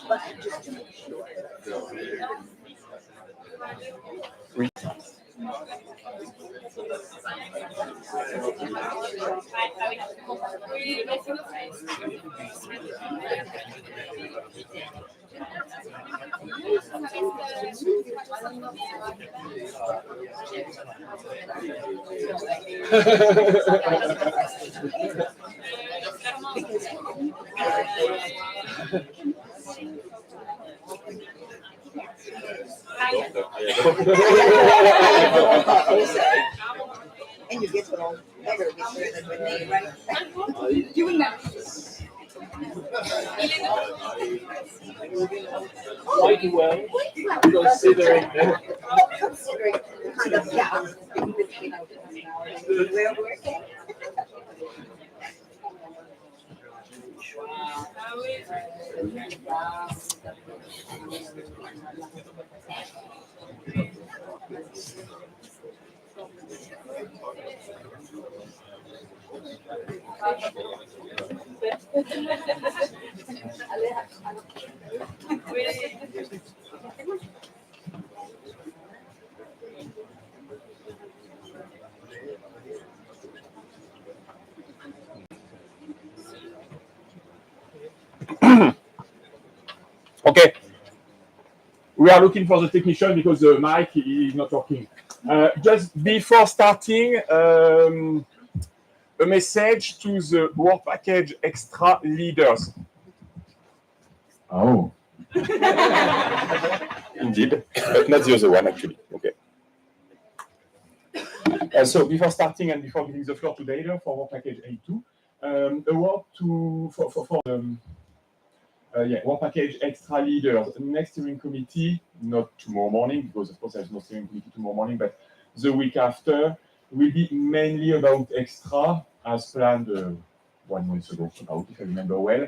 But just to make sure. And you get to know better than Renee, right? Doing that. Quite well, considering that. Considering the kind of gap between we're working. Okay. We are looking for the technician because the mic is not working. Just before starting, a message to the work package extra leaders. Oh. Indeed, but not the other one actually. Okay. So before starting and before giving the floor to Data for work package A2, a word for work package extra leaders. Next steering committee, not tomorrow morning, because of course there's no steering committee tomorrow morning, but the week after will be mainly about extra, as planned 1 month ago, about, if I remember well.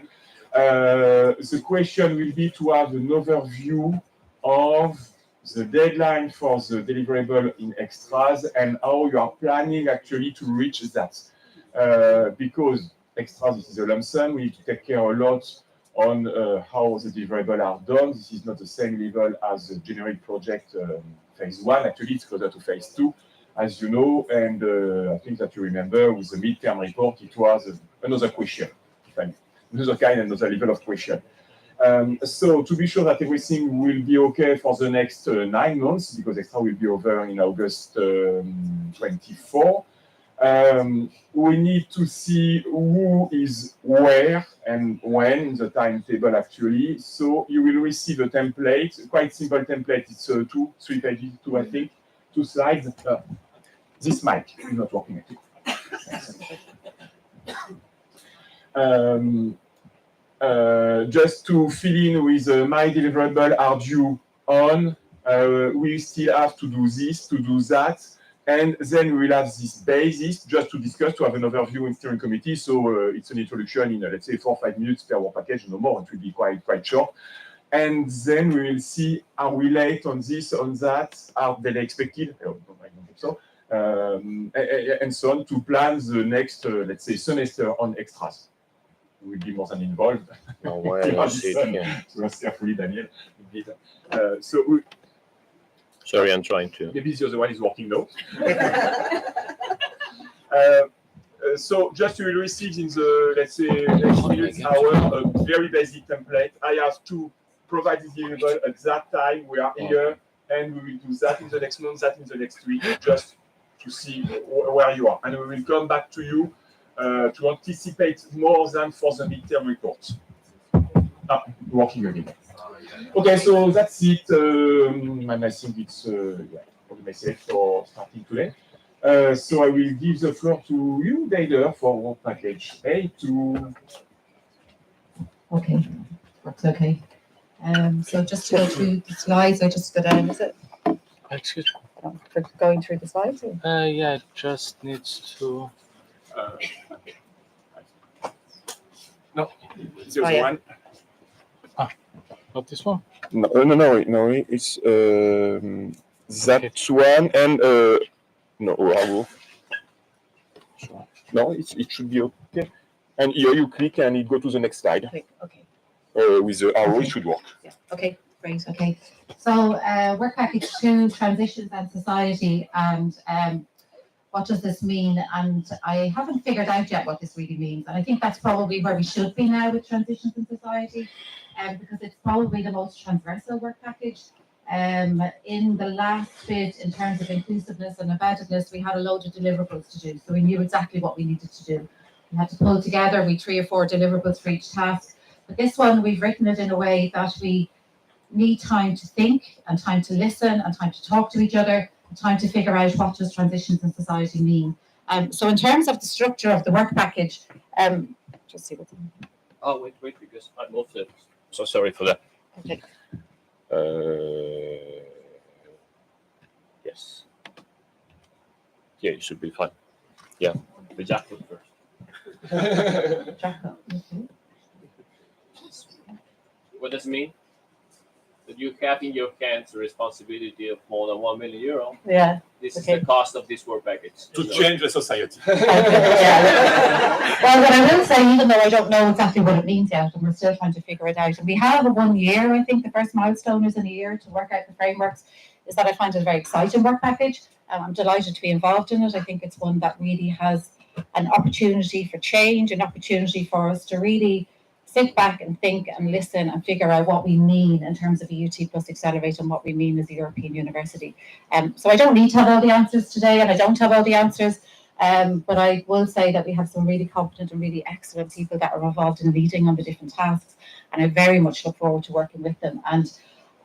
The question will be to have an overview of the deadline for the deliverable in extras and how you are planning actually to reach that. Because extras, this is a lump sum, we need to take care a lot on how the deliverables are done. This is not the same level as the generic project phase 1. Actually, it's closer to phase 2, as you know. And I think that you remember with the midterm report, it was another question, another kind, another level of question. So to be sure that everything will be okay for the next 9 months, because extra will be over in August 24. We need to see who is where and when in the timetable actually. So you will receive a template, quite simple template. It's 3 pages, I think, 2 slides. This mic is not working actually. Just to fill in with my deliverable are due on. We still have to do this, to do that. And then we will have this basis just to discuss, to have an overview in steering committee. So it's an introduction in, let's say, 4 or 5 minutes per work package, no more. It will be quite short. And then we will see, are we late on this, on that? Are they expected? I don't think so. And so on, to plan the next, let's say, semester on extras. We will be more than involved. Oh, well, carefully, Daniel. Sorry, I'm trying to. Maybe the other one is working now. So just you will receive in the, let's say, next minutes, hour, a very basic template. I have to provide this deliverable at that time. We are here, and we will do that in the next month, that in the next week, just to see where you are. And we will come back to you to anticipate more than for the midterm report. Working again. Okay, so that's it. And I think it's the message for starting today. So I will give the floor to you, Dader, for work package A2. Okay, that's okay. So just to go through the slides, I just go down, is it? Excuse me. For going through the slides? Or? Yeah, it just needs to. No, it's the other one. Not this one? No, it's that one and no, no, it should be okay. And here you click and it go to the next slide. Okay. with the how it should work. Yeah. Okay, great. Okay. So work package 2, transitions and society, and what does this mean? And I haven't figured out yet what this really means. And I think that's probably where we should be now with transitions in society, because it's probably the most transversal work package. In the last bit, in terms of inclusiveness and embededness, we had a load of deliverables to do. So we knew exactly what we needed to do. We had to pull together, we 3 or 4 deliverables for each task. But this one, we've written it in a way that we need time to think and time to listen and time to talk to each other, and time to figure out what does transitions in society mean. So in terms of the structure of the work package, just see what's on. Oh, wait, because I moved it. So sorry for that. Okay. Yes. Yeah, it should be fine. Yeah, the jacket first. What does it mean? That you have in your hands the responsibility of more than €1 million. Yeah. This Okay. is the cost of this work package. To change the society. Yeah. Well, what I will say, even though I don't know exactly what it means yet, and we're still trying to figure it out, and we have a 1 year, I think the first milestone is in a year to work out the frameworks, is that I find it a very exciting work package. I'm delighted to be involved in it. I think it's one that really has an opportunity for change, an opportunity for us to really sit back and think and listen and figure out what we mean in terms of EUt plus Accelerate and what we mean as a European university. So I don't need to have all the answers today, and I don't have all the answers, but I will say that we have some really competent and really excellent people that are involved in leading on the different tasks, and I very much look forward to working with them. And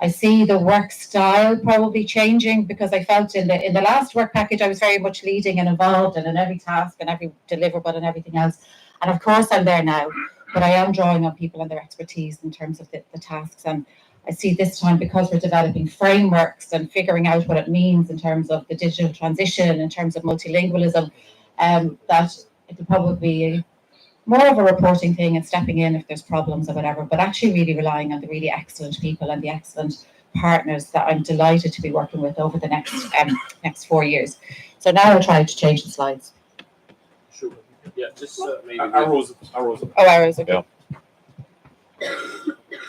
I see the work style probably changing, because I felt in the last work package I was very much leading and involved and in every task and every deliverable and everything else. And of course I'm there now, but I am drawing on people and their expertise in terms of the tasks. And I see this time, because we're developing frameworks and figuring out what it means in terms of the digital transition, in terms of multilingualism, that it'll probably be more of a reporting thing and stepping in if there's problems or whatever, but actually really relying on the really excellent people and the excellent partners that I'm delighted to be working with over the next 4 years. So now I'll try to change the slides. Sure. Yeah, just maybe. Arrows. Oh, arrows, okay.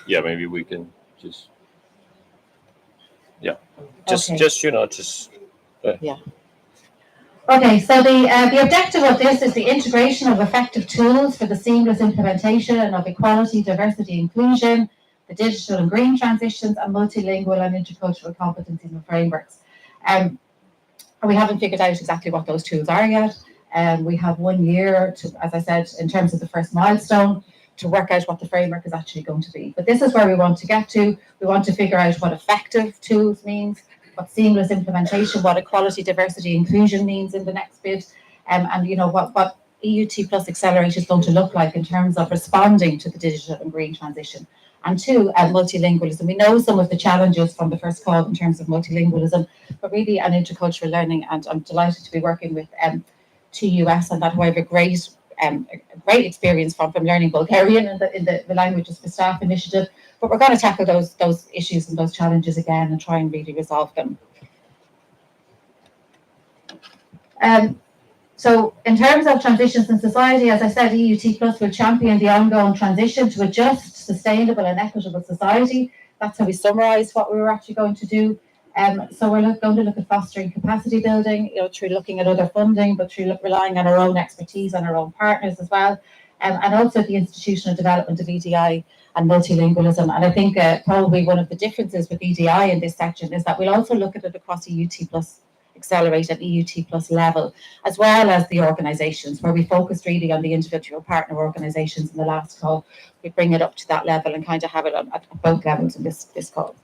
Yeah, maybe we can just. Yeah, just Okay. just. Okay, so the objective of this is the integration of effective tools for the seamless implementation of equality, diversity, inclusion, the digital and green transitions, and multilingual and intercultural competencies and frameworks. And we haven't figured out exactly what those tools are yet. We have 1 year to, as I said, in terms of the first milestone, to work out what the framework is actually going to be. But this is where we want to get to. We want to figure out what effective tools means, what seamless implementation, what equality, diversity, inclusion means in the next bit, and you know what EUt plus Accelerate is going to look like in terms of responding to the digital and green transition. And 2, multilingualism. We know some of the challenges from the first call in terms of multilingualism, but really an intercultural learning. And I'm delighted to be working with TUS, and that who I have a great experience from learning Bulgarian in the Languages for Staff initiative. But we're going to tackle those issues and those challenges again and try and really resolve them. So in terms of transitions in society, as I said, EUt Plus will champion the ongoing transition to a just, sustainable and equitable society. That's how we summarise what we were actually going to do. So we're going to look at fostering capacity building, through looking at other funding, but through relying on our own expertise and our own partners as well. And also the institutional development of EDI and multilingualism. And I think probably one of the differences with EDI in this section is that we'll also look at it across EUt plus Accelerate at EUt plus level, as well as the organisations, where we focused really on the individual partner organisations in the last call. We bring it up to that level and kind of have it at both levels in this call.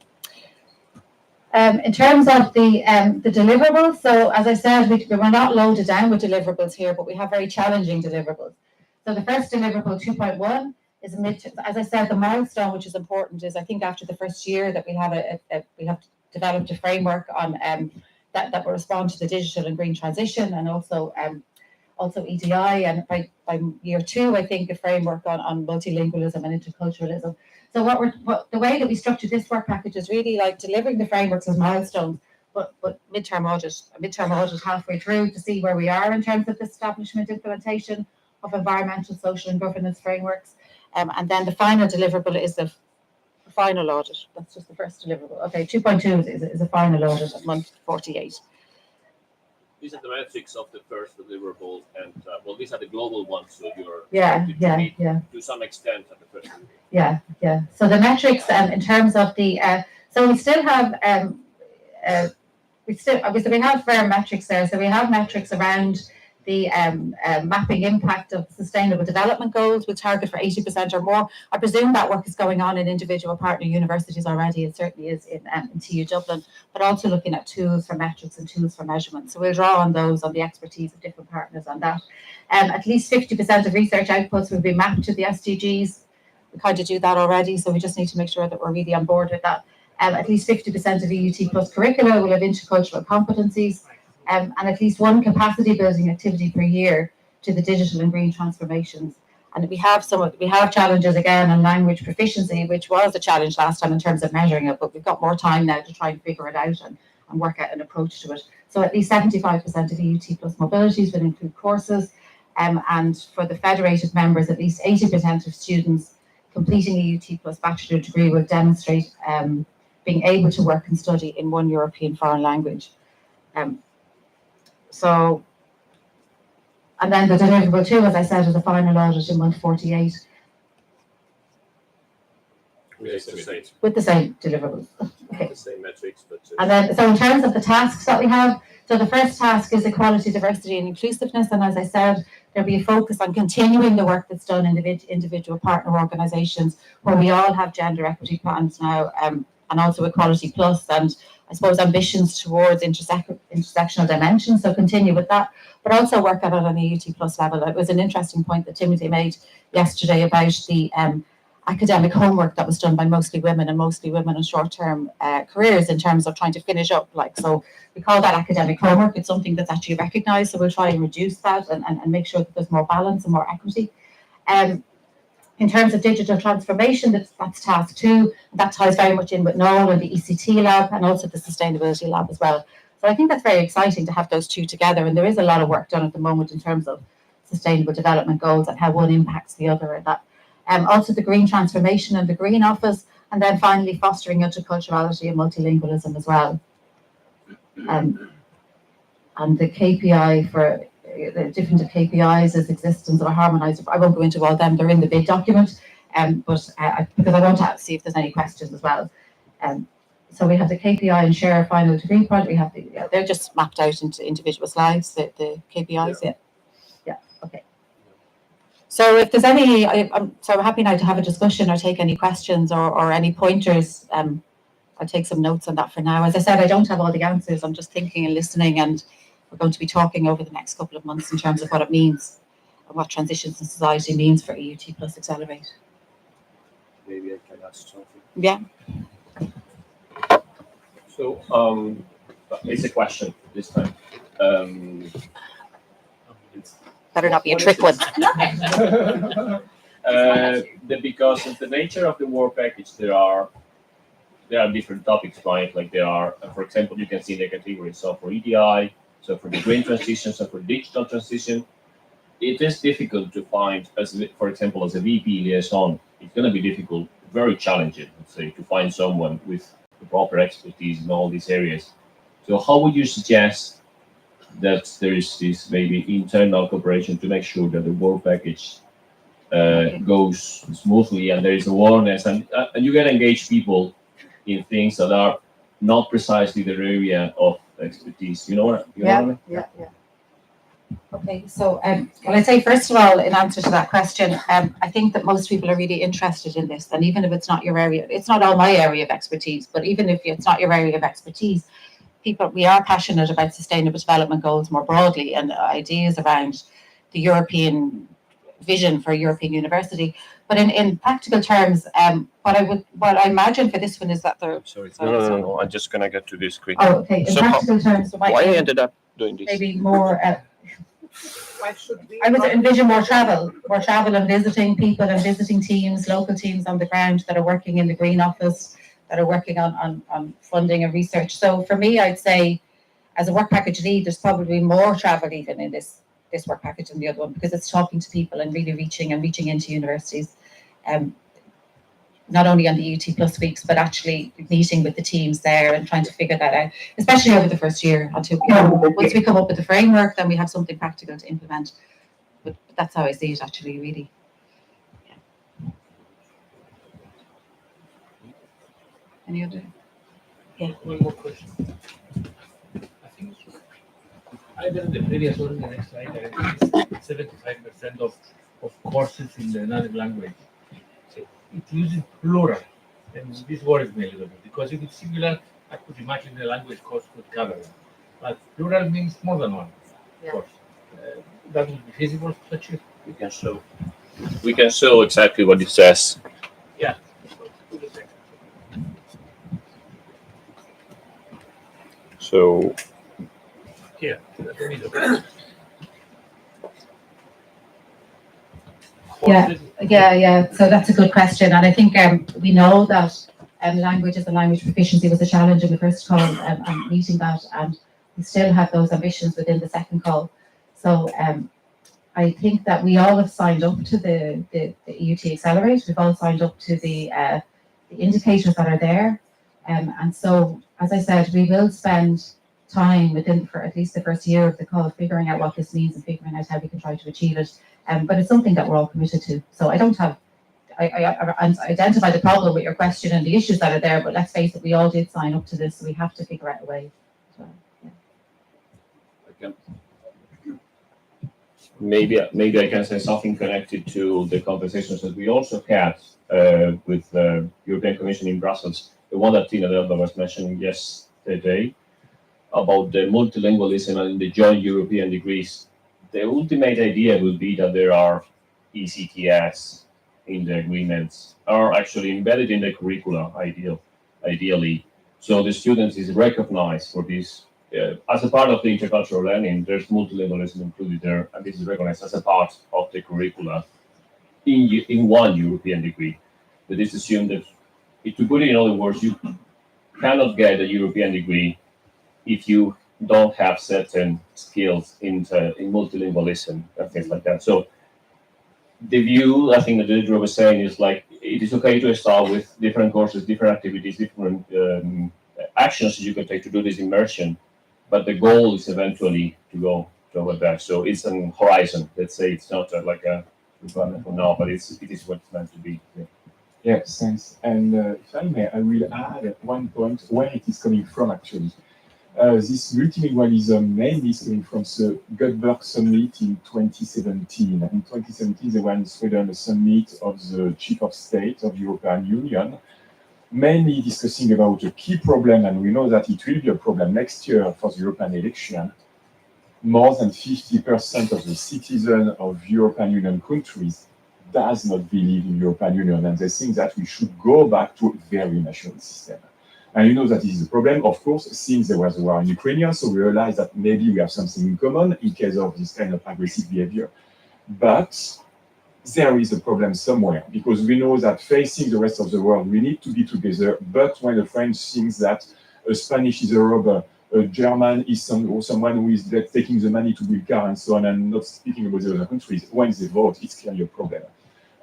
In terms of the deliverables, so as I said, we're not loaded down with deliverables here, but we have very challenging deliverables. So the first deliverable, 2.1, is as I said, the milestone, which is important, is I think after the first year that we have developed a framework on that will respond to the digital and green transition, and also EDI, and by year 2, I think a framework on multilingualism and interculturalism. So the way that we structured this work package is really like delivering the frameworks as milestones, but midterm audit halfway through to see where we are in terms of the establishment, implementation of environmental, social and governance frameworks. And then the final deliverable is the final audit. That's just the first deliverable. Okay, 2.2 is a final audit at month 48. These are the metrics of the first deliverable, and well, these are the global ones. So you're Yeah, expected to yeah, meet yeah. to some extent at the first deliverable. Yeah, yeah. So the metrics in terms of the, so we still have, obviously we have firm metrics there. So we have metrics around the mapping impact of sustainable development goals with target for 80% or more. I presume that work is going on in individual partner universities already. It certainly is in TU Dublin, but also looking at tools for metrics and tools for measurement. So we'll draw on those, on the expertise of different partners on that. At least 50% of research outputs will be mapped to the SDGs. We kind of do that already, so we just need to make sure that we're really on board with that. At least 50% of EUt plus curricula will have intercultural competencies, and at least one capacity building activity per year to the digital and green transformations. And we have challenges again on language proficiency, which was a challenge last time in terms of measuring it, but we've got more time now to try and figure it out and work out an approach to it. So at least 75% of EUt plus mobilities will include courses, and for the federated members, at least 80% of students completing EUt plus bachelor degree will demonstrate being able to work and study in one European foreign language. And then the deliverable too, as I said, is a final audit in month 48 with the same deliverables. Okay. The same metrics, but And then, so in terms of the tasks that we have, so the first task is equality, diversity, and inclusiveness. And as I said, there'll be a focus on continuing the work that's done in the individual partner organisations, where we all have gender equity plans now, and also Equality Plus, and I suppose ambitions towards intersectional dimensions. So continue with that, but also work at it on the EUt Plus level. It was an interesting point that Timothy made yesterday about the academic homework that was done by mostly women in short-term careers in terms of trying to finish up. So we call that academic homework. It's something that's actually recognised. So we'll try and reduce that and make sure that there's more balance and more equity. In terms of digital transformation, that's task 2. That ties very much in with Noel and the ECT lab and also the sustainability lab as well. So I think that's very exciting to have those two together. And there is a lot of work done at the moment in terms of sustainable development goals and how one impacts the other. And that also the green transformation and the green office, and then finally fostering interculturality and multilingualism as well. And the KPI for the different KPIs is existence of a harmonizer. I won't go into all them, they're in the bid document, but because I want to see if there's any questions as well. So we have the KPI and share final degree project. We have they're just mapped out into individual slides, the KPIs. Yeah, okay. So if there's any, I'm happy now to have a discussion or take any questions or any pointers. I'll take some notes on that for now. As I said, I don't have all the answers. I'm just thinking and listening, and we're going to be talking over the next couple of months in terms of what it means and what transitions in society means for EUt plus Accelerate. maybe I can ask something. Yeah. So it's a question this time. Better not be a trick one. Because of the nature of the work package, there are different topics, right? Like there are, for example, you can see the categories. So for EDI, so for the green transition, so for digital transition, it is difficult to find, for example, as a VP liaison, it's going to be difficult, very challenging, let's say, to find someone with the proper expertise in all these areas. So how would you suggest that there is this maybe internal cooperation to make sure that the work package goes smoothly and there is awareness and you can engage people in things that are not precisely their area of expertise. You know what I mean? Yeah. Okay, so well, I'd say first of all, in answer to that question, I think that most people are really interested in this, and even if it's not your area, it's not all my area of expertise, but even if it's not your area of expertise, we are passionate about sustainable development goals more broadly and ideas around the European vision for a European university. But in practical terms, what I imagine for this one is that there. Sorry. No. I'm just gonna get to this quick. Oh, okay. In practical terms, Why I ended up doing this? maybe more. Why should we? I would envision more travel and visiting people and visiting teams, local teams on the ground that are working in the Green Office, that are working on funding and research. So for me, I'd say, as a work package lead, there's probably more travel even in this work package than the other one, because it's talking to people and really reaching into universities. not only on the EUt Plus weeks, but actually meeting with the teams there and trying to figure that out, especially over the first year until once we come up with the framework, then we have something practical to implement. But that's how I see it actually, really. Any other? One more question. I think either in the previous or in the next slide, there is 75% of courses in the another language. It uses plural, and this worries me a little bit because if it's singular, I could imagine the language course could cover it. But plural means more than one course. That would be feasible to achieve. We can show exactly what it says. Yeah. So Here, that's the middle. Yeah. So that's a good question, and I think we know that languages and language proficiency was a challenge in the first call, and meeting that, and we still have those ambitions within the second call. So I think that we all have signed up to the EUt Accelerate. We've all signed up to the indicators that are there, and so as I said, we will spend time within for at least the first year of the call figuring out what this means and figuring out how we can try to achieve it. But it's something that we're all committed to. So I identify the problem with your question and the issues that are there, but let's face it, we all did sign up to this, so we have to figure out a way. So, yeah. Maybe I can say something connected to the conversations that we also had with the European Commission in Brussels, the one that Tina Delva was mentioning yesterday about the multilingualism and the joint European degrees. The ultimate idea would be that there are ECTS in the agreements, are actually embedded in the curricula, ideally. So the students is recognized for this. As a part of the intercultural learning, there's multilingualism included there, and this is recognized as a part of the curricula in one European degree. But it's assumed that, to put it in other words, you cannot get a European degree if you don't have certain skills in multilingualism and things like that. So the view, I think that Deidre was saying, is like, it is okay to start with different courses, different activities, different actions you can take to do this immersion, but the goal is eventually to go with that. So it's an horizon. Let's say it's not like a requirement for now, but it is what it's meant to be. Yeah. Yes, thanks. And if I may, I will add one point where it is coming from actually. This multilingualism mainly is coming from the Embark summit in 2017. In 2017, there was in Sweden a summit of the chief of state of the European Union, mainly discussing about a key problem, and we know that it will be a problem next year for the European election. More than 50% of the citizens of European Union countries does not believe in European Union, and they think that we should go back to a very national system. And you know that this is a problem, of course, since there was a war in Ukraine, so we realized that maybe we have something in common in case of this kind of aggressive behavior. But there is a problem somewhere, because we know that facing the rest of the world, we need to be together. But when a French thinks that a Spanish is a robber, a German is someone who is taking the money to build car and so on, and not speaking about the other countries, when they vote, it's clearly a problem.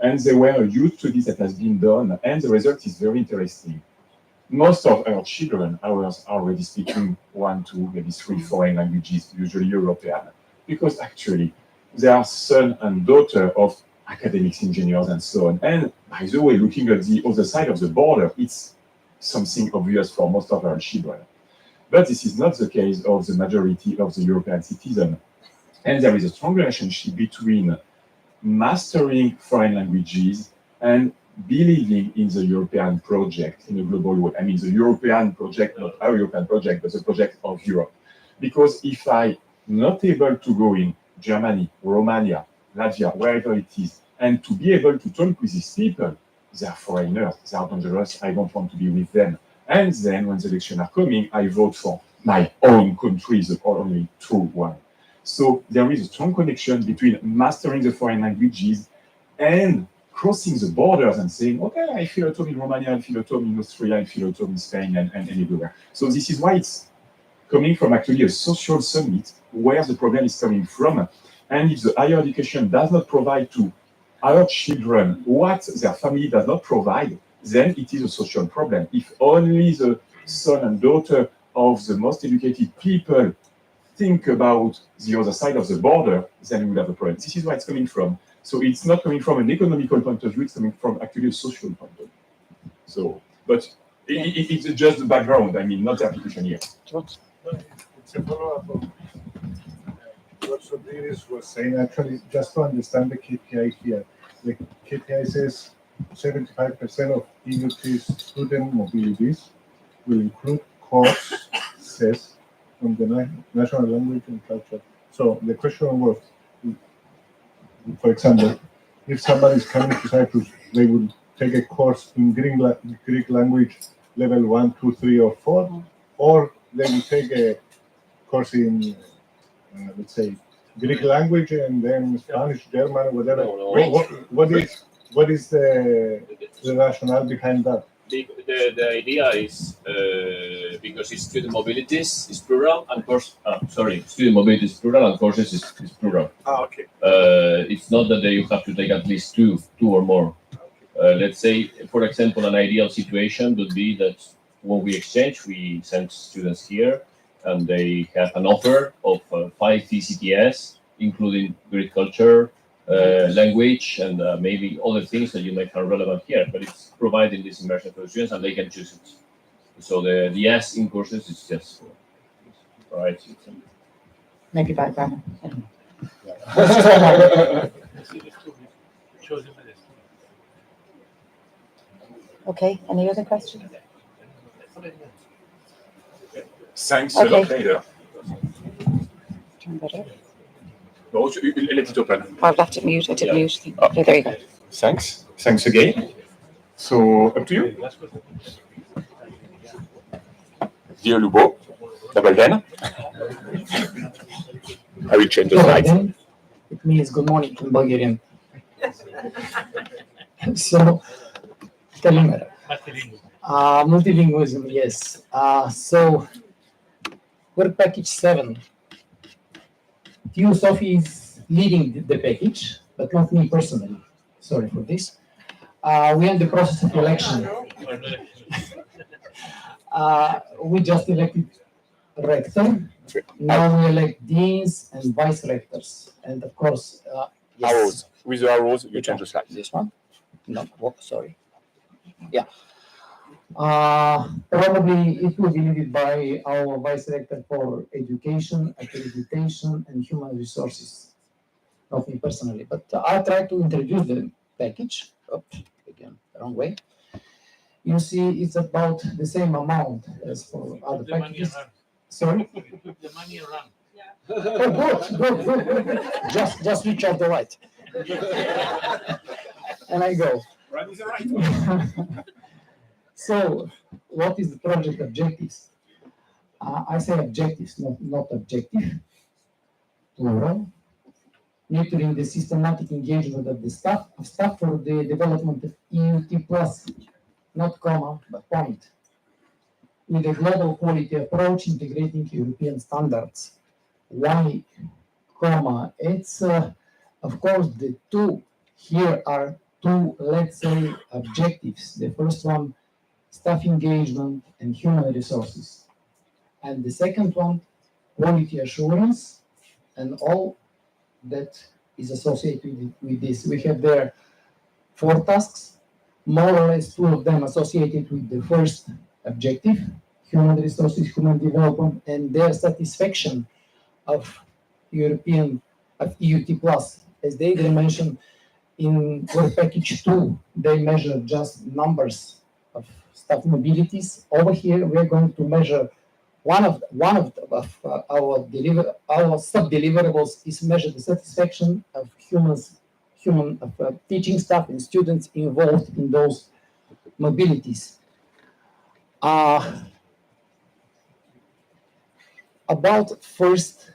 And there were a huge study that has been done, and the result is very interesting. Most of our children, ours, are already speaking 1, 2, maybe 3 foreign languages, usually European, because actually they are son and daughter of academics, engineers, and so on. And by the way, looking at the other side of the border, it's something obvious for most of our children. But this is not the case of the majority of the European citizens. And there is a strong relationship between mastering foreign languages and believing in the European project in a global way. I mean, the European project, not our European project, but the project of Europe. Because if I'm not able to go in Germany, Romania, Latvia, wherever it is, and to be able to talk with these people, they are foreigners, they are dangerous, I don't want to be with them. And then when the elections are coming, I vote for my own country, the only true one. So there is a strong connection between mastering the foreign languages and crossing the borders and saying, okay, I feel at home in Romania, I feel at home in Austria, I feel at home in Spain, and everywhere. So this is why it's coming from actually a social summit where the problem is coming from. And if the higher education does not provide to other children what their family does not provide, then it is a social problem. If only the son and daughter of the most educated people think about the other side of the border, then we will have a problem. This is where it's coming from. So it's not coming from an economical point of view, it's coming from actually a social point of view. So, but it's just the background, I mean, not the application here. It's a follow-up of what Sodiris was saying. Actually, just to understand the KPI here, the KPI says 75% of EUt student mobilities will include courses on the national language and culture. So the question was, for example, if somebody is coming to Cyprus, they would take a course in Greek language level 1, 2, 3, or 4, or they will take a course in, let's say, Greek language and then Spanish, German, whatever. What is the rationale behind that? The idea is because it's student mobilities is plural and student mobility is plural and courses is plural. Okay. It's not that you have to take at least two or more. Let's say, for example, an ideal situation would be that when we exchange, we send students here and they have an offer of 5 ECTS, including Greek culture, language, and maybe other things that you might find relevant here, but it's providing this immersion for the students and they can choose it. So the S in courses is just, right? Maybe by grammar. Okay, any other questions? Thanks a lot, Leila. Turn that up. No, let it open. I've left it mute. I didn't mute. Okay, there you go. Thanks. Thanks again. So, up to you. Dear Lubo, double then. I will change the slides. It means good morning in Bulgarian. So, Kalimera. Multilingualism, yes. So, work package 7. Sophie is leading the package, but not me personally. Sorry for this. We are in the process of election. We just elected rector. Now we elect deans and vice rectors. And of course, yes. Arrows. With the arrows, you change the slide. This one? No, sorry. Yeah. Probably it will be leaded by our vice rector for education, accreditation, and human resources. Not me personally, but I'll try to introduce the package. Oops, again, wrong way. You see, it's about the same amount as for other packages. Sorry? The money run. Oh, good. Just reach out the right. And I go. Run is the right. So, what is the project objectives? I say objectives, not objective. Plural. Nurturing the systematic engagement of the staff for the development of EUt plus, not comma, but point. With a global quality approach, integrating European standards. Why, comma? It's, of course, the two here are two, let's say, objectives. The first one, staff engagement and human resources. And the second one, quality assurance and all that is associated with this. We have there 4 tasks, more or less 2 of them associated with the first objective, human resources, human development, and their satisfaction of EUt plus. As they mentioned in work package 2, they measure just numbers of staff mobilities. Over here, we are going to measure one of our sub-deliverables is measure the satisfaction of teaching staff and students involved in those mobilities. About first,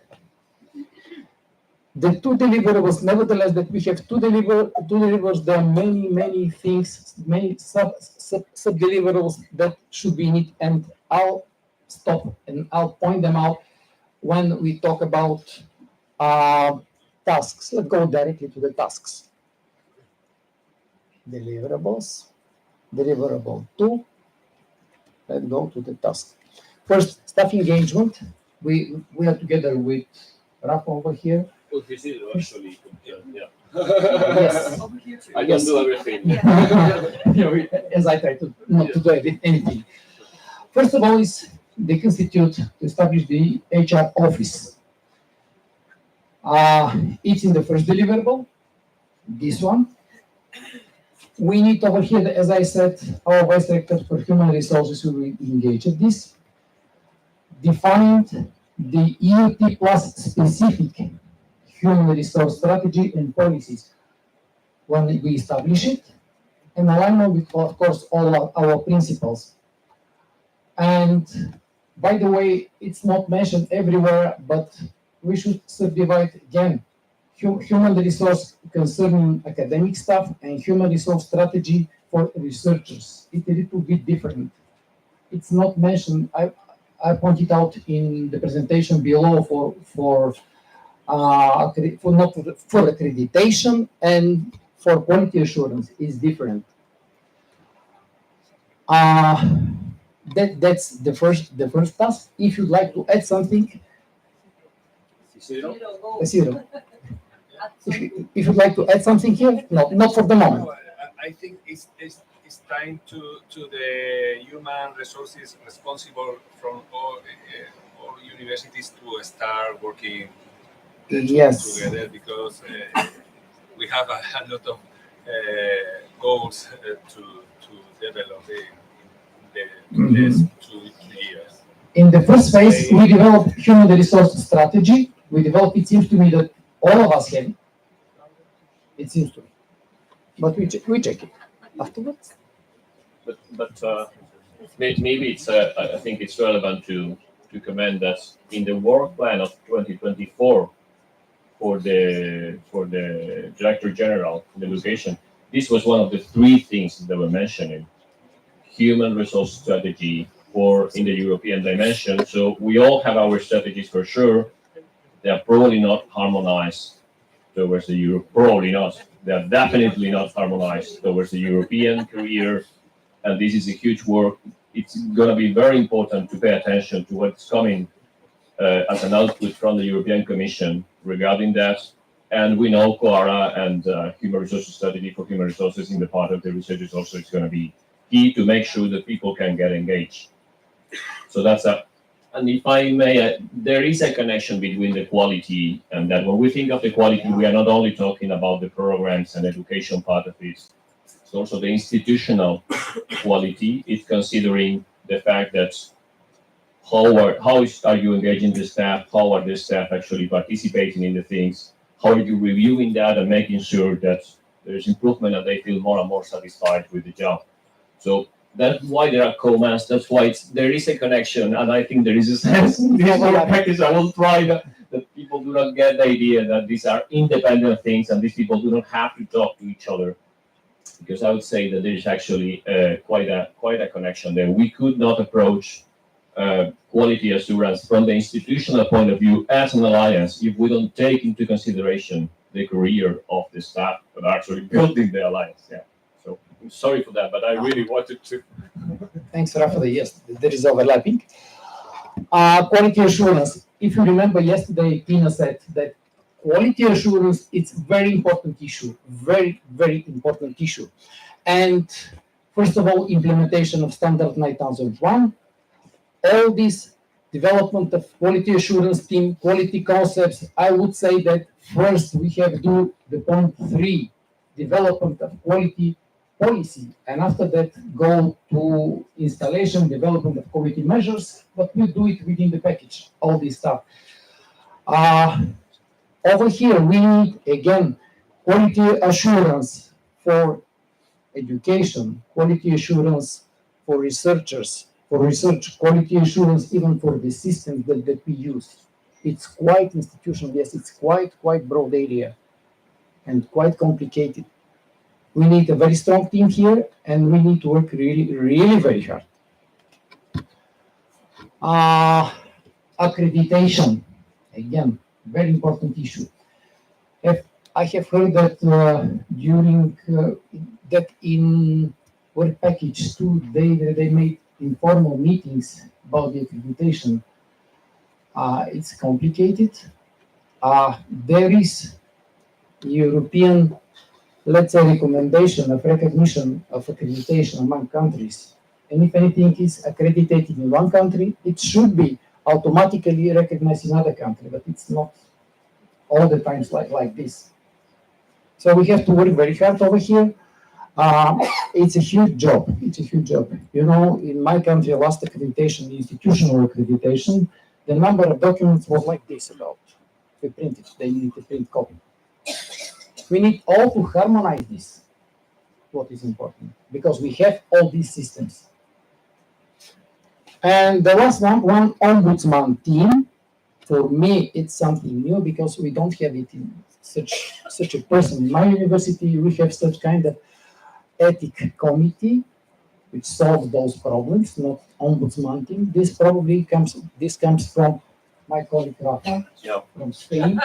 the 2 deliverables, nevertheless, that we have 2 deliverables, there are many things, many sub-deliverables that should be in it, and I'll stop and I'll point them out when we talk about tasks. Let's go directly to the tasks. deliverables, deliverable 2. Let's go to the task. First, staff engagement. We are together with Rafa over here. Actually, yeah. Yes. I can do everything. As I try to not to do anything. First of all, is they constitute to establish the HR office. It's in the first deliverable, this one. We need over here, as I said, our Vice Director for Human Resources will engage at this. Defined the EUt plus specific human resource strategy and policies when we establish it, and alignment with, of course, all our principles. And by the way, it's not mentioned everywhere, but we should subdivide again human resource concerning academic staff and human resource strategy for researchers. It's a little bit different. It's not mentioned. I pointed out in the presentation below for accreditation and for quality assurance is different. That's the first task. If you'd like to add something, Zero. If you'd like to add something here, no, not for the moment. I think it's time to the human resources responsible from all universities to start working Yes. together, because we have a lot of goals to develop in the next 2 years. In the first phase, we developed human resource strategy. It seems to me that all of us have it. It seems to me. But we check it afterwards. But maybe it's I think it's relevant to comment that in the work plan of 2024 for the Director General in education, this was one of the 3 things that were mentioned: human resource strategy for in the European dimension. So we all have our strategies for sure. They are probably not harmonized towards the Europe. Probably not. They are definitely not harmonized towards the European career. And this is a huge work. It's going to be very important to pay attention to what's coming as an output from the European Commission regarding that. And we know COARA and human resources strategy for human resources in the part of the research also is going to be key to make sure that people can get engaged. So that's a. And if I may, there is a connection between the quality and that. When we think of the quality, we are not only talking about the programs and education part of this. It's also the institutional quality. It's considering the fact that how are you engaging the staff? How are the staff actually participating in the things? How are you reviewing that and making sure that there's improvement and they feel more and more satisfied with the job? So that's why there are commands. That's why there is a connection, and I think there is a sense in this whole package. I will try that people do not get the idea that these are independent things, and these people do not have to talk to each other. Because I would say that there is actually quite a connection there. We could not approach quality assurance from the institutional point of view as an alliance if we don't take into consideration the career of the staff that are actually building the alliance. Yeah. So I'm sorry for that, but I really wanted to. Thanks, Rafa. Yes, there is overlapping. Quality assurance. If you remember yesterday, Tina said that quality assurance is very important issue, very, very important issue. And first of all, implementation of standard 9001, all this development of quality assurance team, quality concepts. I would say that first we have to do the point 3, development of quality policy, and after that go to installation, development of quality measures, but we do it within the package, all this stuff. Over here, we need, again, quality assurance for education, quality assurance for researchers, for research, quality assurance even for the systems that we use. It's quite institutional, yes, it's quite broad area and quite complicated. We need a very strong team here, and we need to work really, really very hard. Accreditation, again, very important issue. I have heard that that in work package 2, they made informal meetings about the accreditation. It's complicated. There is European, let's say, recommendation of recognition of accreditation among countries. And if anything is accredited in one country, it should be automatically recognized in another country, but it's not all the times like this. So we have to work very hard over here. It's a huge job. It's a huge job. You know, in my country, last accreditation, institutional accreditation, the number of documents was like this about. We printed. They need to print copy. We need all to harmonize this. What is important, because we have all these systems. And there was one ombudsman team. For me, it's something new because we don't have it in such a person. In my university, we have such kind of ethic committee which solves those problems, not ombudsman team. This comes from my colleague Rafa from Spain.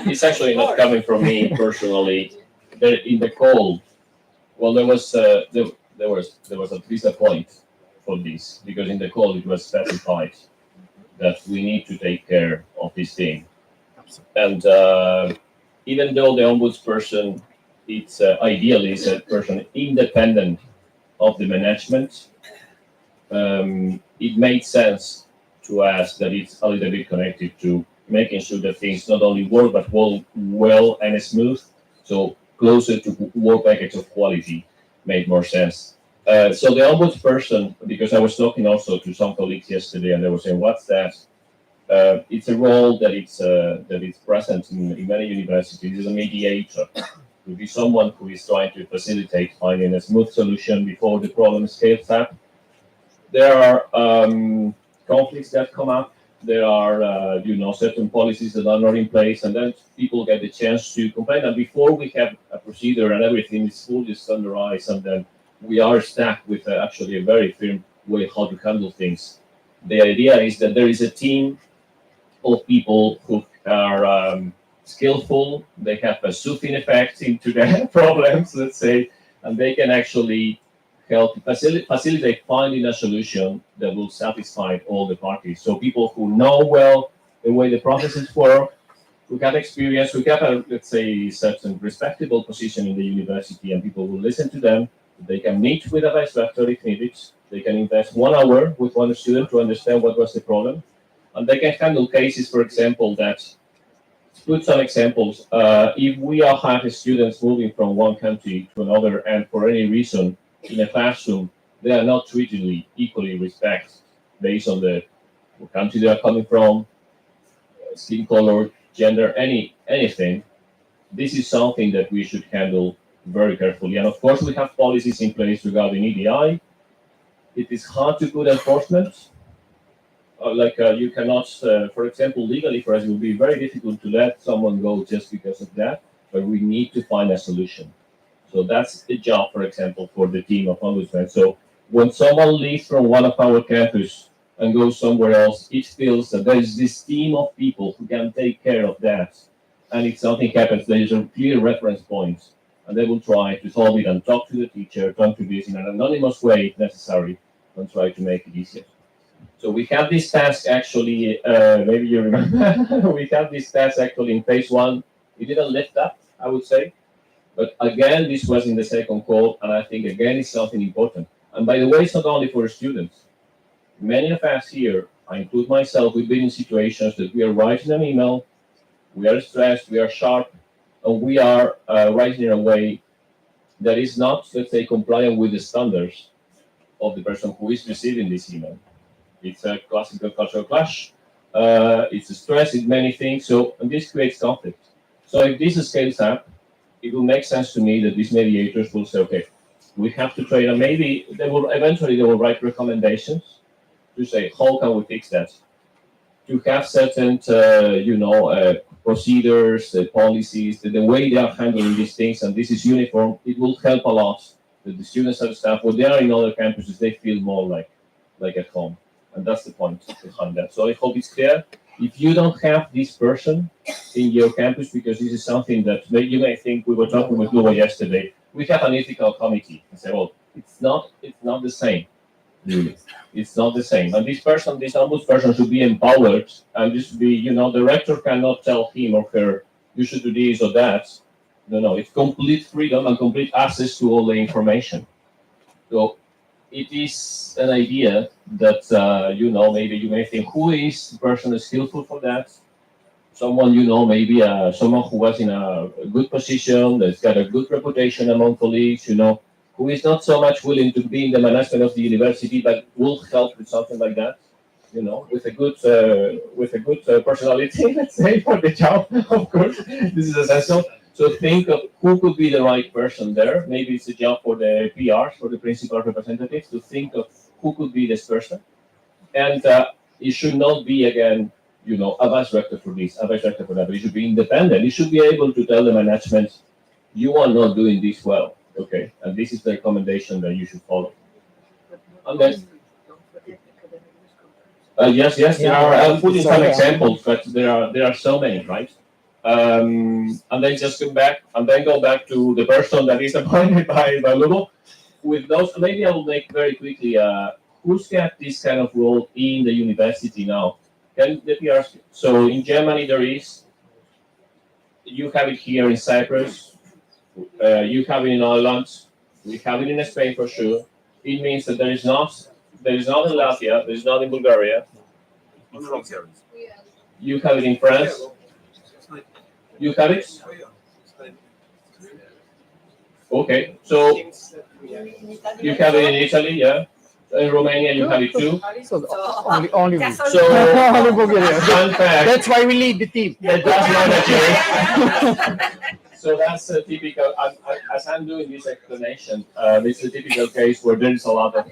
It's actually not coming from me personally. In the call, well, there was at least a point for this, because in the call it was specified that we need to take care of this thing. And even though the ombudsperson, it's ideally is a person independent of the management, it made sense to ask that it's a little bit connected to making sure that things not only work but work well and smooth. So closer to work package of quality made more sense. So the ombudsperson, because I was talking also to some colleagues yesterday, and they were saying, "What's that?" It's a role that it's present in many universities. It's a mediator. To be someone who is trying to facilitate finding a smooth solution before the problem scales up. There are conflicts that come up. There are, certain policies that are not in place, and then people get the chance to complain. And before we have a procedure and everything is fully standardized, and then we are stuck with actually a very firm way how to handle things. The idea is that there is a team of people who are skillful. They have a soothing effect into their problems, let's say, and they can actually help facilitate finding a solution that will satisfy all the parties. So people who know well the way the processes work, who have experience, who have a, let's say, certain respectable position in the university, and people will listen to them. They can meet with a vice rector if needed. They can invest 1 hour with one student to understand what was the problem. And they can handle cases, for example, that, to put some examples, if we are having students moving from one country to another, and for any reason in a classroom, they are not treated equally respected based on the country they are coming from, skin color, gender, anything. This is something that we should handle very carefully. And of course, we have policies in place regarding EDI. It is hard to put enforcement. You cannot, for example, legally for us, it will be very difficult to let someone go just because of that, but we need to find a solution. So that's the job, for example, for the team of ombudsmen. So when someone leaves from one of our campus and goes somewhere else, it feels that there is this team of people who can take care of that. And if something happens, there is a clear reference point, and they will try to solve it and talk to the teacher, talk to this in an anonymous way if necessary, and try to make it easier. So we have this task actually, maybe you remember, we have this task actually in phase 1. We didn't lift up, I would say. But again, this was in the second call, and I think again it's something important. And by the way, it's not only for students. Many of us here, I include myself, we've been in situations that we are writing an email, we are stressed, we are sharp, and we are writing in a way that is not, let's say, compliant with the standards of the person who is receiving this email. It's a classical cultural clash. It's a stress in many things. So, and this creates conflict. So if this scales up, it will make sense to me that these mediators will say, okay, we have to train, and maybe they will write recommendations to say, how can we fix that? To have certain, procedures, policies, the way they are handling these things, and this is uniform, it will help a lot that the students and staff, when they are in other campuses, they feel more like at home. And that's the point behind that. So I hope it's clear. If you don't have this person in your campus, because this is something that you may think, we were talking with Luba yesterday, we have an ethical committee. I say, well, it's not the same. Really. It's not the same. And this ombuds person should be empowered, and this should be, the rector cannot tell him or her, you should do this or that. No, it's complete freedom and complete access to all the information. So it is an idea that, maybe you may think, who is the person skillful for that? Someone, maybe someone who was in a good position, that's got a good reputation among colleagues, who is not so much willing to be in the management of the university, but will help with something like that, with a good personality, let's say, for the job. Of course, this is essential. So think of who could be the right person there. Maybe it's a job for the PRs, for the principal representatives, to think of who could be this person. And it should not be, again, a vice rector for this, a vice rector for that. But it should be independent. You should be able to tell the management, you are not doing this well, okay? And this is the recommendation that you should follow. And then, yes, there are. I'll put in some examples, but there are so many, right? And then just go back to the person that is appointed by Lugo. With those, maybe I will make very quickly. Who's got this kind of role in the university now? Let me ask you. So in Germany there is. You have it here in Cyprus. You have it in Ireland. We have it in Spain for sure. It means that there is not in Latvia. There is not in Bulgaria. You have it in France. You have it? Okay, so you have it in Italy, yeah. In Romania, you have it too. So only we. So, Only Bulgaria. fun fact, That's why we lead the team. that does not actually. So that's a typical, as I'm doing this explanation, it's a typical case where there is a lot of,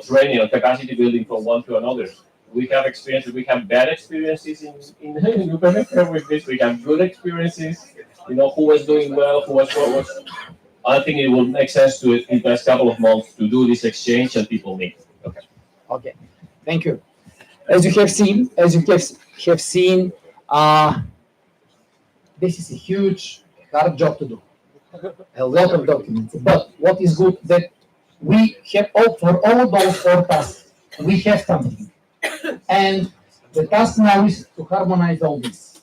training and capacity building from one to another. We have experiences, we have bad experiences in with this, we have good experiences, who was doing well, who was what was. I think it will make sense to invest a couple of months to do this exchange and people meet. Okay. Okay, thank you. As you have seen, this is a huge, hard job to do. A lot of documents. But what is good that we have for all those 4 tasks, we have something. And the task now is to harmonize all this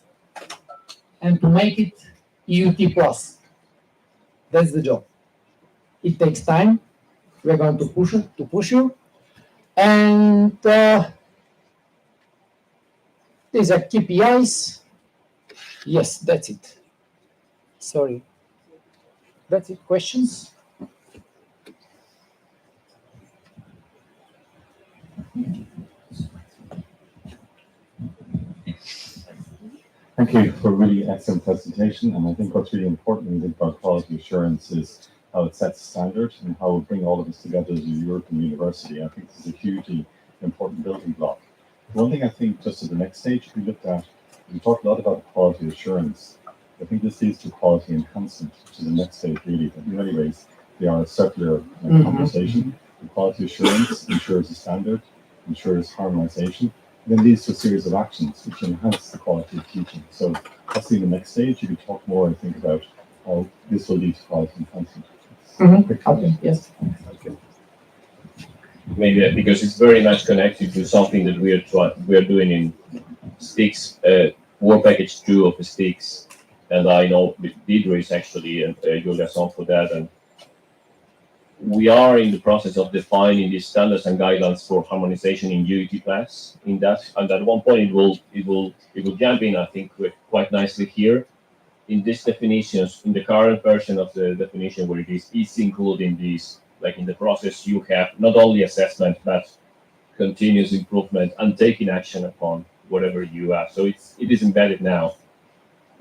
and to make it EUt plus. That's the job. It takes time. We're going to push you. And these are KPIs. Yes, that's it. Sorry. That's it. Questions? Thank you for a really excellent presentation. And I think what's really important when you think about quality assurance is how it sets standards and how it brings all of us together as a European university. I think this is a hugely important building block. One thing I think just at the next stage, we talked a lot about quality assurance. I think this leads to quality enhancement, which is the next stage really. But in many ways, they are a circular conversation. The quality assurance ensures a standard, ensures harmonization, then leads to a series of actions which enhance the quality of teaching. So possibly in the next stage, you could talk more, I think, about how this will lead to quality enhancement. Okay, yes. Okay. Maybe because it's very much connected to something that we are doing in STICS, Work Package 2 of the STICS, and I know Deidre is actually and Julia Son for that, and we are in the process of defining these standards and guidelines for harmonization in EUt class. In that, and at one point it will jump in, I think, quite nicely here in these definitions. In the current version of the definition, where it is included in these, like in the process, you have not only assessment but continuous improvement and taking action upon whatever you have. So it is embedded now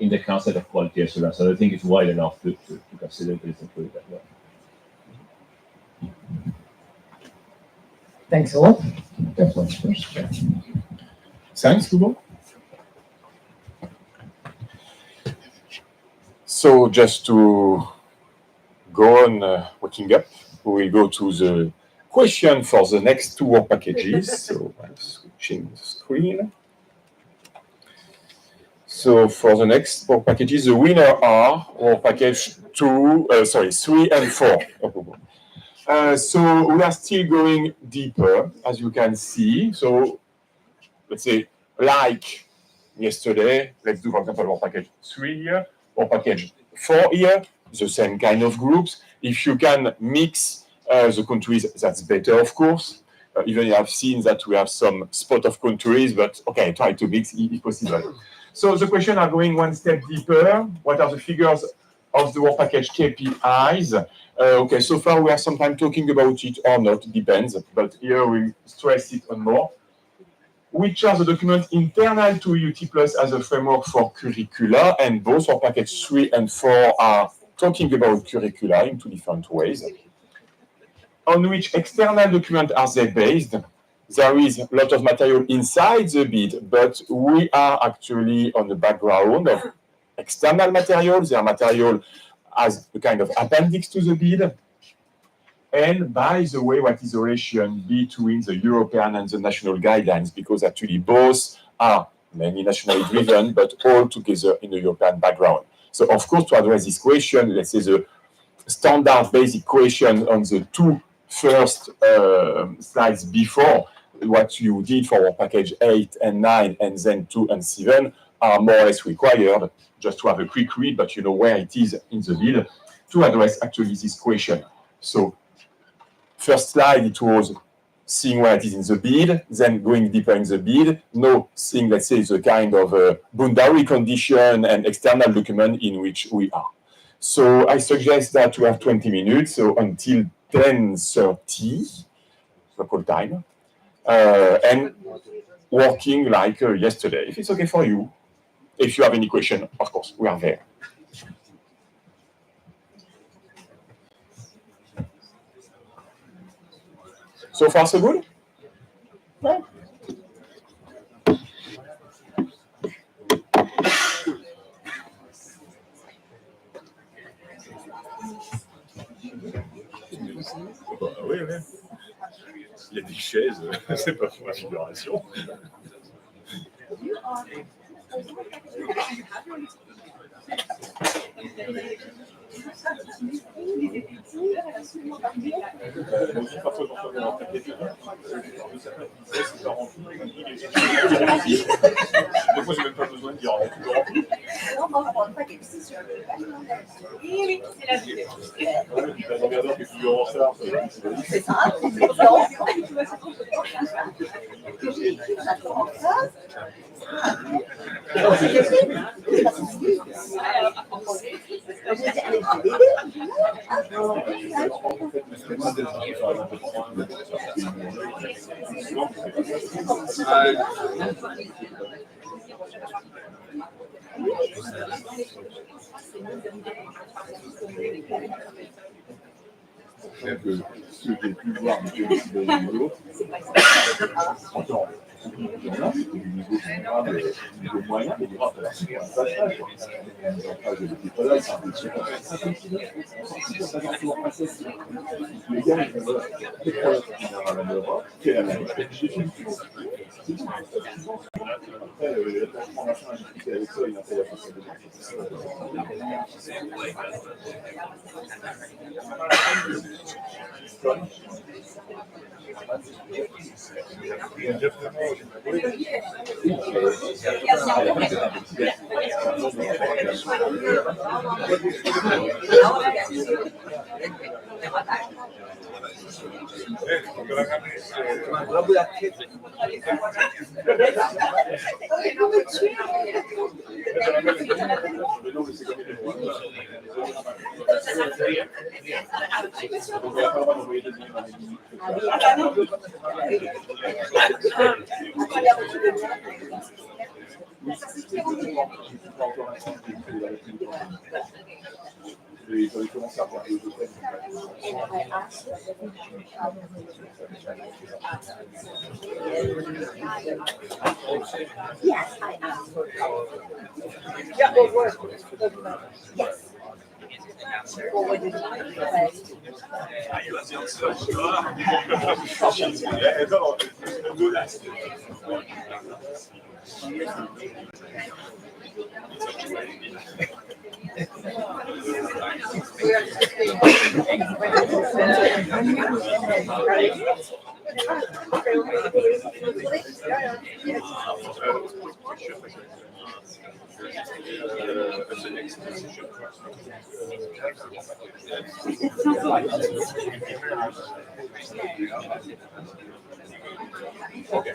in the concept of quality assurance. So I think it's wide enough to consider this included as well. Thanks a lot. Thanks, Hugo. So just to go on waking up, we will go to the question for the next 2 work packages. So I'm switching the screen. So for the next work packages, the winner are work package 3 and 4. So we are still going deeper, as you can see. So let's say, like yesterday, let's do, for example, work package 3 here, or package 4 here, the same kind of groups. If you can mix the countries, that's better, of course. Even I've seen that we have some spot of countries, but okay, try to mix if possible. So the question are going one step deeper. What are the figures of the work package KPIs? Okay, so far we are sometimes talking about it or not, depends, but here we stress it on more. Which are the documents internal to EUt Plus as a framework for curricula, and both for package 3 and 4 are talking about curricula in 2 different ways. On which external document are they based? There is a lot of material inside the bid, but we are actually on the background of external materials. They are material as a kind of appendix to the bid. And by the way, what is the relation between the European and the national guidelines? Because actually both are mainly nationally driven, but all together in the European background. So of course, to address this question, let's say the standard basic question on the 2 first slides before, what you did for package 8 and 9, and then 2 and 7 are more or less required, just to have a quick read, but you know where it is in the bid, to address actually this question. So first slide, it was seeing where it is in the bid, then going deeper in the bid, now seeing, let's say, the kind of boundary condition and external document in which we are. So I suggest that we have 20 minutes, so until 10:30, local time, and working like yesterday, if it's okay for you. If you have any question, of course, we are there. So far, so good? Yeah. Oui, oui. Il y a des chaises, c'est pas pour la figuration. Des fois, j'ai même pas besoin de dire rempli. Oui, c'est la vidéo. Un regardeur qui est toujours en retard. C'est ça. Ceux qui ont pu voir un peu le niveau, encore, du niveau général, du niveau moyen, mais grave, c'est un passage. Je n'étais pas là, c'est un peu tiré. Les gars, ils vont voir la Europe, qui est la même. Après, l'attachement machin, j'ai discuté avec ça, il a fait la façon de Yes, I am. Yeah, well, work. Yes. Well, what did you Okay.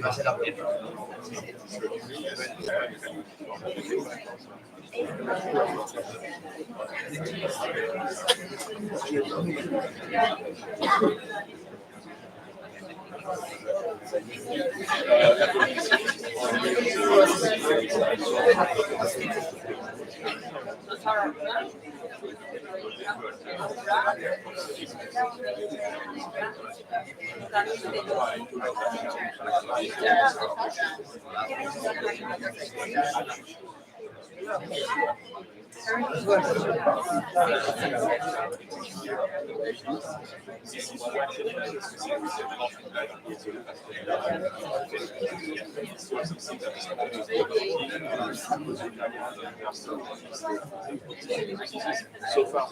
Merci everything. So far,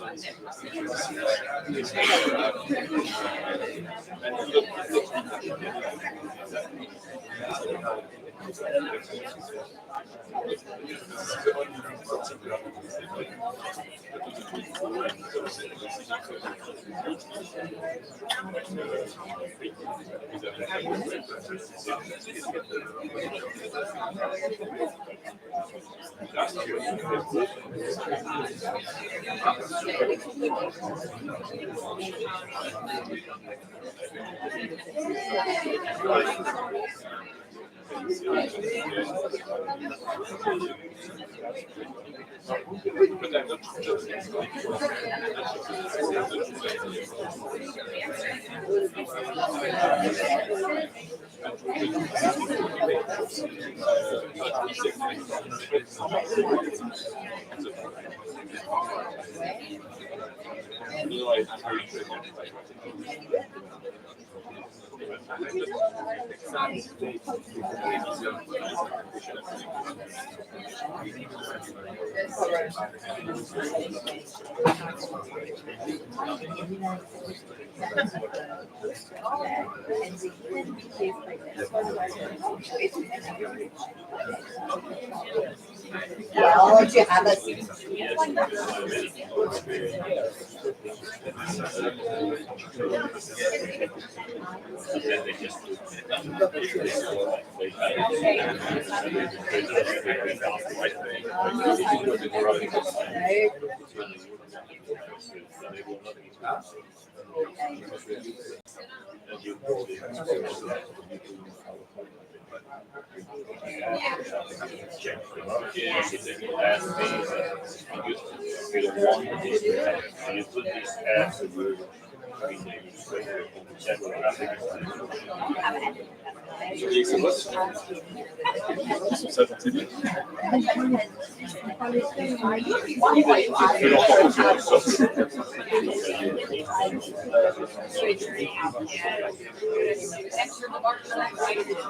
Well, do you have a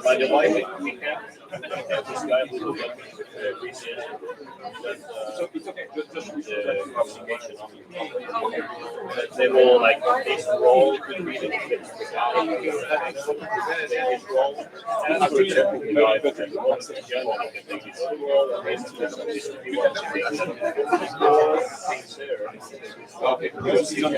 by the way, we have this guy who looked at research that the communication they will like this role could be the this role and for example the guy that has one Germany can take his role and this distribution things there. Okay, because you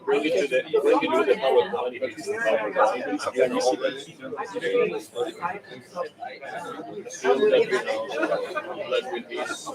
bring it to the PowerPoint if it's PowerPoint. Like with this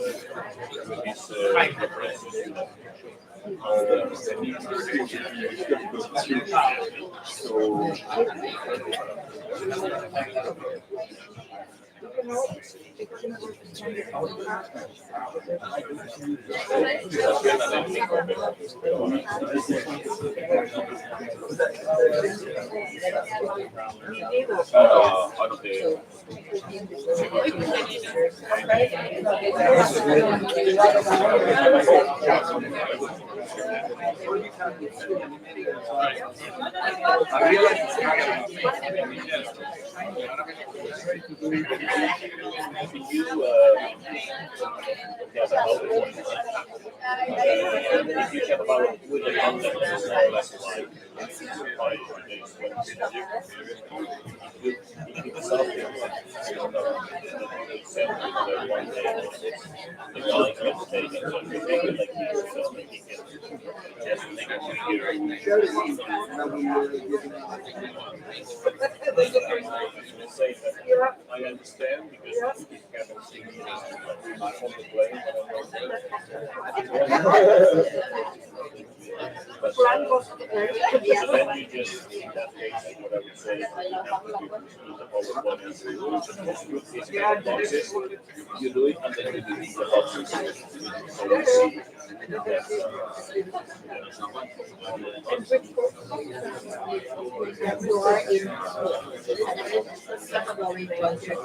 I understand because it happens to me on the plane, but plan was So then you just, in that case, what I would say, you have to use the PowerPoint and the physical boxes. You do it and then you delete the boxes. So you see that, you are in category project.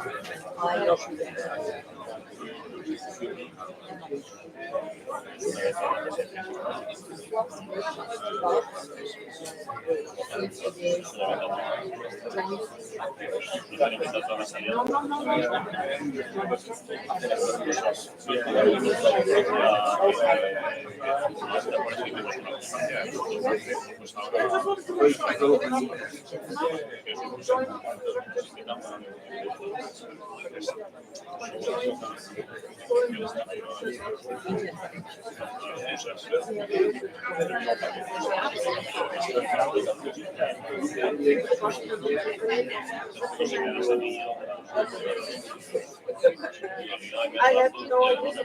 I have no idea.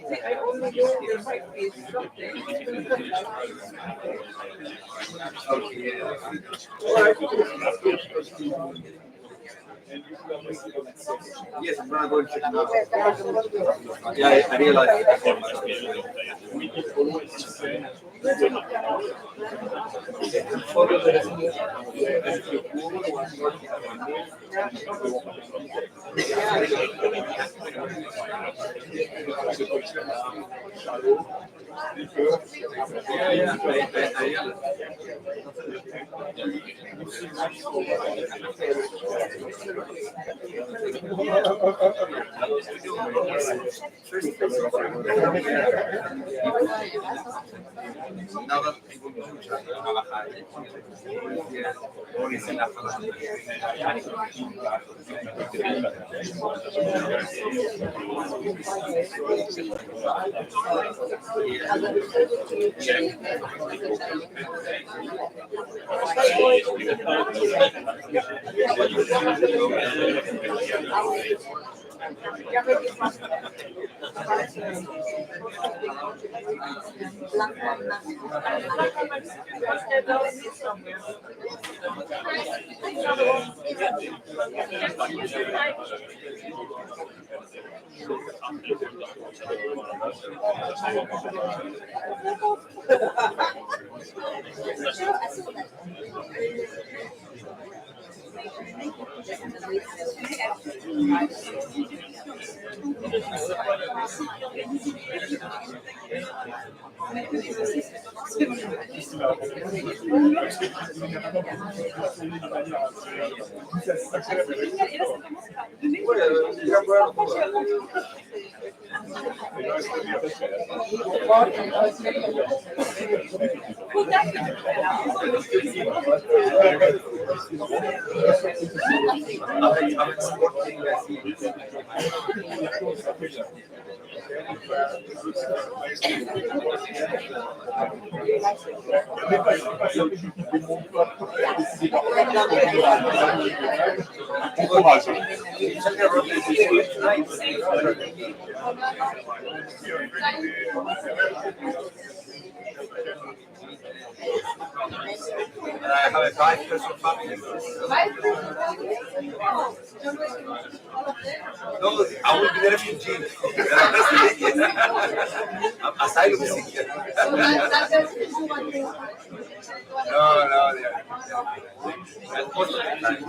I only know there might be Yes, I'm gonna go and check it out. Yeah, I realize. Nada, trabajar. I'm exporting I have a 5-person family. No, I will be the refugee. Asylum seeker. No, yeah. And most of the time.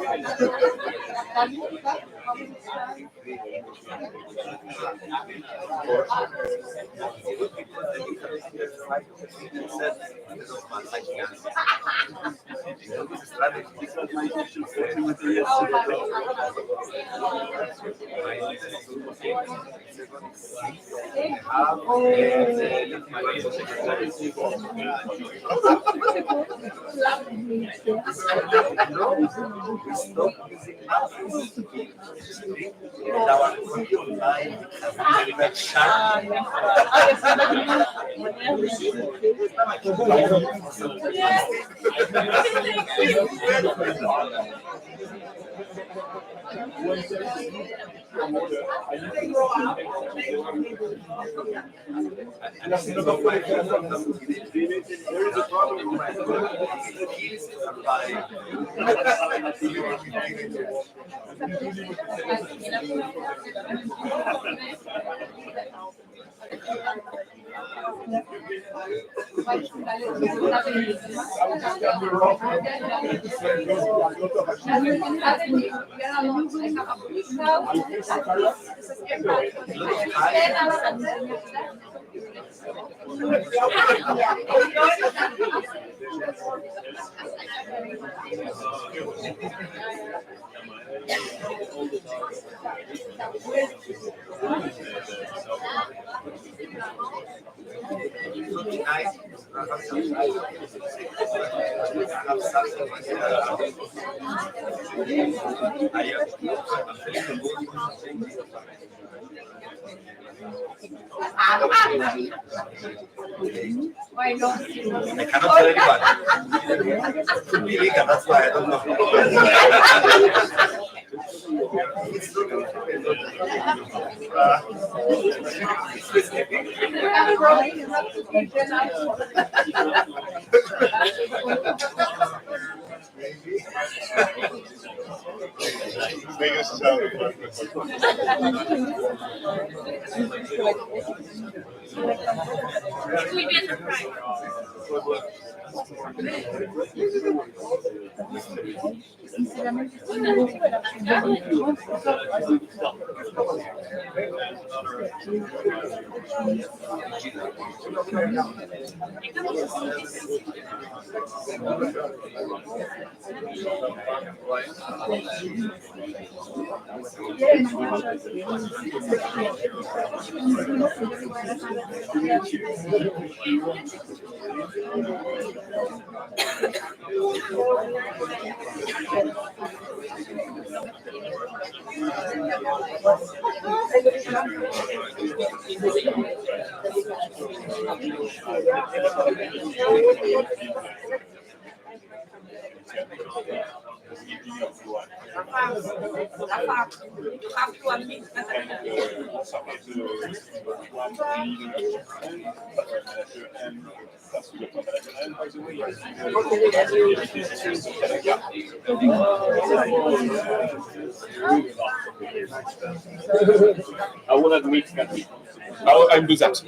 I cannot tell anybody. Could be legal, that's why I don't know. I will admit that. I'll do that.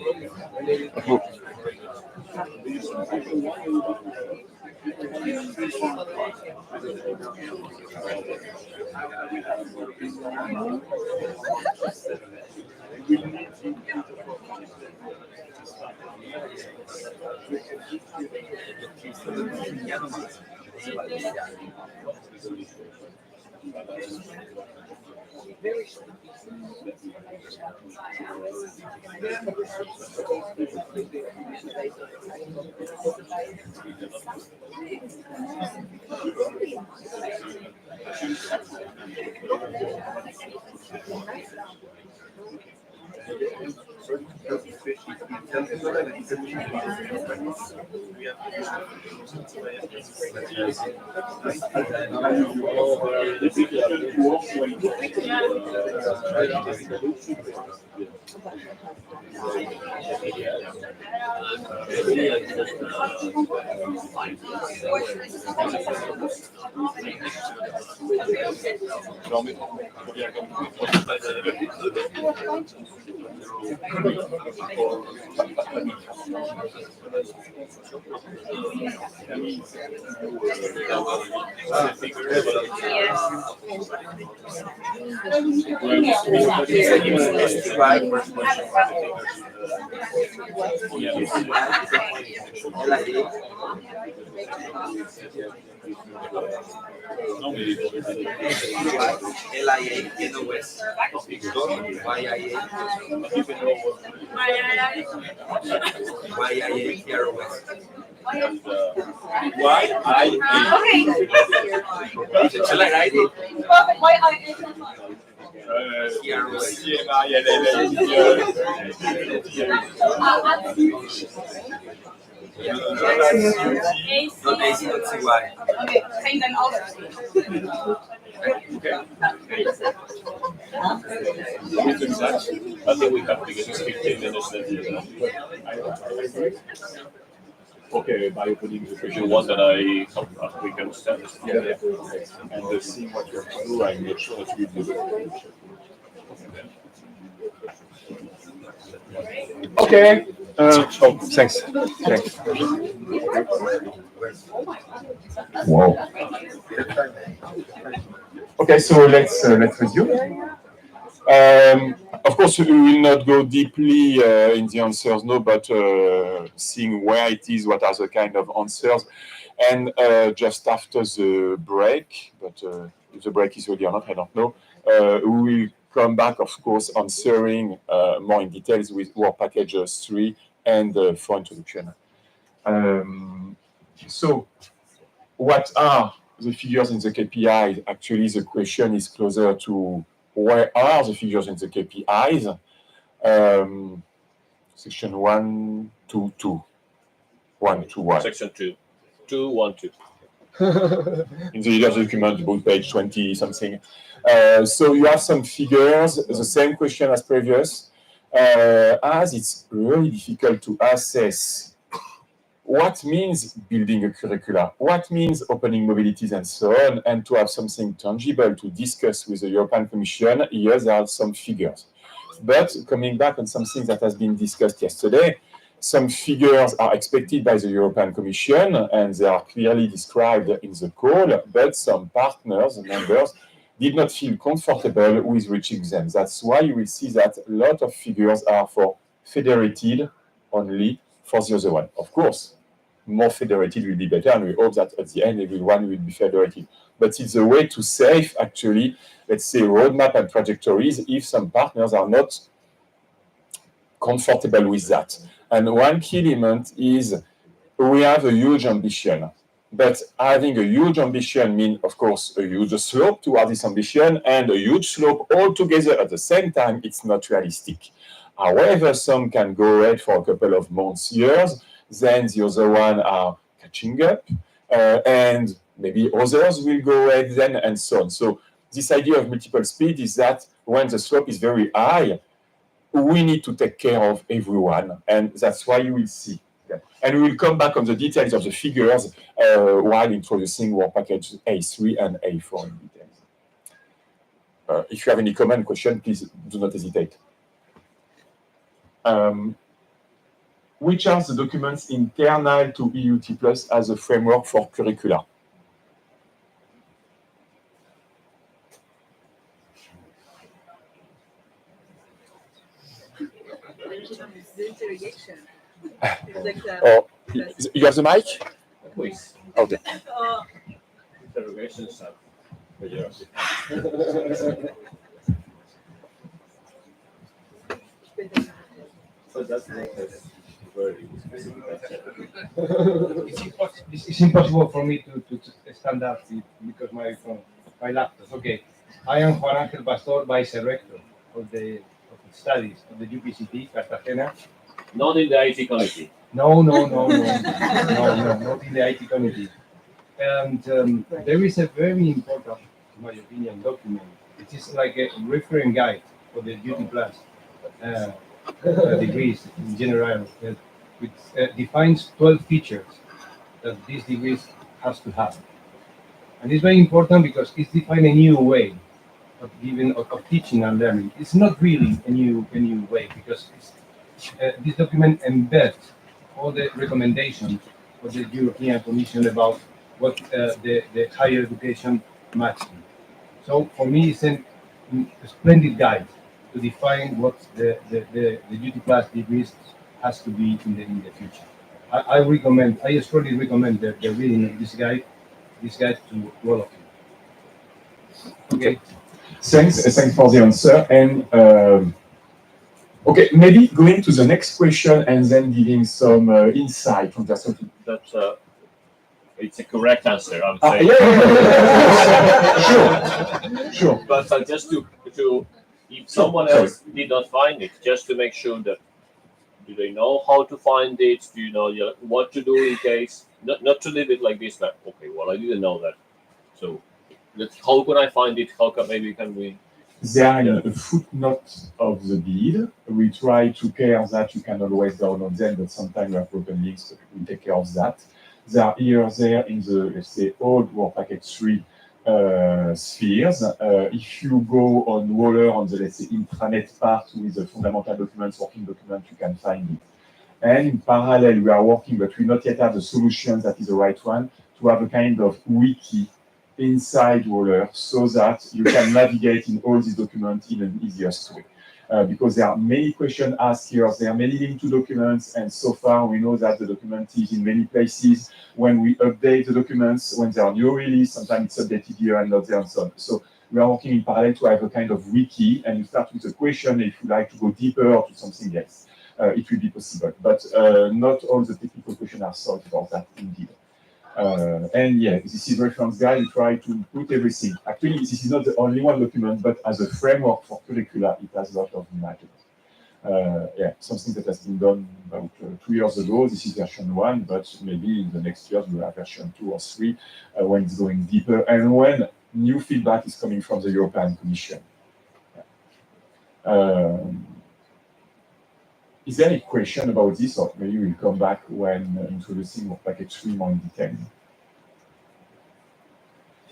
LIA in the west. YIA. YIA here west. Accelerate. Here west. Not AC, not CY. Okay, and then others. I think we have to get 15 minutes then. Okay, by opening the If you want that we can start. and see what you have to do and make sure that you do it. Okay. Oh, thanks. Thanks. Wow. Okay, so let's resume. Of course, we will not go deeply in the answers, no, but seeing where it is, what are the kind of answers, and just after the break, but if the break is ready or not, I don't know. We will come back, of course, answering more in details with work package 3 and 4 introduction. So, what are the figures in the KPIs? Actually, the question is closer to where are the figures in the KPIs? Section 1, 2, 2. 1, 2, 1. Section 2. 2, 1, 2. In the leader document, about page 20 something. So you have some figures, the same question as previous, as it's really difficult to assess what means building a curricula, what means opening mobilities and so on, and to have something tangible to discuss with the European Commission. Here there are some figures. But coming back on something that has been discussed yesterday, some figures are expected by the European Commission, and they are clearly described in the call, but some partners, members, did not feel comfortable with reaching them. That's why you will see that a lot of figures are for federated only for the other one. Of course, more federated will be better, and we hope that at the end, everyone will be federated. But it's a way to save, actually, let's say, roadmap and trajectories if some partners are not comfortable with that. And one key element is we have a huge ambition. But having a huge ambition means, of course, a huge slope toward this ambition, and a huge slope altogether at the same time, it's not realistic. However, some can go ahead for a couple of months, years, then the other one are catching up, and maybe others will go ahead then, and so on. So this idea of multiple speed is that when the slope is very high, we need to take care of everyone, and that's why you will see. Okay. And we will come back on the details of the figures while introducing work package A3 and A4 in details. If you have any comment, question, please do not hesitate. Which are the documents internal to EUt Plus as a framework for curricula? Oh, you have the mic? Please. Okay. Interrogations are so that's very It's impossible for me to stand up because my laptop. Okay, I am Juan Ángel Pastor, Vice Rector of the studies of the UPCT Cartagena. not in the IT committee. No, not in the IT committee. And there is a very important, in my opinion, document. It is like a reference guide for the EUt Plus degrees in general, which defines 12 features that these degrees has to have. And it's very important because it's defined a new way of teaching and learning. It's not really a new way because this document embeds all the recommendations of the European Commission about what the higher education must be. So for me, it's a splendid guide to define what the EUt Plus degrees has to be in the future. I strongly recommend the reading of this guide this guide to all of you. Okay. Thanks for the answer. And okay, maybe going to the next question and then giving some insight from that. That's it's a correct answer, I would Ah, say. yeah. Sure. But just to if someone else did not find it, just to make sure that do they know how to find it? Do you know what to do in case? Not to leave it like this, like, okay, well, I didn't know that. So how can I find it? How can we? They are in a footnote of the deed. We try to care that you can always download them, but sometimes we have broken links, so we take care of that. They are here or there in the, let's say, old Work Package 3 spheres. If you go on Waller on the, let's say, intranet part with the fundamental documents, working document, you can find it. And in parallel, we are working, but we not yet have the solution that is the right one, to have a kind of wiki inside Waller so that you can navigate in all these documents in an easiest way. Because there are many questions asked here, there are many links to documents, and so far we know that the document is in many places. When we update the documents, when there are new release, sometimes it's updated here and not there and so on. So we are working in parallel to have a kind of wiki, and you start with a question if you like to go deeper or to something else. It will be possible, but not all the technical questions are solved for that indeed. And yeah, this is reference guide. We try to put everything. Actually, this is not the only one document, but as a framework for curricula, it has a lot of images. Yeah, something that has been done about 2 years ago. This is version 1, but maybe in the next years we'll have version 2 or 3 when it's going deeper and when new feedback is coming from the European Commission. Is there any question about this, or maybe we'll come back when introducing Work Package 3 more in detail?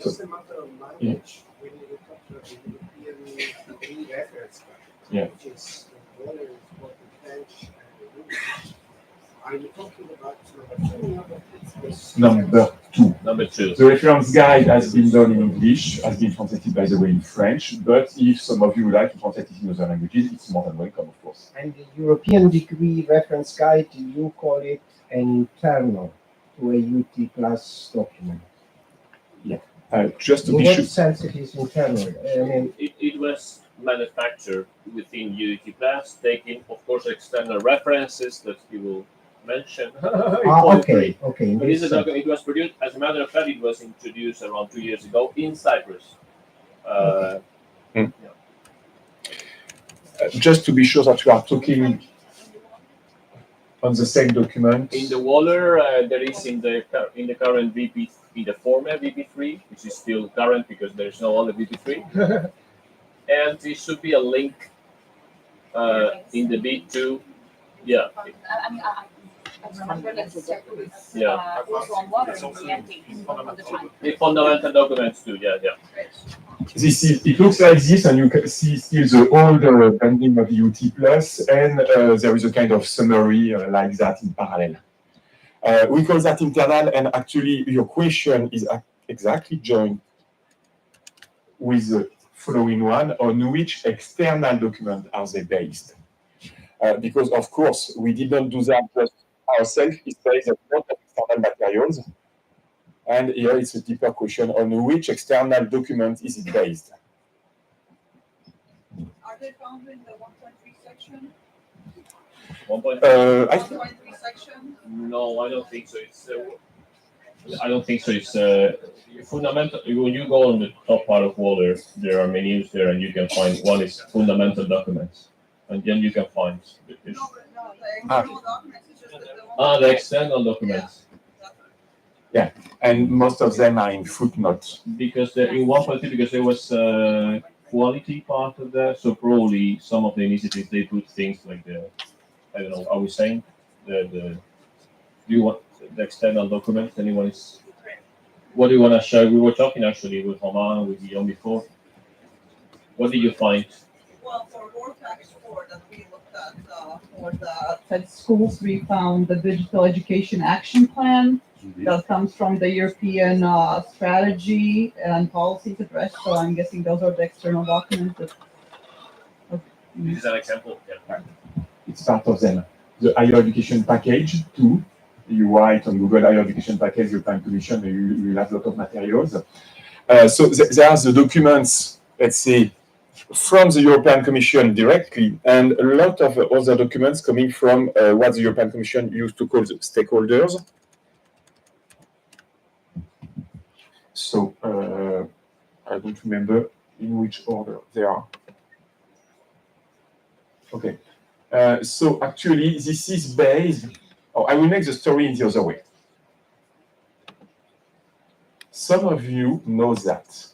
Just a matter of language. When you look at the European degree reference card, which is the Waller is both in French and in English, are you talking about Number 2? Number 2. The reference guide has been done in English, has been translated, by the way, in French, but if some of you would like to translate it in other languages, it's more than welcome, of course. And the European degree reference guide, you call it an internal to EUt plus document? Yeah. Just to in be what sure. sense it is internal? I mean, it was manufactured within EUt plus, taking, of course, external references that you will mention. okay. But it was produced, as a matter of fact, it was introduced around 2 years ago in Cyprus. Just to be sure that we are talking on the same document. In the Waller, there is in the current VP, in the former VP3, which is still current because there is no other VP3, and there should be a link in the V2. Yeah. Yeah. The fundamental documents too. Yeah. This is, it looks like this, and you can see still the old branding of EUt plus, and there is a kind of summary like that in parallel. We call that internal, and actually your question is exactly joined with the following one: on which external document are they based? Because of course we did not do that just ourselves. It's based on a lot of external materials. And here it's a deeper question: on which external document is it based? Are they found in the 1.3 section? 1.3 section? No, I don't think so. I don't think so. It's fundamental. When you go on the top part of Waller, there are menus there, and you can find one is fundamental documents, and then you can find The external documents is just the external documents. Yeah, and most of them are in footnotes. Because in 1.2, because there was quality part of that, so probably some of the initiatives they put things like I don't know. Are we saying do you want the external documents? Anyone is? What do you want to show? We were talking actually with Romain, with Guillaume before. What did you find? Well, for Work Package 4 that we looked at for the TED schools, we found the Digital Education Action Plan that comes from the European strategy and policies addressed. So I'm guessing those are the external documents. This is an example. Yeah. It's part of them. The higher education package too. you write on Google Higher Education Package, European Commission, you will have a lot of materials. So there are the documents, let's say, from the European Commission directly, and a lot of other documents coming from what the European Commission used to call the stakeholders. So I don't remember in which order they are. Okay. So actually, this is based. Oh, I will make the story in the other way. Some of you know that.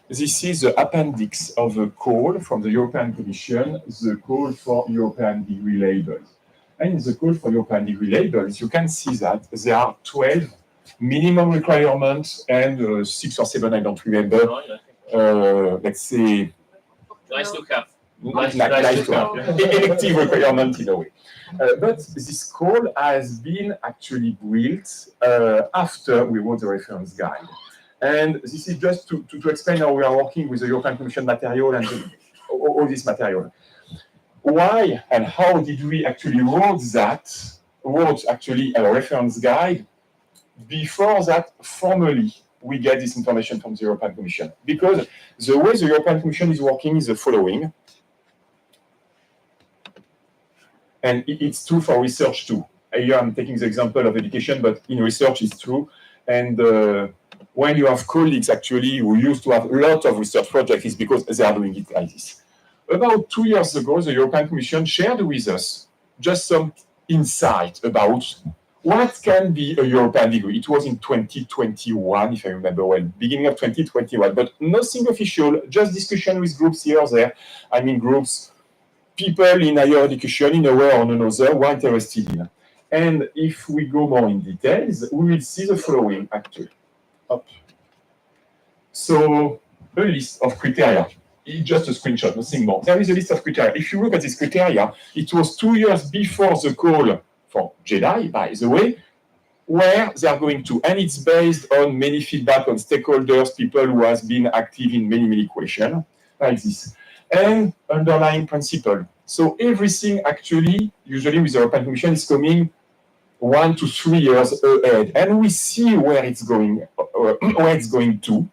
This is the appendix of a call from the European Commission, the call for European degree labels. And in the call for European degree labels, you can see that there are 12 minimum requirements and 6 or 7, I don't remember. Let's say. Nice to have. Nice to have. Elective requirement in a way. But this call has been actually built after we wrote the reference guide. And this is just to explain how we are working with the European Commission material and all this material. Why and how did we actually wrote actually a reference guide before that formally we get this information from the European Commission? Because the way the European Commission is working is the following. And it's true for research too. Here I'm taking the example of education, but in research it's true. And when you have colleagues actually who used to have a lot of research projects, it's because they are doing it like this. About 2 years ago, the European Commission shared with us just some insight about what can be a European degree. It was in 2021, if I remember well, beginning of 2021, but nothing official, just discussion with groups here or there. I mean groups, people in higher education in a way or another were interested in. And if we go more in details, we will see the following actually. Up. So a list of criteria. It's just a screenshot, nothing more. There is a list of criteria. If you look at this criteria, it was 2 years before the call for JEDI, by the way, where they are going to. And it's based on many feedback on stakeholders, people who has been active in many questions, like this. And underlying principle. So everything actually, usually with the European Commission, is coming 1 to 3 years ahead, and we see where it's going to,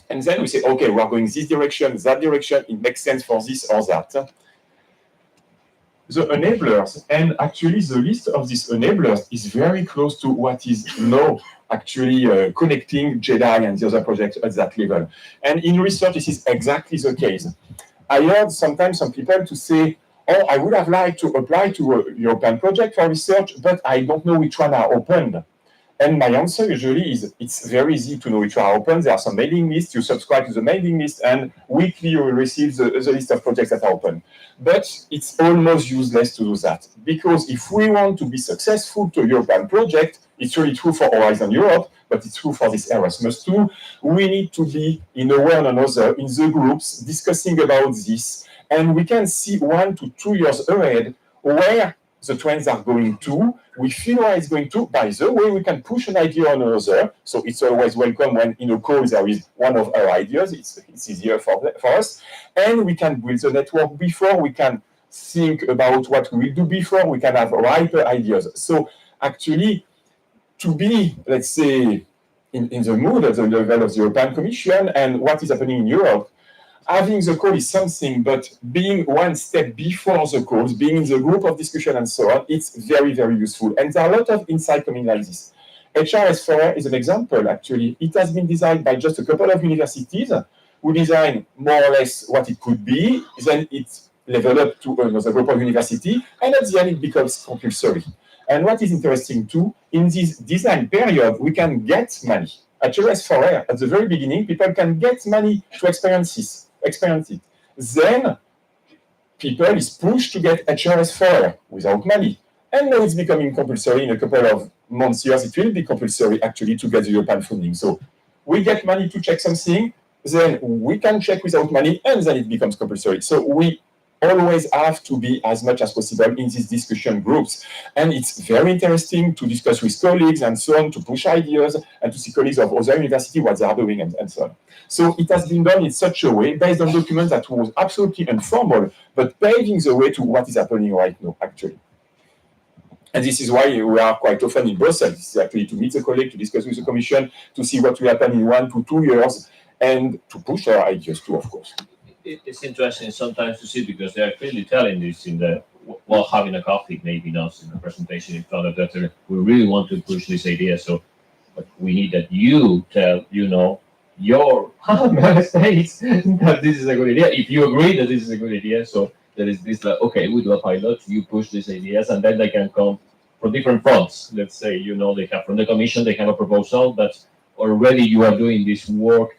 and then we say, okay, we are going this direction, that direction. It makes sense for this or that. The enablers, and actually the list of these enablers is very close to what is now actually connecting JEDI and the other projects at that level. And in research, this is exactly the case. I heard sometimes some people to say, oh, I would have liked to apply to a European project for research, but I don't know which one are opened. And my answer usually is, it's very easy to know which are open. There are some mailing lists, you subscribe to the mailing list, and weekly you will receive the list of projects that are open. But it's almost useless to do that, because if we want to be successful to a European project, it's really true for Horizon Europe, but it's true for this Erasmus too, we need to be in a way or another in the groups discussing about this. And we can see 1 to 2 years ahead where the trends are going to. We feel where it's going to. By the way, we can push an idea on another. So it's always welcome when in a call there is one of our ideas. It's easier for us. And we can build the network before. We can think about what we will do before. We can have riper ideas. So actually, to be, let's say, in the mood at the level of the European Commission and what is happening in Europe, having the call is something, but being one step before the calls, being in the group of discussion and so on, it's very useful. And there are a lot of insight coming like this. HRS4 is an example, actually. It has been designed by just a couple of universities who design more or less what it could be. Then it's leveled up to another group of university, and at the end it becomes compulsory. And what is interesting too, in this design period, we can get money. At HRS4, at the very beginning, people can get money to experience it. Then people is pushed to get HRS4 without money. And now it's becoming compulsory in a couple of months, years, it will be compulsory actually to get the European funding. So we get money to check something, then we can check without money, and then it becomes compulsory. So we always have to be as much as possible in these discussion groups. And it's very interesting to discuss with colleagues and so on, to push ideas and to see colleagues of other universities, what they are doing and so on. So it has been done in such a way, based on documents that was absolutely informal, but paving the way to what is happening right now, actually. And this is why we are quite often in Brussels. This is actually to meet the colleague, to discuss with the Commission, to see what will happen in 1 to 2 years, and to push our ideas too, of course. It's interesting sometimes to see because they are clearly telling this in the while having a coffee, maybe not in the presentation in front of that. We really want to push this idea, so but we need that you tell your member states that this is a good idea. If you agree that this is a good idea, so there is this like, okay, we do a pilot, you push these ideas, and then they can come from different fronts. Let's say they have from the Commission, they have a proposal that already you are doing this work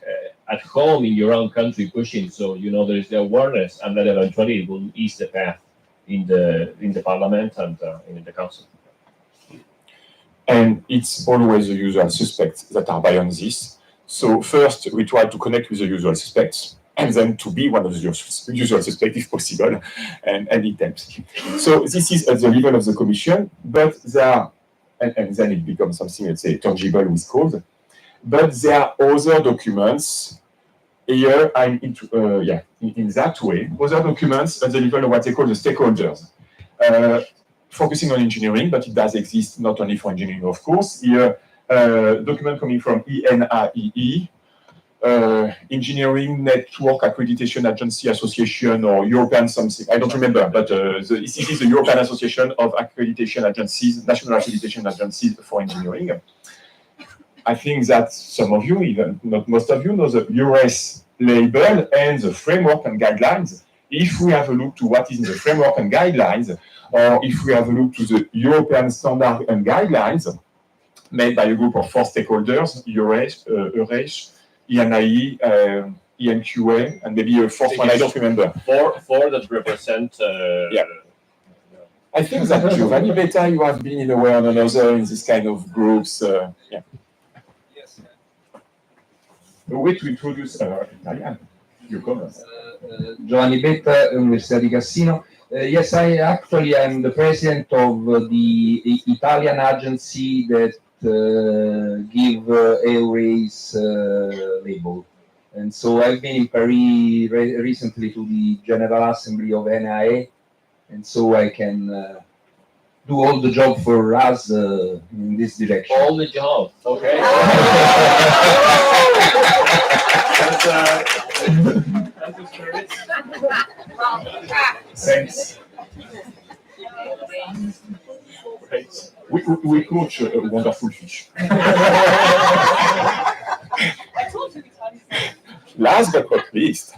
at home in your own country pushing, so there is the awareness, and then eventually it will ease the path in the Parliament and in the Council. And it's always the usual suspects that are behind this. So first, we try to connect with the usual suspects, and then to be one of the usual suspects if possible, and it helps. So this is at the level of the Commission, but there are, and then it becomes something, let's say, tangible with code. But there are other documents. Here, I'm into, in that way, other documents at the level of what they call the stakeholders. Focusing on engineering, but it does exist not only for engineering, of course. Here, document coming from ENAEE, Engineering Network Accreditation Agency Association, or European something, I don't remember, but this is the European Association of Accreditation Agencies, National Accreditation Agencies for Engineering. I think that some of you, even not most of you, know the EURES label and the framework and guidelines. If we have a look to what is in the framework and guidelines, or if we have a look to the European standard and guidelines made by a group of 4 stakeholders, EURES, ENIE, ENQA, and maybe a 4th one, I don't remember. Four that represent... I think that Giovanni Betta, you have been in a way or another in this kind of groups. Yes. A way to introduce Italian. You come. Giovanni Betta, Università di Cassino. Yes, I actually am the president of the Italian agency that give EURES label. And so I've been in Paris recently to the General Assembly of NIA, and so I can do all the job for us in this direction. All the job, okay. That's the spirit. Thanks. We coach a wonderful fish. Last but not least.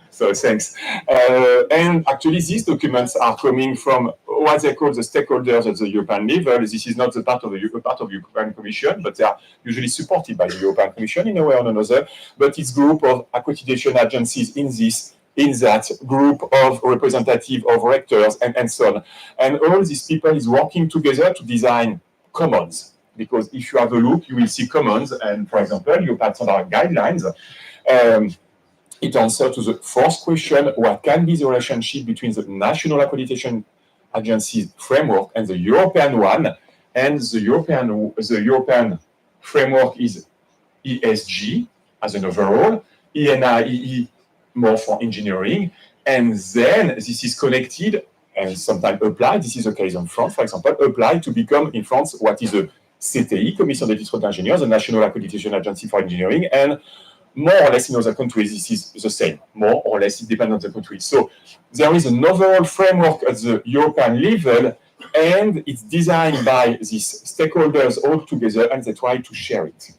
So thanks. And actually, these documents are coming from what they call the stakeholders at the European level. This is not the part of the European Commission, but they are usually supported by the European Commission in a way or another. But it's a group of accreditation agencies in that group of representative of rectors and so on. And all these people is working together to design commons. Because if you have a look, you will see commons. And for example, European standard guidelines. It answers to the first question, what can be the relationship between the national accreditation agencies framework and the European one? And the European framework is ESG as an overall, ENIE more for engineering, and then this is connected and sometimes applied. This is the case in France, for example, applied to become in France what is a CTI, Commission des Titres d'Ingénieurs, the National Accreditation Agency for Engineering, and more or less in other countries, this is the same. More or less, it depends on the country. So there is an overall framework at the European level, and it's designed by these stakeholders all together, and they try to share it.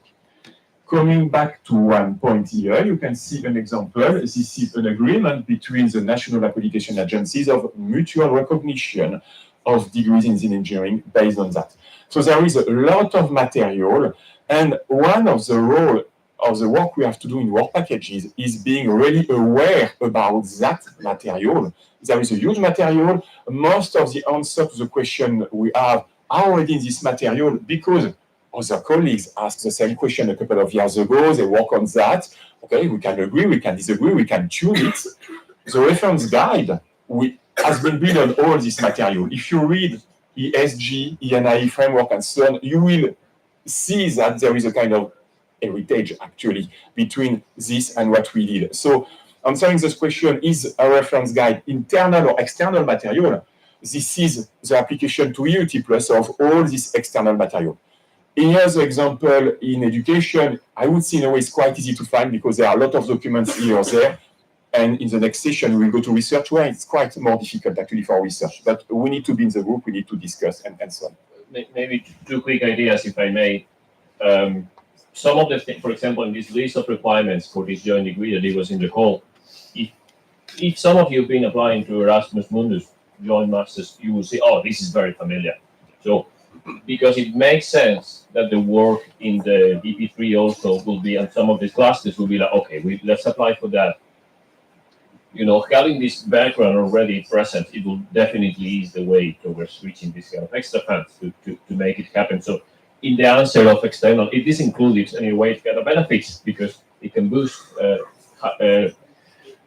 Coming back to one point here, you can see an example. This is an agreement between the national accreditation agencies of mutual recognition of degrees in engineering based on that. So there is a lot of material, and one of the roles of the work we have to do in work packages is being really aware about that material. There is a huge material. Most of the answers to the question we have are already in this material because other colleagues asked the same question a couple of years ago. They work on that. Okay, we can agree, we can disagree, we can tune it. The reference guide has been built on all this material. If you read ESG, ENIE framework, and so on, you will see that there is a kind of heritage actually between this and what we did. So answering this question, is a reference guide internal or external material? this is the application to EUt Plus of all this external material. Here's an example in education. I would say in a way it's quite easy to find because there are a lot of documents here or there. And in the next session, we will go to research where it's quite more difficult actually for research. But we need to be in the group, we need to discuss and so on. Maybe two quick ideas, if I may. Some of the things, for example, in this list of requirements for this joint degree that it was in the call, if some of you have been applying to Erasmus Mundus joint masters, you will say, oh, this is very familiar. So, because it makes sense that the work in the DP3 also will be, and some of these classes will be like, okay, let's apply for that. You know, having this background already present, it will definitely ease the way towards reaching this kind of extra funds to make it happen. So, in the answer of external, it is included anyway, it kind of benefits because it can boost,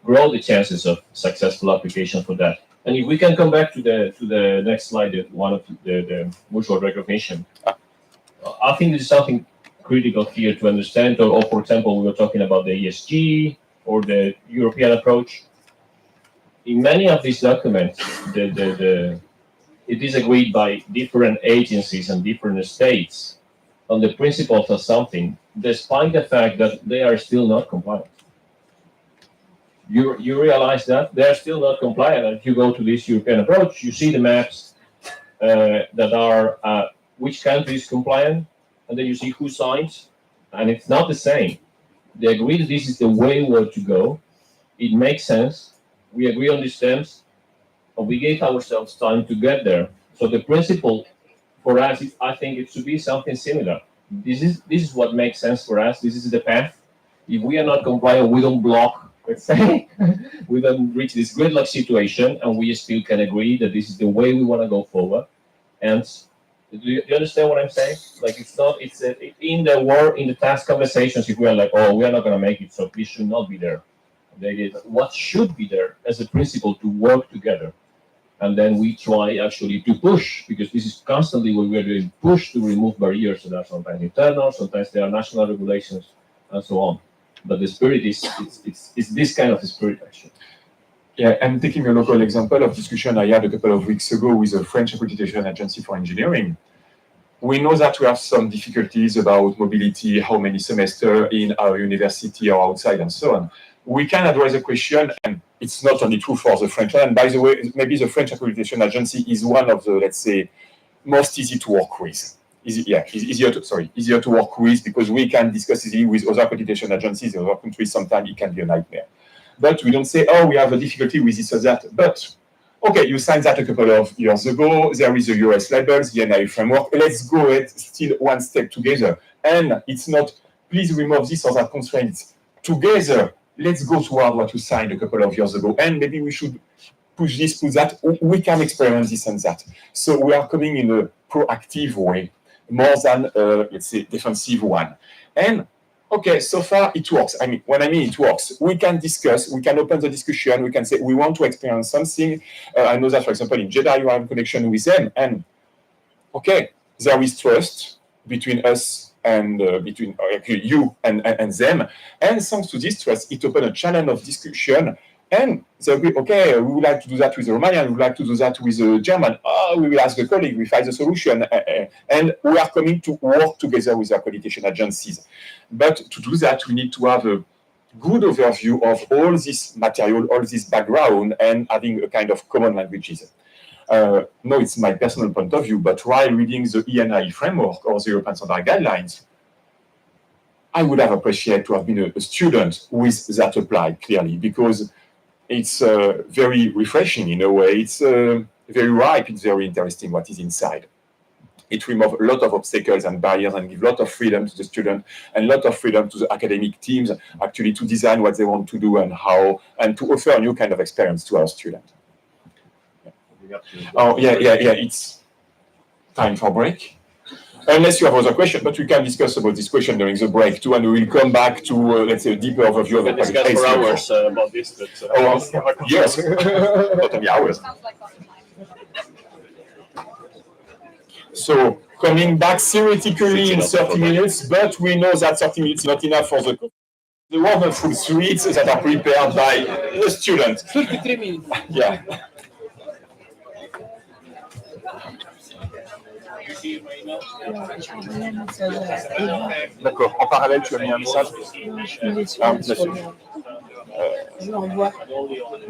grow the chances of successful application for that. And if we can come back to the next slide, one of the mutual recognition, I think this is something critical here to understand. Or for example, we were talking about the ESG or the European approach. In many of these documents, it is agreed by different agencies and different states on the principles of something, despite the fact that they are still not compliant. You realize that they are still not compliant. And if you go to this European approach, you see the maps that are which country is compliant, and then you see who signs, and it's not the same. They agree that this is the way where to go. It makes sense. We agree on these terms, and we gave ourselves time to get there. So the principle for us, I think it should be something similar. This is what makes sense for us. This is the path. If we are not compliant, we don't block. Let's say we don't reach this gridlock situation, and we still can agree that this is the way we want to go forward. And do you understand what I'm saying? Like it's not. It's in the task conversations. If we are like, oh, we are not going to make it, so this should not be there. What should be there as a principle to work together, and then we try actually to push, because this is constantly what we are doing, push to remove barriers that are sometimes internal, sometimes there are national regulations, and so on. But the spirit is this kind of spirit actually. Yeah, I'm taking a local example of discussion I had a couple of weeks ago with a French accreditation agency for engineering. We know that we have some difficulties about mobility, how many semesters in our university or outside and so on. We can address the question, and it's not only true for the French one. And by the way, maybe the French accreditation agency is one of the, let's say, most easy to work with. Easier to work with because we can discuss easily with other accreditation agencies in other countries. Sometimes it can be a nightmare. But we don't say, oh, we have a difficulty with this or that. But, okay, you signed that a couple of years ago. There is the US labels, the NI framework. Let's go still one step together. And it's not, please remove this or that constraints. Together, let's go toward what you signed a couple of years ago. And maybe we should push this, push that. We can experiment this and that. So we are coming in a proactive way, more than, let's say, defensive one. And, okay, so far it works. I mean, when I mean it works, we can discuss, we can open the discussion, we can say we want to experience something. I know that, for example, in Jeddah, you are in connection with them. And, okay, there is trust between us and between you and them. And thanks to this trust, it opened a channel of discussion. And they agree, okay, we would like to do that with the Romanian, we would like to do that with the German. We will ask the colleague, we find the solution. And we are coming to work together with the accreditation agencies. But to do that, we need to have a good overview of all this material, all this background, and having a kind of common languages. No, it's my personal point of view, but while reading the ENI framework or the European Standard Guidelines, I would have appreciated to have been a student with that applied clearly, because it's very refreshing in a way. It's very ripe. It's very interesting what is inside. It removes a lot of obstacles and barriers and gives a lot of freedom to the student and a lot of freedom to the academic teams actually to design what they want to do and how, and to offer a new kind of experience to our students. Oh, yeah, it's time for break. Unless you have other questions, but we can discuss about this question during the break too, and we will come back to, let's say, a deeper overview of the project. We can discuss for hours about this, but... yes, not only hours. So, coming back theoretically in 30 minutes, but we know that 30 minutes is not enough for the wonderful suites that are prepared by the students. 33 minutes. Yeah. D'accord. En parallèle, tu as mis un message. Ah, bien sûr.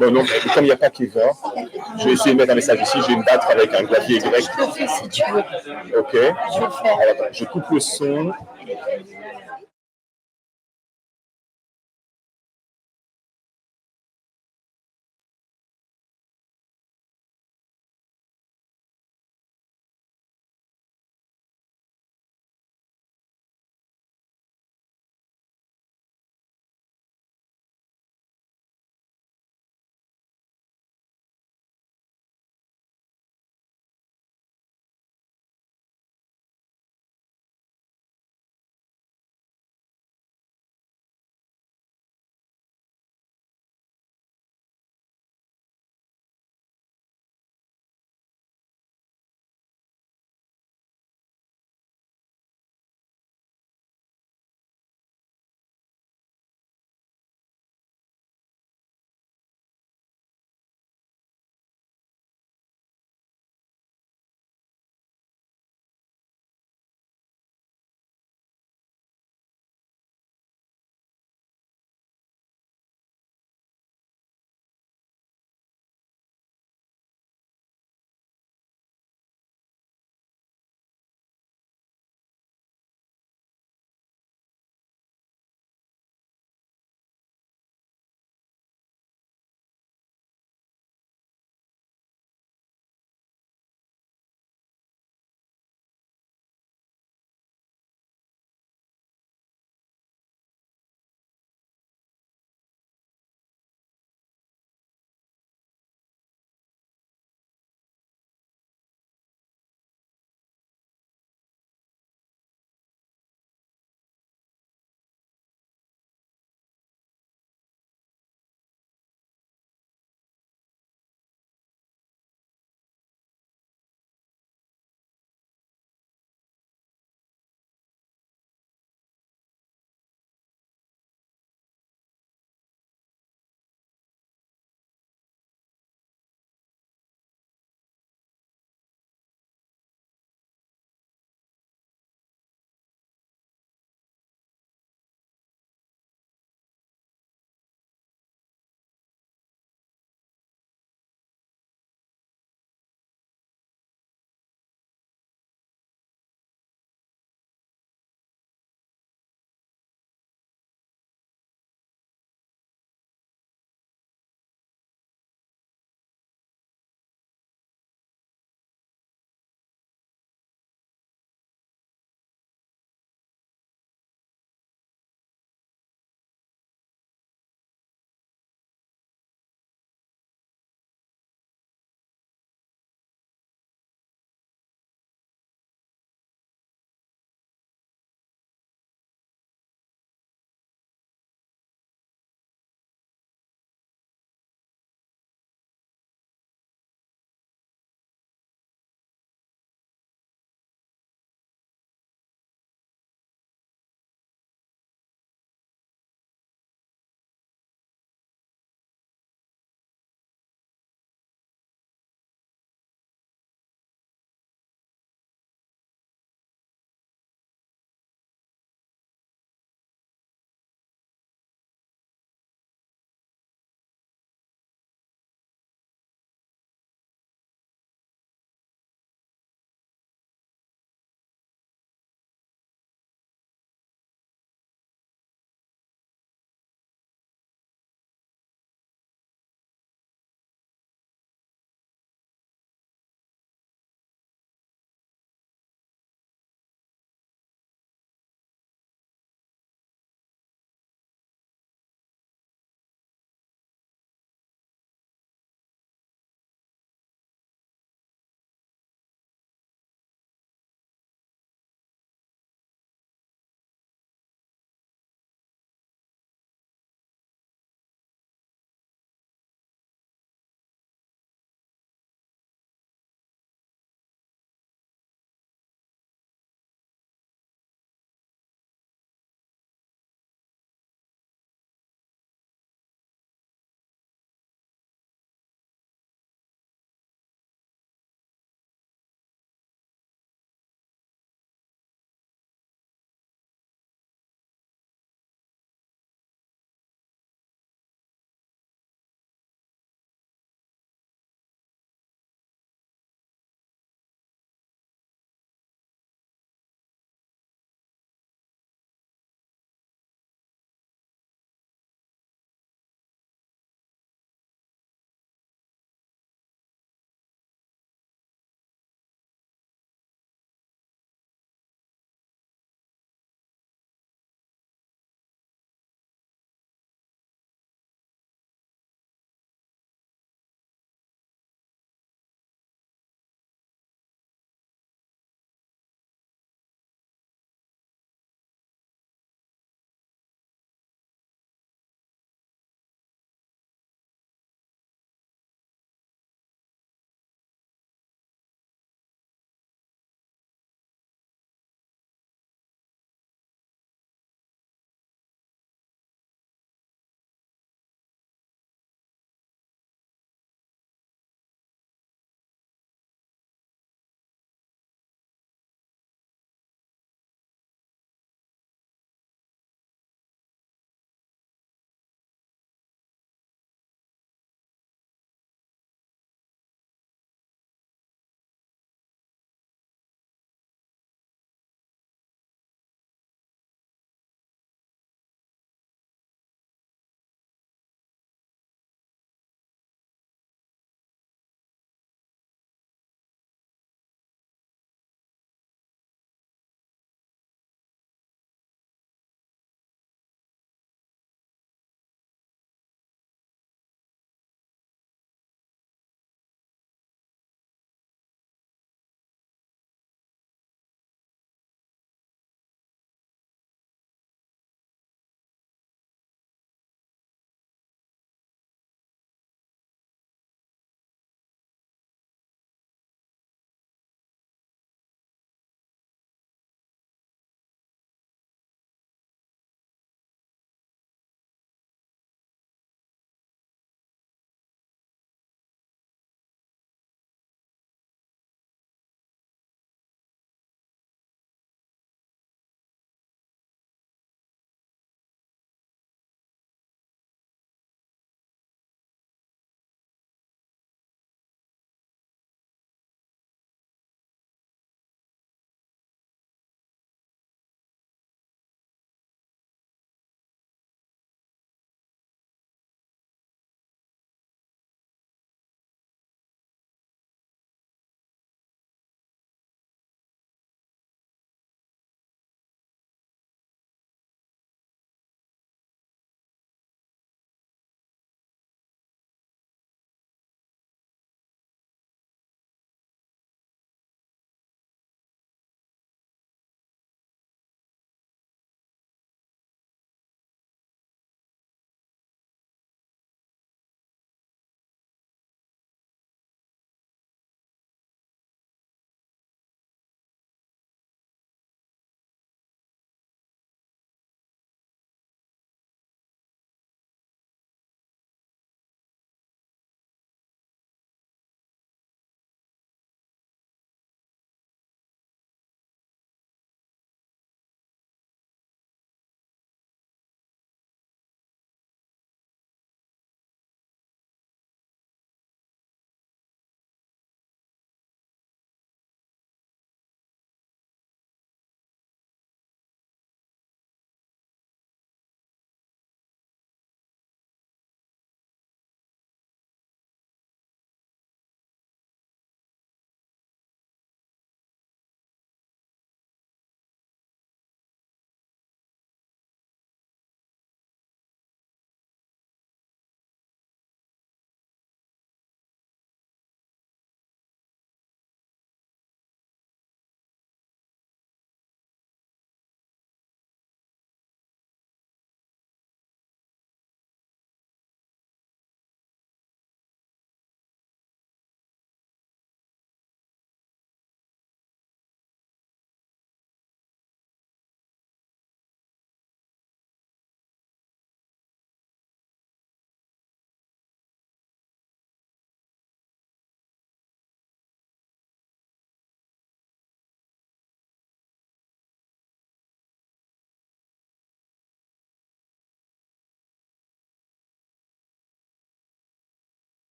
Bon, donc, comme il n'y a pas Kevin, je vais essayer de mettre un message ici. J'ai une battre avec un clavier grec. Je le fais si tu veux. Ok. Je vais le faire. Alors, attends, je coupe le son.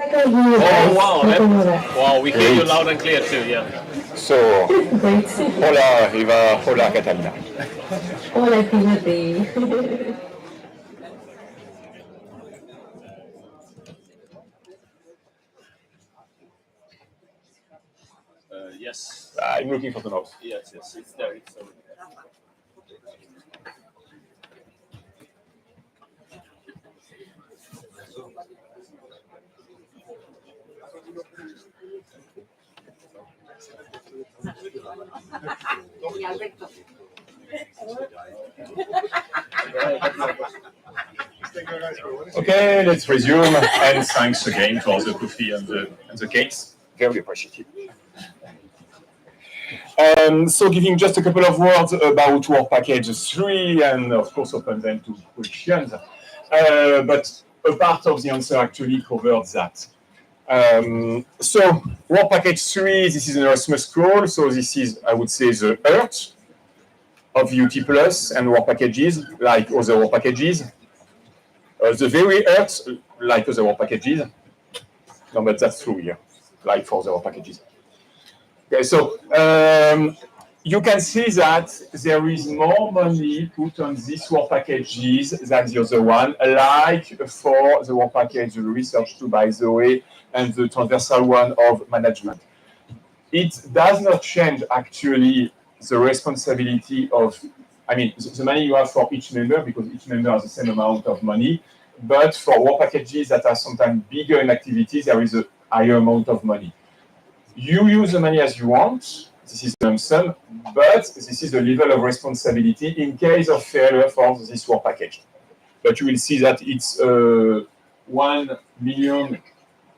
Oh wow, we hear you loud and clear too. Yeah. So, hola Eva, hola Catalina. Hola, Timothy. Yes. I'm looking for the notes. Yes, it's there. It's over there. Okay, let's resume. And thanks again for the coffee and the cakes. Very appreciated. So giving just a couple of words about work package 3 and of course open them to questions. But a part of the answer actually covered that. So work package 3, this is an Erasmus scroll. So this is, I would say, the heart of EUt Plus and work packages, like other work packages. The very heart, like other work packages. No, but that's true here, like for the work packages. Okay, so you can see that there is more money put on these work packages than the other one, like for the work package research 2 by Zoe and the transversal one of management. It does not change actually the responsibility of, I mean, the money you have for each member, because each member has the same amount of money, but for work packages that are sometimes bigger in activities, there is a higher amount of money. You use the money as you want, this is the lump sum, but this is the level of responsibility in case of failure for this work package. But you will see that it's 1 million,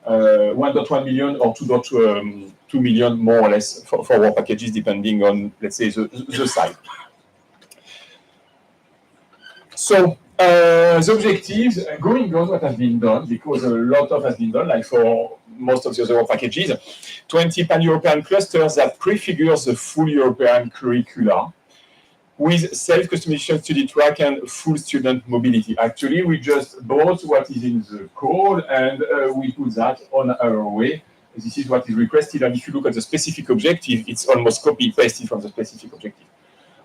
1.1 million or 2 million more or less for work packages, depending on, let's say, the size. So the objectives, going on what has been done, because a lot of has been done, like for most of the other work packages, 20 pan-European clusters that prefigures the full European curricula with self-customization study track and full student mobility. Actually, we just bought what is in the code and we put that on our way. This is what is requested, and if you look at the specific objective, it's almost copy-pasted from the specific objective.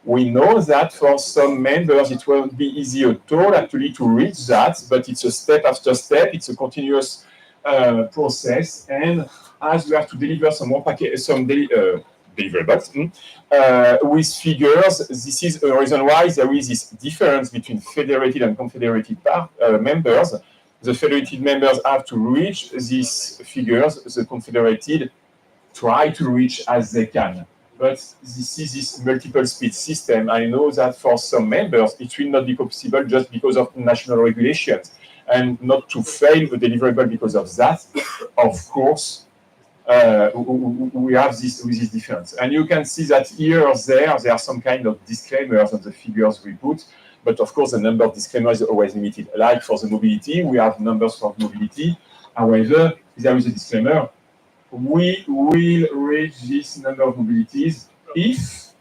We know that for some members, it won't be easy at all actually to reach that, but it's a step after step. It's a continuous process, and as we have to deliver some more package, some deliverables with figures, this is a reason why there is this difference between federated and confederated members. The federated members have to reach these figures. The confederated try to reach as they can. But this is this multiple speed system. I know that for some members, it will not be possible just because of national regulations, and not to fail a deliverable because of that. Of course, we have this difference. And you can see that here or there are some kind of disclaimers on the figures we put. But of course, the number of disclaimers is always limited. Like for the mobility, we have numbers for mobility. However, there is a disclaimer. We will reach this number of mobilities if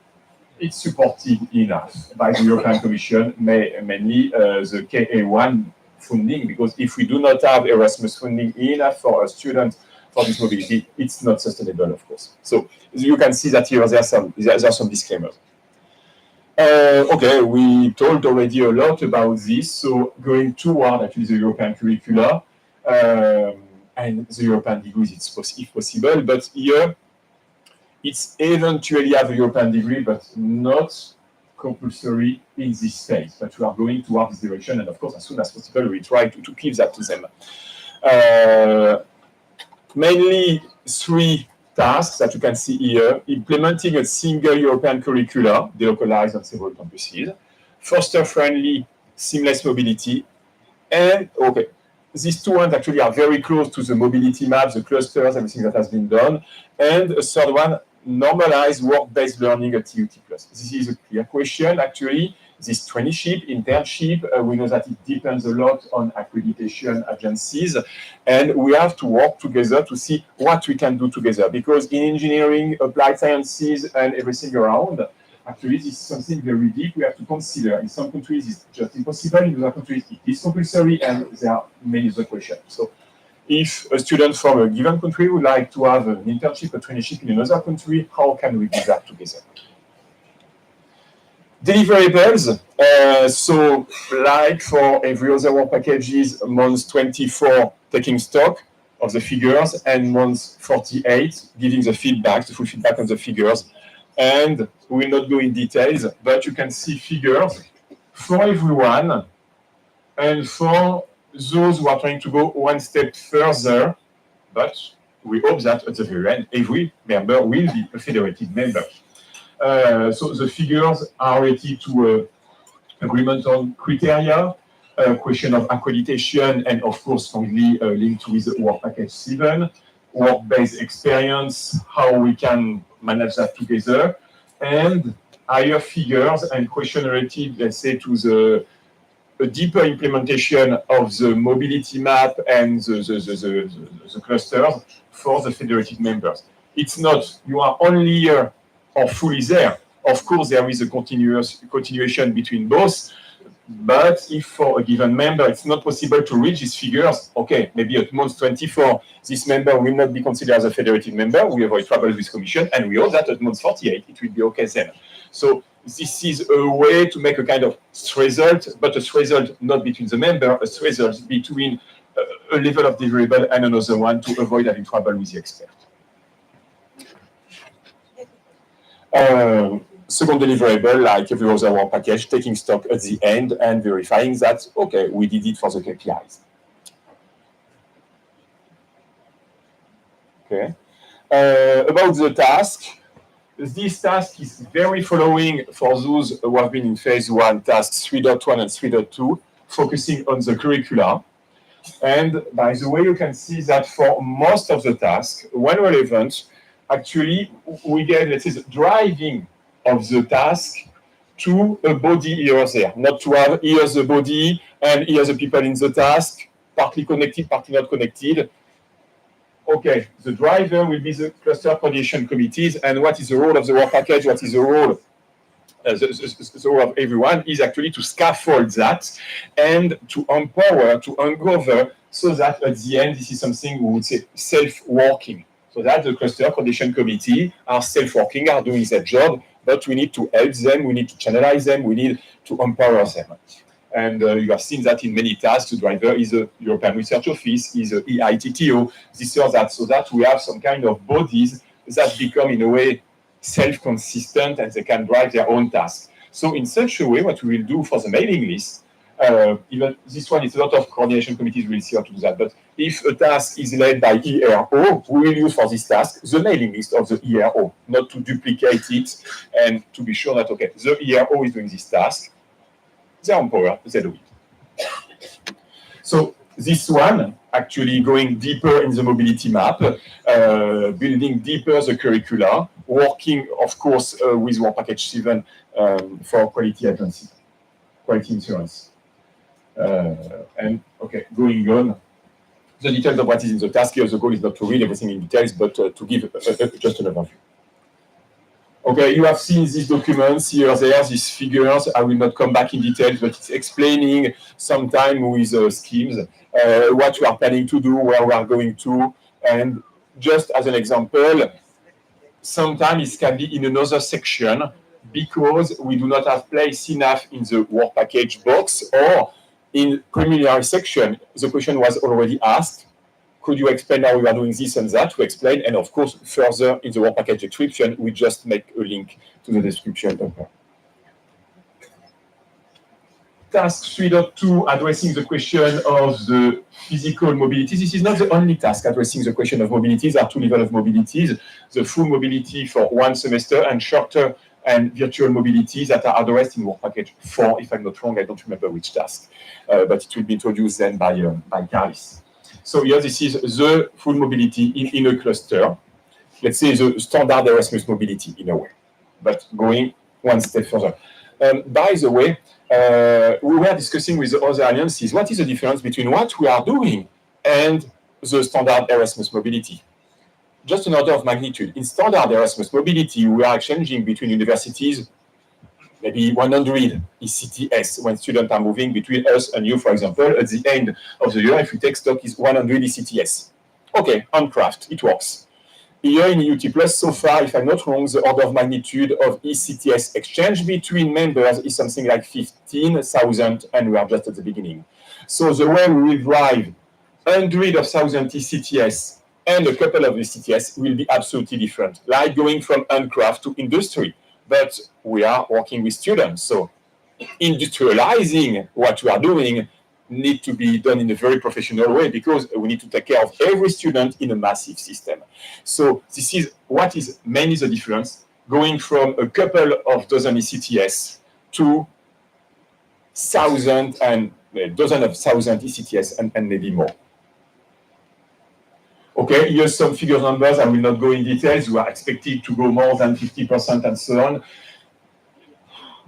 it's supported enough by the European Commission, mainly the KA1 funding, because if we do not have Erasmus funding enough for a student for this mobility, it's not sustainable, of course. So you can see that here there are some disclaimers. Okay, we told already a lot about this, so going toward actually the European curricula, and the European degrees, if possible, but here it's eventually have a European degree, but not compulsory in this phase. But we are going towards this direction, and of course, as soon as possible, we try to give that to them. Mainly 3 tasks that you can see here: implementing a single European curricula, delocalized on several campuses, foster-friendly, seamless mobility, and okay. These 2 ones actually are very close to the mobility maps, the clusters, everything that has been done. And a third one, normalize work-based learning at EUt Plus. This is a clear question, actually. This traineeship, internship, we know that it depends a lot on accreditation agencies. And we have to work together to see what we can do together. Because in engineering, applied sciences, and everything around, actually, this is something very deep we have to consider. In some countries, it's just impossible. In other countries, it is compulsory, and there are many other questions. So If a student from a given country would like to have an internship or traineeship in another country, how can we do that together? Deliverables, so like for every other work packages, month 24 taking stock of the figures and month 48 giving the feedback, the full feedback on the figures. And we will not go in details, but you can see figures for everyone and for those who are trying to go one step further, but we hope that at the very end, every member will be a federated member. So the figures are related to agreement on criteria, question of accreditation, and of course strongly linked with work package 7, work-based experience, how we can manage that together, and higher figures and question related, let's say, to a deeper implementation of the mobility map and the clusters for the federated members. It's not, you are only here or fully there. Of course, there is a continuation between both, but if for a given member it's not possible to reach these figures, okay, maybe at month 24, this member will not be considered as a federated member, we avoid trouble with commission, and we hope that at month 48 it will be okay then. So this is a way to make a kind of result, but a result not between the member, a result between a level of deliverable and another one to avoid having trouble with the expert. Second deliverable, like every other work package, taking stock at the end and verifying that, okay, we did it for the KPIs. Okay. About the task, this task is very following for those who have been in phase 1, tasks 3.1 and 3.2, focusing on the curricula. And by the way, you can see that for most of the tasks, when relevant, actually, we get, let's say, the driving of the task to a body here or there, not to have here the body and here the people in the task, partly connected, partly not connected. Okay, the driver will be the cluster coordination committees, and what is the role of the work package, what is the role, the role of everyone is actually to scaffold that and to empower, to uncover, so that at the end, this is something we would say self-working. So that the cluster coordination committee are self-working, are doing their job, but we need to help them, we need to channelize them, we need to empower them. And you have seen that in many tasks, the driver is a European Research Office, is a EITTO, this or that, so that we have some kind of bodies that become, in a way, self-consistent and they can drive their own tasks. So in such a way, what we will do for the mailing list, even this one is a lot of coordination committees will see how to do that, but if a task is led by ERO, we will use for this task the mailing list of the ERO, not to duplicate it and to be sure that, okay, the ERO is doing this task, they are empowered, they do it. So this one, actually going deeper in the mobility map, building deeper the curricula, working, of course, with Work Package 7 for quality agency, quality insurance. And, okay, going on, the details of what is in the task here, the goal is not to read everything in details, but to give just an overview. Okay, you have seen these documents here, there, these figures. I will not come back in details, but it's explaining sometime with schemes what we are planning to do, where we are going to. And just as an example, sometimes it can be in another section because we do not have place enough in the work package box or in preliminary section. The question was already asked. Could you explain how we are doing this and that? To explain, and of course, further in the work package description, we just make a link to the description of her. Task 3.2, addressing the question of the physical mobility. This is not the only task addressing the question of mobilities. There are two levels of mobilities, the full mobility for one semester and shorter and virtual mobilities that are addressed in work package 4. If I'm not wrong, I don't remember which task, but it will be introduced then by Caris. So here, this is the full mobility in a cluster. Let's say the standard Erasmus mobility in a way, but going one step further. By the way, we were discussing with the other alliances, what is the difference between what we are doing and the standard Erasmus mobility? Just an order of magnitude. In standard Erasmus mobility, we are exchanging between universities maybe 100 ECTS when students are moving between us and you, for example, at the end of the year, if we take stock, is 100 ECTS. Okay, on craft, it works. Here in EUt Plus, so far, if I'm not wrong, the order of magnitude of ECTS exchange between members is something like 15,000, and we are just at the beginning. So the way we will drive 100,000 ECTS and a couple of ECTS will be absolutely different, like going from uncraft to industry. But we are working with students, so industrializing what we are doing need to be done in a very professional way because we need to take care of every student in a massive system. So this is what is mainly the difference, going from a couple of dozen ECTS to thousands and a dozen of thousand ECTS and maybe more. Okay, here's some figure numbers. I will not go in details. We are expected to go more than 50% and so on.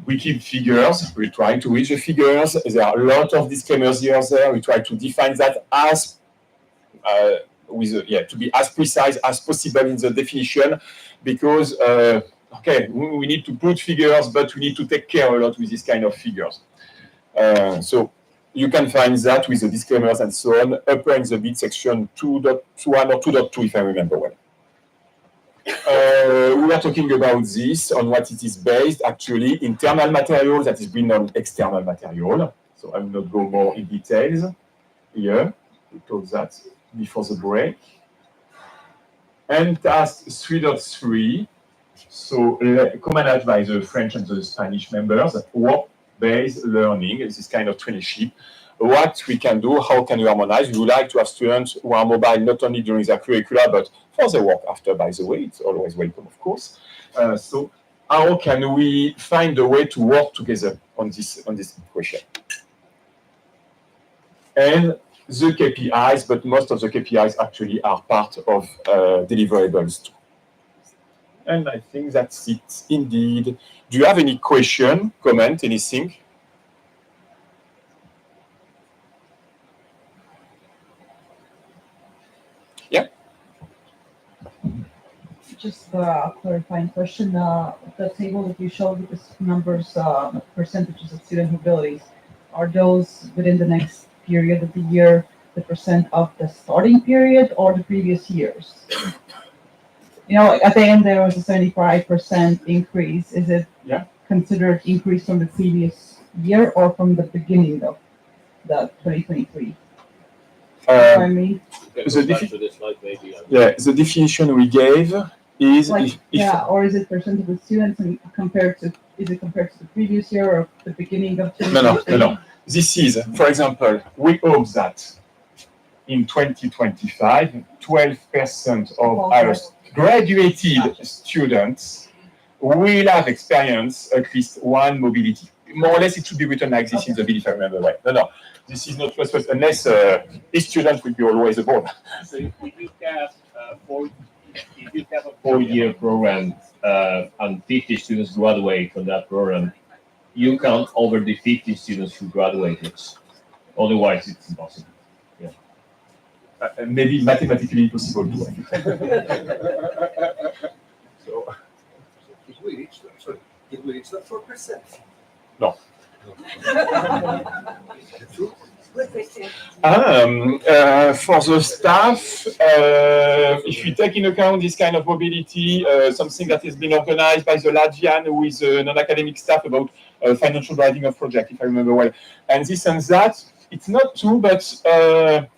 We keep figures. We try to reach the figures. There are a lot of disclaimers here and there. We try to define that as to be as precise as possible in the definition, because okay, we need to put figures, but we need to take care a lot with this kind of figures. So you can find that with the disclaimers and so on upper in the bit section 2.1 or 2.2 if I remember well. We are talking about this on what it is based, actually, internal material that is built on external material. So I will not go more in details here. We told that before the break. And task 3.3, so co-managed by the French and the Spanish members, work-based learning, this kind of traineeship. What we can do, how can we harmonize? We would like to have students who are mobile not only during their curricula, but for their work after, by the way. It's always welcome, of course. So how can we find a way to work together on this question? And the KPIs, but most of the KPIs actually are part of deliverables too. And I think that's it indeed. Do you have any question, comment, anything? Yeah. Just a clarifying question. The table that you showed with the numbers, percentages of student mobilities, are those within the next period of the year, the percent of the starting period or the previous years? You know, at the end there was a 75% increase. Is it considered increase from the previous year or from the beginning of the 2023? The definition we gave is like, or is it percent of the students and compared to the previous year or the beginning of 2023? No. This is, for example, we hope that in 2025, 12% of our graduated students will have experienced at least one mobility. More or less, it should be written like this in the bill, if I remember right. No. This is not first, unless each student will be always abroad. So if you have a 4-year program and 50 students graduate from that program, you count over the 50 students who graduated. Otherwise, it's impossible. Yeah. Maybe mathematically impossible too. So, did we reach that 4%? No. For the staff, if you take into account this kind of mobility, something that has been organized by the Latvian with non-academic staff about financial driving of project, if I remember well, and this and that, it's not true, but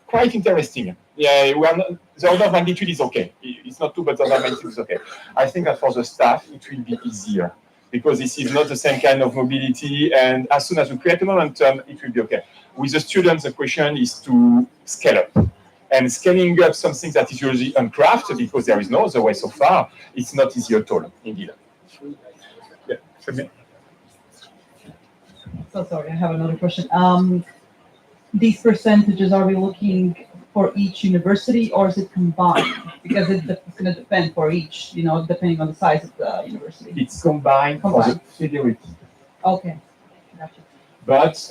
quite interesting. Yeah, we are not, the order of magnitude is okay. It's not true, but the order of magnitude is okay. I think that for the staff, it will be easier, because this is not the same kind of mobility, and as soon as we create a momentum, it will be okay. With the students, the question is to scale up. And scaling up something that is usually uncrafted, because there is no other way so far, it's not easy at all, indeed. Yeah. So sorry, I have another question. These percentages, are we looking for each university or is it combined? Because it's going to depend for each, depending on the size of the university. It's combined. For the federation. Okay, gotcha. But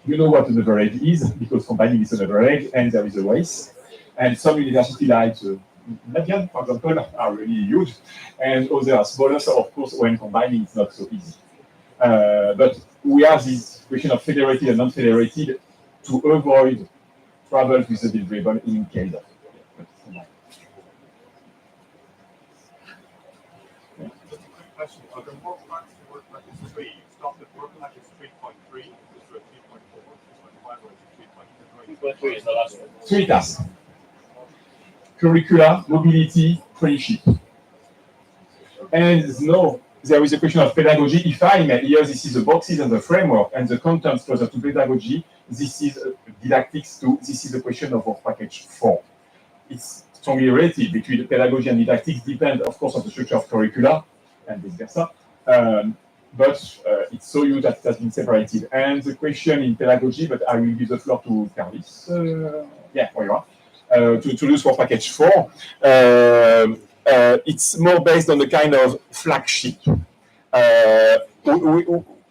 you know what an average is, because combining is an average and there is a race. And some universities like Latvian, for example, are really huge, and others are smaller. So of course, when combining, it's not so easy. But we have this question of federated and non-federated to avoid trouble with the deliverables in case of. Just a quick question. On the work package 3, you stopped at work package 3.3, is it 3.4, 3.5, or is it 3.3? 3.3 is the last one. 3 tasks. Curricula, mobility, traineeship. And there is a question of pedagogy. If I may, here this is the boxes and the framework, and the contents closer to pedagogy. This is didactics too. This is the question of work package 4. It's strongly related between pedagogy and didactics, depend of course on the structure of curricula and vice versa. But it's so huge that it has been separated. And the question in pedagogy, but I will give the floor to Carlis. Yeah, where you are. To use for package 4. It's more based on the kind of flagship.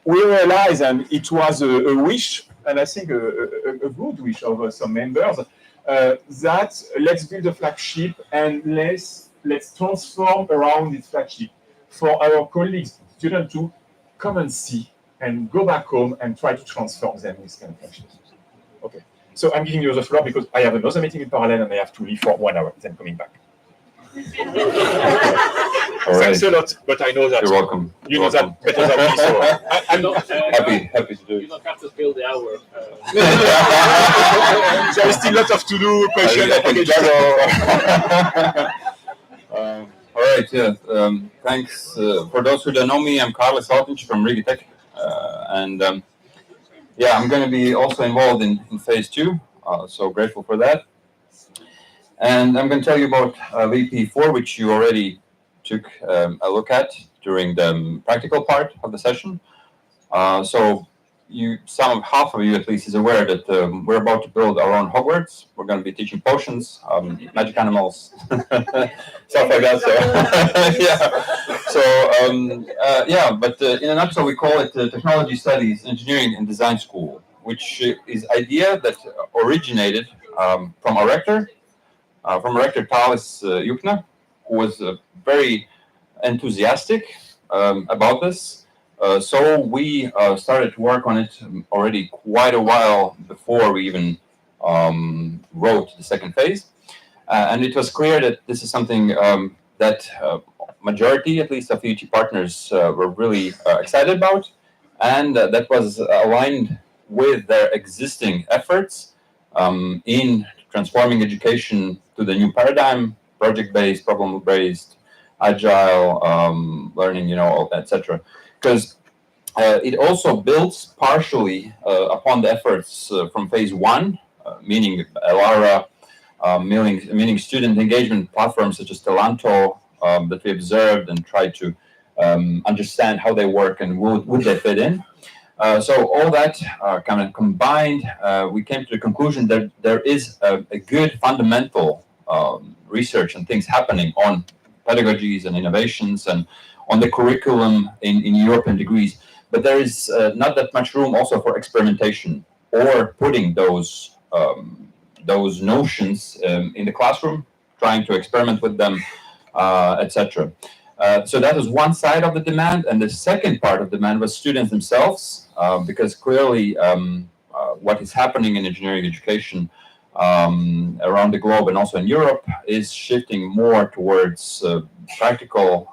We realized, and it was a wish, and I think a good wish of some members, that let's build a flagship and let's transform around this flagship for our colleagues, students to come and see and go back home and try to transform them with kind of flagships. Okay, so I'm giving you the floor because I have another meeting in parallel and I have to leave for 1 hour, then coming back. Thanks a lot, but I know that you're welcome. You know that better than me, so I'm happy to do it. You don't have to fill the hour. There is still a lot of to-do questions. All right, yeah. Thanks. For those who don't know me, I'm Carlos Saltinch from EUt Tech. Yeah, I'm going to be also involved in phase 2, so grateful for that. And I'm going to tell you about VP4, which you already took a look at during the practical part of the session. So half of you at least is aware that we're about to build our own Hogwarts. We're going to be teaching potions, magic animals, stuff like that. So, but in a nutshell, we call it Technology Studies, Engineering and Design School, which is idea that originated from a rector, Thales Yukna, who was very enthusiastic about this. So we started to work on it already quite a while before we even wrote the second phase. And it was clear that this is something that majority, at least of EUt partners, were really excited about. And that was aligned with their existing efforts in transforming education to the new paradigm, project-based, problem-based, agile learning, etc. Because it also builds partially upon the efforts from phase 1, meaning LARA, meaning student engagement platforms such as Talanto that we observed and tried to understand how they work and would they fit in. So all that kind of combined, we came to the conclusion that there is a good fundamental research and things happening on pedagogies and innovations and on the curriculum in European degrees, but there is not that much room also for experimentation or putting those notions in the classroom, trying to experiment with them, etc. So that was one side of the demand, and the second part of demand was students themselves, because clearly what is happening in engineering education around the globe and also in Europe is shifting more towards practical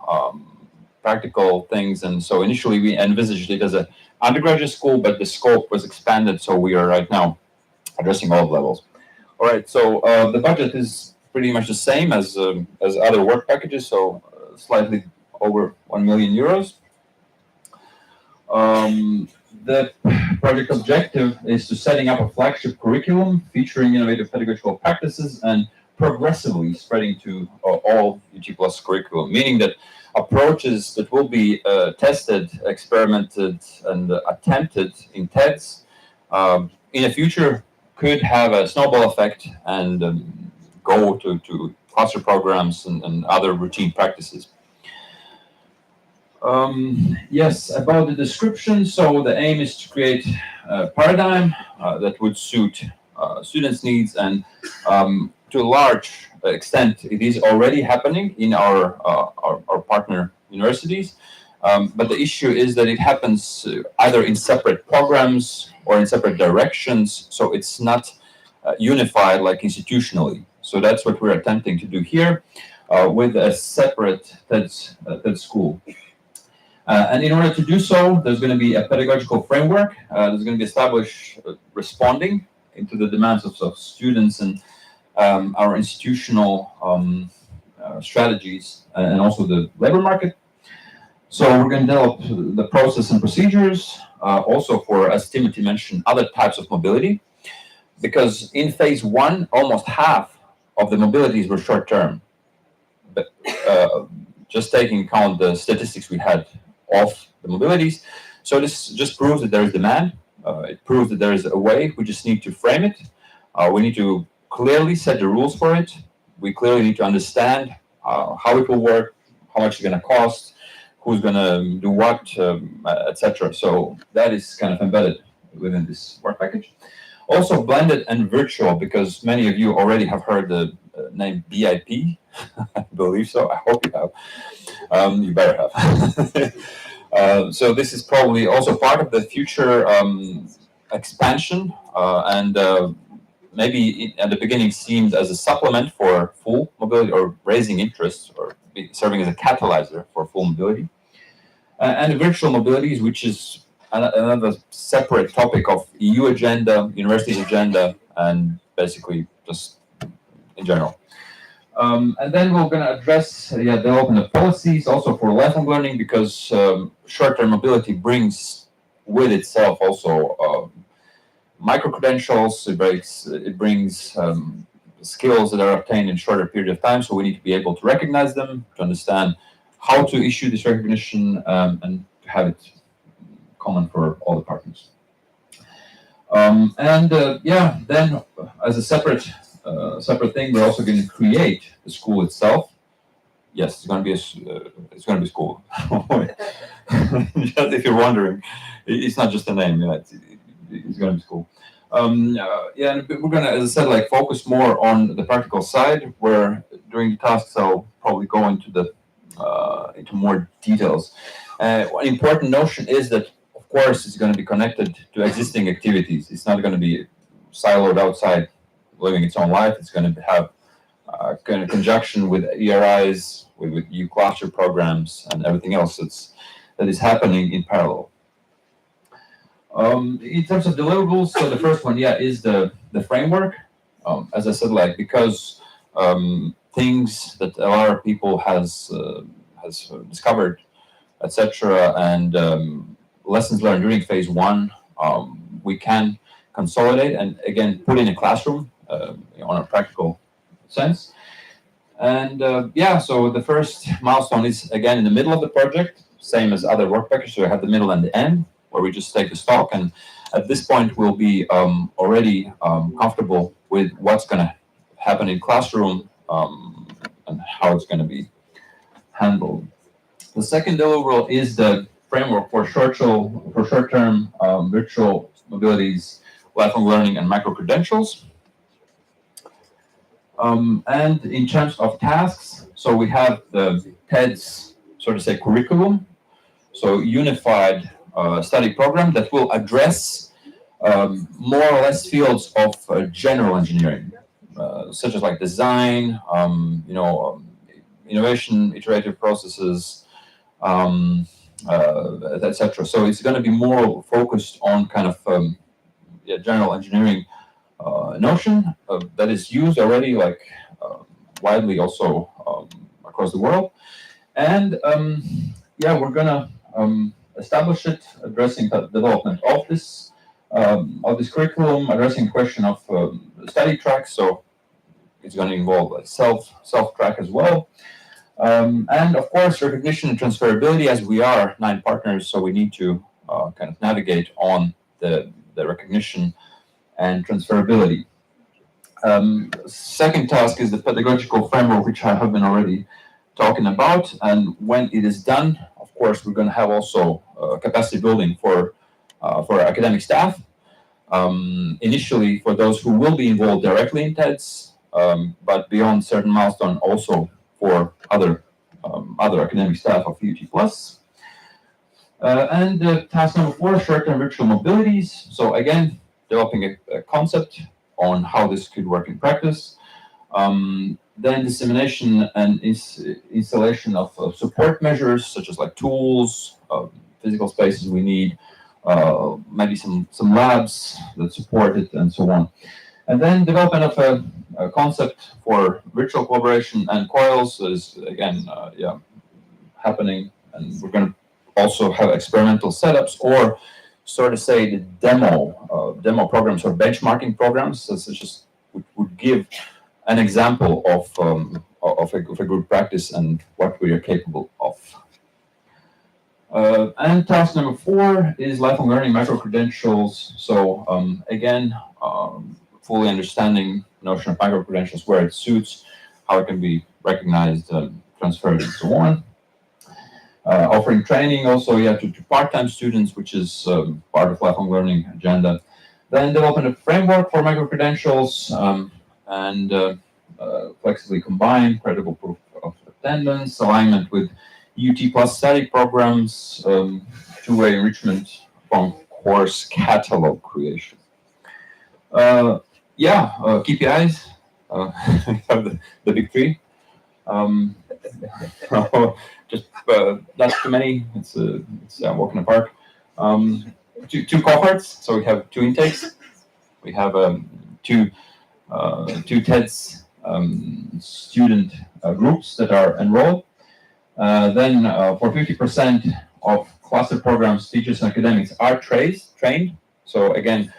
things. And so initially we envisaged it as an undergraduate school, but the scope was expanded, so we are right now addressing all levels. All right, so the budget is pretty much the same as other work packages, so slightly over 1 million euros. The project objective is to setting up a flagship curriculum featuring innovative pedagogical practices and progressively spreading to all EUt+ curriculum, meaning that approaches that will be tested, experimented, and attempted in TEDs in the future could have a snowball effect and go to cluster programs and other routine practices. Yes, about the description. So the aim is to create a paradigm that would suit students' needs, and to a large extent, it is already happening in our partner universities. But the issue is that it happens either in separate programs or in separate directions, so it's not unified like institutionally. So that's what we're attempting to do here with a separate TED school. And in order to do so, there's going to be a pedagogical framework. There's going to be established responding into the demands of students and our institutional strategies and also the labor market. So we're going to develop the process and procedures, also for, as Timothy mentioned, other types of mobility, because in phase one, almost half of the mobilities were short term. But just taking account the statistics we had of the mobilities, so this just proves that there is demand. It proves that there is a way. We just need to frame it. We need to clearly set the rules for it. We clearly need to understand how it will work, how much it's going to cost, who's going to do what, etc. So that is kind of embedded within this work package. Also blended and virtual, because many of you already have heard the name BIP. I believe so. I hope you have. You better have. So this is probably also part of the future expansion, and maybe at the beginning seemed as a supplement for full mobility or raising interest or serving as a catalyzer for full mobility. And the virtual mobilities, which is another separate topic of EU agenda, university agenda, and basically just in general. And then we're going to address development of policies also for lifelong learning, because short-term mobility brings with itself also micro-credentials. It brings skills that are obtained in shorter period of time, so we need to be able to recognize them, to understand how to issue this recognition, and to have it common for all the partners. Then as a separate thing, we're also going to create the school itself. Yes, it's going to be school. Just if you're wondering, it's not just a name. It's going to be school. And we're going to, as I said, like focus more on the practical side. Where during the tasks, I'll probably go into more details. One important notion is that, of course, it's going to be connected to existing activities. It's not going to be siloed outside, living its own life. It's going to have kind of conjunction with ERIs, with EU cluster programs, and everything else that is happening in parallel. In terms of deliverables, so the first one, is the framework. As I said, like because things that a lot of people has discovered, etc., and lessons learned during phase one, we can consolidate and again put in a classroom on a practical sense. And so the first milestone is again in the middle of the project, same as other work packages. So we have the middle and the end, where we just take the stock, and at this point we'll be already comfortable with what's going to happen in classroom and how it's going to be handled. The second deliverable is the framework for short-term virtual mobilities, lifelong learning, and micro-credentials. And in terms of tasks, so we have the TED's, so to say, curriculum, so unified study program that will address more or less fields of general engineering, such as like design, innovation, iterative processes, etc. So it's going to be more focused on kind of general engineering notion that is used already, like widely also across the world. And we're going to establish it, addressing the development of this curriculum, addressing question of study tracks. So it's going to involve a self-track as well. And of course, recognition and transferability, as we are 9 partners, so we need to kind of navigate on the recognition and transferability. Second task is the pedagogical framework, which I have been already talking about. And when it is done, of course, we're going to have also capacity building for academic staff. Initially, for those who will be involved directly in TEDs, but beyond certain milestone, also for other academic staff of EUt+. And task number 4, short-term virtual mobilities. So again, developing a concept on how this could work in practice. Then dissemination and installation of support measures, such as like tools, physical spaces we need, maybe some labs that support it, and so on. And then development of a concept for virtual collaboration and coils is again, happening, and we're going to also have experimental setups, or sort of say the demo programs or benchmarking programs, such as would give an example of a good practice and what we are capable of. And task number 4 is lifelong learning micro-credentials. So again, fully understanding the notion of micro-credentials, where it suits, how it can be recognized, transferred, and so on. Offering training also to part-time students, which is part of lifelong learning agenda. Then developing a framework for micro-credentials and flexibly combined credible proof of attendance, alignment with EUt plus study programs, two-way enrichment from course catalog creation. KPIs, have the big 3. Just not too many. It's a walk in the park. Two cohorts. So we have 2 intakes. We have 2 TEDS student groups that are enrolled. Then for 50% of cluster programs, teachers and academics are trained. So again,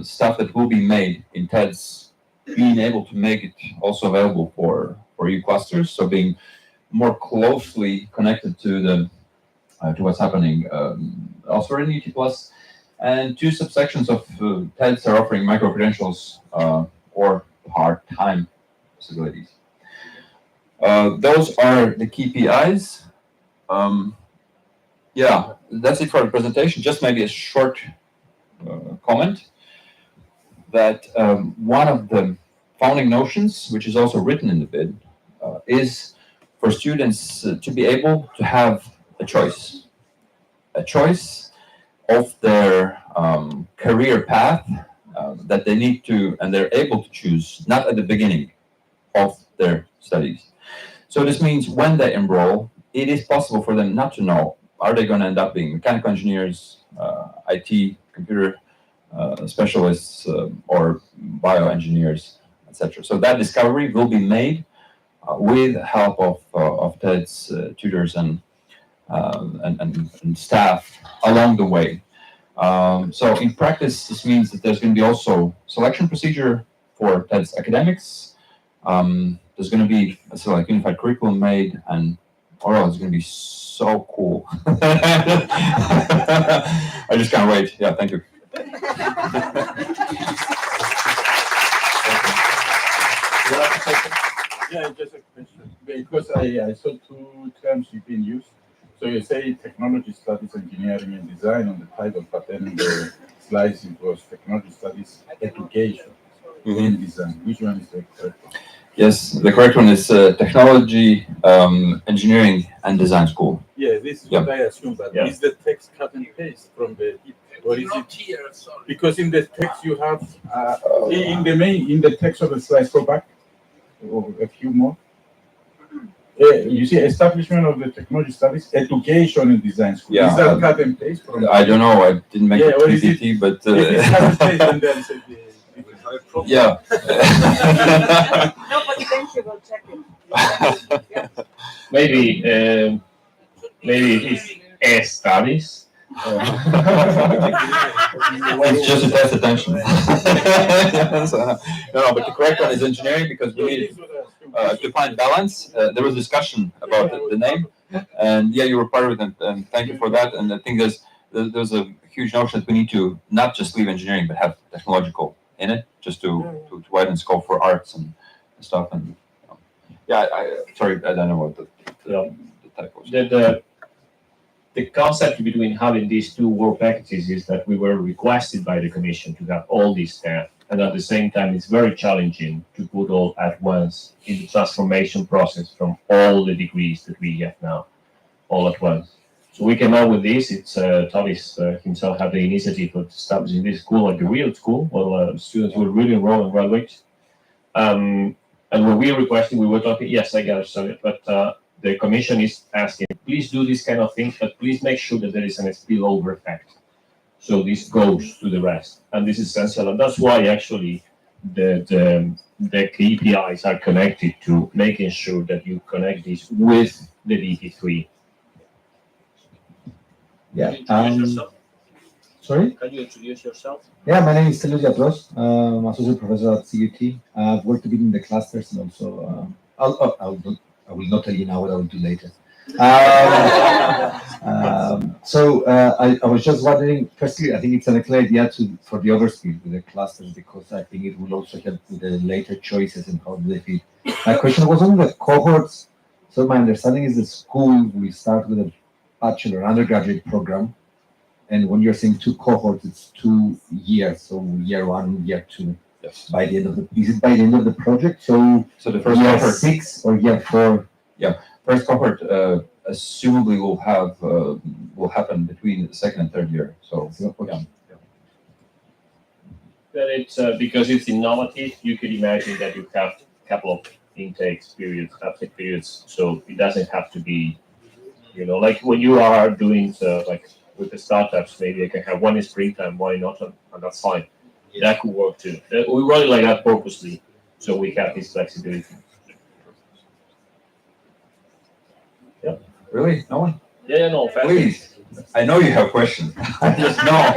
stuff that will be made in TEDS, being able to make it also available for EU clusters. So being more closely connected to what's happening elsewhere in EUt plus. And 2 subsections of TEDS are offering micro-credentials or part-time possibilities. Those are the KPIs. That's it for the presentation. Just maybe a short comment that one of the founding notions, which is also written in the bid, is for students to be able to have a choice of their career path that they need to, and they're able to choose, not at the beginning of their studies. So this means when they enroll, it is possible for them not to know, are they going to end up being mechanical engineers, IT, computer specialists, or bioengineers, etc. So that discovery will be made with help of TEDS tutors and staff along the way. So in practice, this means that there's going to be also selection procedure for TEDS academics. There's going to be a unified curriculum made, and it's going to be so cool. I just can't wait. Yeah, thank you. Yeah, just a question. Because I saw 2 terms you've been used. So you say technology studies, engineering and design on the title, but then in the slides it was technology studies, education and design. Which one is the correct one? Yes, the correct one is technology, engineering and design school. Yeah, this is what I assume, but is the text cut and paste from the, or is it here? Because in the text you have in the text of the slides, go back or a few more. You see, establishment of the technology studies, education and design school. Yeah, is that cut and paste from? I don't know. I didn't make it PPT, but if it's cut and paste, and then say yeah. No, but thank you. We'll check it. Maybe it's studies. It's just to test attention. No, but the correct one is engineering, because we need to find balance. There was discussion about the name, and you were part of it, and thank you for that. And I think there's a huge notion that we need to not just leave engineering, but have technological in it, just to widen scope for arts and stuff. And sorry, I don't know what the type was. The concept between having these 2 work packages is that we were requested by the Commission to have all these staff, and at the same time it's very challenging to put all at once in the transformation process from all the degrees that we have now, all at once. So we came out with this. It's Tavis himself had the initiative of establishing this school, like a real school, where students will really enroll and graduate. And when we requested, we were talking, yes, I got it, but the commission is asking, please do this kind of thing, but please make sure that there is a spillover effect. So this goes to the rest, and this is essential, and that's why actually the KPIs are connected to making sure that you connect this with the DP3. Yeah. Sorry? Can you introduce yourself? Yeah, my name is Celulia Bros. I'm associate professor at CUT. I've worked a bit in the clusters and also I will not tell you now what I will do later. I was just wondering, firstly, I think it's an excellent idea for the overspill with the clusters because I think it will also help with the later choices and how they fit. My question was on the cohorts. So my understanding is the school will start with a bachelor undergraduate program. And when you're saying 2 cohorts, it's 2 years. So year 1, year 2. Yes. By the end of is it by the end of the project? So the first year cohort, 6 or year 4? Yeah, first cohort assumably will happen between the 2nd and 3rd year. So yeah. But it's because it's innovative. You could imagine that you have a couple of intakes periods, uptake periods. So it doesn't have to be, like when you are doing like with the startups, maybe I can have one in springtime, why not? And that's fine. That could work too. We run it like that purposely, so we have this flexibility. Yeah. Really? No one? Yeah, no. Please. I know you have questions. I just know.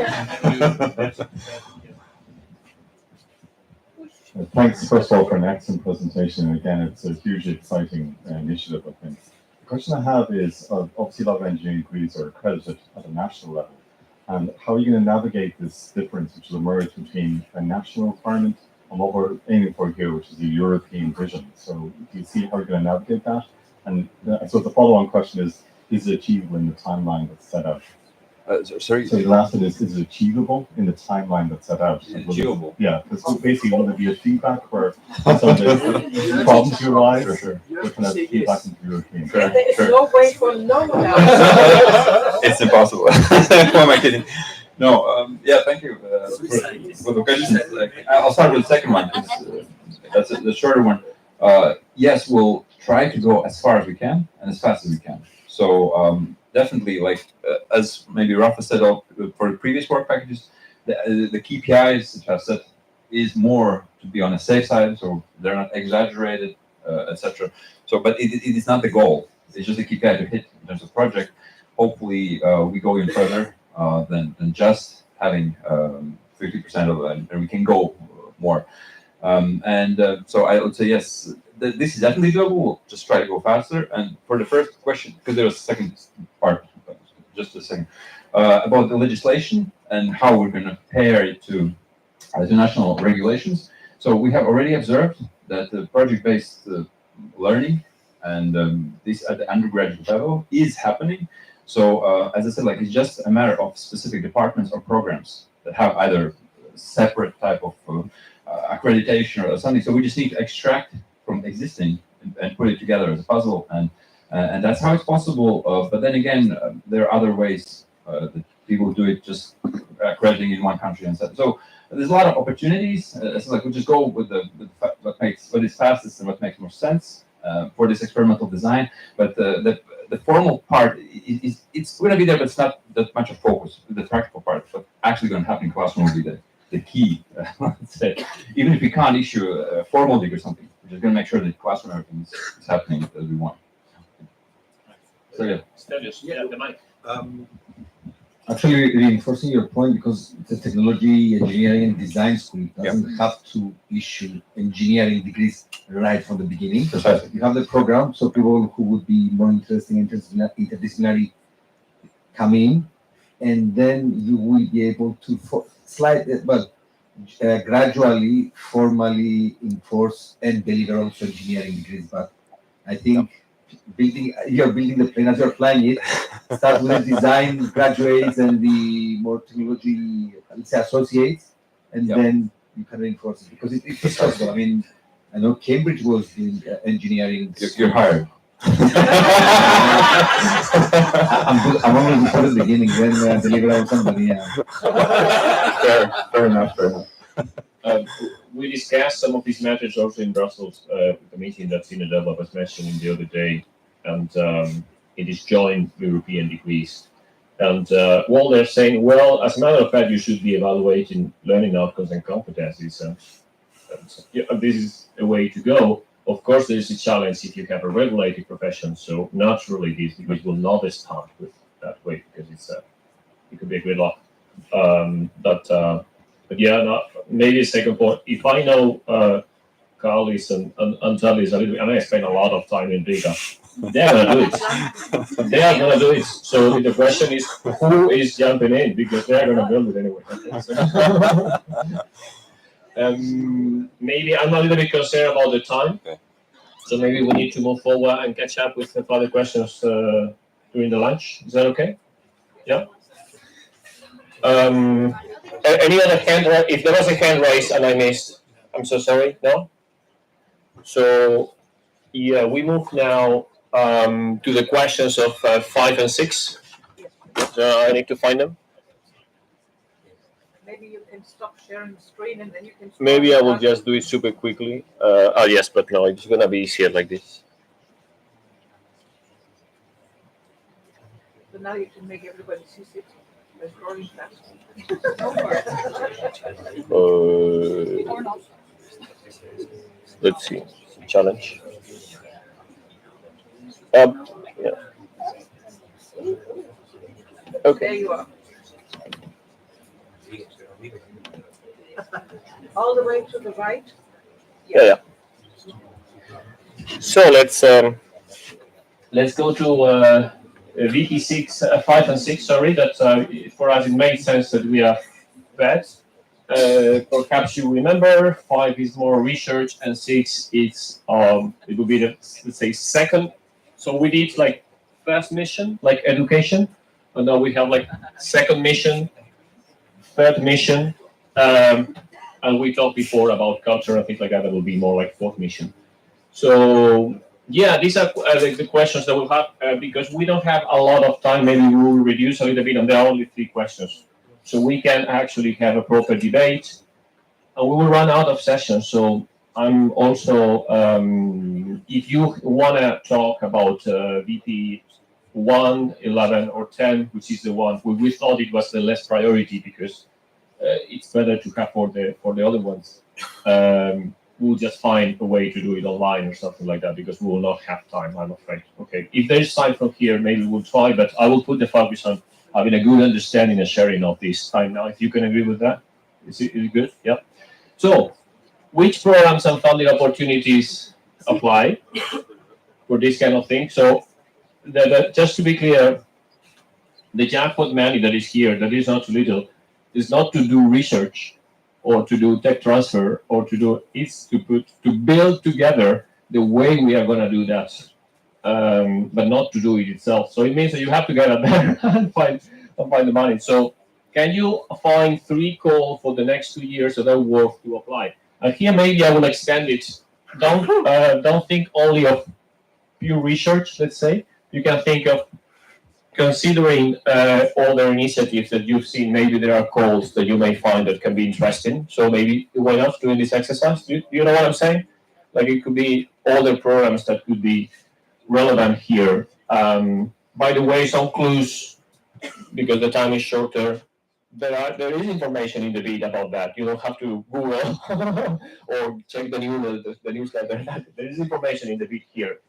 Thanks, first of all, for an excellent presentation. And again, it's a hugely exciting initiative, I think. The question I have is, obviously a lot of engineering degrees are accredited at a national level. And how are you going to navigate this difference which will emerge between a national requirement and what we're aiming for here, which is the European vision? So do you see how you're going to navigate that? And so the follow-on question is it achievable in the timeline that's set out? Sorry? So the last one is it achievable in the timeline that's set out? Achievable? Yeah, because basically will there be a feedback for some of the problems you arise? Sure. What kind of feedback into the European? There's no way for no one else. It's impossible. Who am I kidding? No, yeah, thank you for the question. I'll start with the second one. That's the shorter one. Yes, we'll try to go as far as we can and as fast as we can. So definitely, as maybe Rafa said for the previous work packages, the KPIs that I've set is more to be on a safe side, so they're not exaggerated, etc. So, but it is not the goal. It's just a KPI to hit in terms of project. Hopefully, we go even further than just having 50% of it, and we can go more. So I would say yes. This is definitely doable. We'll just try to go faster. And for the first question, because there was a second part, just a second, about the legislation and how we're going to pair it to national regulations. So we have already observed that the project-based learning and this at the undergraduate level is happening. So as I said, it's just a matter of specific departments or programs that have either separate type of accreditation or something. So we just need to extract from existing and put it together as a puzzle, and that's how it's possible. But then again, there are other ways that people do it, just accrediting in one country and stuff. So there's a lot of opportunities. It's we just go with what is fastest and what makes more sense for this experimental design. But the formal part it's going to be there, but it's not that much of focus. The practical part, but actually going to happen in classroom will be the key. Let's say, even if we can't issue a formal degree or something, we're just going to make sure that classroom everything is happening as we want. So yeah. The mic. Actually, reinforcing your point, because the technology, engineering, and design school doesn't have to issue engineering degrees right from the beginning. Precisely. You have the program, so people who would be more interested in interdisciplinary come in, and then you will be able to gradually, formally enforce and deliver also engineering degrees. But I think you're building the plane as you're flying it. Start with the design graduates and the more technology, let's say, associates, and then you can reinforce it because it's possible. I mean, I know Cambridge was doing engineering. You're hired. I'm only before the beginning, then deliver out somebody. Yeah. Fair enough. We discussed some of these matters also in Brussels, the meeting that Sinadella was mentioning the other day, and it is joint European degrees. And well, they're saying, well, as a matter of fact, you should be evaluating learning outcomes and competencies, and this is a way to go. Of course, there is a challenge if you have a regulated profession, so naturally these degrees will not start with that way because it could be a gridlock. But yeah, maybe a second point. If I know Carlis and Talis a little bit, and I spend a lot of time in Riga, they're gonna do it. They are gonna do it. So the question is, who is jumping in? Because they're gonna build it anyway. Maybe I'm a little bit concerned about the time. So maybe we need to move forward and catch up with the further questions during the lunch. Is that okay? Yeah. Any other hand raise? If there was a hand raised and I missed, I'm so sorry. No. So yeah, we move now to the questions of 5 and 6. I need to find them. Maybe you can stop sharing the screen and then you can. Maybe I will just do it super quickly. Yes, but no, it's gonna be easier like this. So now you can make everybody see it by scrolling fast. Let's see. Challenge. Yeah. Okay. There you are. All the way to the right. Yeah. So let's go to VP6, 5 and 6. Sorry, that for us it made sense that we have that. Perhaps you remember 5 is more research and 6 is it would be the, let's say, second. So we did like first mission, like education, and now we have like second mission, third mission, and we talked before about culture and things like that. That will be more like fourth mission. So yeah, these are the questions that we'll have because we don't have a lot of time. Maybe we will reduce a little bit, and there are only 3 questions. So we can actually have a proper debate, and we will run out of sessions. So I'm also, if you want to talk about VP 1, 11, or 10, which is the one we thought it was the less priority because it's better to have for the other ones. We'll just find a way to do it online or something like that because we will not have time, I'm afraid. Okay, if there's time from here, maybe we'll try, but I will put the focus on having a good understanding and sharing of this time now. If you can agree with that, is it good? Yeah. So, which programs and funding opportunities apply for this kind of thing? So, just to be clear, the jackpot money that is here, that is not too little, is not to do research or to do tech transfer or to do, it's to build together the way we are going to do that, but not to do it itself. So it means that you have to get up there and find the money. So can you find 3 calls for the next 2 years that are worth to apply? And here maybe I will extend it. Don't think only of pure research, let's say. You can think of considering other initiatives that you've seen. Maybe there are calls that you may find that can be interesting. So maybe why not doing this exercise? Do you know what I'm saying? Like it could be other programs that could be relevant here. By the way, some clues, because the time is shorter. There is information in the bid about that. You don't have to Google or check the newsletter. There is information in the bid here.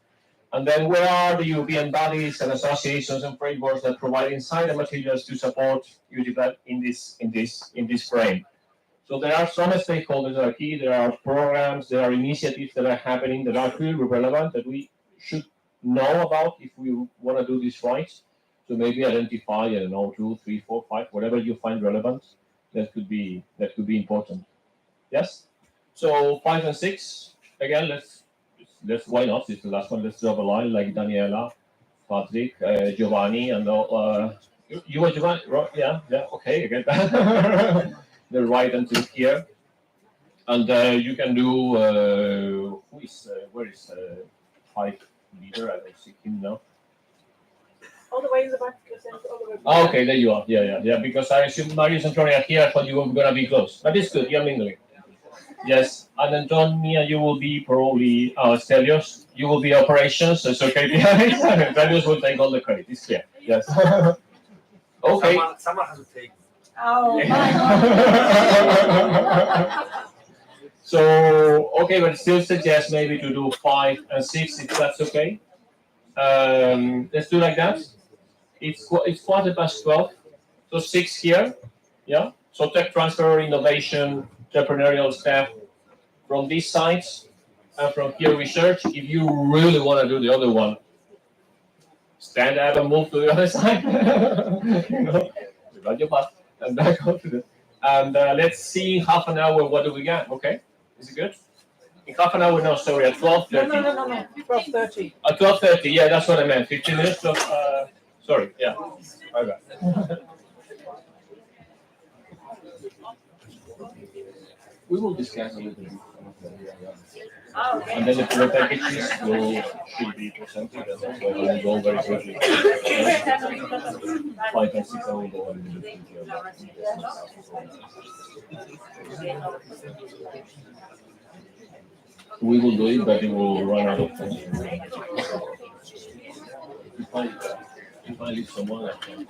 And then where are the European bodies and associations and frameworks that provide insight and materials to support EUt in this frame? So there are some stakeholders that are key. There are programs, there are initiatives that are happening that are clearly relevant that we should know about if we want to do this right. So maybe identify, I don't know, 2, 3, 4, 5, whatever you find relevant. That could be important. Yes. So 5 and 6 again. Let's why not? It's the last one. Let's drop a line like Daniela, Patrick, Giovanni, and you were Giovanni, right? Yeah. Okay, I get that. The right until here, and you can do. Where is 5B? leader. I don't see him now. All the way in the back, all the way. Oh, okay, there you are. Yeah. Because I assume Marius and Tony are here. I thought you were gonna be close, but it's good. You're mingling. Yes, and Antonia, you will be probably Stelios. You will be operations. So it's okay. Stelios will take all the credit. It's clear. Yes. Okay. Someone has to take. Oh, So, okay, but still suggest maybe to do 5 and 6 if that's okay. Let's do like that. It's 12:15, so 6 here. Yeah. So tech transfer, innovation, entrepreneurial staff from these sides, and from here research. If you really want to do the other one, stand up and move to the other side. Run your butt and back on to the. And let's see half an hour. What do we get? Okay, is it good? In half an hour? No, sorry, at 12:30. No. 12:30. At 12:30. Yeah, that's what I meant. 15 minutes. Of, sorry. Yeah. My bad. We will discuss a little bit. Oh, okay. And then the full packages should be presented, and that's why we'll go very quickly. 5 and 6 I will go a little bit We will do it, but it will run out of time. If I leave someone, I can.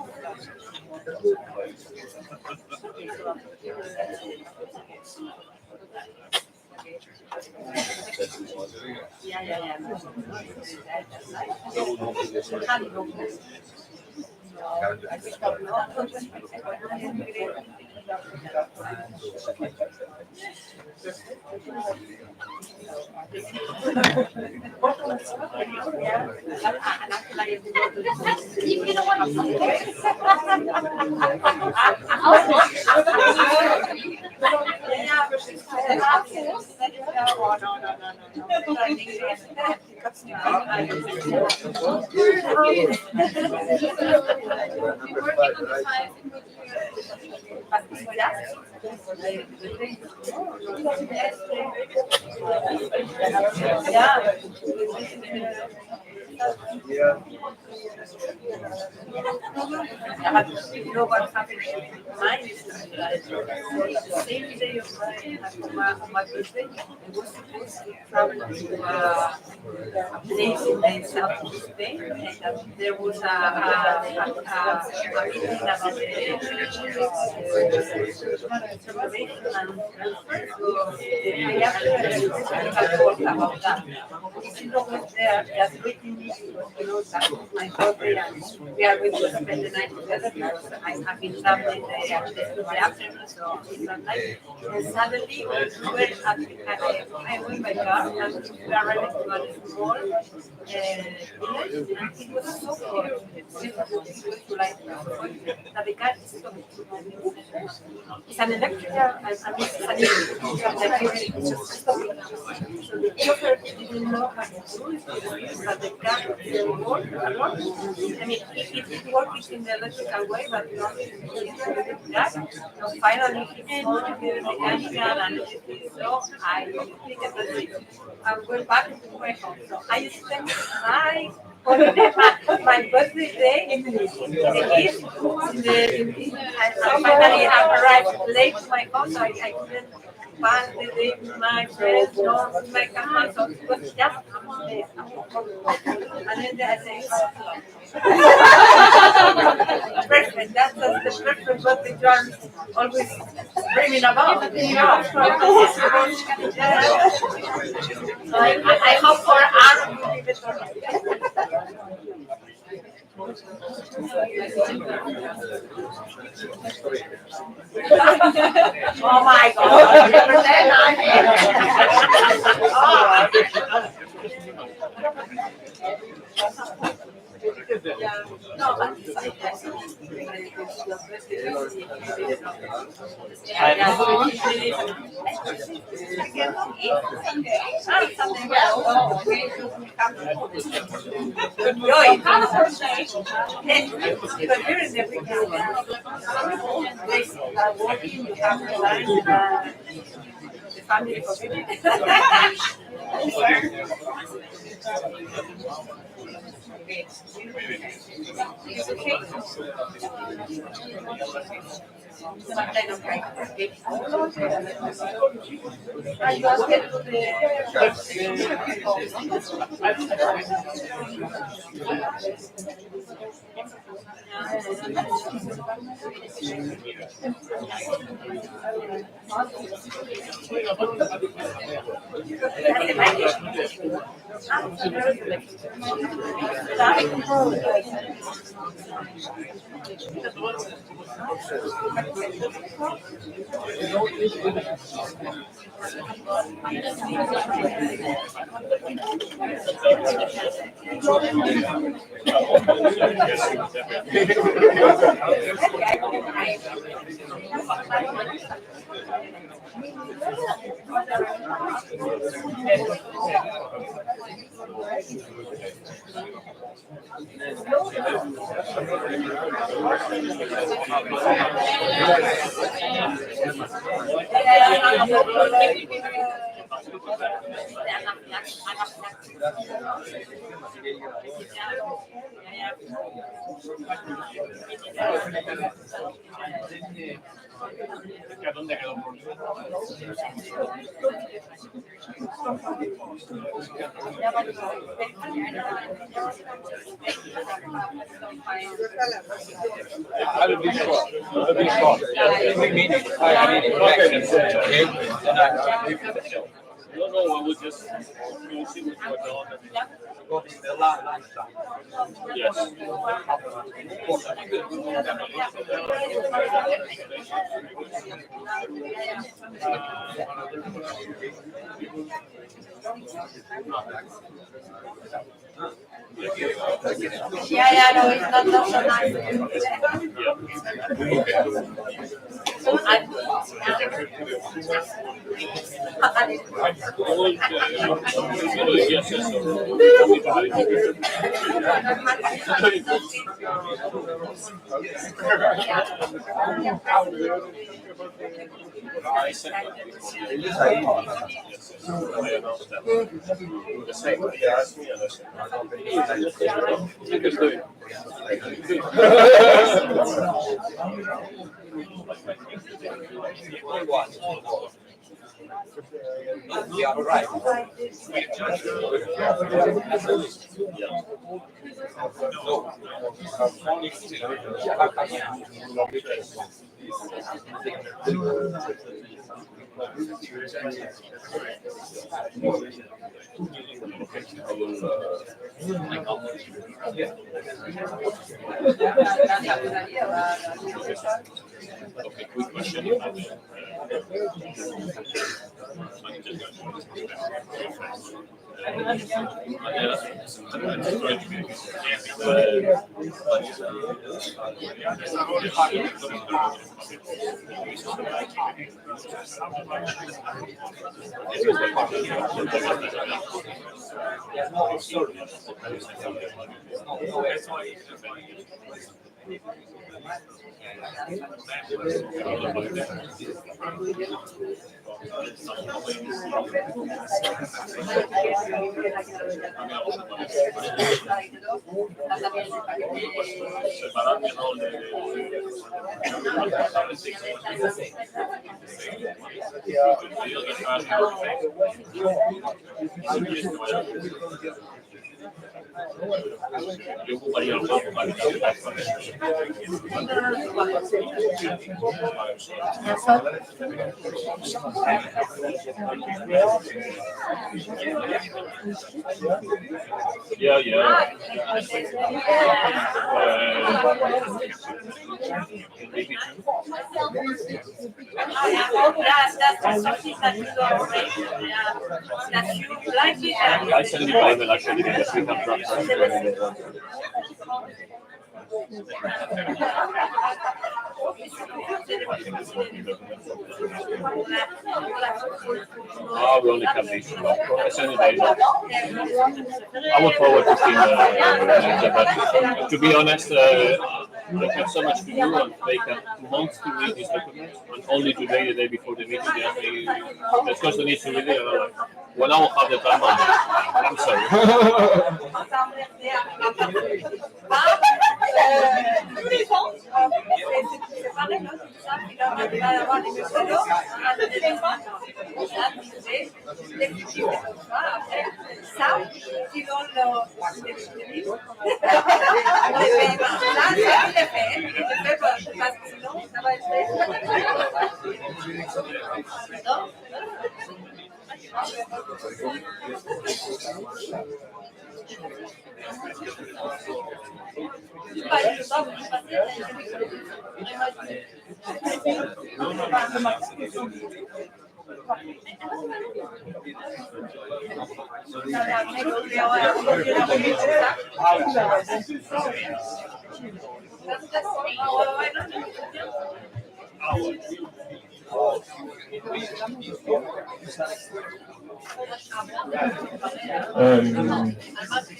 You know what happened? Mine is the same day of my birthday. I was supposed to travel to a place in the south of Spain, and there was a meeting about the transformation and transfer. So I actually talked about that. Isidro was there just waiting me because that was my birthday and we are going to spend the night together because I have been traveling the afternoon, so it's not night. And suddenly I went by car and we arrived to a small village and it was so cold. It was like that the car stopped. It's an electric car and it's an electric car that just stopping. So the chauffeur didn't know how to do it, but the car didn't work alone. I mean, it works in the electrical way, but not in the gas. So finally, he told me the mechanical and everything. So I picked up the seat and went back to my home. So I spent my birthday day in the east. I finally arrived late to my home, so I couldn't pass the day with my friends, no, with my camera, so it was just and then I say, perfect, that's the perfect birthday John always dreaming about. So I hope for Aaron will be better. Oh my God! No, but Some kind of like and you ask it to I will be short. I will be short. 3 minutes. 5 minutes. Okay. No, I would just see what's going on. Go to the lunchtime. Yes. Yeah, no, it's not so nice. We are right. Okay, quick question. Yo ocuparía el juego para yeah. That's something that you don't rate, that you like it. I send you by email actually because we have dropped. Oh, we only have this. I send you by email. I will forward this email. But to be honest, I have so much to do, and they have months to read these documents, and only today, the day before the meeting, they asked me, let's go to need to read it, and I'm like, well, I will have the time Monday. I'm sorry.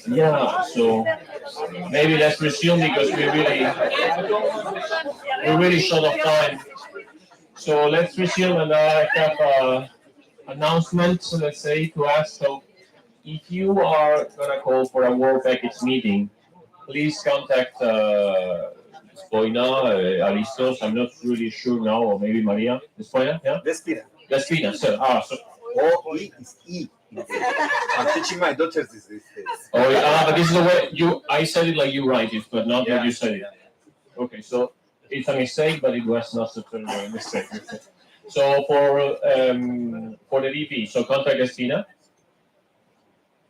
Yeah, so maybe let's resume because we're really short of time. So let's resume, and I have announcements, let's say, to ask. So if you are gonna call for a work package meeting, please contact Spoina, Alistos. I'm not really sure now, or maybe Maria. Spoina, yeah? Despina. Despina, so, so. O-E is E. I'm teaching my daughters this. Oh, but this is the way I said it like you write it, but not like you said it. Okay, so it's a mistake, but it was not such a mistake. So for the VP, so contact Despina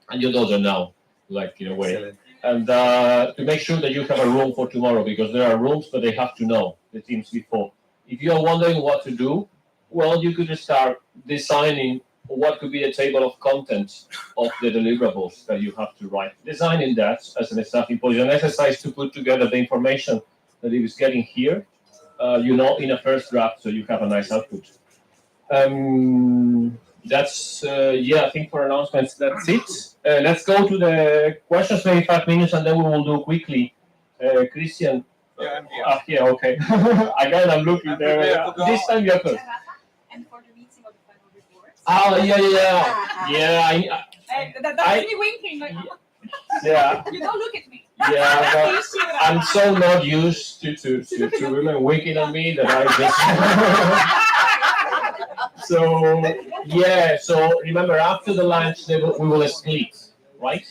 and your daughter now, like in a way. Excellent. And to make sure that you have a room for tomorrow, because there are rooms, but they have to know the teams before. If you are wondering what to do, well, you could start designing what could be a table of contents of the deliverables that you have to write. Designing that as an starting point, an exercise to put together the information that he was getting here, in a first draft, so you have a nice output. That's, I think for announcements, that's it. Let's go to the questions, maybe 5 minutes, and then we will do quickly. Christian. Yeah, I'm here. Here, okay. Again, I'm looking there. This time you're first. And for the meeting of the final reports. Oh, yeah. That's me winking. Like, Yeah. You don't look at me. Yeah, but I'm so not used to women winking at me that I just. So remember, after the lunch, we will split, right?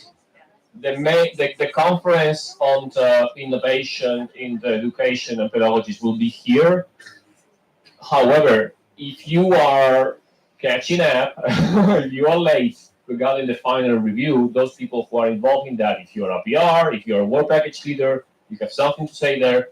The conference on the innovation in the education and pedagogies will be here. However, if you are catching up, you are late regarding the final review, those people who are involved in that, if you're a PR, if you're a work package leader, you have something to say there,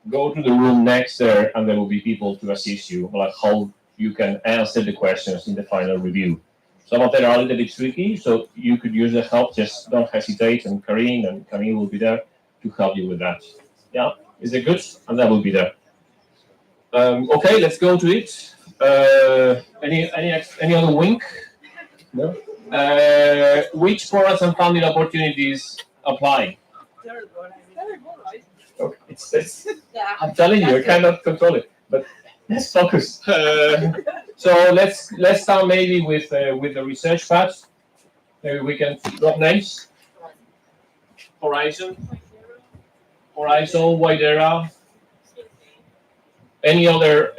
go to the room next there, and there will be people to assist you, like how you can answer the questions in the final review. Some of them are a little bit tricky, so you could use the help. Just don't hesitate, and Karin will be there to help you with that. Yeah, is it good? And that will be there. Okay, let's go to it. Any other wink? No. Which products and funding opportunities apply? Okay, it's I'm telling you, I cannot control it. But let's focus. So let's start maybe with the research part. Maybe we can drop names. Horizon, Widera. Any other?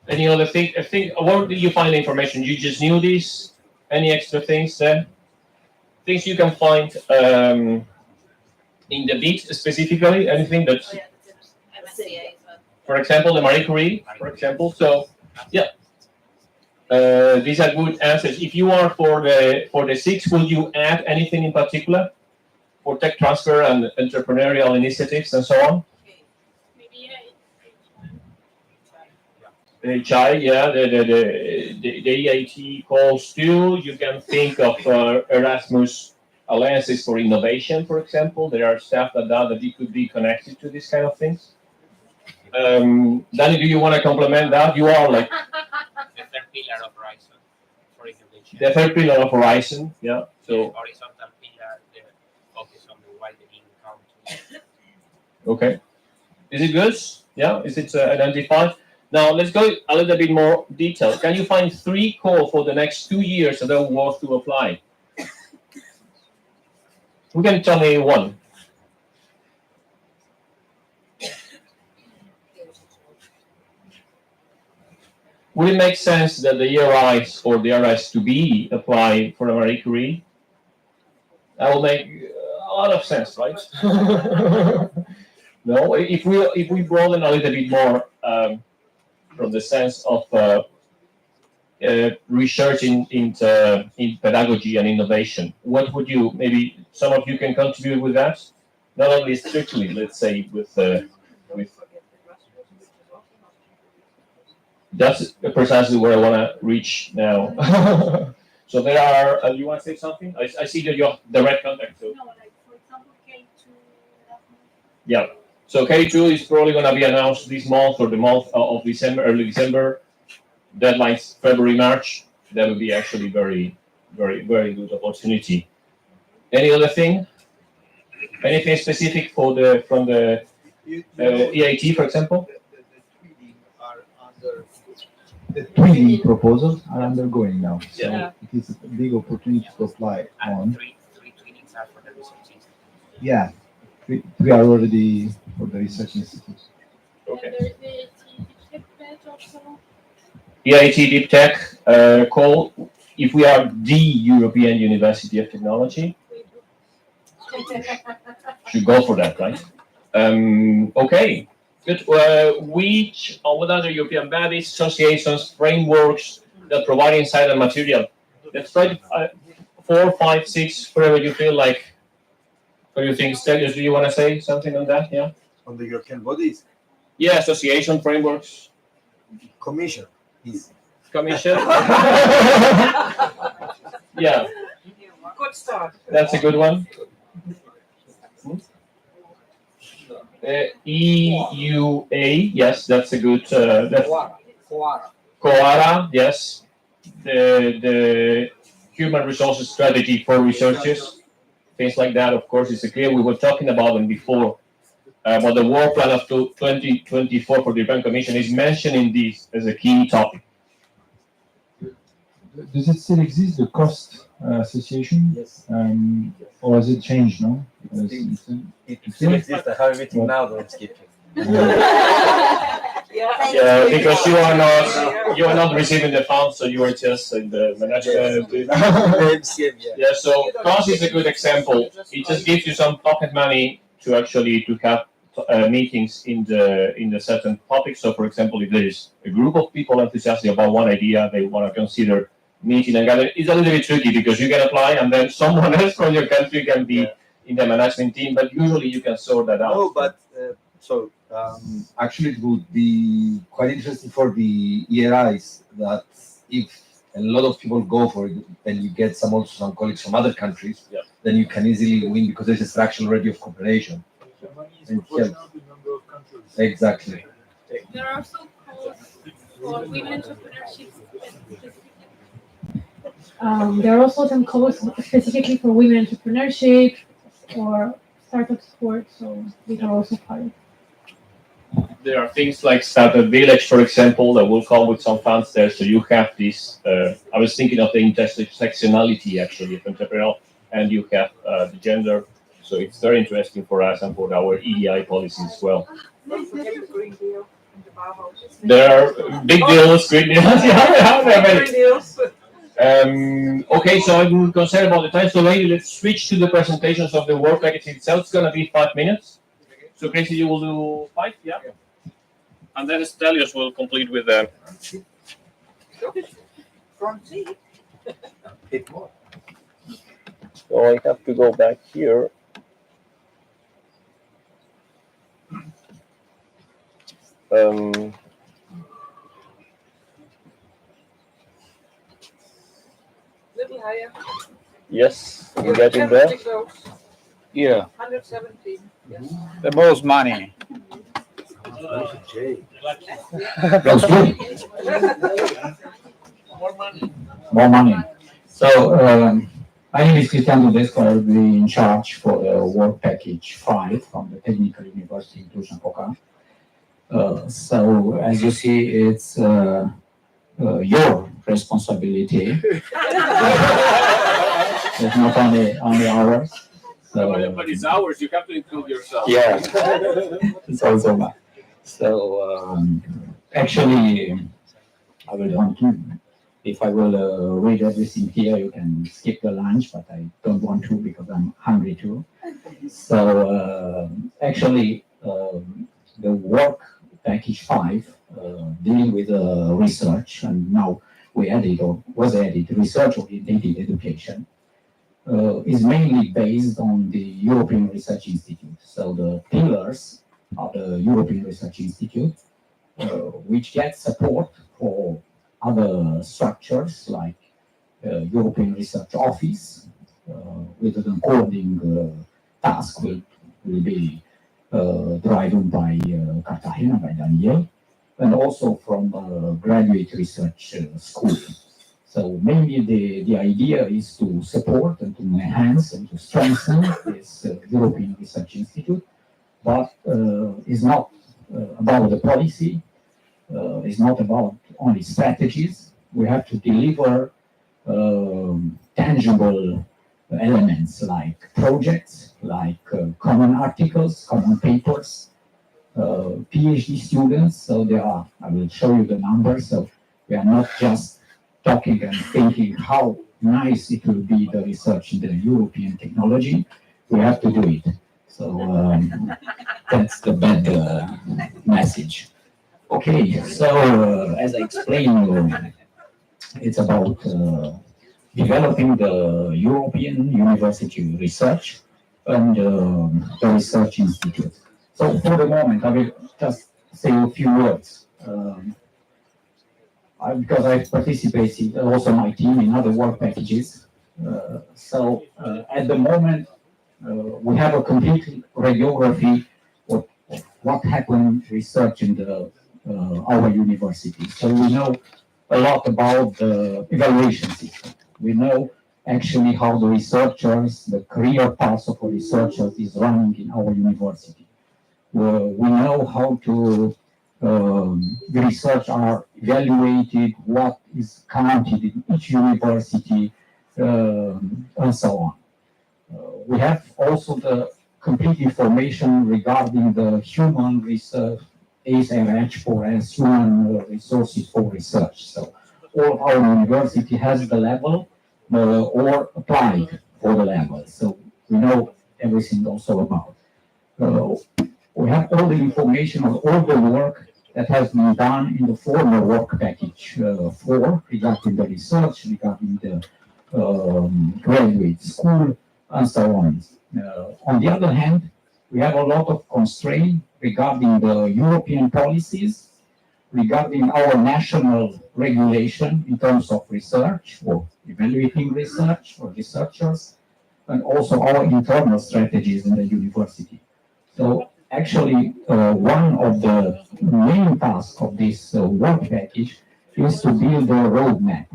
Any other thing? Where did you find the information? You just knew this? Any extra things there? Things you can find in the bit specifically? Anything that? For example, the Marie Curie, for example. So, these are good answers. If you are for the 6, will you add anything in particular for tech transfer and entrepreneurial initiatives and so on? HI, the EIT calls too. You can think of Erasmus alliances for innovation, for example. There are stuff that it could be connected to these kind of things. Danny, do you want to complement that? You are like the third pillar of Horizon for innovation. The third pillar of Horizon, yeah. So the horizontal pillar, the focus on the widening countries Okay. Is it good? Yeah. Is it identified? Now let's go a little bit more detail. Can you find 3 core for the next 2 years that are worth to apply? Who can tell me one? Would it make sense that the ERIs or the RS to be applied for a Marie Curie? That will make a lot of sense, right? No, if we broaden a little bit more from the sense of research in pedagogy and innovation, what would you, maybe some of you can contribute with that? Not only strictly, let's say, with that's precisely where I want to reach now. So there are, you want to say something? I see that you're direct contact. So. No, like for example, K2. Yeah. So K2 is probably going to be announced this month or the month of December, early December. Deadlines February, March. That would be actually very, very, very good opportunity. Any other thing? Anything specific for the from the EIT, for example? The 3D proposals are undergoing now, so Yeah. it is a big opportunity to apply on. Three trainings are for the research institute. Yeah, we are already for the research institute. Okay. EIT Deep Tech call. If we are the European University of Technology, should go for that, right? Okay. Good. Which or what other European bodies, associations, frameworks that provide insight and material? Let's try to 4, 5, 6, whatever you feel like. What do you think, Stelios? Do you want to say something on that? Yeah. On the European bodies. Yeah, association frameworks. Commission. Easy. Commission. Yeah. Good start. That's a good one. EUA, yes, that's a good. COARA, yes. The human resources strategy for researchers, things like that. Of course, it's clear. We were talking about them before. But the work plan of 2024 for the European Commission is mentioning this as a key topic. Does it still exist, the COST association? Yes. Or has it changed, no? It still exists. I have everything now, don't skip it. Yeah, because you are not receiving the funds, so you are just in the management. Yeah, so COST is a good example. It just gives you some pocket money to actually to have meetings in the certain topics. So, for example, if there is a group of people enthusiastic about one idea, they want to consider meeting and gather. It's a little bit tricky because you can apply and then someone else from your country can be in the management team, but usually you can sort that out. No, but actually, it would be quite interesting for the ERIs that if a lot of people go for it and you get some colleagues from other countries, then you can easily win because there's a structure already of cooperation. Exactly. There are also calls for women entrepreneurship. There are also some calls specifically for women entrepreneurship or startup support, so these are also part of it. There are things like Startup Village, for example, that will come with some funds there. So you have this. I was thinking of the intersectionality actually of entrepreneurial, and you have the gender. So it's very interesting for us and for our EDI policy as well. Don't forget the Green Deal and the Paphos. There are big deals, great deals. Green deals. Okay, so I'm concerned about the time. So maybe let's switch to the presentations of the work package itself. It's going to be 5 minutes. So Casey, you will do 5, yeah? And then Stelios will complete with the. Front seat. So I have to go back here. Little higher. Yes, you get in there. Yeah, 117. Yes. the most money. That's good. More money. More money. So, My name is Cristian Dudescu. I'll be in charge for the work package 5 from the Technical University in Cluj-Napoca. So as you see, it's your responsibility. It's not only ours. So, but it's ours. You have to include yourself. yeah, it's also mine. So actually, I will want to. If I will read everything here, you can skip the lunch, but I don't want to because I'm hungry too. So actually, the work package 5 dealing with research, and now we added or was added research-oriented education, is mainly based on the European Research Institute. So the pillars of the European Research Institute, which get support for other structures like European Research Office, with an coding task will be driven by Cartagena, by Daniel, and also from graduate research school. So mainly the idea is to support and to enhance and to strengthen this European Research Institute, but is not about the policy, is not about only strategies. We have to deliver tangible elements like projects, like common articles, common papers, PhD students. So there are, I will show you the numbers. So we are not just talking and thinking how nice it will be the research in the European technology. We have to do it. So that's the bad message. Okay, so as I explained, it's about developing the European University research and the research institute. So for the moment, I will just say a few words. Because I participated, also my team, in other work packages. So at the moment, we have a complete radiography of what happened research in our university. So we know a lot about the evaluation system. We know actually how the researchers, the career paths of a researcher is running in our university. We know how to the research are evaluated, what is counted in each university, and so on. We have also the complete information regarding the human research, HRH4S, human resources for research. So all our university has the level or applied for the level. So we know everything also about. We have all the information on all the work that has been done in the former work package 4 regarding the research, regarding the graduate school, and so on. On the other hand, we have a lot of constraint regarding the European policies, regarding our national regulation in terms of research or evaluating research or researchers, and also our internal strategies in the university. So actually, one of the main tasks of this work package is to build a roadmap.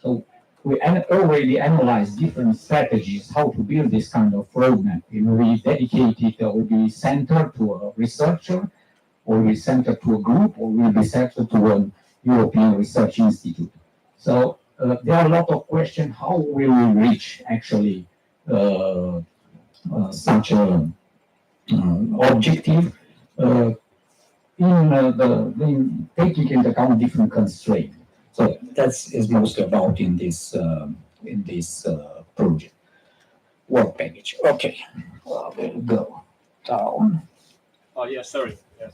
So we already analyzed different strategies how to build this kind of roadmap. It will be dedicated, will be centered to a researcher, or will be centered to a group, or will be centered to a European Research Institute. So there are a lot of questions. How will we reach actually such a objective in taking into account different constraints. So that's is mostly about in this project work package. Okay, we'll go down. Oh yeah, sorry. Yeah.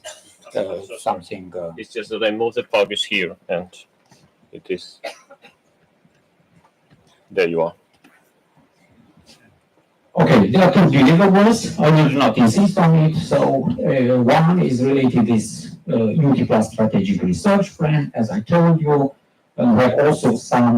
Something. It's just that I moved the focus here, and it is. There you are. Okay, there are two deliverables. I will not insist on it. So one is related to this EUt strategic research plan, as I told you. And we have also some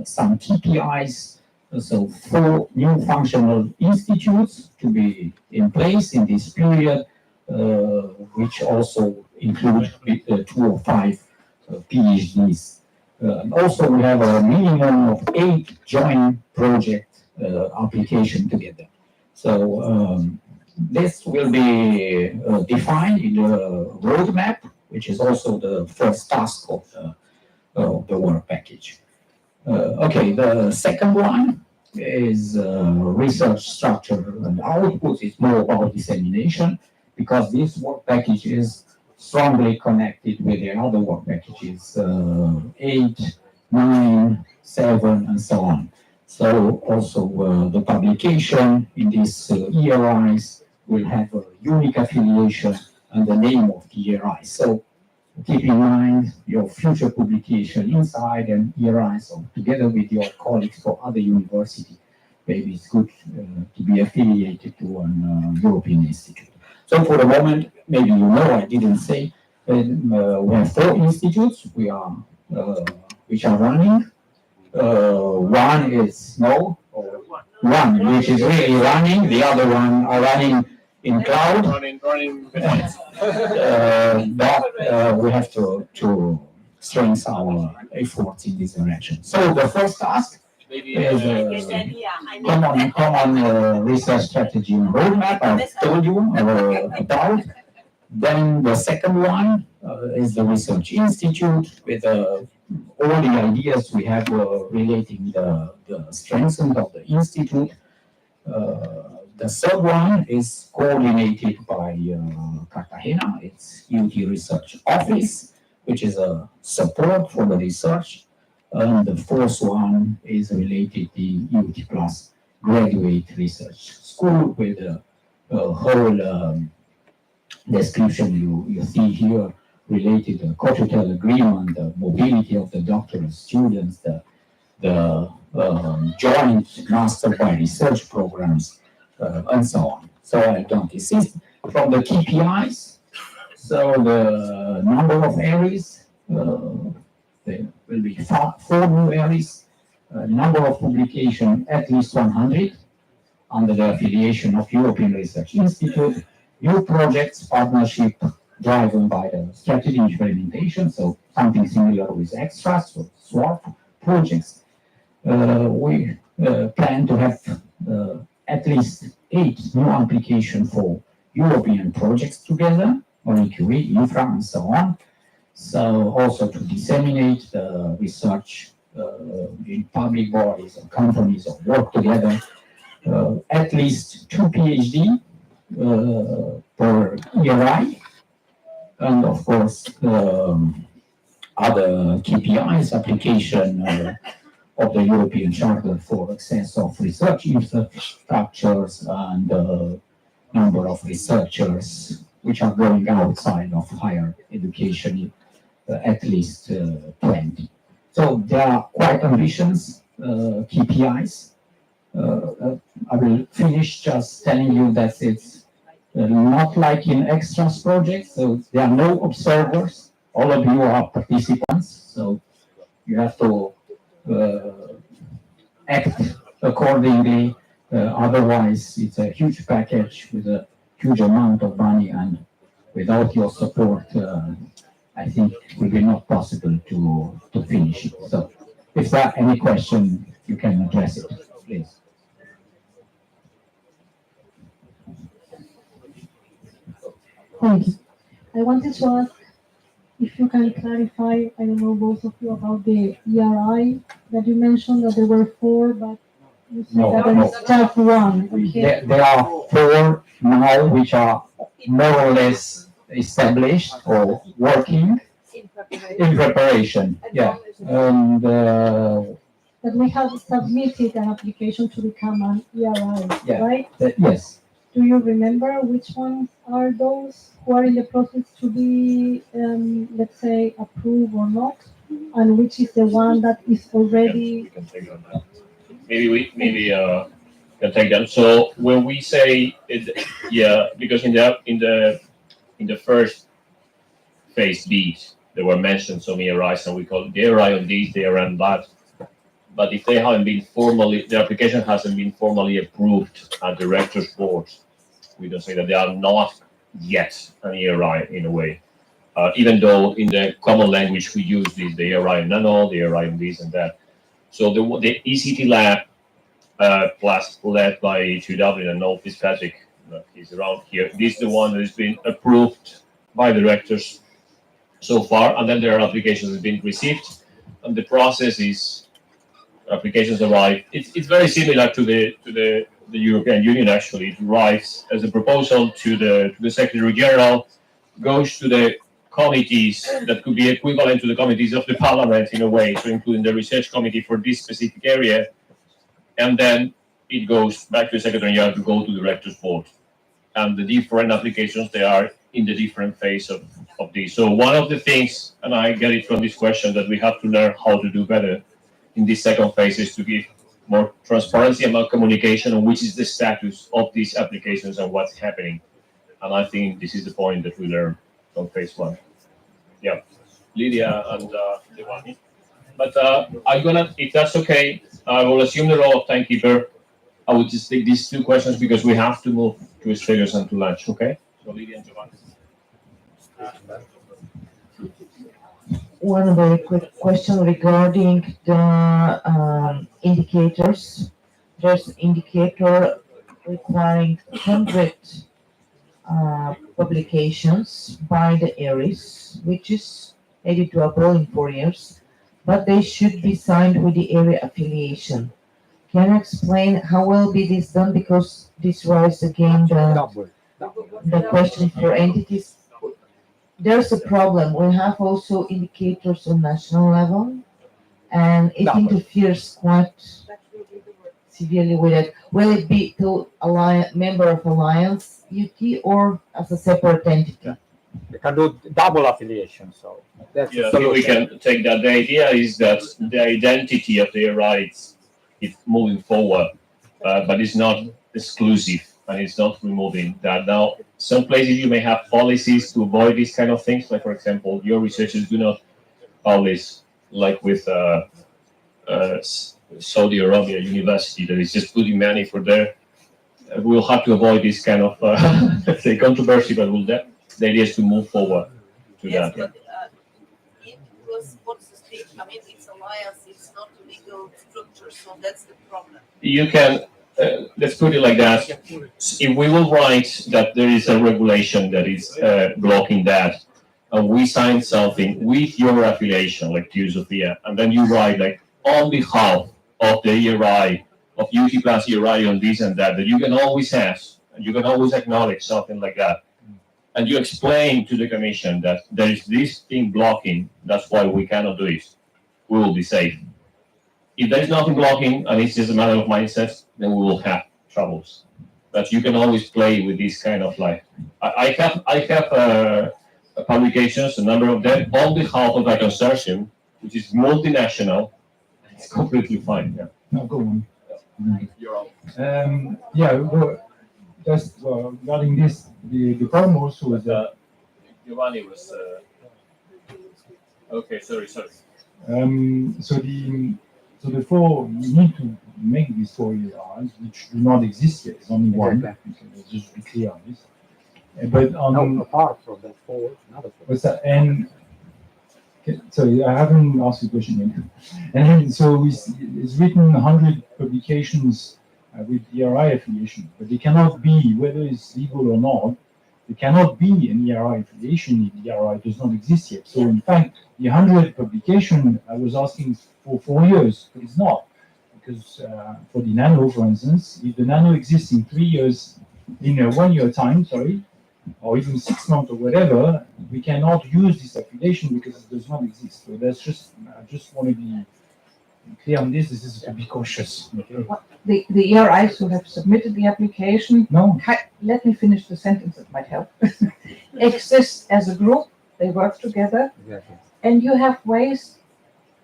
KPIs. So 4 new functional institutes to be in place in this period, which also include 2 or 5 PhDs Also, we have a minimum of 8 joint project application together. So this will be defined in the roadmap, which is also the first task of the work package. Okay, the second one is research structure and output. It's more about dissemination because this work package is strongly connected with the other work packages, 8, 9, 7, and so on. So also the publication in these ERIs will have a unique affiliation and the name of the ERI. So keep in mind your future publication inside and ERI, so together with your colleagues for other universities, maybe it's good to be affiliated to an European institute. So for the moment, maybe you know, I didn't say, we have 4 institutes which are running. One is one which is really running, the other one are running in cloud. But we have to strengthen our efforts in this direction. So the first task is common research strategy and roadmap I've told you about. Then the second one is the research institute with all the ideas we have relating the strengthening of the institute. The third one is coordinated by Cartagena. It's EUt Research Office, which is a support for the research. And the fourth one is related to EUt Plus Graduate Research School with a whole description you see here related to the co-tutel agreement, the mobility of the doctoral students, the joint master by research programs, and so on. So I don't insist. From the KPIs, so the number of areas, there will be 4 new areas, number of publications at least 100 under the affiliation of European Research Institute, new projects, partnership driven by the strategy implementation, so something similar with extras, so swap projects. We plan to have at least 8 new applications for European projects together, Marie Curie, infra, and so on. So also to disseminate the research in public bodies or companies or work together. At least 2 PhD per ERI, and of course other KPIs, application of the European Charter for access of research infrastructures and number of researchers which are going outside of higher education, at least 20. So there are quite ambitious KPIs. I will finish just telling you that it's not like in extras projects, so there are no observers. All of you are participants, so you have to act accordingly. Otherwise, it's a huge package with a huge amount of money, and without your support, I think it will be not possible to finish it. So, if there are any question, you can address it, please. Thank you. I wanted to ask if you can clarify, I don't know, both of you, about the ERI that you mentioned that there were 4, but you said that there is just 1. Okay. There are 4 now which are more or less established or working in preparation. Yeah. And that we have submitted an application to become an ERI, yeah, right? Yes. Do you remember which ones are those who are in the process to be, let's say, approved or not? And which is the one that is already? We can take on that. Maybe can take them. So when we say it, yeah, because in the first phase B, there were mentioned some ERIs, and we call it the ERI on these, the ERI on that. But if they haven't been formally, the application hasn't been formally approved at the director's board, we don't say that they are not yet an ERI in a way. even though in the common language we use this, the ARI and nano, the ARI and this and that. So the ECT lab, plus led by EUt, and know Fitzpatrick, he's around here. This is the one that has been approved by the directors so far, and then there are applications that have been received, and the process is applications arrive. It's very similar to the European Union. Actually, it arrives as a proposal to the Secretary General, goes to the committees that could be equivalent to the committees of the Parliament in a way, so including the research committee for this specific area, and then it goes back to the Secretary General to go to the Directors Board. And the different applications, they are in the different phase of this. So one of the things, and I get it from this question, that we have to learn how to do better in this second phase is to give more transparency about communication on which is the status of these applications and what's happening. And I think this is the point that we learn from phase one. Yeah, Lydia and Giovanni. But I'm gonna, if that's okay, I will assume the role of timekeeper. I will just take these two questions because we have to move to Australia and to lunch, okay? So Lydia and Giovanni. One very quick question regarding the indicators. There's indicator requiring 100 publications by the areas, which is maybe doable in 4 years, but they should be signed with the area affiliation. Can you explain how will be this done? Because this raises again the question for entities. There's a problem. We have also indicators on national level, and it interferes quite severely with it. Will it be to a member of Alliance EUt or as a separate entity? We can do double affiliation, so that's yeah, the solution. we can take that. The idea is that the identity of the rights is moving forward, but it's not exclusive, and it's not removing that. Now, some places you may have policies to avoid these kind of things, like for example, your researchers do not publish, like with Saudi Arabia University, that is just putting money for their. We'll have to avoid this kind of, let's say, controversy, but the idea is to move forward to that. But it was what's the state? I mean, it's alliance, it's not a legal structure, so that's the problem. You can, let's put it like that. If we will write that there is a regulation that is blocking that, and we sign something with your affiliation, like Sophia, and then you write like on behalf of the ERI, of EUt plus ERI on this and that you can always ask, and you can always acknowledge something like that. And you explain to the Commission that there is this thing blocking, that's why we cannot do it. We will be safe. If there is nothing blocking and it's just a matter of mindset, then we will have troubles. But you can always play with this kind of like, I have publications, a number of them, on behalf of a consortium, which is multinational. It's completely fine. Yeah. No, go on. You're on. Yeah, well, just regarding this, the problem also is that Giovanni was. Okay, sorry. so the four, we need to make these 4 ERIs, which do not exist yet. There's only one. So let's just be clear on this. But on apart from that four, another four. What's that? And sorry, I haven't asked the question yet. And so it's written 100 publications with ERI affiliation, but they cannot be, whether it's legal or not, there cannot be an ERI affiliation if the ERI does not exist yet. So in fact, the 100 publication, I was asking for 4 years, but it's not. Because for the nano, for instance, if the nano exists in 3 years, in a 1 year time, or even 6 months or whatever, we cannot use this affiliation because it does not exist. So that's just, I just want to be clear on this. This is to be cautious. Okay? The ERIs who have submitted the application, let me finish the sentence, that might help. Exist as a group, they work together, and you have ways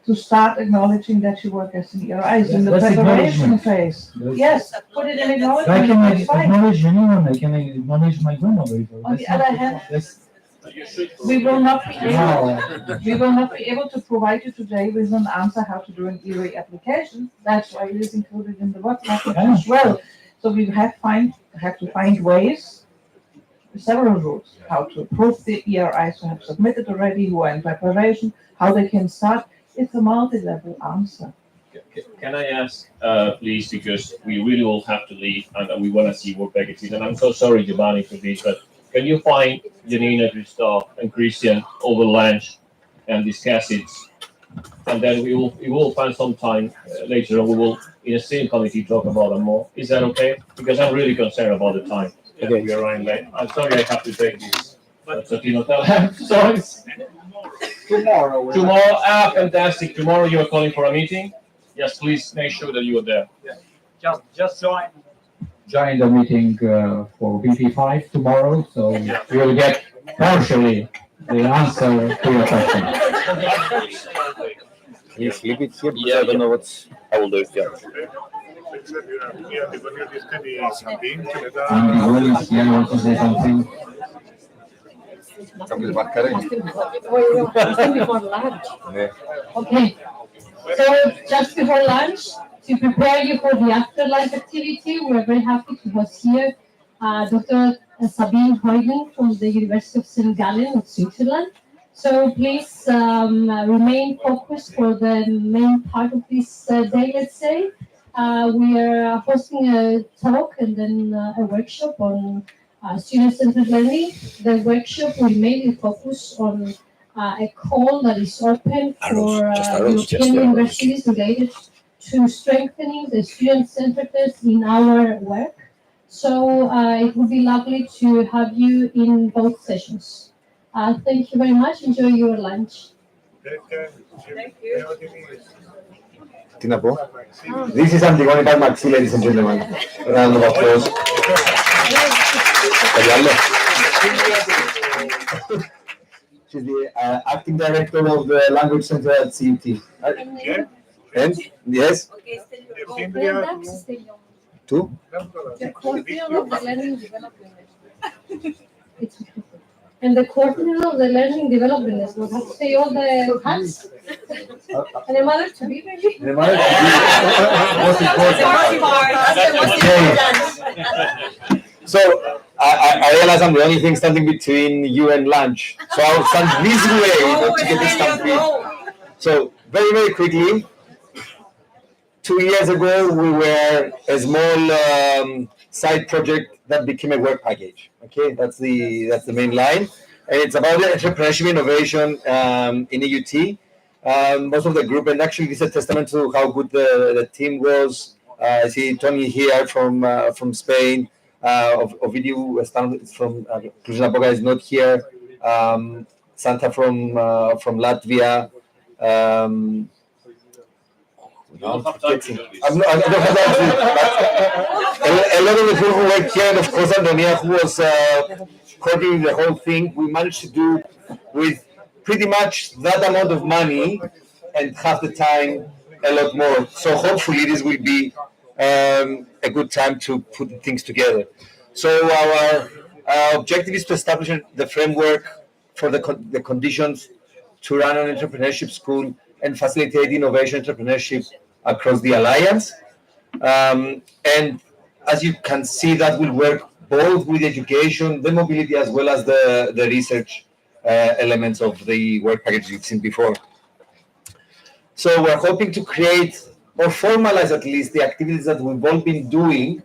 to start acknowledging that you work as an ERI in the preparation phase. Yes, put it in acknowledgement. I can acknowledge anyone. I can acknowledge my grandmother. On the other hand, we will not be able to provide you today with an answer how to do an ERI application. That's why it is included in the work package as well. So we have to find ways several routes, how to approve the ERIs who have submitted already, who are in preparation, how they can start. It's a multi-level answer. Can I ask, please, because we really will have to leave and we want to see work packages. And I'm so sorry, Giovanni, for this, but can you find Janina, Christoph, and Christian over lunch and discuss it? And then we will find some time later on. We will, in a same committee, talk about them more. Is that okay? Because I'm really concerned about the time. Okay. We are running late. I'm sorry I have to take this. But sorry. Tomorrow. Tomorrow, fantastic. Tomorrow you are calling for a meeting. Yes, please make sure that you are there. Just join. Join the meeting for BP5 tomorrow, so you will get partially the answer to your question. Can you flip it here? Because I don't know what's. I will do it. Yeah. And you want to say something? Before lunch. Okay. So just before lunch, to prepare you for the after lunch activity, we are very happy to host here Dr. Sabine Huygen from the University of St. Gallen of Switzerland. So please remain focused for the main part of this day, let's say. We are hosting a talk and then a workshop on student-centered learning. The workshop will mainly focus on a call that is open for European universities related to strengthening the student-centeredness in our work. So it would be lovely to have you in both sessions. Thank you very much. Enjoy your lunch. Thank you. Tinapo. This is Antigone Palmaxi, ladies and gentlemen. A round of applause. She's the acting director of the Language Center at CUT. And yes? Two? The coordinator of the learning development. And the coordinator of the learning development will have to say all the hats. And a mother to be, maybe? The mother to be. Most important. So I realize I'm the only thing standing between you and lunch. So I'll stand this way to get this complete. So very, very quickly, 2 years ago, we were a small side project that became a work package. Okay, that's the main line, and it's about the entrepreneurship innovation in EUt. Most of the group, and actually, this is a testament to how good the team was. I see Tony here from Spain. Ovidiu from Cluj-Napoca is not here. Santa from Latvia. I don't have time to do this. A lot of the people who work here, and of course Antonia, who was coordinating the whole thing, we managed to do with pretty much that amount of money and half the time a lot more. So hopefully this will be a good time to put things together. So our objective is to establish the framework for the conditions to run an entrepreneurship school and facilitate innovation entrepreneurship across the alliance. And as you can see, that will work both with education, the mobility, as well as the research elements of the work package you've seen before. So we're hoping to create or formalize at least the activities that we've all been doing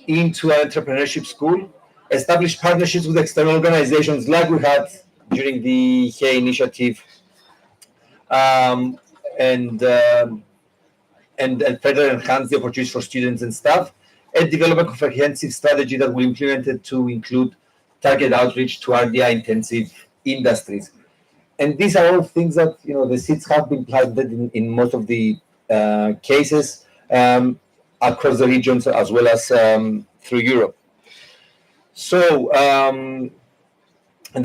into an entrepreneurship school, establish partnerships with external organizations like we had during the HEY initiative, and further enhance the opportunities for students and staff, and develop a comprehensive strategy that we implemented to include target outreach to RDI intensive industries. And these are all things that, the seeds have been planted in most of the cases across the regions as well as through Europe. So, and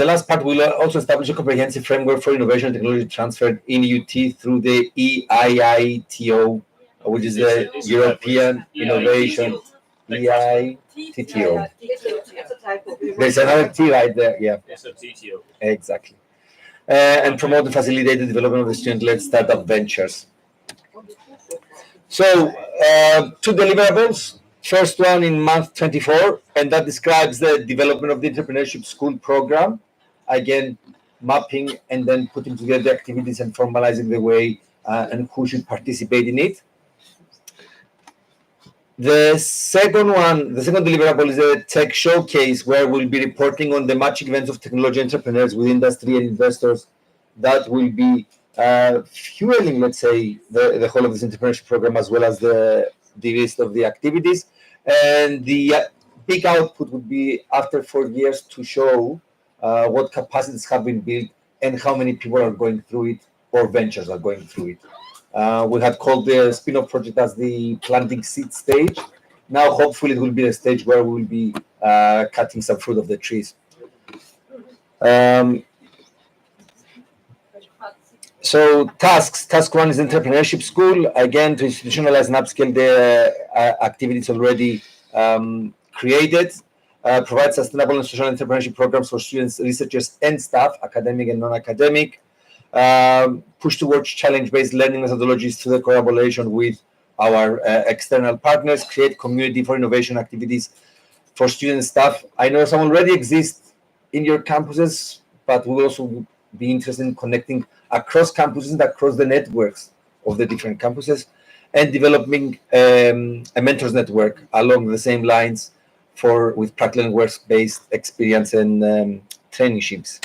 the last part, we'll also establish a comprehensive framework for innovation and technology transfer in EUt through the EIITO, which is the European Innovation. EITTO. There's another T right there, yeah. It's a TTO. Exactly. And promote and facilitate the development of the student-led startup ventures. So, two deliverables. First one in month 24, and that describes the development of the entrepreneurship school program. Again, mapping and then putting together the activities and formalizing the way and who should participate in it. The second deliverable is a tech showcase where we'll be reporting on the matching events of technology entrepreneurs with industry and investors that will be fueling, let's say, the whole of this entrepreneurship program as well as the rest of the activities. And the big output would be after 4 years to show what capacities have been built and how many people are going through it or ventures are going through it. We had called the spin-off project as the planting seed stage. Now, hopefully, it will be a stage where we will be cutting some fruit of the trees. So tasks. Task one is entrepreneurship school. Again, to institutionalize and upscale the activities already created. Provide sustainable and social entrepreneurship programs for students, researchers, and staff, academic and non-academic. Push towards challenge-based learning methodologies through the collaboration with our external partners. Create community for innovation activities for student and staff. I know some already exist in your campuses, but we will also be interested in connecting across campuses and across the networks of the different campuses, and developing a mentors network along the same lines with practical and work-based experience and traineeships.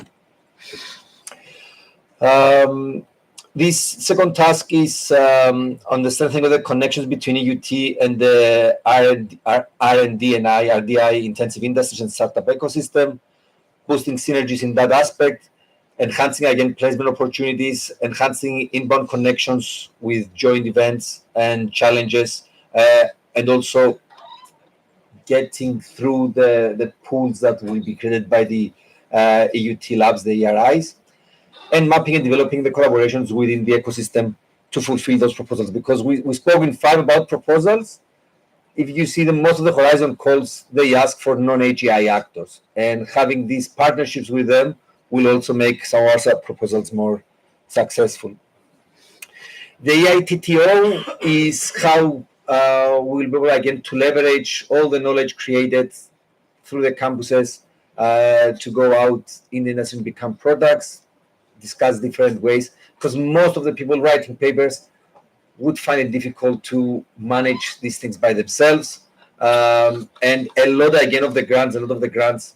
This second task is on the strengthening of the connections between EUt and the R&D and RDI intensive industries and startup ecosystem, boosting synergies in that aspect, enhancing again placement opportunities, enhancing inbound connections with joint events and challenges, and also getting through the pools that will be created by the EUt labs, the ERIs, and mapping and developing the collaborations within the ecosystem to fulfill those proposals. Because we spoke in 5 about proposals. If you see most of the Horizon calls, they ask for non-AGI actors, and having these partnerships with them will also make some of our proposals more successful. The EITTO is how we'll be able again to leverage all the knowledge created through the campuses to go out in the industry and become products, discuss different ways, because most of the people writing papers would find it difficult to manage these things by themselves. And a lot of the grants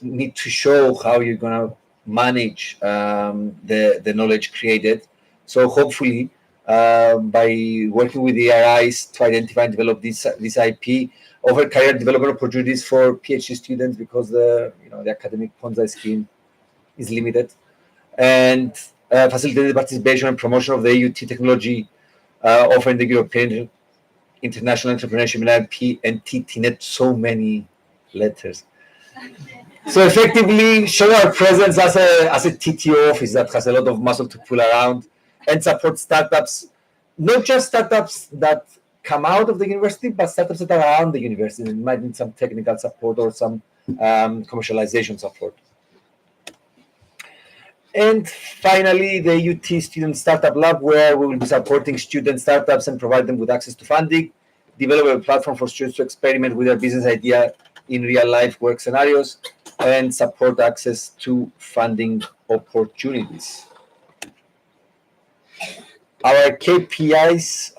need to show how you're going to manage the knowledge created. So hopefully, by working with the RIs to identify and develop this IP, offer career development opportunities for PhD students, because the academic Ponzi scheme is limited, and facilitate the participation and promotion of the EUt technology, offering the European International Entrepreneurship and IP and TTNet, so many letters. So effectively show our presence as a TTO office that has a lot of muscle to pull around and support startups, not just startups that come out of the university, but startups that are around the university and might need some technical support or some commercialization support. And finally, the EUt Student Startup Lab, where we will be supporting student startups and provide them with access to funding, develop a platform for students to experiment with their business idea in real-life work scenarios, and support access to funding opportunities. Our KPIs,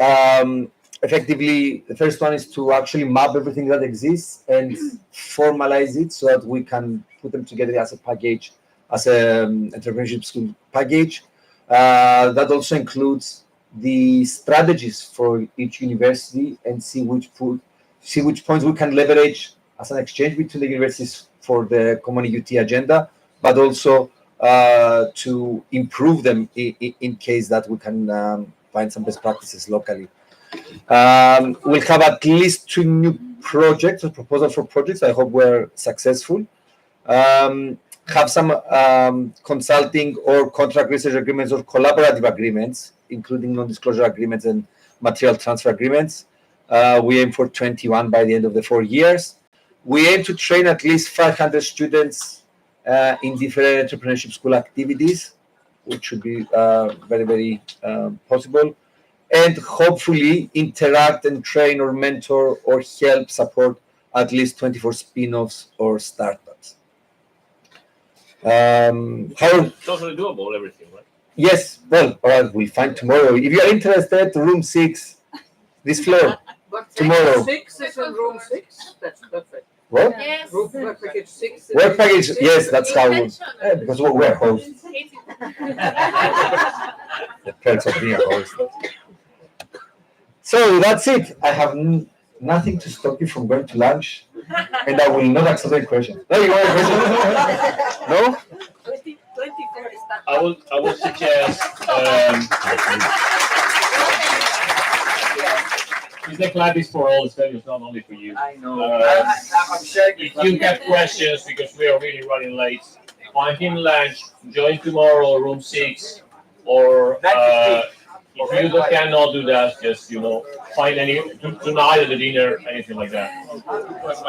effectively, the first one is to actually map everything that exists and formalize it so that we can put them together as a package, as an entrepreneurship school package. That also includes the strategies for each university and see which points we can leverage as an exchange between the universities for the common EUt agenda, but also to improve them in case that we can find some best practices locally. We'll have at least 2 new projects or proposals for projects. I hope we're successful. Have some consulting or contract research agreements or collaborative agreements, including non-disclosure agreements and material transfer agreements. We aim for 21 by the end of the 4 years. We aim to train at least 500 students in different entrepreneurship school activities, which should be very, very possible. and hopefully interact and train or mentor or help support at least 24 spin-offs or startups. How Totally doable, everything, right? Yes, well, we'll find tomorrow. If you are interested, room 6, this floor, tomorrow. 6 is in room 6. That's perfect. What? Yes. Work package 6. Work package, yes, that's how because we're hosts. The perks of being a host. So that's it. I have nothing to stop you from going to lunch, and I will not accept questions. No, you want a question? No? 24 is that. I would suggest the club is for all studios, not only for you. I know. I'm sure if you have questions, because we are really running late, find him lunch, join tomorrow, room 6, or if you cannot do that, just find tonight at the dinner, anything like that.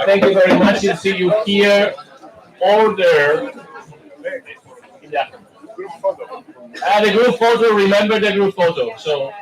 Thank you very much, and see you here or there. Yeah. The group photo. Remember the group photo. So.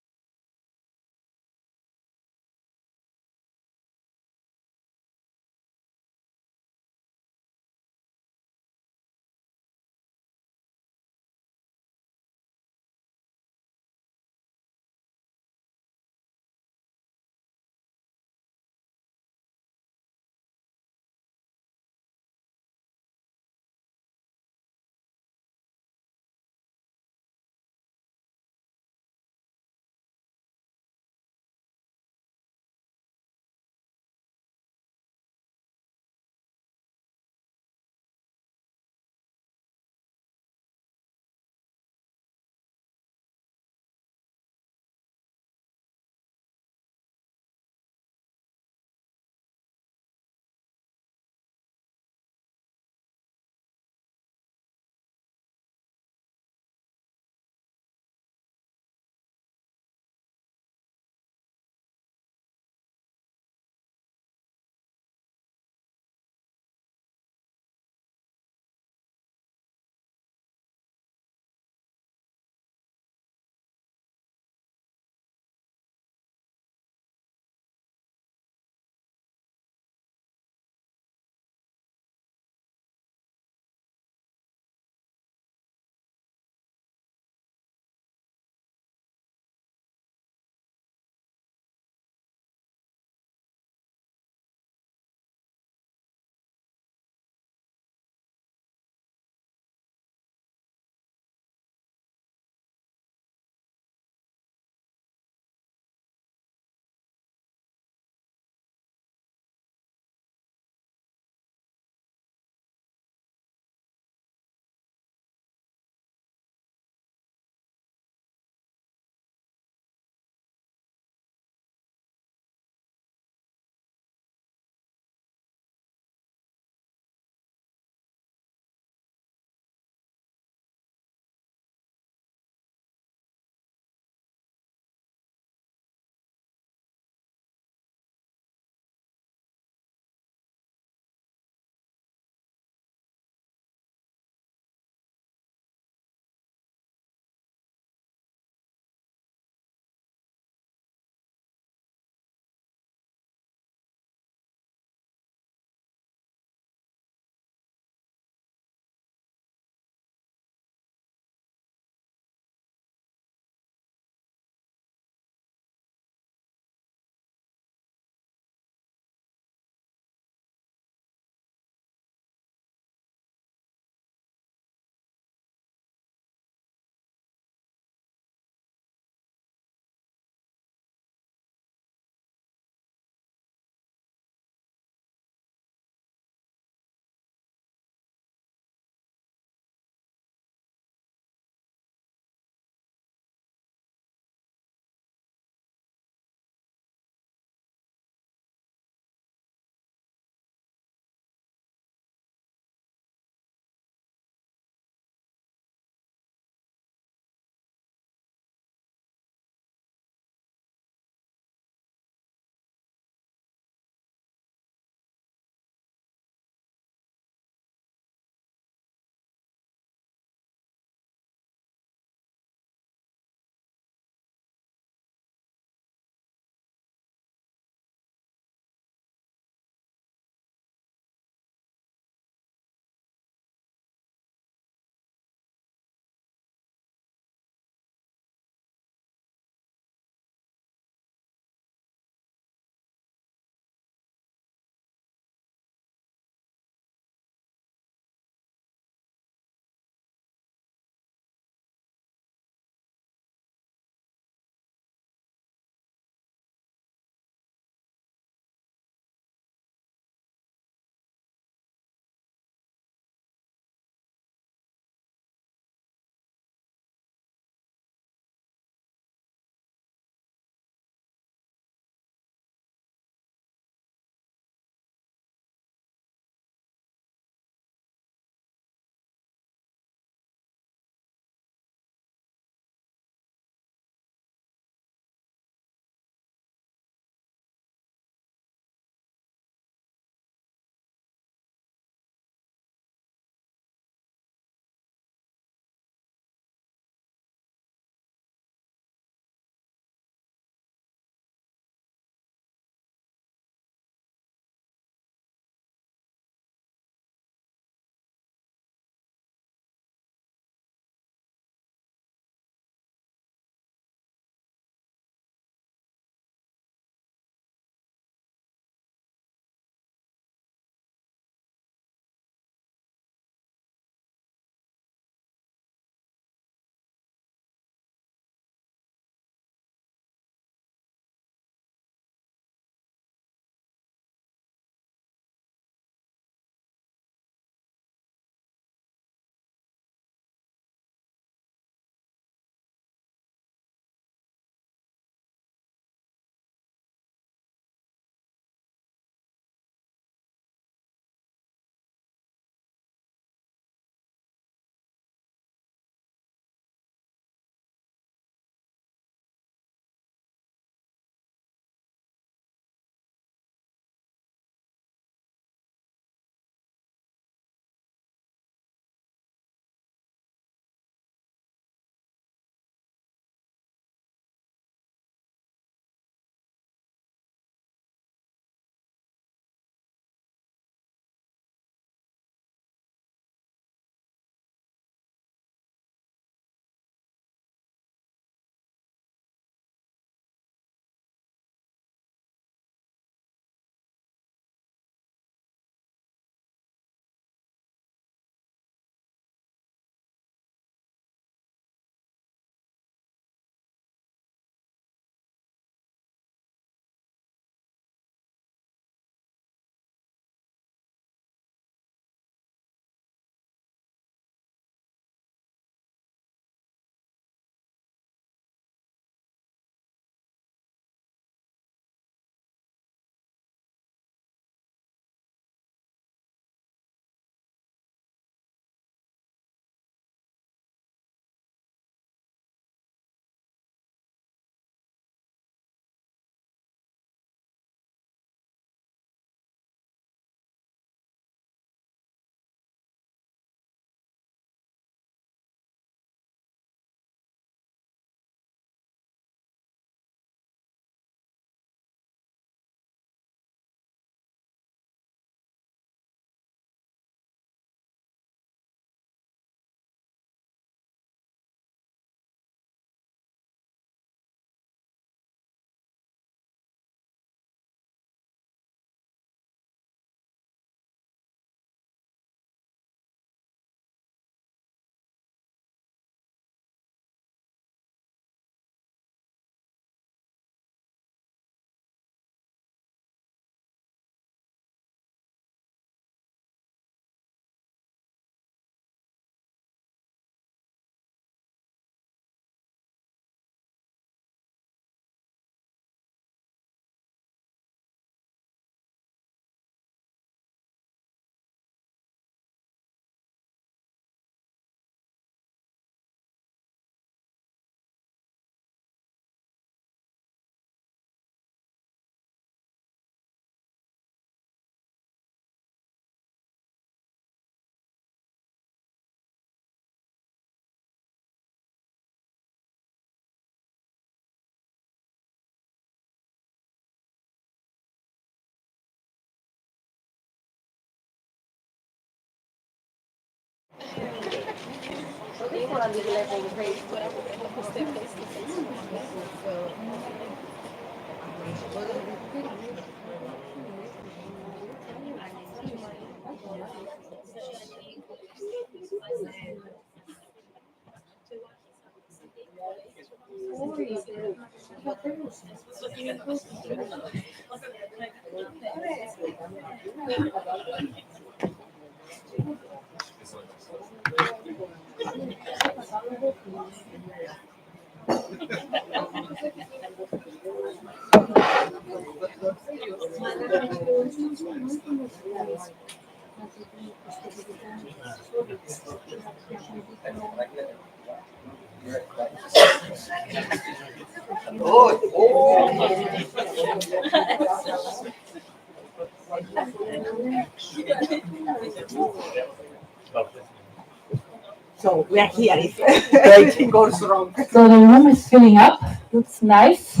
So we are here if anything goes wrong. So the room is filling up. Looks nice.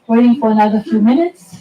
Waiting for another few minutes.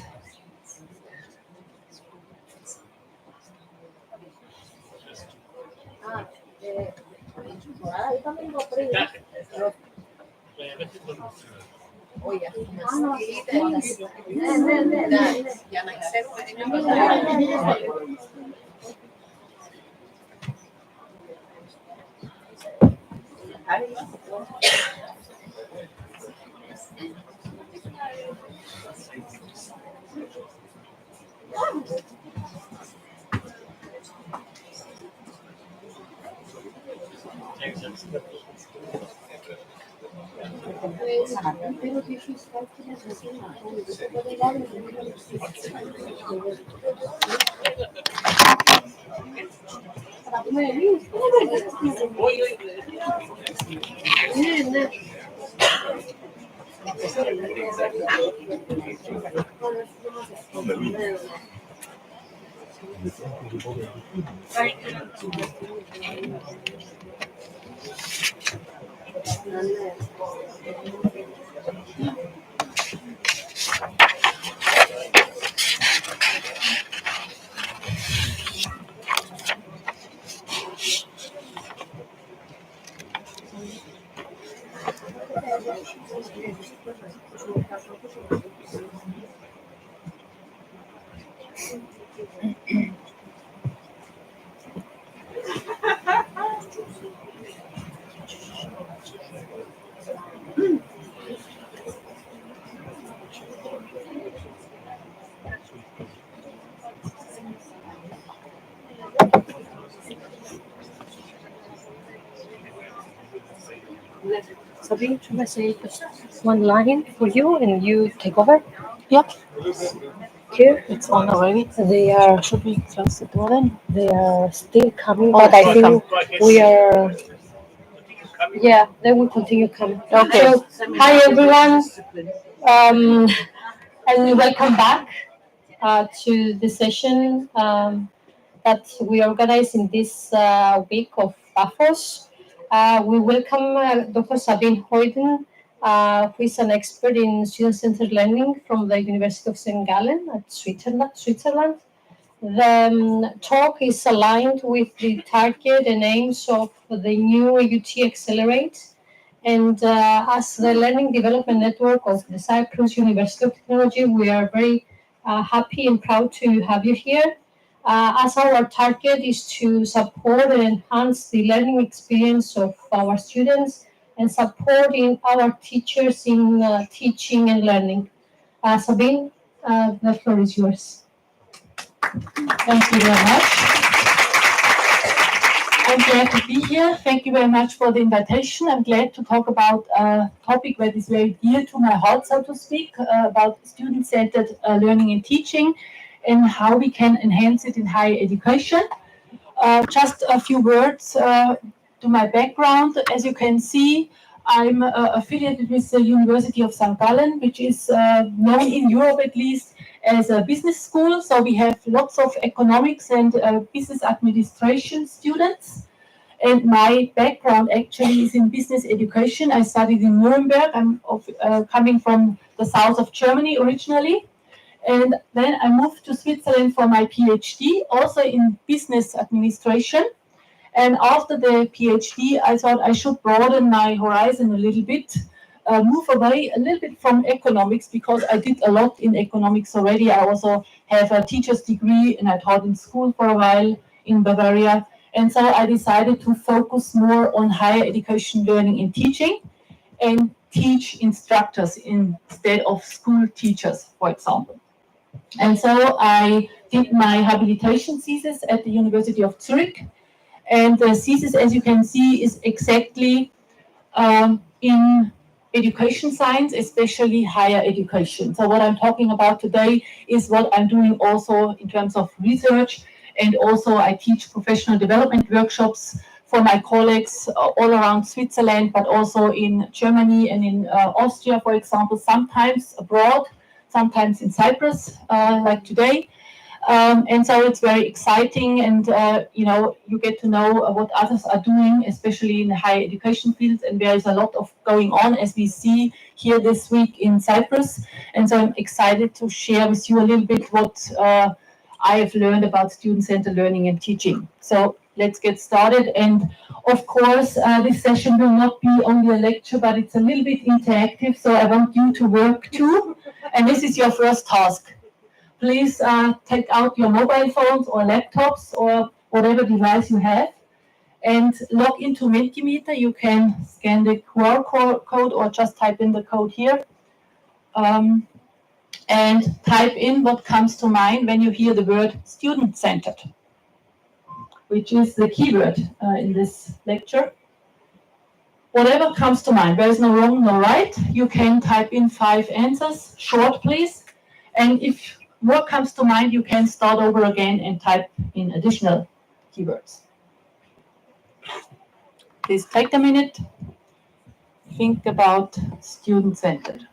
Sabine, should I say just one line for you and you take over? Yeah. Here, it's on already. They are, should we close the door then? They are still coming, but I think we are, yeah, they will continue coming. Okay. So, hi everyone, and welcome back to the session that we organize in this week of Paphos. We welcome Dr. Sabine Hoyden, who is an expert in student-centered learning from the University of St. Gallen at Switzerland. The talk is aligned with the target and aims of the new EUt Accelerate. And as the Learning Development Network of the Cyprus University of Technology, we are very happy and proud to have you here. As our target is to support and enhance the learning experience of our students and supporting our teachers in teaching and learning. Sabine, the floor is yours. Thank you very much. I'm glad to be here. Thank you very much for the invitation. I'm glad to talk about a topic that is very dear to my heart, so to speak, about student-centered learning and teaching and how we can enhance it in higher education. Just a few words to my background. As you can see, I'm affiliated with the University of St. Gallen, which is known in Europe at least as a business school. So we have lots of economics and business administration students. And my background actually is in business education. I studied in Nuremberg. I'm coming from the south of Germany originally. And then I moved to Switzerland for my PhD, also in business administration. And after the PhD, I thought I should broaden my horizon a little bit, move away a little bit from economics, because I did a lot in economics already. I also have a teacher's degree and I taught in school for a while in Bavaria. And so I decided to focus more on higher education, learning and teaching, and teach instructors instead of school teachers, for example. And so I did my habilitation thesis at the University of Zurich. And the thesis, as you can see, is exactly in education science, especially higher education. So what I'm talking about today is what I'm doing also in terms of research. And also I teach professional development workshops for my colleagues all around Switzerland, but also in Germany and in Austria, for example, sometimes abroad, sometimes in Cyprus, like today. And so it's very exciting, and you get to know what others are doing, especially in the higher education fields. And there is a lot of going on, as we see here this week in Cyprus. And so I'm excited to share with you a little bit what I have learned about student-centered learning and teaching. So let's get started. And of course, this session will not be only a lecture, but it's a little bit interactive. So I want you to work too. And this is your first task. Please take out your mobile phones or laptops or whatever device you have and log into Mentimeter. You can scan the QR code or just type in the code here and type in what comes to mind when you hear the word student-centered, which is the keyword in this lecture. Whatever comes to mind, there is no wrong, no right. You can type in 5 answers, short please, and if what comes to mind, you can start over again and type in additional keywords. Please take a minute. Think about student-centered.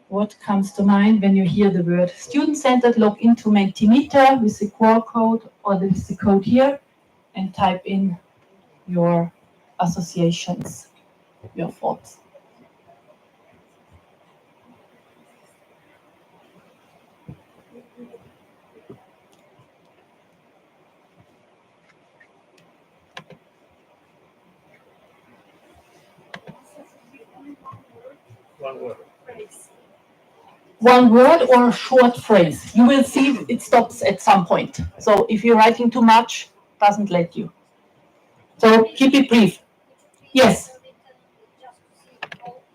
What comes to mind when you hear the word student-centered? Log into Mentimeter with the QR code or with the code here and type in your associations, your thoughts. One word. One word or a short phrase. You will see it stops at some point. So if you're writing too much, it doesn't let you. So keep it brief. Yes.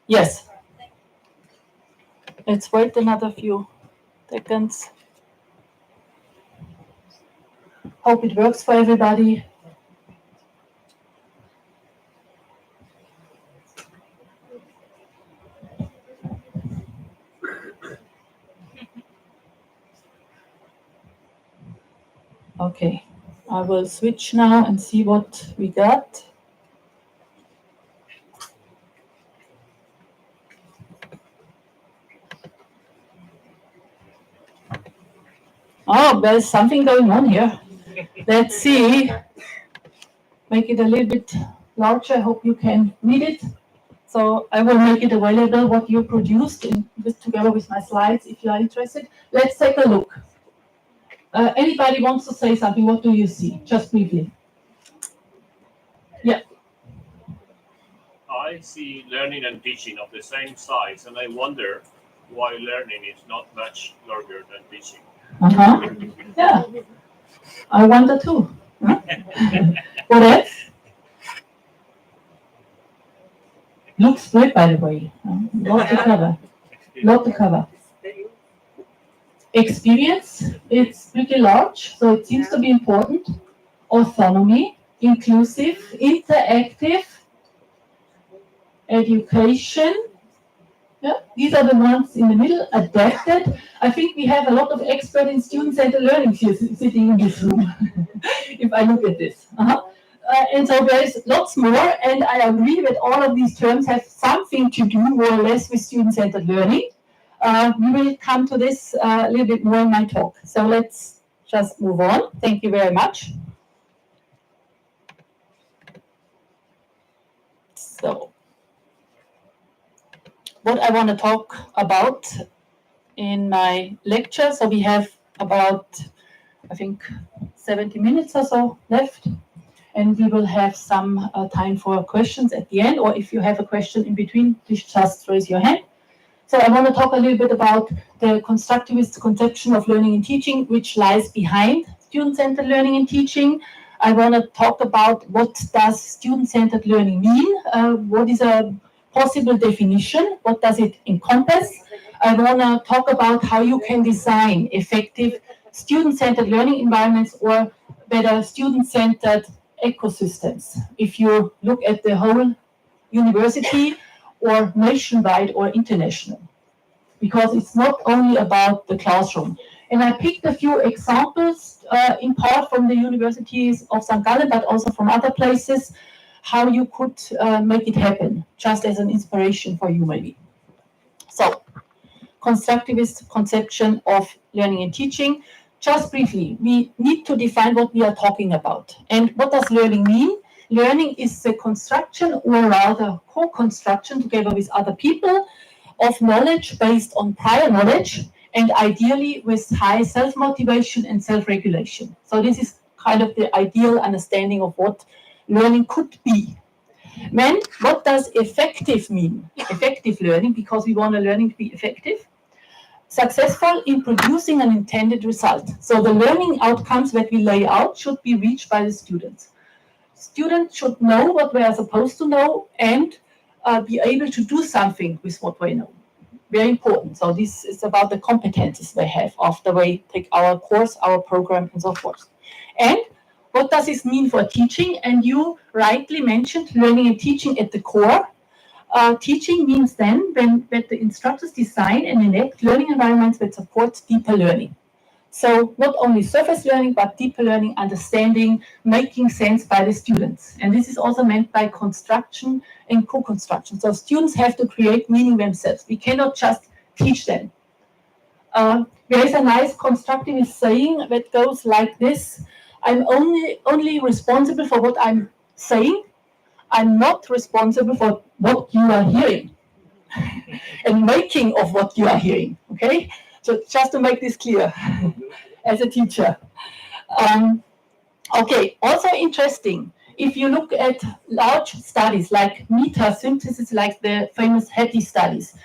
Yes. Let's wait another few seconds. Hope it works for everybody. Okay, I will switch now and see what we got. Oh, there's something going on here. Let's see. Make it a little bit larger. I hope you can read it. So I will make it available what you produced together with my slides if you are interested. Let's take a look. Anybody wants to say something? What do you see? Just briefly. Yeah. I see learning and teaching of the same size, and I wonder why learning is not much larger than teaching. Yeah. I wonder too. Huh? What else? Looks great, by the way. Lot to cover. Lot to cover. Experience, it's pretty large, so it seems to be important. Autonomy, inclusive, interactive, education. Yeah, these are the ones in the middle. Adapted. I think we have a lot of experts in student-centered learning here sitting in this room, if I look at this. And so there's lots more, and I agree that all of these terms have something to do more or less with student-centered learning. We will come to this a little bit more in my talk. So let's just move on. Thank you very much. So, what I want to talk about in my lecture, so we have about, I think, 70 minutes or so left, and we will have some time for questions at the end, or if you have a question in between, please just raise your hand. So I want to talk a little bit about the constructivist conception of learning and teaching, which lies behind student-centered learning and teaching. I want to talk about what does student-centered learning mean, what is a possible definition, what does it encompass. I want to talk about how you can design effective student-centered learning environments, or better, student-centered ecosystems. If you look at the whole university, or nationwide or international, because it's not only about the classroom. And I picked a few examples, in part from the universities of St. Gallen, but also from other places, how you could make it happen, just as an inspiration for you maybe. So, constructivist conception of learning and teaching. Just briefly, we need to define what we are talking about. And what does learning mean? Learning is the construction, or rather co-construction together with other people, of knowledge based on prior knowledge, and ideally with high self-motivation and self-regulation. So this is kind of the ideal understanding of what learning could be. Then, what does effective mean? Effective learning, because we want the learning to be effective. Successful in producing an intended result. So the learning outcomes that we lay out should be reached by the students. Students should know what they are supposed to know, and be able to do something with what they know. Very important. So this is about the competences they have after they take our course, our program, and so forth. And what does this mean for teaching? And you rightly mentioned learning and teaching at the core. Teaching means then that the instructors design and enact learning environments that support deeper learning. So not only surface learning, but deeper learning, understanding, making sense by the students. And this is also meant by construction and co-construction. So students have to create meaning themselves. We cannot just teach them. There is a nice constructivist saying that goes like this: I'm only responsible for what I'm saying. I'm not responsible for what you are hearing and making of what you are hearing. Okay? So just to make this clear as a teacher. Okay, also interesting, if you look at large studies like meta-synthesis, like the famous Hattie studies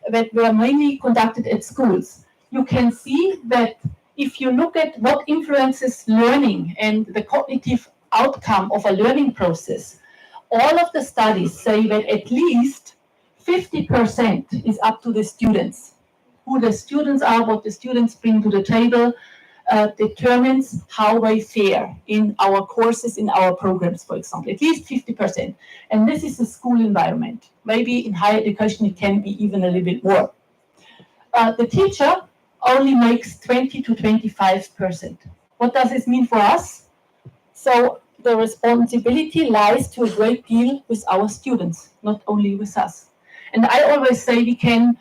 that were mainly conducted at schools, you can see that if you look at what influences learning and the cognitive outcome of a learning process, all of the studies say that at least 50% is up to the students. Who the students are, what the students bring to the table, determines how they fare in our courses, in our programs, for example, at least 50%. And this is the school environment. Maybe in higher education it can be even a little bit more. The teacher only makes 20 to 25%. What does this mean for us? So the responsibility lies to a great deal with our students, not only with us. And I always say we can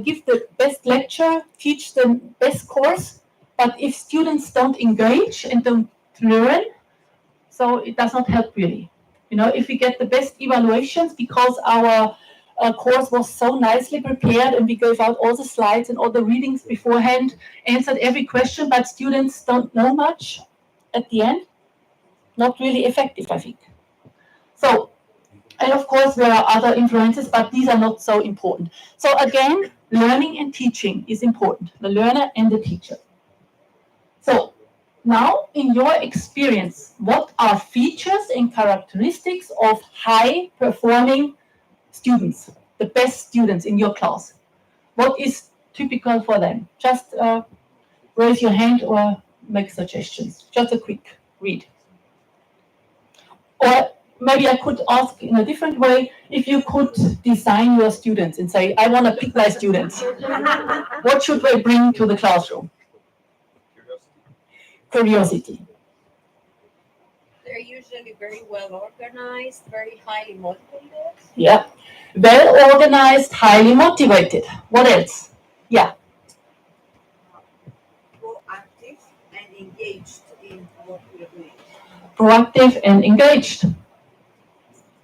give the best lecture, teach the best course, but if students don't engage and don't learn, so it does not help really. You know, if we get the best evaluations because our course was so nicely prepared and we gave out all the slides and all the readings beforehand, answered every question, but students don't know much at the end, not really effective, I think. So, and of course there are other influences, but these are not so important. So again, learning and teaching is important, the learner and the teacher. So now, in your experience, what are features and characteristics of high-performing students, the best students in your class? What is typical for them? Just raise your hand or make suggestions. Just a quick read. Or maybe I could ask in a different way, if you could design your students and say, I want to pick my students. What should they bring to the classroom? Curiosity. They're usually very well organized, very highly motivated. Yeah. Well organized, highly motivated. What else? Yeah. Proactive and engaged proactive and engaged.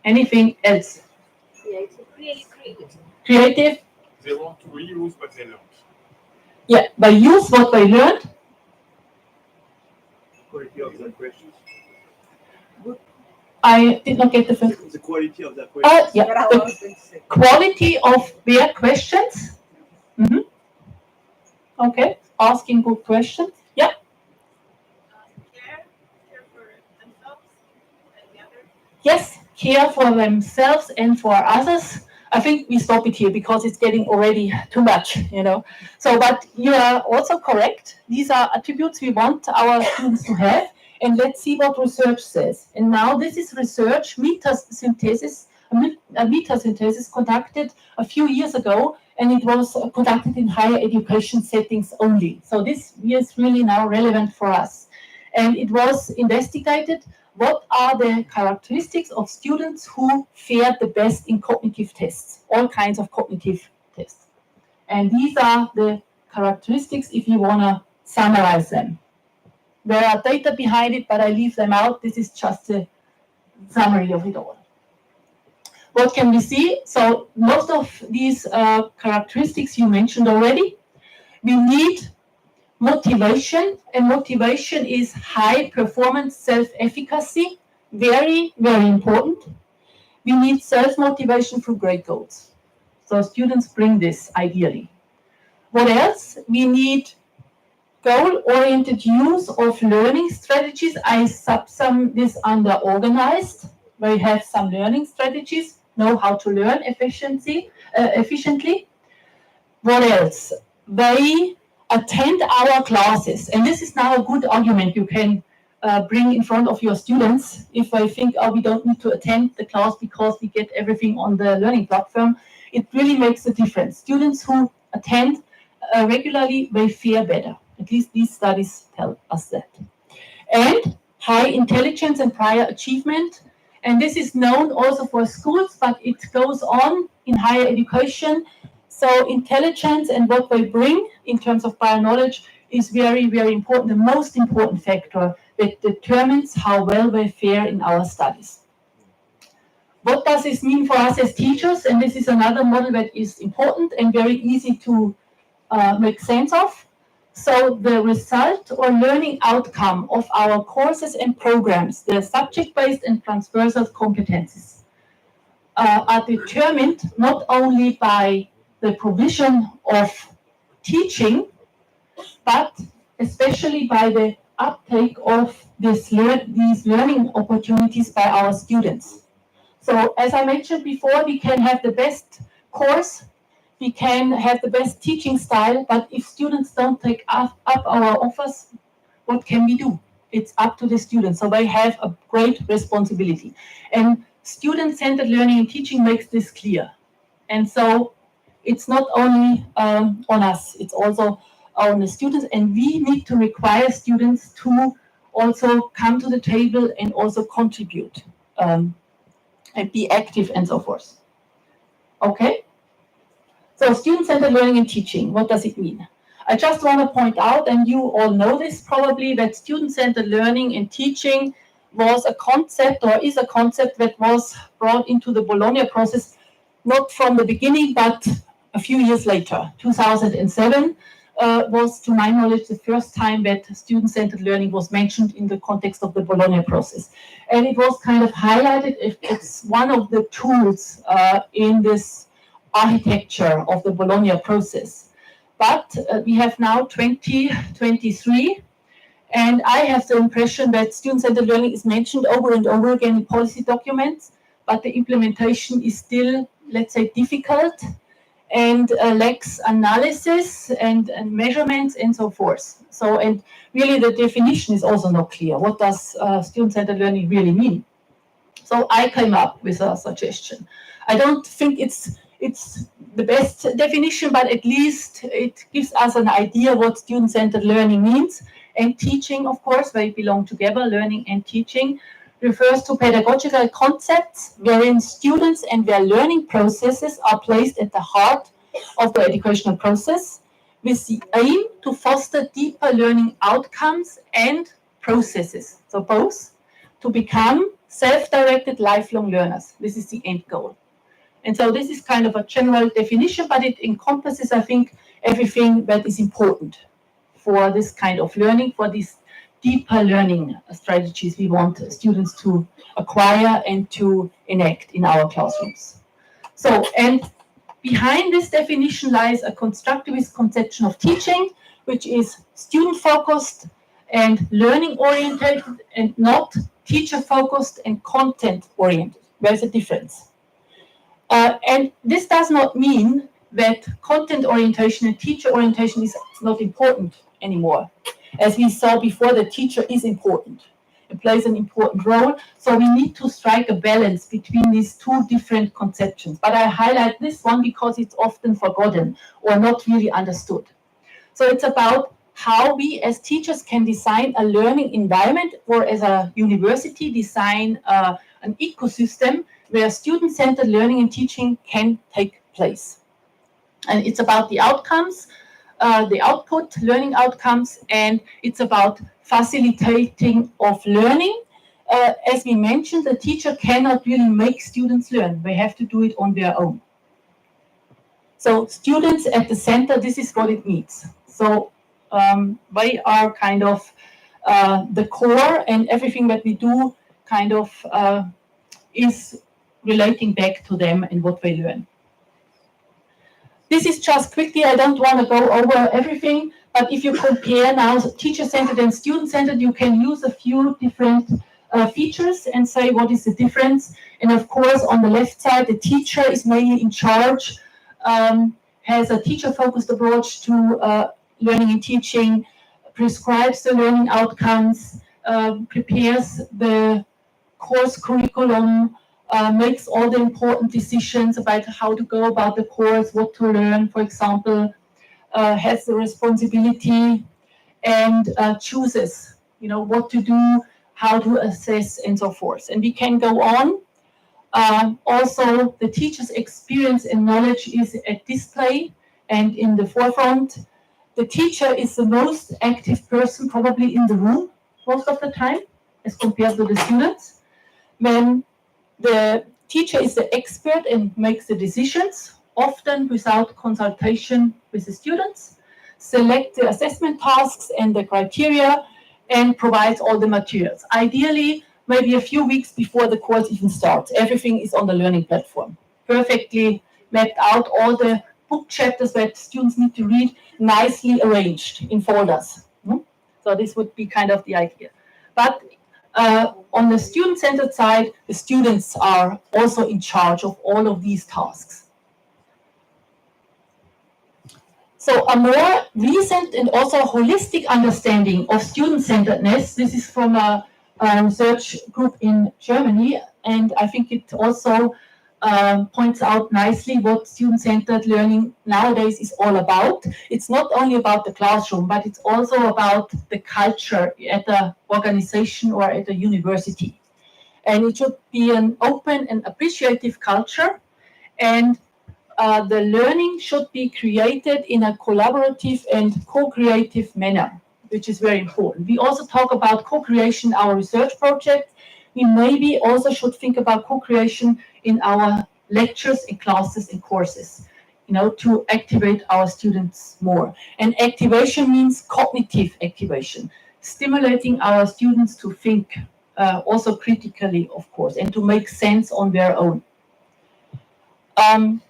Anything else? Creative. They want to reuse what they learned. Yeah, but use what they learned. Quality of the questions. I did not get the first. The quality of the questions. Yeah, the quality of their questions. Mm-hmm. Okay, asking good questions. Yeah. Yes, care for themselves and for others. I think we stop it here because it's getting already too much, you know. So, but you are also correct. These are attributes we want our students to have. And let's see what research says. And now this is research, metasynthesis, a metasynthesis conducted a few years ago, and it was conducted in higher education settings only. So this is really now relevant for us. And it was investigated what are the characteristics of students who fared the best in cognitive tests, all kinds of cognitive tests. And these are the characteristics if you want to summarize them. There are data behind it, but I leave them out. This is just a summary of it all. What can we see? So most of these characteristics you mentioned already. We need motivation, and motivation is high performance self-efficacy. Very, very important. We need self-motivation through great goals. So students bring this ideally. What else? We need goal-oriented use of learning strategies. I subsum this under organized, where you have some learning strategies, know how to learn efficiently. What else? They attend our classes, and this is now a good argument you can bring in front of your students if they think, oh, we don't need to attend the class because we get everything on the learning platform. It really makes a difference. Students who attend regularly, they fare better. At least these studies tell us that. And high intelligence and prior achievement. And this is known also for schools, but it goes on in higher education. So intelligence and what they bring in terms of prior knowledge is very, very important, the most important factor that determines how well they fare in our studies. What does this mean for us as teachers? And this is another model that is important and very easy to make sense of. So the result or learning outcome of our courses and programs, the subject-based and transversal competencies, are determined not only by the provision of teaching, but especially by the uptake of these learning opportunities by our students. So as I mentioned before, we can have the best course, we can have the best teaching style, but if students don't take up our offers, what can we do? It's up to the students. So they have a great responsibility. And student-centered learning and teaching makes this clear. And so it's not only on us, it's also on the students. And we need to require students to also come to the table and also contribute and be active and so forth. Okay? So student-centered learning and teaching, what does it mean? I just want to point out, and you all know this probably, that student-centered learning and teaching was a concept or is a concept that was brought into the Bologna process, not from the beginning, but a few years later. 2007 was, to my knowledge, the first time that student-centered learning was mentioned in the context of the Bologna process. And it was kind of highlighted, it's one of the tools in this architecture of the Bologna process. But we have now 2023, and I have the impression that student-centered learning is mentioned over and over again in policy documents, but the implementation is still, let's say, difficult and lacks analysis and measurements and so forth. So, and really the definition is also not clear. What does student-centered learning really mean? So I came up with a suggestion. I don't think it's the best definition, but at least it gives us an idea what student-centered learning means. And teaching, of course, they belong together, learning and teaching, refers to pedagogical concepts wherein students and their learning processes are placed at the heart of the educational process with the aim to foster deeper learning outcomes and processes. So both to become self-directed lifelong learners. This is the end goal. And so this is kind of a general definition, but it encompasses, I think, everything that is important for this kind of learning, for these deeper learning strategies we want students to acquire and to enact in our classrooms. So, and behind this definition lies a constructivist conception of teaching, which is student-focused and learning-oriented and not teacher-focused and content-oriented. There's a difference. And this does not mean that content orientation and teacher orientation is not important anymore. As we saw before, the teacher is important. It plays an important role. So we need to strike a balance between these two different conceptions. But I highlight this one because it's often forgotten or not really understood. So it's about how we as teachers can design a learning environment, or as a university design an ecosystem where student-centered learning and teaching can take place. And it's about the outcomes, the output, learning outcomes, and it's about facilitating of learning. As we mentioned, the teacher cannot really make students learn. They have to do it on their own. So students at the center, this is what it means. So they are kind of the core, and everything that we do kind of is relating back to them and what they learn. This is just quickly, I don't want to go over everything, but if you compare now teacher-centered and student-centered, you can use a few different features and say what is the difference. And of course, on the left side, the teacher is mainly in charge, has a teacher-focused approach to learning and teaching, prescribes the learning outcomes, prepares the course curriculum, makes all the important decisions about how to go about the course, what to learn, for example, has the responsibility and chooses, what to do, how to assess, and so forth. And we can go on. Also, the teacher's experience and knowledge is at display and in the forefront. The teacher is the most active person probably in the room most of the time as compared to the students. When the teacher is the expert and makes the decisions, often without consultation with the students, select the assessment tasks and the criteria, and provides all the materials. Ideally, maybe a few weeks before the course even starts. Everything is on the learning platform. Perfectly mapped out, all the book chapters that students need to read, nicely arranged in folders. So this would be kind of the idea. But on the student-centered side, the students are also in charge of all of these tasks. So a more recent and also holistic understanding of student-centeredness, this is from a research group in Germany, and I think it also points out nicely what student-centered learning nowadays is all about. It's not only about the classroom, but it's also about the culture at the organization or at the university. And it should be an open and appreciative culture, and the learning should be created in a collaborative and co-creative manner, which is very important. We also talk about co-creation in our research project. We maybe also should think about co-creation in our lectures and classes and courses, to activate our students more. And activation means cognitive activation, stimulating our students to think also critically, of course, and to make sense on their own. And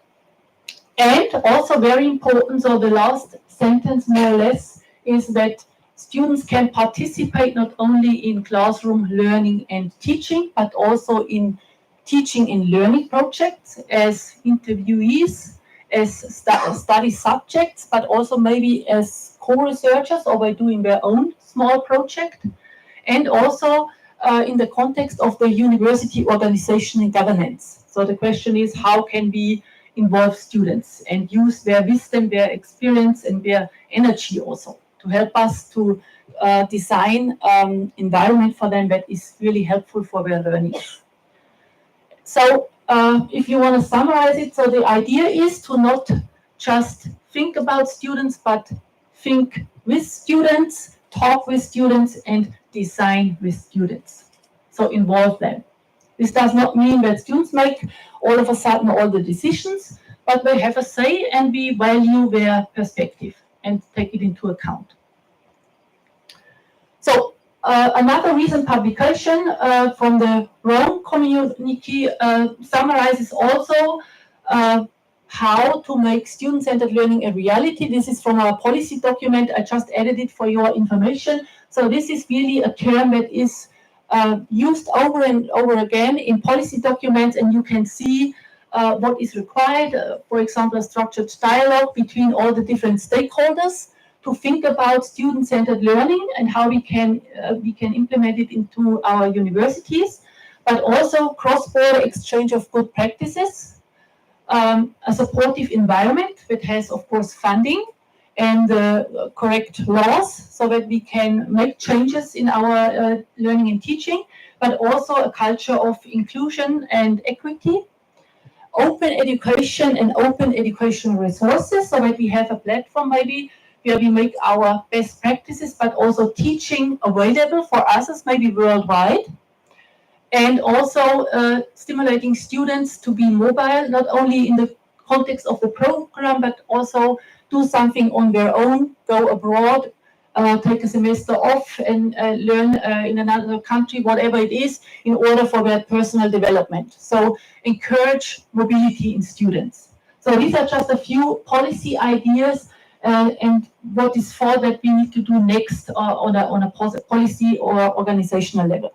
also very important, so the last sentence more or less is that students can participate not only in classroom learning and teaching, but also in teaching and learning projects as interviewees, as study subjects, but also maybe as co-researchers or by doing their own small project. And also in the context of the university organization and governance. So the question is, how can we involve students and use their wisdom, their experience, and their energy also to help us to design environment for them that is really helpful for their learning. So if you want to summarize it, so the idea is to not just think about students, but think with students, talk with students, and design with students. so involve them. This does not mean that students make all of a sudden all the decisions, but they have a say and we value their perspective and take it into account. So another recent publication from the Rome community summarizes also how to make student-centered learning a reality. This is from our policy document. I just added it for your information. So this is really a term that is used over and over again in policy documents, and you can see what is required. For example, a structured dialogue between all the different stakeholders to think about student-centered learning and how we can implement it into our universities, but also cross-border exchange of good practices. A supportive environment that has, of course, funding and correct laws so that we can make changes in our learning and teaching, but also a culture of inclusion and equity, open education and open educational resources so that we have a platform maybe where we make our best practices, but also teaching available for others, maybe worldwide. And also stimulating students to be mobile, not only in the context of the program, but also do something on their own, go abroad, take a semester off and learn in another country, whatever it is, in order for their personal development. So encourage mobility in students. So these are just a few policy ideas and what is thought that we need to do next on a policy or organizational level.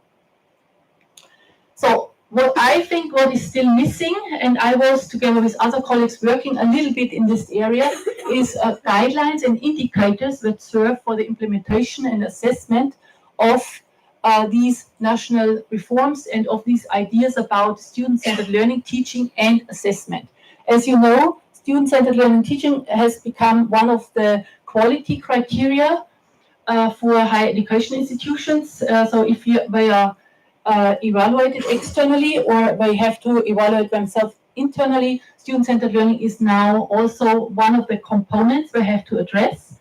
So what I think what is still missing, and I was together with other colleagues working a little bit in this area, is guidelines and indicators that serve for the implementation and assessment of these national reforms and of these ideas about student-centered learning, teaching, and assessment. As you know, student-centered learning teaching has become one of the quality criteria for higher education institutions. So if they are evaluated externally or they have to evaluate themselves internally, student-centered learning is now also one of the components they have to address.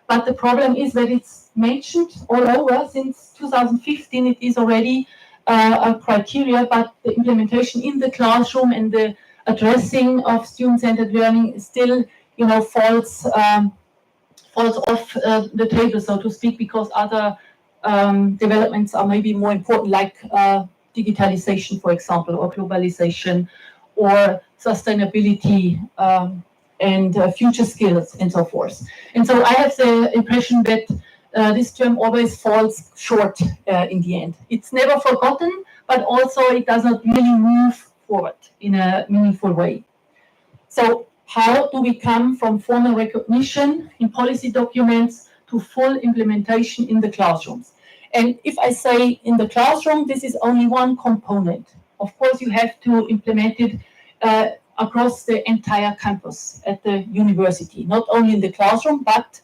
But the problem is that it's mentioned all over. Since 2015 it is already a criteria, but the implementation in the classroom and the addressing of student-centered learning still, falls off the table, so to speak, because other developments are maybe more important, like digitalization, for example, or globalization, or sustainability and future skills, and so forth. And so I have the impression that this term always falls short in the end. It's never forgotten, but also it does not really move forward in a meaningful way. So how do we come from formal recognition in policy documents to full implementation in the classrooms? And if I say in the classroom, this is only one component. Of course, you have to implement it across the entire campus at the university, not only in the classroom, but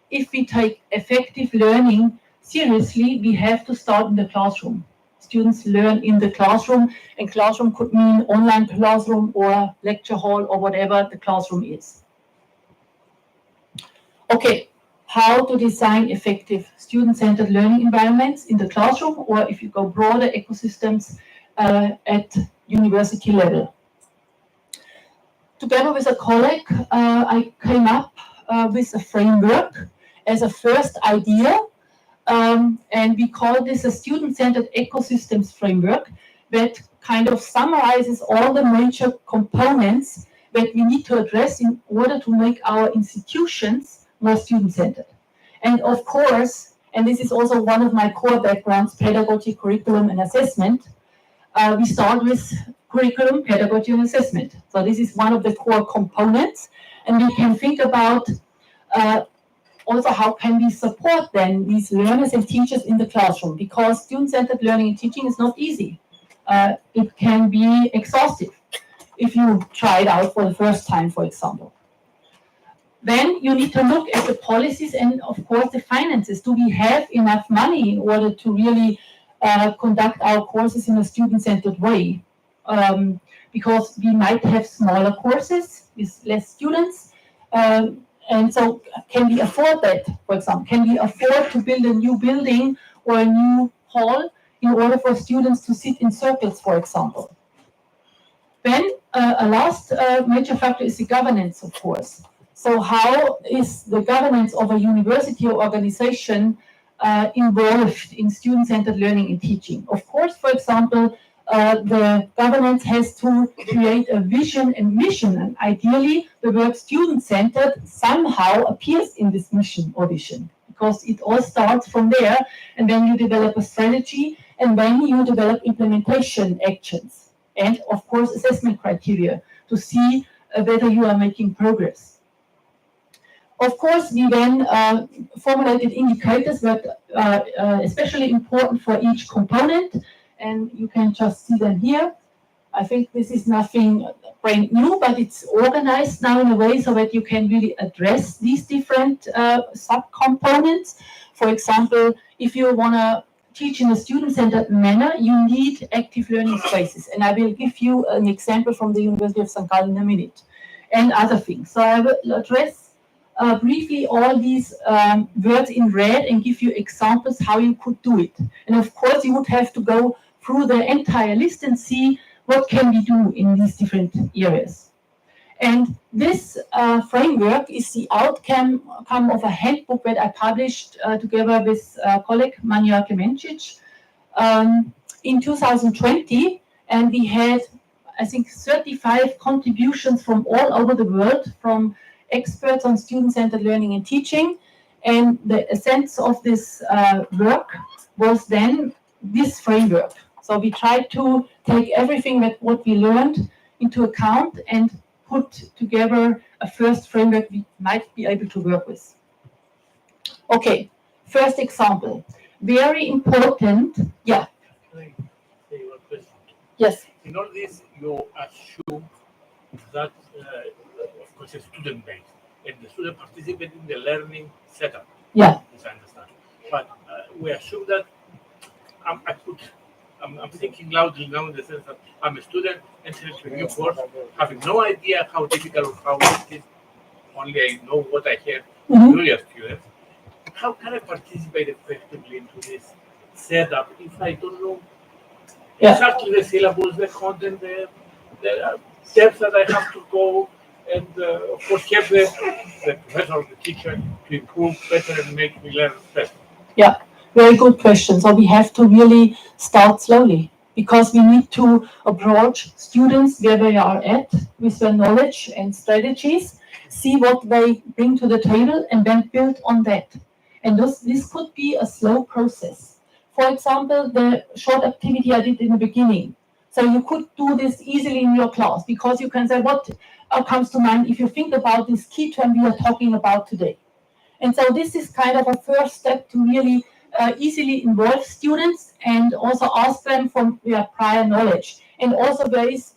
if we take effective learning seriously, we have to start in the classroom. Students learn in the classroom, and classroom could mean online classroom or lecture hall or whatever the classroom is. Okay, how to design effective student-centered learning environments in the classroom, or if you go broader, ecosystems at university level. Together with a colleague, I came up with a framework as a first idea, and we call this a student-centered ecosystems framework that kind of summarizes all the major components that we need to address in order to make our institutions more student-centered. And of course, and this is also one of my core backgrounds, pedagogy, curriculum, and assessment, we start with curriculum, pedagogy, and assessment. So this is one of the core components, and we can think about also how can we support then these learners and teachers in the classroom, because student-centered learning and teaching is not easy. It can be exhaustive if you try it out for the first time, for example. Then you need to look at the policies and, of course, the finances. Do we have enough money in order to really conduct our courses in a student-centered way? Because we might have smaller courses with less students. And so can we afford that, for example? Can we afford to build a new building or a new hall in order for students to sit in circles, for example. Then a last major factor is the governance, of course. So how is the governance of a university or organization involved in student-centered learning and teaching? Of course, for example, the governance has to create a vision and mission, and ideally the word student-centered somehow appears in this mission or vision, because it all starts from there, and then you develop a strategy, and then you develop implementation actions, and of course assessment criteria to see whether you are making progress. Of course, we then formulated indicators that are especially important for each component, and you can just see them here. I think this is nothing brand new, but it's organized now in a way so that you can really address these different subcomponents. For example, if you want to teach in a student-centered manner, you need active learning spaces. And I will give you an example from the University of St. Gallen in a minute, and other things. So I will address briefly all these words in red and give you examples how you could do it. And of course, you would have to go through the entire list and see what can we do in these different areas. And this framework is the outcome of a handbook that I published together with colleague Manuel Klemencic in 2020. And we had, I think, 35 contributions from all over the world, from experts on student-centered learning and teaching. And the essence of this work was then this framework. So we tried to take everything that what we learned into account and put together a first framework we might be able to work with. Okay, first example. Very important. Yeah. Can I say one question? Yes. In all this, you assume that, of course, it's student-based, and the student participate in the learning setup. Yeah. As I understand. But we assume that I'm thinking loudly now in the sense that I'm a student entering a new course, having no idea how difficult or how it is. Only I know what I hear from earlier students. How can I participate effectively into this setup if I don't know exactly the syllabus, the content, the steps that I have to go, and of course help the professor or the teacher to improve better and make me learn better? Yeah, very good question. So we have to really start slowly, because we need to approach students where they are at with their knowledge and strategies, see what they bring to the table, and then build on that. And this could be a slow process. For example, the short activity I did in the beginning. So you could do this easily in your class, because you can say what comes to mind if you think about this key term we are talking about today. And so this is kind of a first step to really easily involve students and also ask them for their prior knowledge. And also there is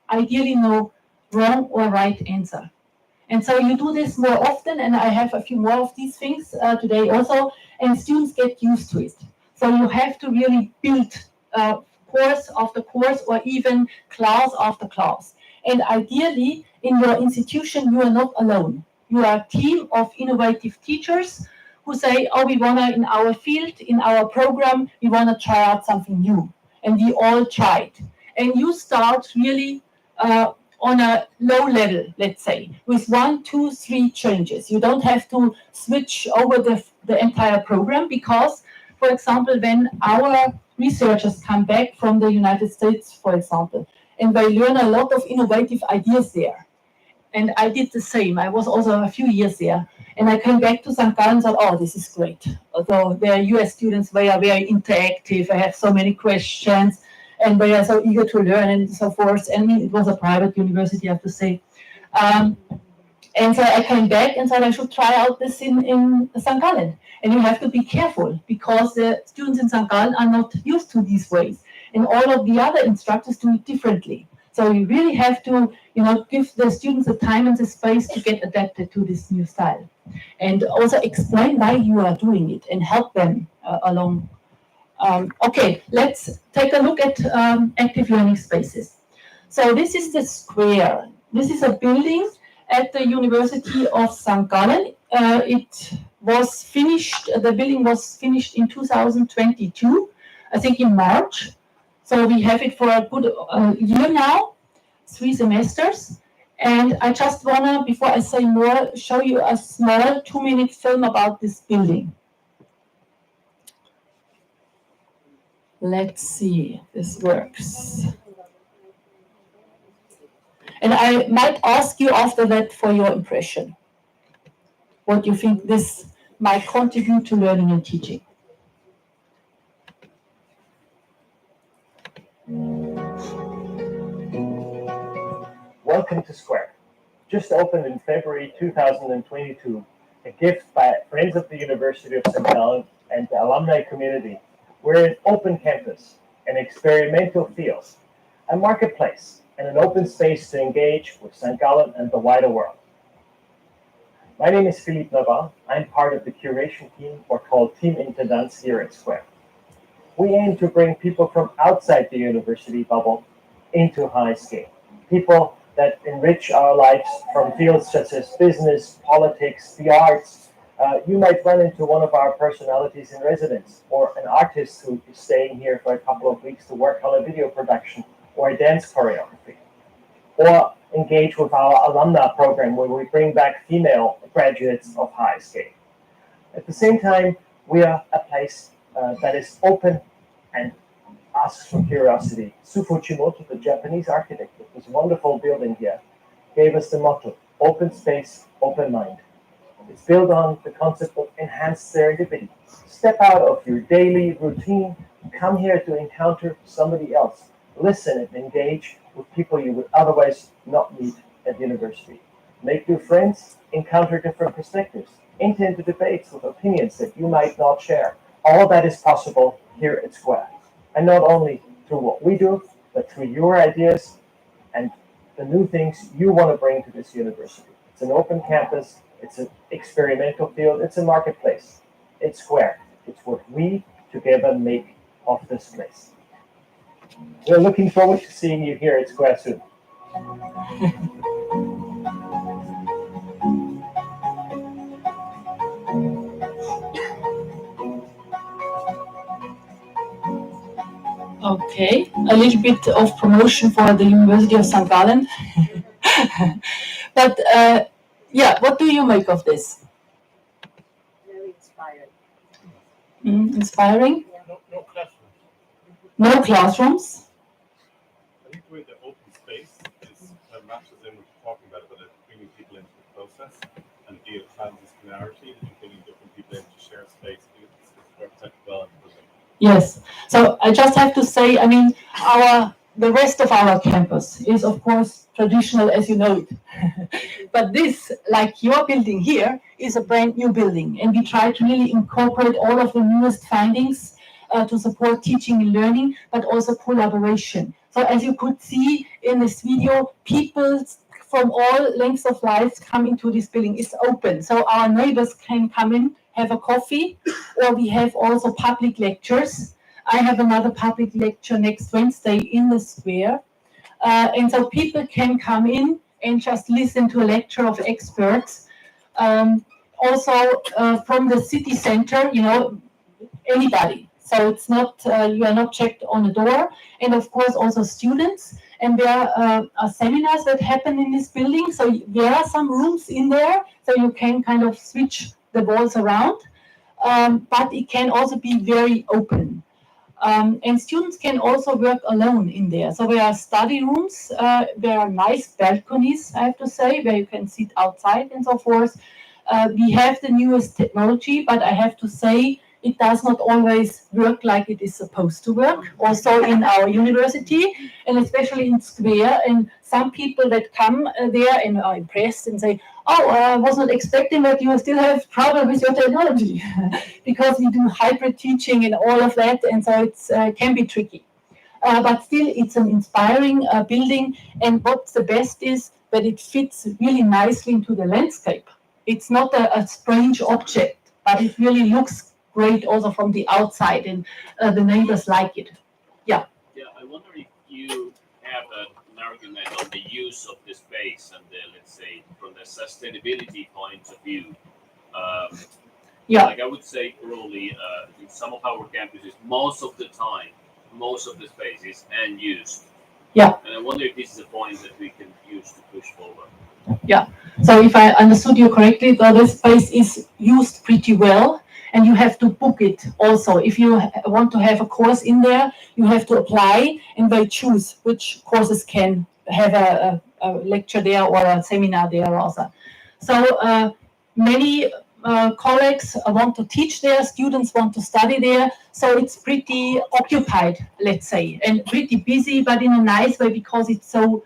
ideally no wrong or right answer. And so you do this more often, and I have a few more of these things today also, and students get used to it. So you have to really build course after course, or even class after class. And ideally, in your institution, you are not alone. You are a team of innovative teachers who say, oh, we want to, in our field, in our program, we want to try out something new. And we all try it. And you start really on a low level, let's say, with 1, 2, 3 changes. You don't have to switch over the entire program, because, for example, when our researchers come back from the United States, for example, and they learn a lot of innovative ideas there. And I did the same. I was also a few years there. And I came back to St. Gallen and thought, oh, this is great. Although their US students, they are very interactive. They have so many questions, and they are so eager to learn and so forth. And it was a private university, I have to say. And so I came back and said I should try out this in St. Gallen. And you have to be careful, because the students in St. Gallen are not used to these ways. And all of the other instructors do it differently. So you really have to, give the students the time and the space to get adapted to this new style. And also explain why you are doing it and help them along. Okay, let's take a look at active learning spaces. So this is the square. This is a building at the University of St. Gallen. It was finished, the building was finished in 2022. I think in March. So we have it for a good year now, 3 semesters. And I just wanna, before I say more, show you a small 2-minute film about this building. Let's see if this works. And I might ask you after that for your impression, what you think this might contribute to learning and teaching. Welcome to Square. Just opened in February 2022, a gift by Friends of the University of St. Gallen and the alumni community. We're an open campus, an experimental field, a marketplace, and an open space to engage with St. Gallen and the wider world. My name is Philippe Navarre. I'm part of the curation team, or called Team Intendants, here at Square. We aim to bring people from outside the university bubble into high scale. People that enrich our lives from fields such as business, politics, the arts. You might run into one of our personalities in residence, or an artist who is staying here for a couple of weeks to work on a video production or a dance choreography. Or engage with our alumni program, where we bring back female graduates of high scale. At the same time, we are a place that is open and asks for curiosity. Su Fujimoto, the Japanese architect of this wonderful building here, gave us the motto, open space, open mind. It's built on the concept of enhanced serendipity. Step out of your daily routine, come here to encounter somebody else. Listen and engage with people you would otherwise not meet at university. Make new friends, encounter different perspectives, enter into debates with opinions that you might not share. All that is possible here at Square. And not only through what we do, but through your ideas and the new things you want to bring to this university. It's an open campus, it's an experimental field, it's a marketplace. It's Square. It's what we together make of this place. We're looking forward to seeing you here at Square soon. Okay, a little bit of promotion for the University of St. Gallen. But yeah, what do you make of this? Very inspiring. Inspiring? No classrooms. No classrooms? I think with the open space is matches in what you're talking about bringing people into the process and the transdisciplinarity and bringing different people in to share space. It's worked out well. Yes. So I just have to say, I mean, the rest of our campus is, of course, traditional as you know it. But this, like your building here, is a brand new building. And we try to really incorporate all of the newest findings to support teaching and learning, but also collaboration. So as you could see in this video, people from all lengths of life come into this building. It's open. So our neighbors can come in, have a coffee, or we have also public lectures. I have another public lecture next Wednesday in the square. And so people can come in and just listen to a lecture of experts. Also from the city center, you know, anybody. So it's not, you are not checked on the door. And of course also students. And there are seminars that happen in this building. So there are some rooms in there, so you can kind of switch the walls around. But it can also be very open. And students can also work alone in there. So there are study rooms, there are nice balconies, I have to say, where you can sit outside and so forth. We have the newest technology, but I have to say it does not always work like it is supposed to work, also in our university, and especially in Square. And some people that come there and are impressed and say, oh, I was not expecting that you still have trouble with your technology, because we do hybrid teaching and all of that, and so it can be tricky. But still, it's an inspiring building, and what's the best is that it fits really nicely into the landscape. It's not a strange object, but it really looks great also from the outside, and the neighbors like it. Yeah. Yeah, I wonder if you have an argument on the use of the space and the, let's say, from the sustainability point of view. Yeah. Like I would say, probably some of our campuses, most of the time, most of the space is unused. Yeah. And I wonder if this is a point that we can use to push forward. Yeah. So if I understood you correctly, the space is used pretty well, and you have to book it also. If you want to have a course in there, you have to apply, and they choose which courses can have a lecture there or a seminar there also. So many colleagues want to teach there, students want to study there, so it's pretty occupied, let's say, and pretty busy, but in a nice way because it's so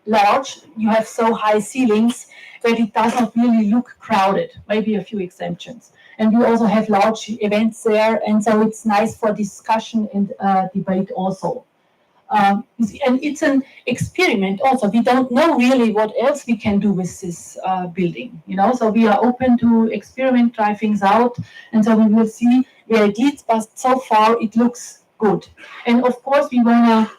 large, you have so high ceilings that it does not really look crowded, maybe a few exemptions. And you also have large events there, and so it's nice for discussion and debate also. And it's an experiment also. We don't know really what else we can do with this building, so we are open to experiment, try things out, and so we will see where it leads, but so far it looks good. And of course we want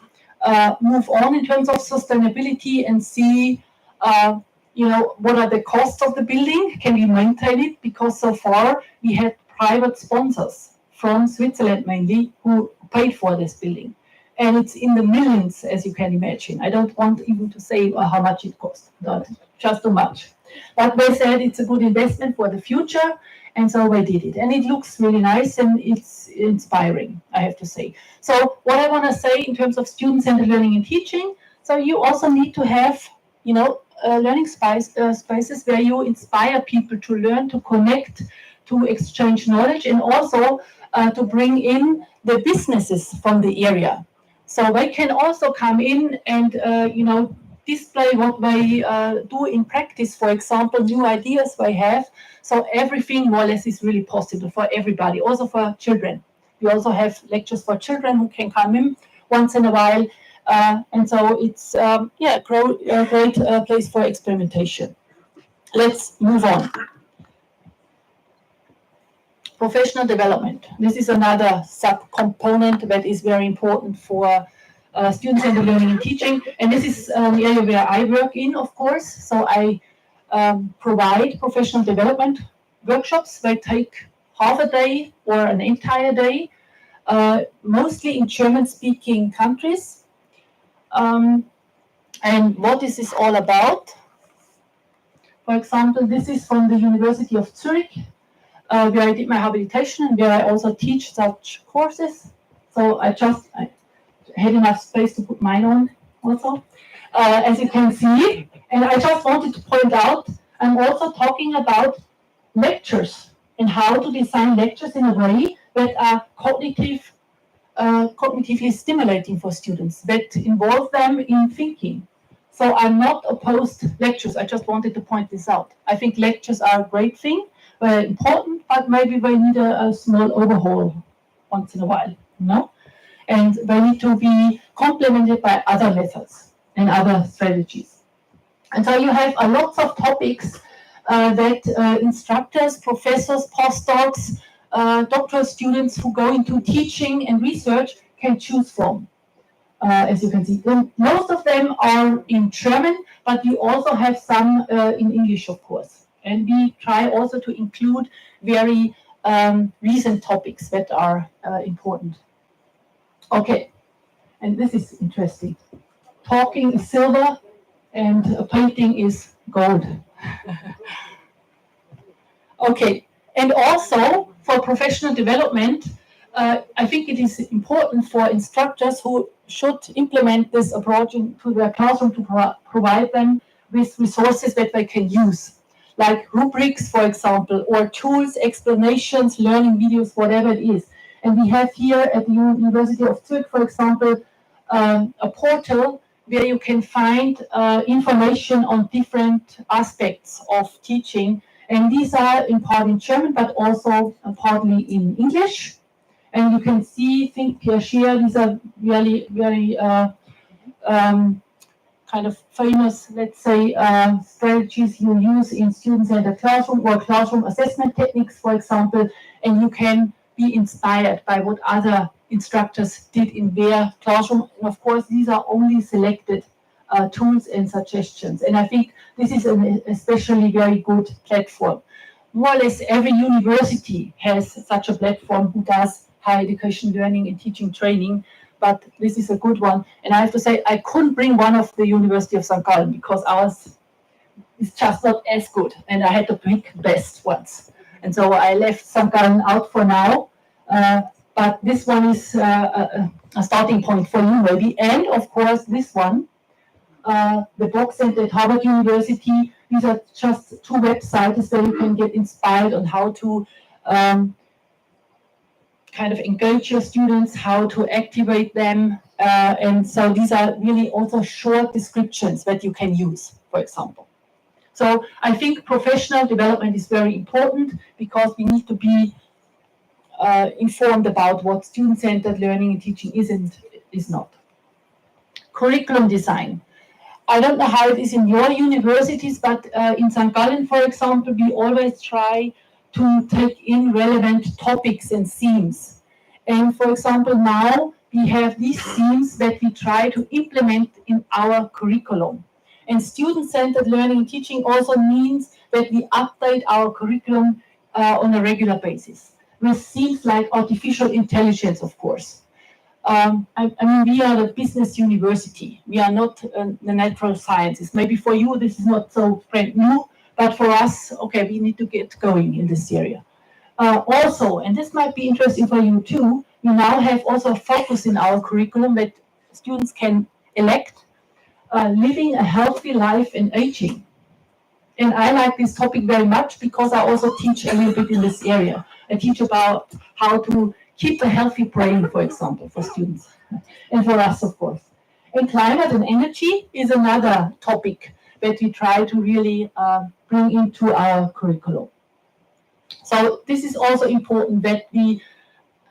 to move on in terms of sustainability and see, what are the costs of the building? Can we maintain it? Because so far we had private sponsors from Switzerland mainly who paid for this building. And it's in the millions, as you can imagine. I don't want even to say how much it cost, not just too much. But they said it's a good investment for the future, and so they did it. And it looks really nice and it's inspiring, I have to say. So what I want to say in terms of student-centered learning and teaching, so you also need to have, learning spaces where you inspire people to learn, to connect, to exchange knowledge, and also to bring in the businesses from the area. So they can also come in and, display what they do in practice, for example, new ideas they have. So everything more or less is really possible for everybody, also for children. We also have lectures for children who can come in once in a while. And so it's, a great place for experimentation. Let's move on. Professional development. This is another sub-component that is very important for student-centered learning and teaching. And this is the area where I work in, of course. So I provide professional development workshops. They take half a day or an entire day, mostly in German-speaking countries. And what is this all about? For example, this is from the University of Zurich, where I did my habilitation and where I also teach such courses. So I had enough space to put mine on also, as you can see. And I just wanted to point out, I'm also talking about lectures and how to design lectures in a way that are cognitively stimulating for students, that involve them in thinking. So I'm not opposed to lectures. I just wanted to point this out. I think lectures are a great thing, very important, but maybe they need a small overhaul once in a while, And they need to be complemented by other methods and other strategies. And so you have a lot of topics that instructors, professors, postdocs, doctoral students who go into teaching and research can choose from. As you can see, most of them are in German, but you also have some in English, of course. And we try also to include very recent topics that are important. Okay, and this is interesting. Talking is silver and painting is gold. Okay, and also for professional development, I think it is important for instructors who should implement this approach into their classroom to provide them with resources that they can use, like rubrics, for example, or tools, explanations, learning videos, whatever it is. And we have here at the University of Zurich, for example, a portal where you can find information on different aspects of teaching. And these are in part in German, but also partly in English. And you can see, think, share, these are really, very kind of famous, let's say, strategies you use in student-centered classroom or classroom assessment techniques, for example, and you can be inspired by what other instructors did in their classroom. And of course, these are only selected tools and suggestions. And I think this is an especially very good platform. more or less every university has such a platform who does higher education learning and teaching training, but this is a good one. And I have to say, I couldn't bring one of the University of St. Gallen because ours is just not as good, and I had to pick best ones. And so I left St. Gallen out for now, but this one is a starting point for you maybe. And of course, this one, the Box Center at Harvard University. These are just two websites where you can get inspired on how to kind of engage your students, how to activate them. And so these are really also short descriptions that you can use, for example. So I think professional development is very important because we need to be informed about what student-centered learning and teaching is and is not. Curriculum design. I don't know how it is in your universities, but in St. Gallen, for example, we always try to take in relevant topics and themes. And for example, now we have these themes that we try to implement in our curriculum. And student-centered learning and teaching also means that we update our curriculum on a regular basis with themes like artificial intelligence, of course. I mean, we are a business university. We are not the natural sciences. Maybe for you this is not so brand new, but for us, okay, we need to get going in this area. Also, and this might be interesting for you too, we now have also a focus in our curriculum that students can elect living a healthy life and aging. And I like this topic very much because I also teach a little bit in this area. I teach about how to keep a healthy brain, for example, for students, and for us, of course. And climate and energy is another topic that we try to really bring into our curriculum. So this is also important that we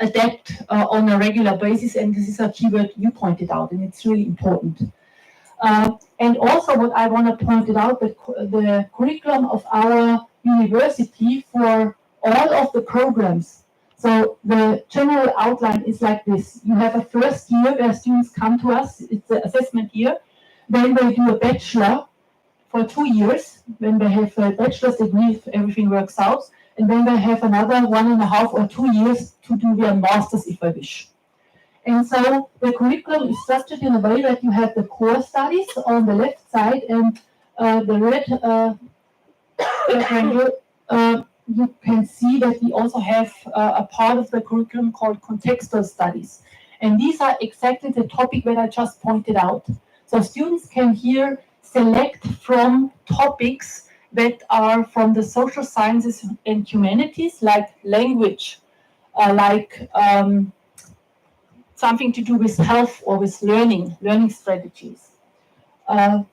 adapt on a regular basis, and this is a keyword you pointed out, and it's really important. And also what I want to point out, the curriculum of our university for all of the programs. So the general outline is like this. You have a first year where students come to us, it's an assessment year. Then they do a bachelor for 2 years, when they have a bachelor's degree if everything works out. And then they have another 1.5 or 2 years to do their master's if they wish. And so the curriculum is structured in a way that you have the core studies on the left side and the red rectangle, you can see that we also have a part of the curriculum called contextual studies. And these are exactly the topic that I just pointed out. So students can here select from topics that are from the social sciences and humanities, like language, like something to do with health or with learning strategies,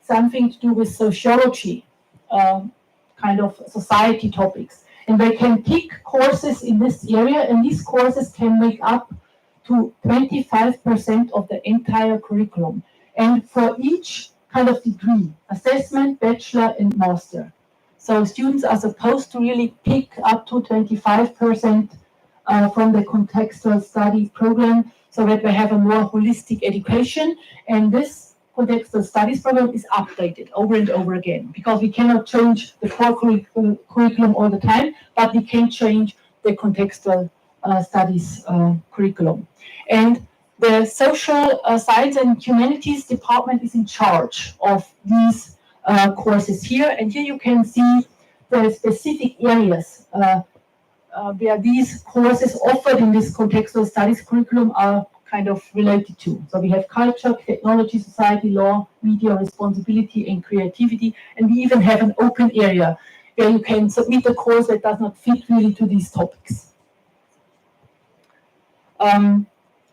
something to do with sociology, kind of society topics. And they can pick courses in this area, and these courses can make up to 25% of the entire curriculum. And for each kind of degree, assessment, bachelor, and master. So students are supposed to really pick up to 25% from the contextual study program so that they have a more holistic education. And this contextual studies program is updated over and over again because we cannot change the core curriculum all the time, but we can change the contextual studies curriculum. And the social science and humanities department is in charge of these courses here. And here you can see the specific areas where these courses offered in this contextual studies curriculum are kind of related to. So we have culture, technology, society, law, media, responsibility, and creativity. And we even have an open area where you can submit a course that does not fit really to these topics.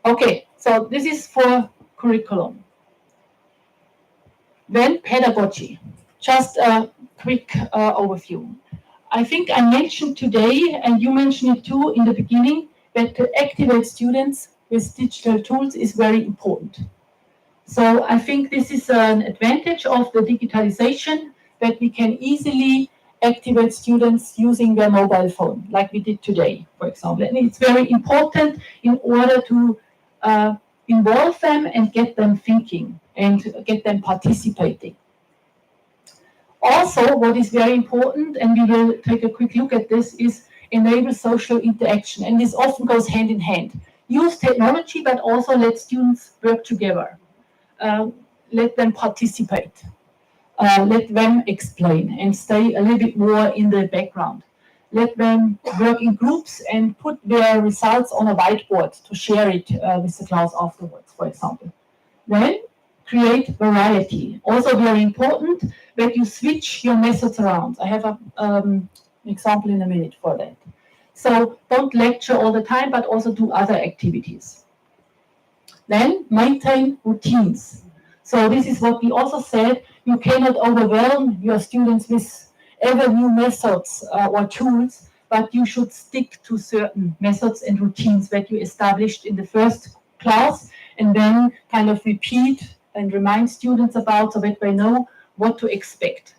Okay, so this is for curriculum. Then pedagogy. Just a quick overview. I think I mentioned today, and you mentioned it too in the beginning, that to activate students with digital tools is very important. So I think this is an advantage of the digitalization, that we can easily activate students using their mobile phone, like we did today, for example. And it's very important in order to involve them and get them thinking and get them participating. Also, what is very important, and we will take a quick look at this, is enable social interaction. And this often goes hand in hand. Use technology, but also let students work together. Let them participate. Let them explain and stay a little bit more in the background. Let them work in groups and put their results on a whiteboard to share it with the class afterwards, for example. Then create variety. Also very important that you switch your methods around. I have an example in a minute for that. So don't lecture all the time, but also do other activities. Then maintain routines. So this is what we also said. You cannot overwhelm your students with ever new methods or tools, but you should stick to certain methods and routines that you established in the first class, and then kind of repeat and remind students about so that they know what to expect.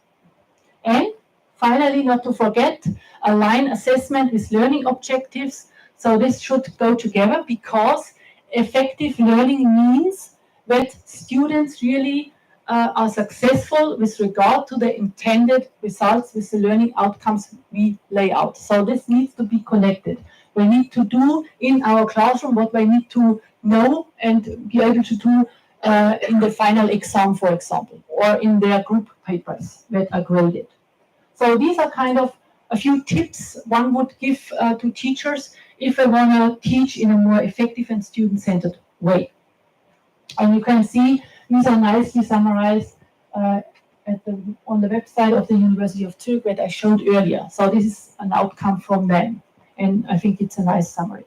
And finally, not to forget, align assessment with learning objectives. So this should go together, because effective learning means that students really are successful with regard to the intended results with the learning outcomes we lay out. So this needs to be connected. We need to do in our classroom what we need to know and be able to do in the final exam, for example, or in their group papers that are graded. So these are kind of a few tips one would give to teachers if they want to teach in a more effective and student-centered way. And you can see these are nicely summarized on the website of the University of Zurich that I showed earlier. So this is an outcome from them, and I think it's a nice summary.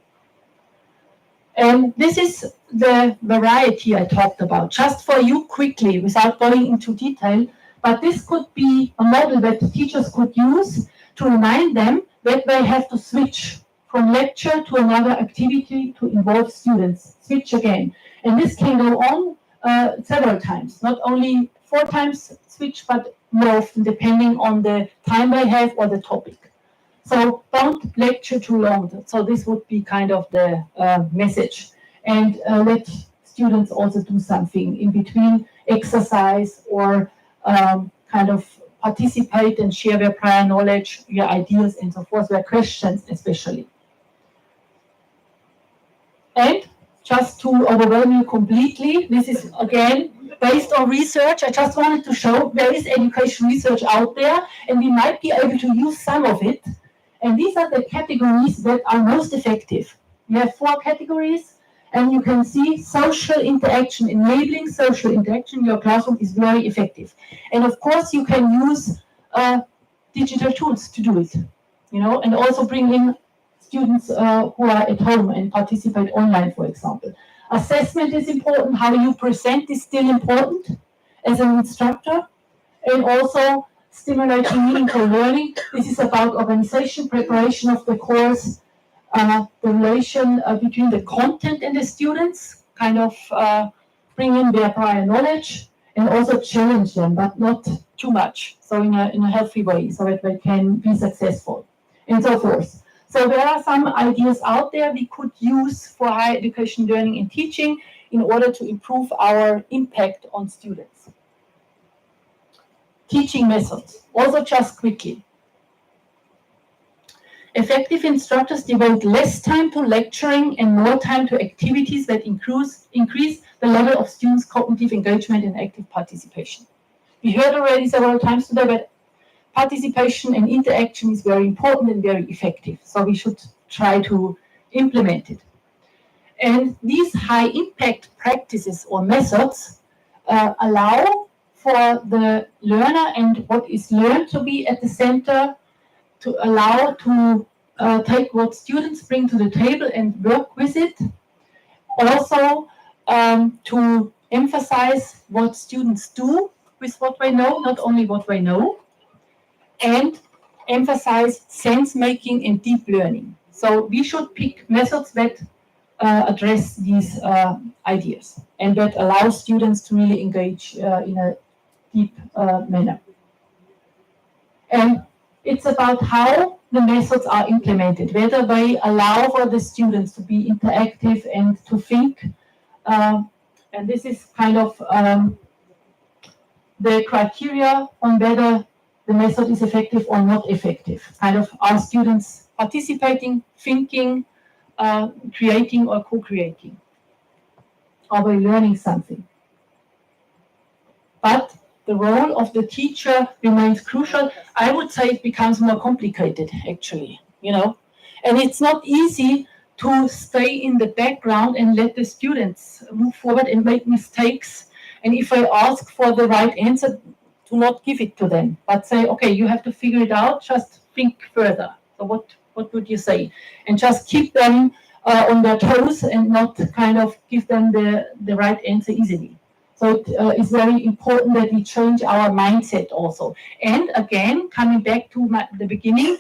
And this is the variety I talked about, just for you quickly, without going into detail. But this could be a model that the teachers could use to remind them that they have to switch from lecture to another activity to involve students, switch again. And this can go on several times, not only 4 times switch, but more often depending on the time they have or the topic. So don't lecture too long. So this would be kind of the message. And let students also do something in between, exercise or kind of participate and share their prior knowledge, their ideas and so forth, their questions especially. And just to overwhelm you completely, this is again based on research. I just wanted to show there is education research out there, and we might be able to use some of it. And these are the categories that are most effective. We have 4 categories, and you can see social interaction, enabling social interaction in your classroom is very effective. And of course, you can use digital tools to do it, and also bring in students who are at home and participate online, for example. Assessment is important. How you present is still important as an instructor, and also stimulating meaningful learning. This is about organization, preparation of the course, the relation between the content and the students, kind of bring in their prior knowledge, and also challenge them, but not too much. So in a healthy way, so that they can be successful, and so forth. So there are some ideas out there we could use for higher education learning and teaching in order to improve our impact on students. Teaching methods, also just quickly. Effective instructors devote less time to lecturing and more time to activities that increase the level of students' cognitive engagement and active participation. We heard already several times today that participation and interaction is very important and very effective, so we should try to implement it. And these high impact practices or methods allow for the learner and what is learned to be at the center, to allow to take what students bring to the table and work with it. Also to emphasize what students do with what they know, not only what they know, and emphasize sense-making and deep learning. So we should pick methods that address these ideas and that allow students to really engage in a deep manner. And it's about how the methods are implemented, whether they allow for the students to be interactive and to think. And this is kind of the criteria on whether the method is effective or not effective. Kind of are students participating, thinking, creating or co-creating? Are they learning something? But the role of the teacher remains crucial. I would say it becomes more complicated, actually, and it's not easy to stay in the background and let the students move forward and make mistakes. And if I ask for the right answer, to not give it to them, but say, okay, you have to figure it out, just think further. So what would you say? And just keep them on their toes and not kind of give them the right answer easily. So it's very important that we change our mindset also. And again, coming back to the beginning,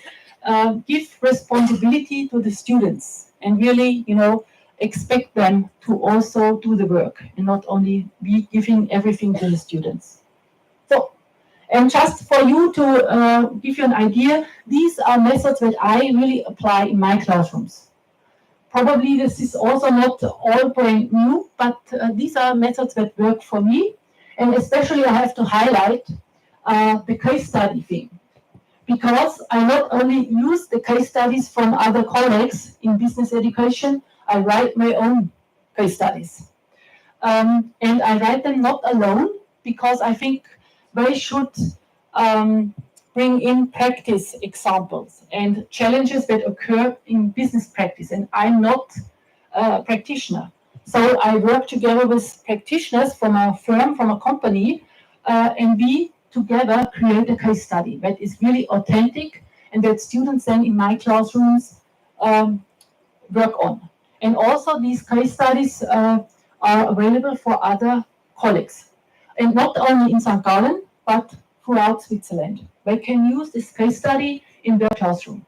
give responsibility to the students and really, expect them to also do the work and not only be giving everything to the students. So, and just for you to give you an idea, these are methods that I really apply in my classrooms. Probably this is also not all brand new, but these are methods that work for me. And especially I have to highlight the case study thing. Because I not only use the case studies from other colleagues in business education, I write my own case studies. And I write them not alone, because I think they should bring in practice examples and challenges that occur in business practice. And I'm not a practitioner. So I work together with practitioners from a firm, from a company, and we together create a case study that is really authentic and that students then in my classrooms work on. And also these case studies are available for other colleagues. And not only in St. Gallen, but throughout Switzerland. They can use this case study in their classroom.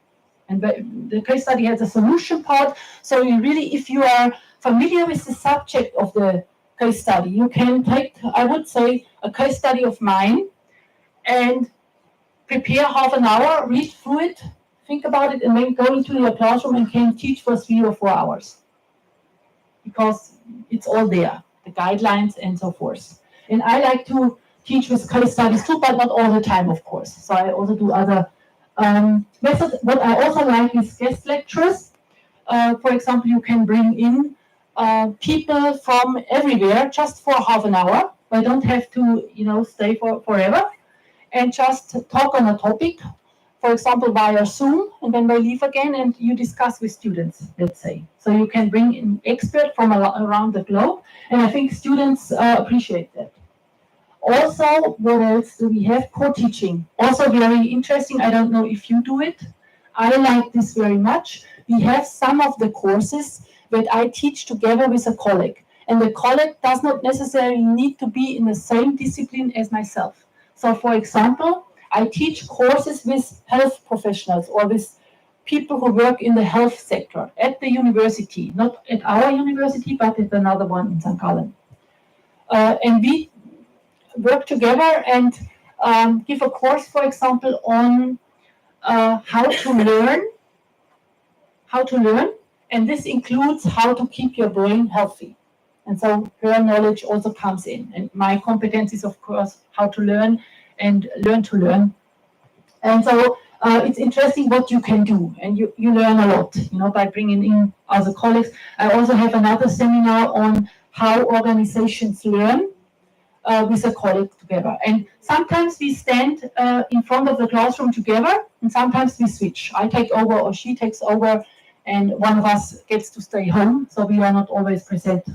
And the case study has a solution part. So you really, if you are familiar with the subject of the case study, you can take, I would say, a case study of mine and prepare half an hour, read through it, think about it, and then go into your classroom and can teach for 3 or 4 hours. Because it's all there, the guidelines and so forth. And I like to teach with case studies too, but not all the time, of course. So I also do other methods. What I also like is guest lectures. For example, you can bring in people from everywhere just for half an hour. They don't have to, stay for forever. And just talk on a topic, for example, via Zoom, and then they leave again and you discuss with students, let's say. So you can bring in experts from around the globe, and I think students appreciate that. Also, what else do we have? Co-teaching. Also very interesting. I don't know if you do it. I like this very much. We have some of the courses that I teach together with a colleague. And the colleague does not necessarily need to be in the same discipline as myself. So, for example, I teach courses with health professionals or with people who work in the health sector at the university, not at our university, but at another one in St. Gallen. And we work together and give a course, for example, on how to learn, and this includes how to keep your brain healthy. And so her knowledge also comes in. And my competence is, of course, how to learn and learn to learn. And so it's interesting what you can do. And you learn a lot, by bringing in other colleagues. I also have another seminar on how organizations learn with a colleague together. And sometimes we stand in front of the classroom together, and sometimes we switch. I take over or she takes over, and one of us gets to stay home, so we are not always present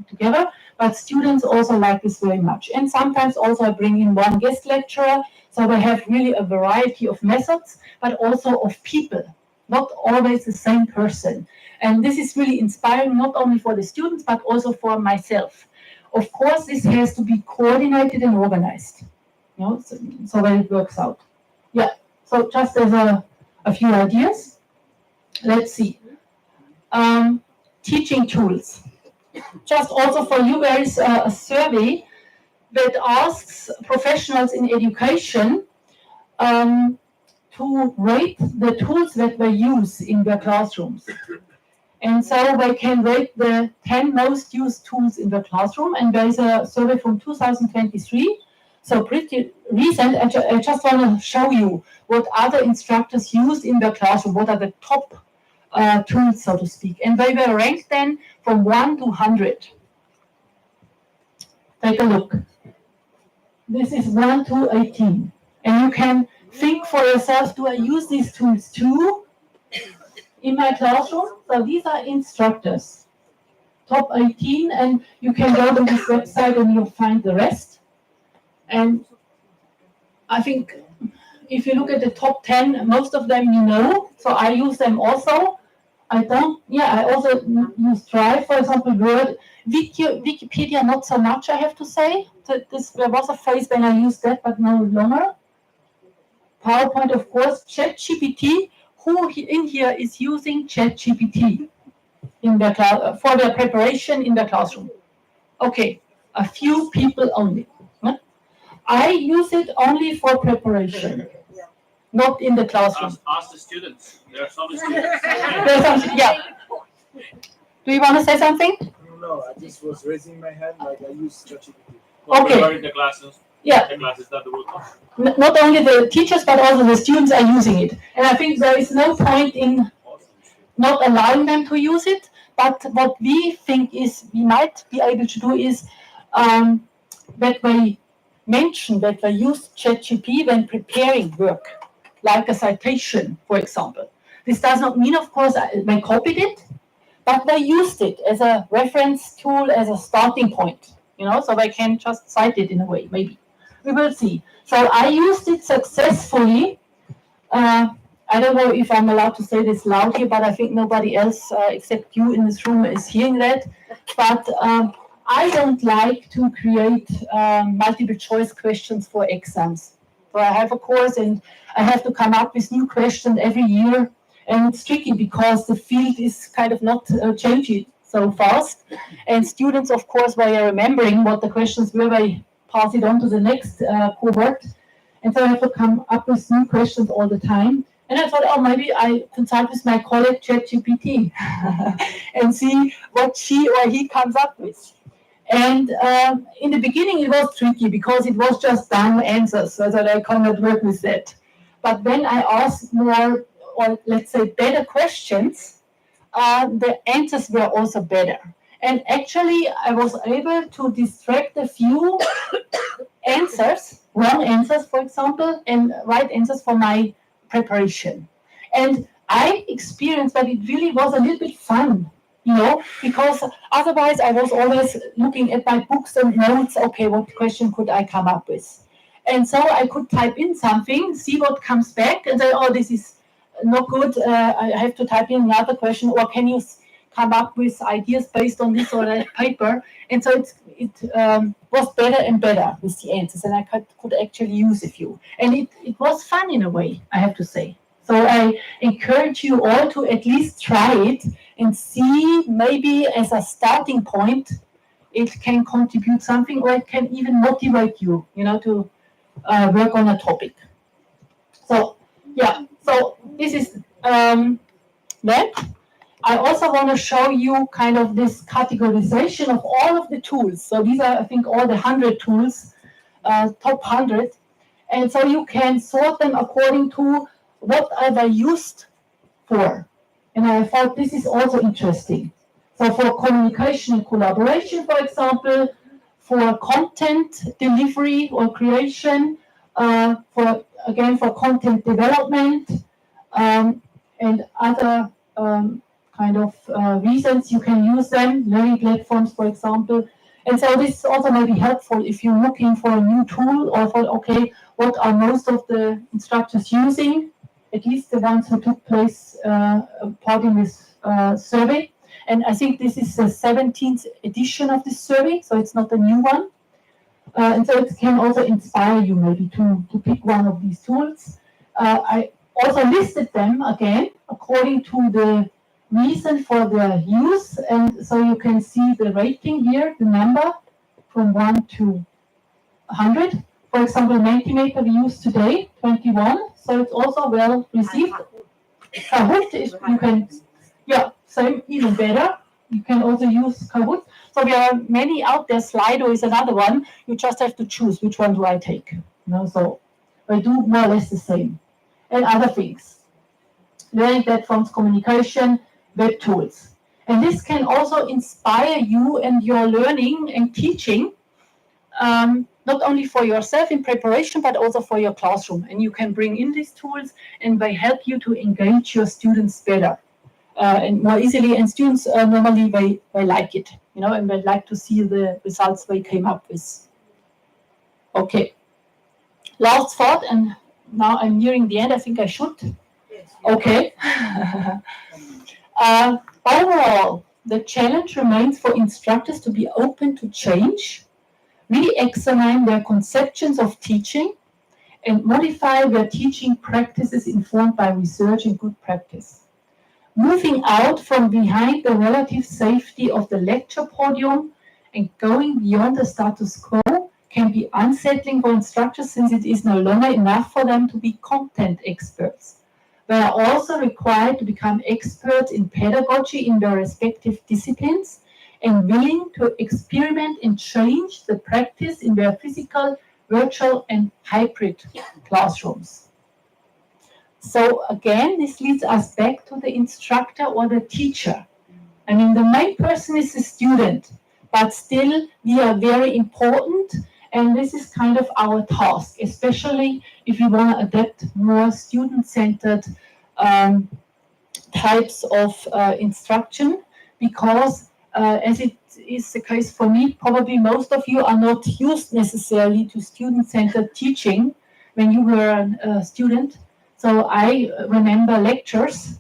together. But students also like this very much. And sometimes also I bring in one guest lecturer, so they have really a variety of methods, but also of people, not always the same person. And this is really inspiring, not only for the students, but also for myself. Of course, this has to be coordinated and organized, so that it works out. Yeah, so just as a few ideas. Let's see. Teaching tools. Just also for you, there is a survey that asks professionals in education to rate the tools that they use in their classrooms. And so they can rate the 10 most used tools in the classroom. And there is a survey from 2023 So pretty recent. I just want to show you what other instructors use in their classroom. What are the top tools, so to speak. And they were ranked then from 1 to 100. Take a look. This is 1 to 18. And you can think for yourself, do I use these tools too in my classroom? So these are instructors. Top 18, and you can go to this website and you'll find the rest. And I think if you look at the top 10, most of them you know, so I use them also. I also use Drive, for example, Word. Wikipedia, not so much, I have to say. There was a phase when I used that, but no longer. PowerPoint, of course. ChatGPT, who in here is using ChatGPT in their class, for their preparation in the classroom? Okay, a few people only. I use it only for preparation, not in the classroom. Ask the students. There are some students. Yeah. Do you want to say something? No, I just was raising my hand like I use ChatGPT. Okay. In the classes. Yeah. The classes that the work. Not only the teachers, but also the students are using it. And I think there is no point in not allowing them to use it. But what we think is we might be able to do is that we mention that they use ChatGPT when preparing work, like a citation, for example. This does not mean, of course, they copied it, but they used it as a reference tool, as a starting point, so they can just cite it in a way, maybe. We will see. So I used it successfully. I don't know if I'm allowed to say this loud here, but I think nobody else except you in this room is hearing that. But I don't like to create multiple choice questions for exams. So I have a course and I have to come up with new questions every year. And it's tricky because the field is kind of not changing so fast. And students, of course, while you're remembering what the questions were, they pass it on to the next cohort. And so I have to come up with new questions all the time. And I thought, oh, maybe I consult with my colleague ChatGPT and see what she or he comes up with. And in the beginning, it was tricky because it was just dumb answers, so that I cannot work with that. But when I asked more, or let's say better questions, the answers were also better. And actually, I was able to distract a few answers, wrong answers, for example, and right answers for my preparation. And I experienced that it really was a little bit fun, because otherwise I was always looking at my books and notes, okay, what question could I come up with? And so I could type in something, see what comes back, and say, oh, this is not good, I have to type in another question, or can you come up with ideas based on this or that paper? And so it was better and better with the answers, and I could actually use a few. And it was fun in a way, I have to say. So I encourage you all to at least try it and see, maybe as a starting point, it can contribute something, or it can even motivate you, to work on a topic. So, yeah, so this is that. I also want to show you kind of this categorization of all of the tools. So these are, I think, all the 100 tools, top 100. And so you can sort them according to what are they used for. And I thought this is also interesting. So for communication and collaboration, for example, for content delivery or creation, for content development, and other kind of reasons you can use them, learning platforms, for example. And so this also may be helpful if you're looking for a new tool, or for, okay, what are most of the instructors using, at least the ones who took part in this survey. And I think this is the 17th edition of this survey, so it's not a new one. And so it can also inspire you maybe to pick one of these tools. I also listed them again according to the reason for their use, and so you can see the rating here, the number from 1 to 100. For example, Mentimeter we use today, 21, so it's also well received. Kahoot is, you can, yeah, same, even better. You can also use Kahoot. So there are many out there. Slido is another one. You just have to choose which one do I take. So I do more or less the same. And other things. Learning platforms, communication, web tools. And this can also inspire you and your learning and teaching, not only for yourself in preparation, but also for your classroom. And you can bring in these tools and they help you to engage your students better and more easily. And students normally, they like it, and they like to see the results they came up with. Okay. Last thought, and now I'm nearing the end. I think I should. Okay. Overall, the challenge remains for instructors to be open to change, really examine their conceptions of teaching, and modify their teaching practices informed by research and good practice. Moving out from behind the relative safety of the lecture podium and going beyond the status quo can be unsettling for instructors since it is no longer enough for them to be content experts. They are also required to become experts in pedagogy in their respective disciplines and willing to experiment and change the practice in their physical, virtual, and hybrid classrooms. So again, this leads us back to the instructor or the teacher. I mean, the main person is the student, but still we are very important, and this is kind of our task, especially if you want to adapt more student-centered types of instruction, because as it is the case for me, probably most of you are not used necessarily to student-centered teaching when you were a student. So I remember lectures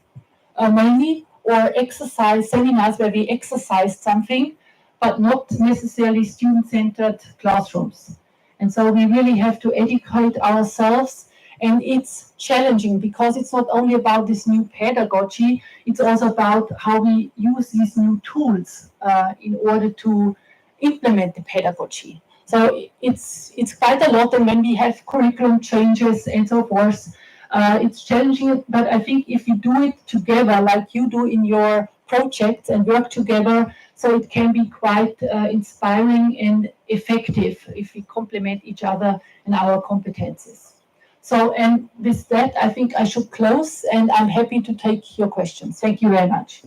mainly, or exercise seminars where we exercised something, but not necessarily student-centered classrooms. And so we really have to educate ourselves, and it's challenging because it's not only about this new pedagogy, it's also about how we use these new tools in order to implement the pedagogy. So it's quite a lot, and when we have curriculum changes and so forth, it's challenging, but I think if you do it together, like you do in your projects and work together, so it can be quite inspiring and effective if we complement each other and our competences. So, and with that, I think I should close, and I'm happy to take your questions. Thank you very much.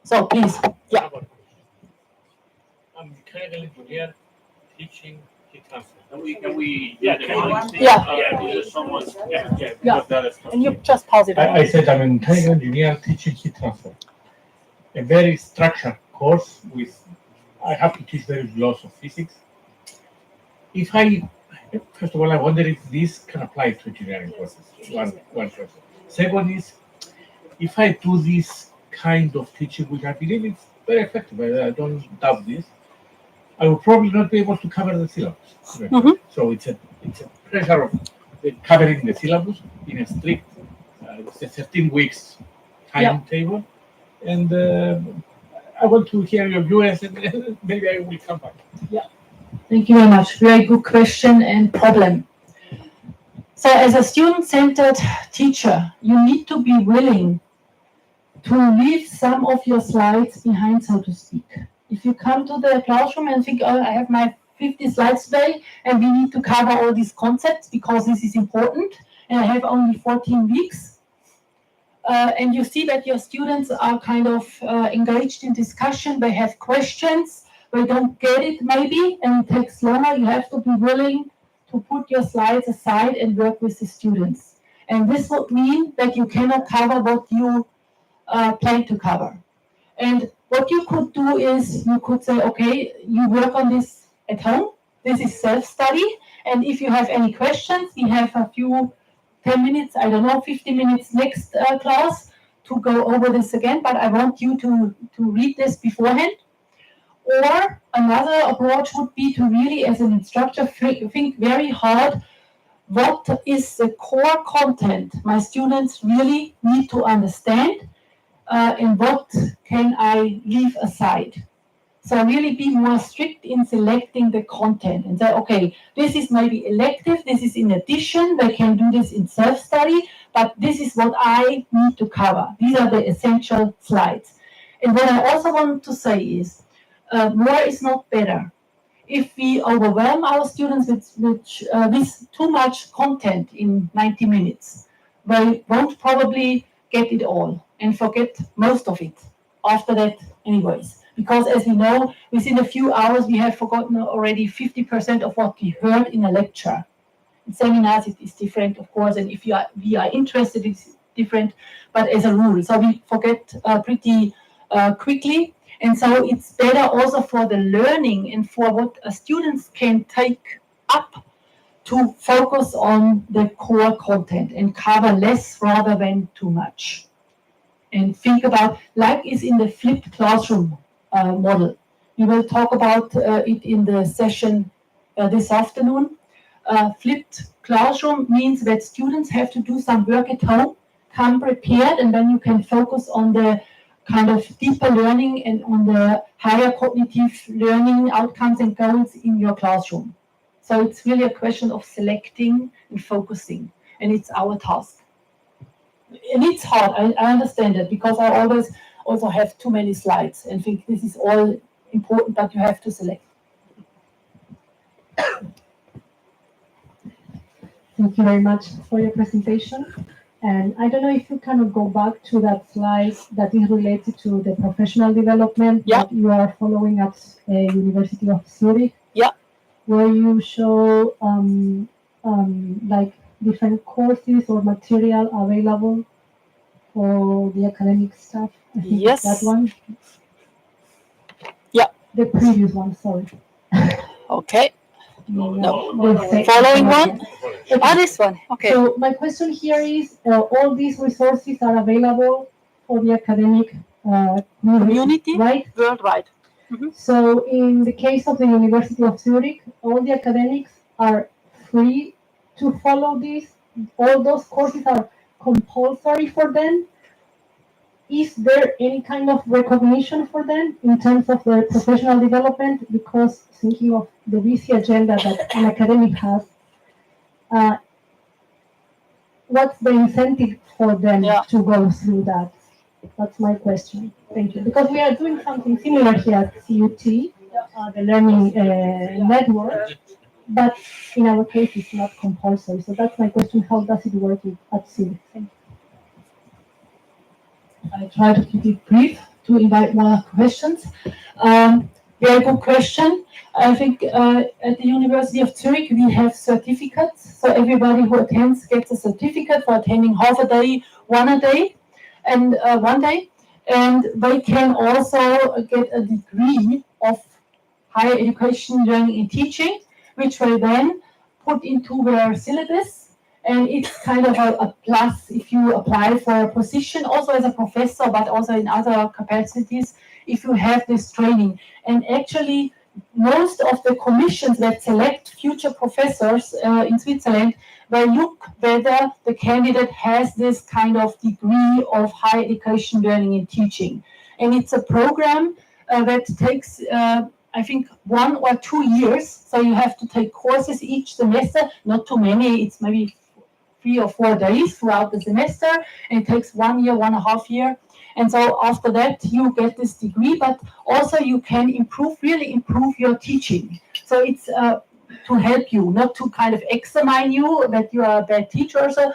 So please, yeah. I'm a mechanical engineer teaching heat transfer. Can we Yeah, is someone? And you just pause it. I said I'm a mechanical engineer teaching heat transfer. A very structured course with, I have to teach very lots of physics. First of all, I wonder if this can apply to engineering courses. One question. Second is, if I do this kind of teaching, which I believe is very effective, I don't doubt this, I will probably not be able to cover the syllabus. Mm-hmm. So it's a pressure of covering the syllabus in a strict, it's a 13 weeks timetable. And I want to hear your views, and maybe I will come back. Yeah. Thank you very much. Very good question and problem. So as a student-centered teacher, you need to be willing to leave some of your slides behind, so to speak. If you come to the classroom and think, oh, I have my 50 slides today, and we need to cover all these concepts because this is important, and I have only 14 weeks, and you see that your students are kind of engaged in discussion, they have questions, they don't get it maybe, and it takes longer, you have to be willing to put your slides aside and work with the students. And this would mean that you cannot cover what you plan to cover. And what you could do is you could say, okay, you work on this at home. This is self-study. And if you have any questions, we have a few 10 minutes, I don't know, 15 minutes next class to go over this again. But I want you to read this beforehand. Or another approach would be to really, as an instructor, think very hard, what is the core content my students really need to understand, and what can I leave aside? So really be more strict in selecting the content and say, okay, this is maybe elective, this is in addition, they can do this in self-study, but this is what I need to cover. These are the essential slides. And what I also want to say is, more is not better. If we overwhelm our students with too much content in 90 minutes, they won't probably get it all and forget most of it after that anyways. Because as we know, within a few hours we have forgotten already 50% of what we heard in a lecture. In seminars it is different, of course, and if we are interested it's different, but as a rule. So we forget pretty quickly. And so it's better also for the learning and for what students can take up to focus on the core content and cover less rather than too much. And think about, like is in the flipped classroom model. We will talk about it in the session this afternoon. Flipped classroom means that students have to do some work at home, come prepared, and then you can focus on the kind of deeper learning and on the higher cognitive learning outcomes and goals in your classroom. So it's really a question of selecting and focusing, and it's our task. And it's hard, I understand it, because I always also have too many slides and think this is all important, but you have to select. Thank you very much for your presentation. And I don't know if you kind of go back to that slide that is related to the professional development that you are following at University of Zurich. Yeah. Where you show like different courses or material available for the academic staff. I think Yes. that one. Yeah. The previous one, sorry. Okay. The Following one? This one. Okay. So my question here is, all these resources are available for the academic community, right? Worldwide. So in the case of the University of Zurich, all the academics are free to follow this. All those courses are compulsory for them. Is there any kind of recognition for them in terms of their professional development? Because thinking of the busy agenda that an academic has, what's the incentive for them to go through that? That's my question. Thank you. Because we are doing something similar here at CUT, the Learning Network, but in our case it's not compulsory. So that's my question. How does it work at CUT? Thank you. I try to keep it brief to invite more questions. Very good question. I think at the University of Zurich we have certificates. So everybody who attends gets a certificate for attending half a day, one day, and they can also get a degree of higher education, learning and teaching, which they then put into their syllabus. And it's kind of a plus if you apply for a position, also as a professor, but also in other capacities, if you have this training. And actually, most of the commissions that select future professors in Switzerland, they look whether the candidate has this kind of degree of higher education, learning and teaching. And it's a program that takes I think 1 or 2 years. So you have to take courses each semester, not too many, it's maybe 3 or 4 days throughout the semester, and it takes 1 year, 1.5 years. And so after that, you get this degree, but also you can really improve your teaching. So it's to help you, not to kind of examine you that you are a bad teacher or so,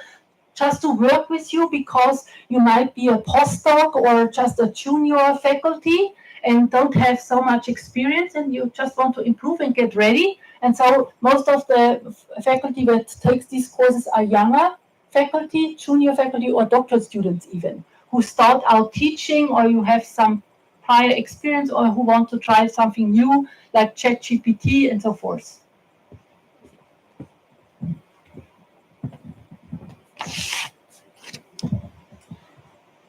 just to work with you because you might be a postdoc or just a junior faculty and don't have so much experience and you just want to improve and get ready. And so most of the faculty that takes these courses are younger faculty, junior faculty, or doctoral students even, who start out teaching or you have some prior experience or who want to try something new like ChatGPT and so forth.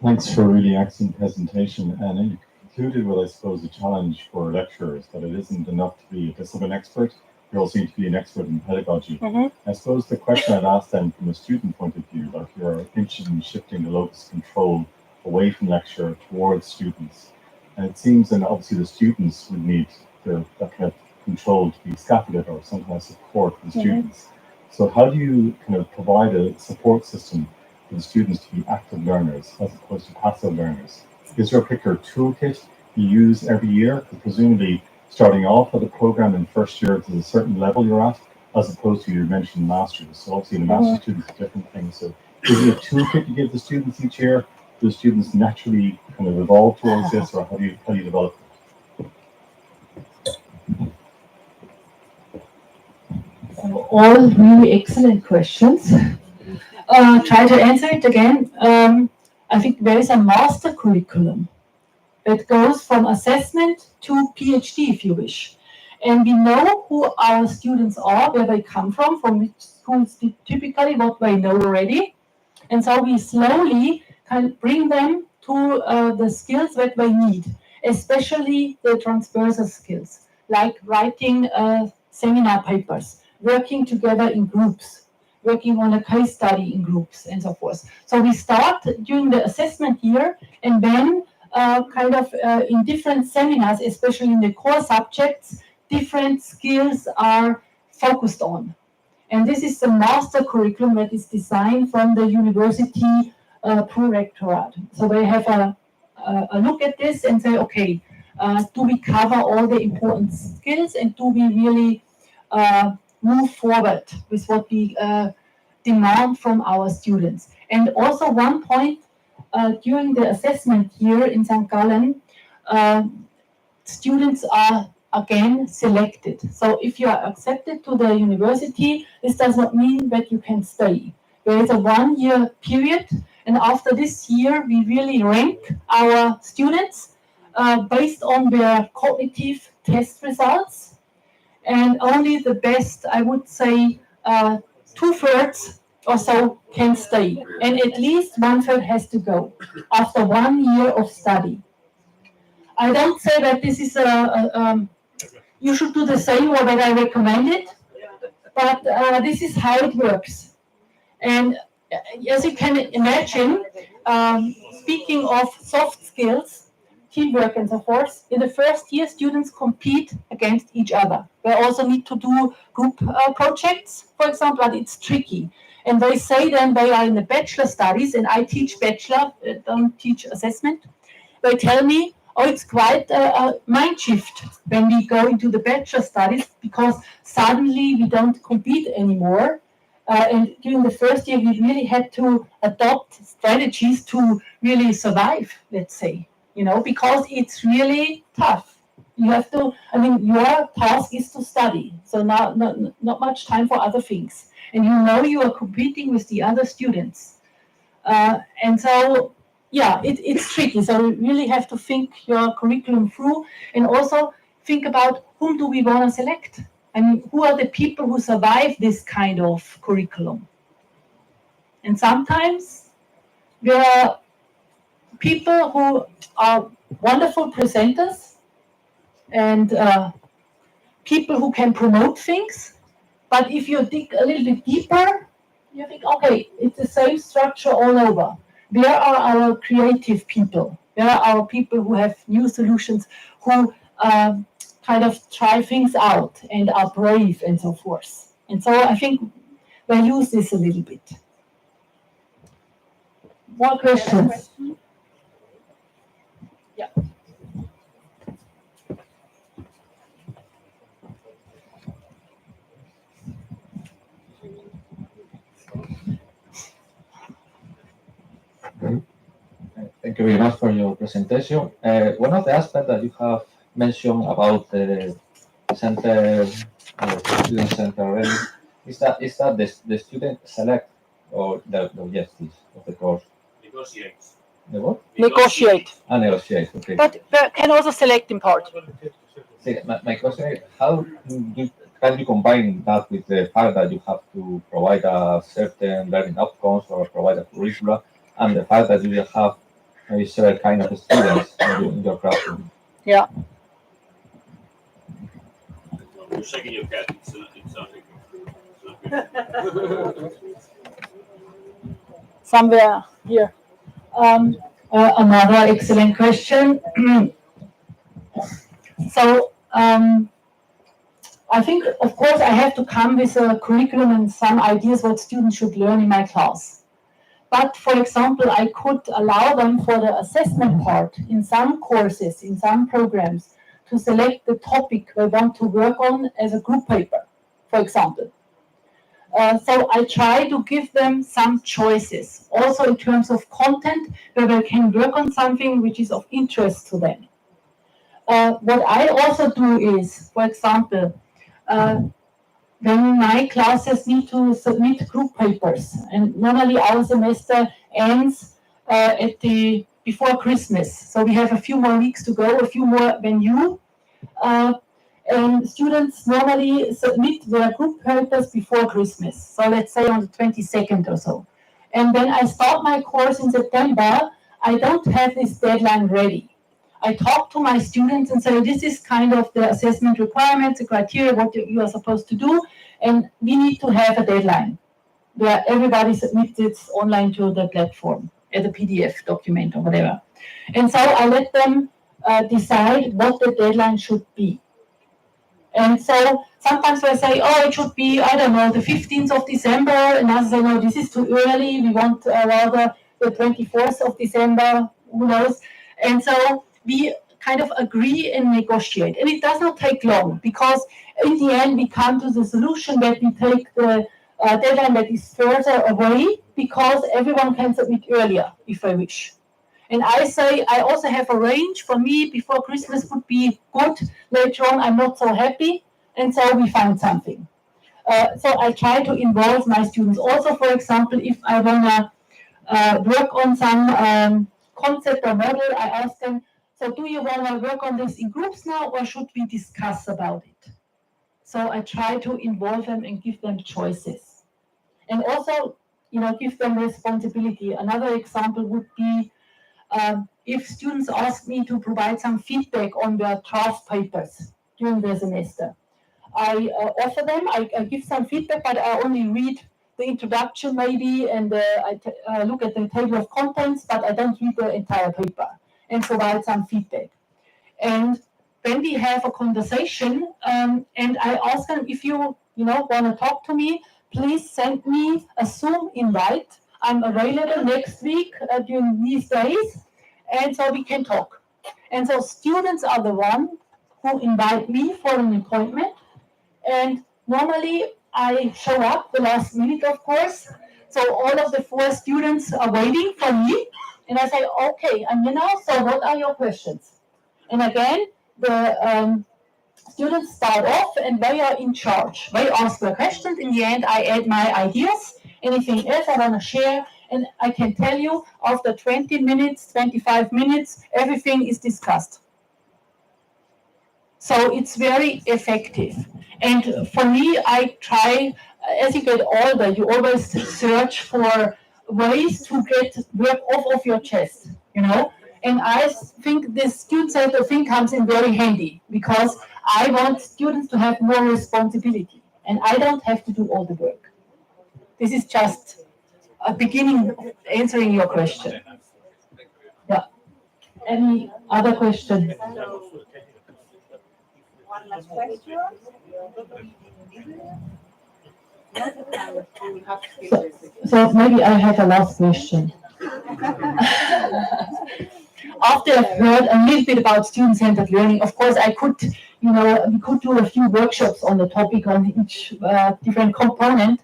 Thanks for a really excellent presentation. And you concluded with, I suppose, a challenge for lecturers, that it isn't enough to be a discipline expert, you also need to be an expert in pedagogy. I suppose the question I'd ask then from a student point of view, like you're interested in shifting the locus control away from lecture towards students, And it seems, and obviously the students would need that kind of control to be scaffolded or some kind of support for the students. So how do you kind of provide a support system for the students to be active learners as opposed to passive learners? Is there a particular toolkit you use every year? Because presumably starting off at a program in first year to a certain level you're at, as opposed to you mentioned masters. So obviously the master's students are different things. So is it a toolkit you give the students each year? Do the students naturally kind of evolve towards this, or how do you develop it? So all really excellent questions. Try to answer it again. I think there is a master curriculum that goes from assessment to PhD, if you wish. And we know who our students are, where they come from which schools typically, what they know already. And so we slowly kind of bring them to the skills that they need, especially the transversal skills, like writing seminar papers, working together in groups, working on a case study in groups, and so forth. So we start during the assessment year, and then in different seminars, especially in the core subjects, different skills are focused on. And this is the master curriculum that is designed from the university pro-rectorate. So they have a look at this and say, okay, do we cover all the important skills, and do we really move forward with what we demand from our students? And also one point, during the assessment year in St. Gallen, students are again selected. So if you are accepted to the university, this does not mean that you can stay. There is a 1-year period, and after this year, we really rank our students based on their cognitive test results, and only the best, I would say, 2/3 or so can stay, and at least 1/3 has to go after 1 year of study. I don't say that this is you should do the same or that I recommend it, but this is how it works. And as you can imagine, speaking of soft skills, teamwork and so forth, in the first year, students compete against each other. They also need to do group projects, for example, but it's tricky. And they say then they are in the bachelor studies, and I teach bachelor, don't teach assessment. They tell me, oh, it's quite a mind shift when we go into the bachelor studies, because suddenly we don't compete anymore. And during the first year, we really had to adopt strategies to really survive, let's say, because it's really tough. You have to, your task is to study, so not much time for other things. And you are competing with the other students. And so, yeah, it's tricky. So you really have to think your curriculum through, and also think about whom do we want to select? Who are the people who survive this kind of curriculum? And sometimes there are people who are wonderful presenters and people who can promote things. But if you dig a little bit deeper, you think, okay, it's the same structure all over. Where are our creative people? Where are our people who have new solutions, who kind of try things out and are brave and so forth? And so I think we use this a little bit. More questions? Yeah. Thank you very much for your presentation. One of the aspects that you have mentioned about the center, student center, is that the student select or the objectives of the course? Negotiate. The what? Negotiate. Negotiate, okay. But can also select in part. See, my question is, how can you combine that with the fact that you have to provide a certain learning outcomes or provide a curricula, and the fact that you have maybe several kind of students in your classroom? Yeah. You're shaking your cat. It's not good. Somewhere here. Another excellent question. So I think, of course, I have to come with a curriculum and some ideas what students should learn in my class. But for example, I could allow them for the assessment part in some courses, in some programs, to select the topic they want to work on as a group paper, for example. So I try to give them some choices, also in terms of content, where they can work on something which is of interest to them. What I also do is, for example, when my classes need to submit group papers, and normally our semester ends before Christmas, so we have a few more weeks to go, a few more than you. And students normally submit their group papers before Christmas, so let's say on the 22nd or so. And when I start my course in September, I don't have this deadline ready. I talk to my students and say, this is kind of the assessment requirements, the criteria, what you are supposed to do, and we need to have a deadline where everybody submits it online to the platform as a PDF document or whatever. And so I let them decide what the deadline should be. And so sometimes I say, oh, it should be, I don't know, the 15th of December, and others say, no, this is too early, we want rather the 24th of December, who knows. And so we kind of agree and negotiate. And it does not take long, because in the end we come to the solution that we take the deadline that is further away, because everyone can submit earlier if I wish. And I say, I also have a range. For me, before Christmas would be good. Later on, I'm not so happy. And so we find something. So I try to involve my students. Also, for example, if I want to work on some concept or model, I ask them, so do you want to work on this in groups now, or should we discuss about it? So I try to involve them and give them choices. And also, give them responsibility. Another example would be, if students ask me to provide some feedback on their draft papers during the semester, I offer them, I give some feedback, but I only read the introduction maybe, and I look at the table of contents, but I don't read the entire paper, and provide some feedback. And then we have a conversation, and I ask them, if you want to talk to me, please send me a Zoom invite. I'm available next week during these days, and so we can talk. And so students are the one who invite me for an appointment, and normally I show up the last minute, of course. So all of the 4 students are waiting for me, and I say, okay, I'm here now, so what are your questions? And again, the students start off and they are in charge. They ask their questions. In the end, I add my ideas, anything else I want to share. And I can tell you, after 20 minutes, 25 minutes, everything is discussed. So it's very effective. And for me, I try, as you get older, you always search for ways to get work off of your chest, And I think this student-centered thing comes in very handy, because I want students to have more responsibility, and I don't have to do all the work. This is just a beginning of answering your question. Yeah. Any other question? One last question. So maybe I have a last question. After I've heard a little bit about student-centered learning, of course, I could, we could do a few workshops on the topic on each different component.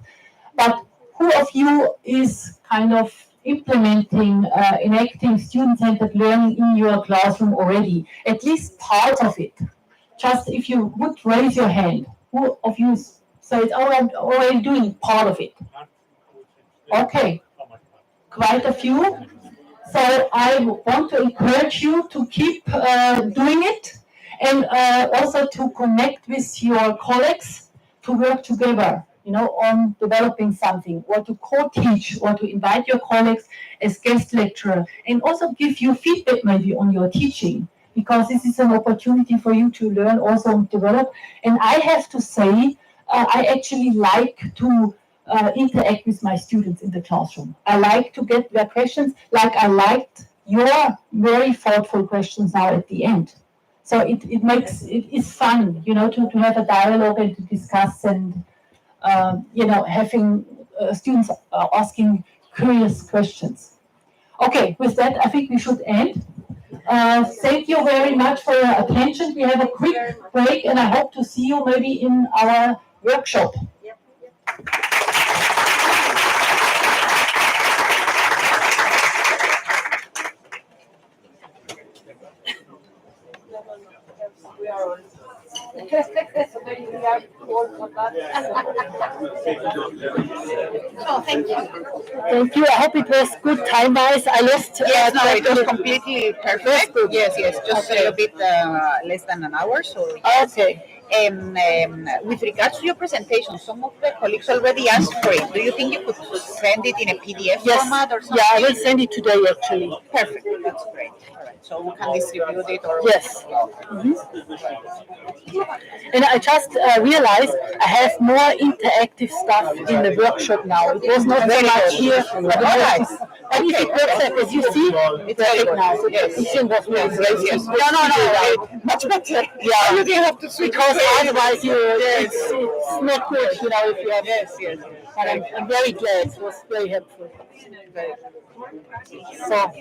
But who of you is kind of implementing, enacting student-centered learning in your classroom already? At least part of it. Just if you would raise your hand, who of you says, oh, I'm already doing part of it? Okay, quite a few. So I want to encourage you to keep doing it, and also to connect with your colleagues to work together, on developing something, or to co-teach, or to invite your colleagues as guest lecturer, and also give you feedback maybe on your teaching, because this is an opportunity for you to learn, also develop. And I have to say, I actually like to interact with my students in the classroom. I like to get their questions, like I liked your very thoughtful questions now at the end. So it makes it is fun, to have a dialogue and to discuss and having students asking curious questions. Okay, with that, I think we should end. Thank you very much for your attention. We have a quick break, and I hope to see you maybe in our workshop. Oh, thank you. Thank you. I hope it was good time-wise. I lost. Yes, no, it was completely perfect. Yes, yes, just a little bit less than an hour. So yes. Okay. With regards to your presentation, some of the colleagues already asked for it. Do you think you could send it in a PDF format or something? Yeah, I will send it today actually. Perfect. That's great. All right. So we can distribute it or Yes. And I just realized I have more interactive stuff in the workshop now. It was not very much here. And if it works like as you see, it's perfect now. Yes. Was really great. Yes. No, much better. Yeah. You didn't have to switch Because otherwise Yes. it's not good, if you have. Yes, yes. And I'm very glad. It was very helpful. So.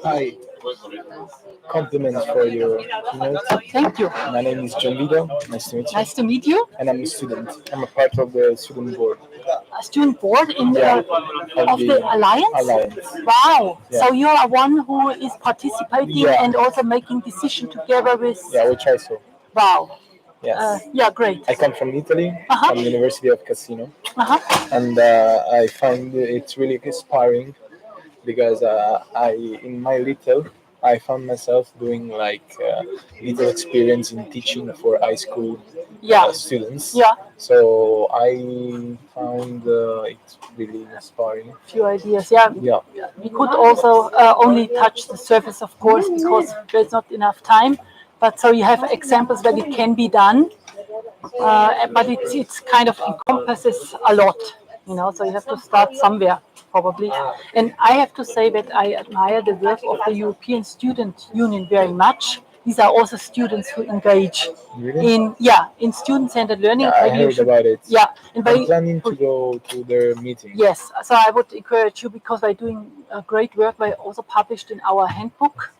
Hi. Compliments for your keynote. Thank you. My name is John Lido. Nice to meet you. Nice to meet you. And I'm a student. I'm a part of the student board. A student board in of the Alliance? Alliance. Wow. Yeah. So you are one who is participating and also making decision together with. Yeah, we try so. Wow. Yes. Yeah, great. I come from Italy, from the University of Cassino, and I find it's really inspiring because in my I found myself doing little experience in teaching for high school students. Yeah. So I found it really inspiring. Few ideas. Yeah. Yeah. We could also only touch the surface, of course, because there's not enough time. But so you have examples where it can be done, but it's kind of encompasses a lot, So you have to start somewhere, probably. And I have to say that I admire the work of the European Student Union very much. These are also students who engage in student-centered learning. Yeah, I heard about it. Yeah, and I'm planning to go to their meeting. Yes, so I would encourage you because by doing great work, we also published in our handbook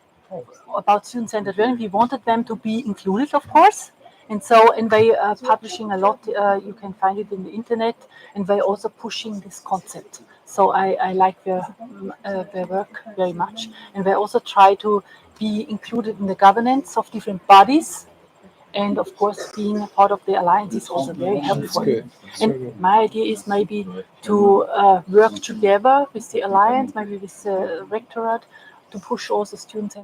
about student-centered learning. We wanted them to be included, of course. And they are publishing a lot. You can find it in the internet, and they're also pushing this concept. So I like their work very much, and they also try to be included in the governance of different bodies, and of course, being a part of the alliance is also very helpful. And my idea is maybe to work together with the alliance, maybe with the rectorate, to push also students.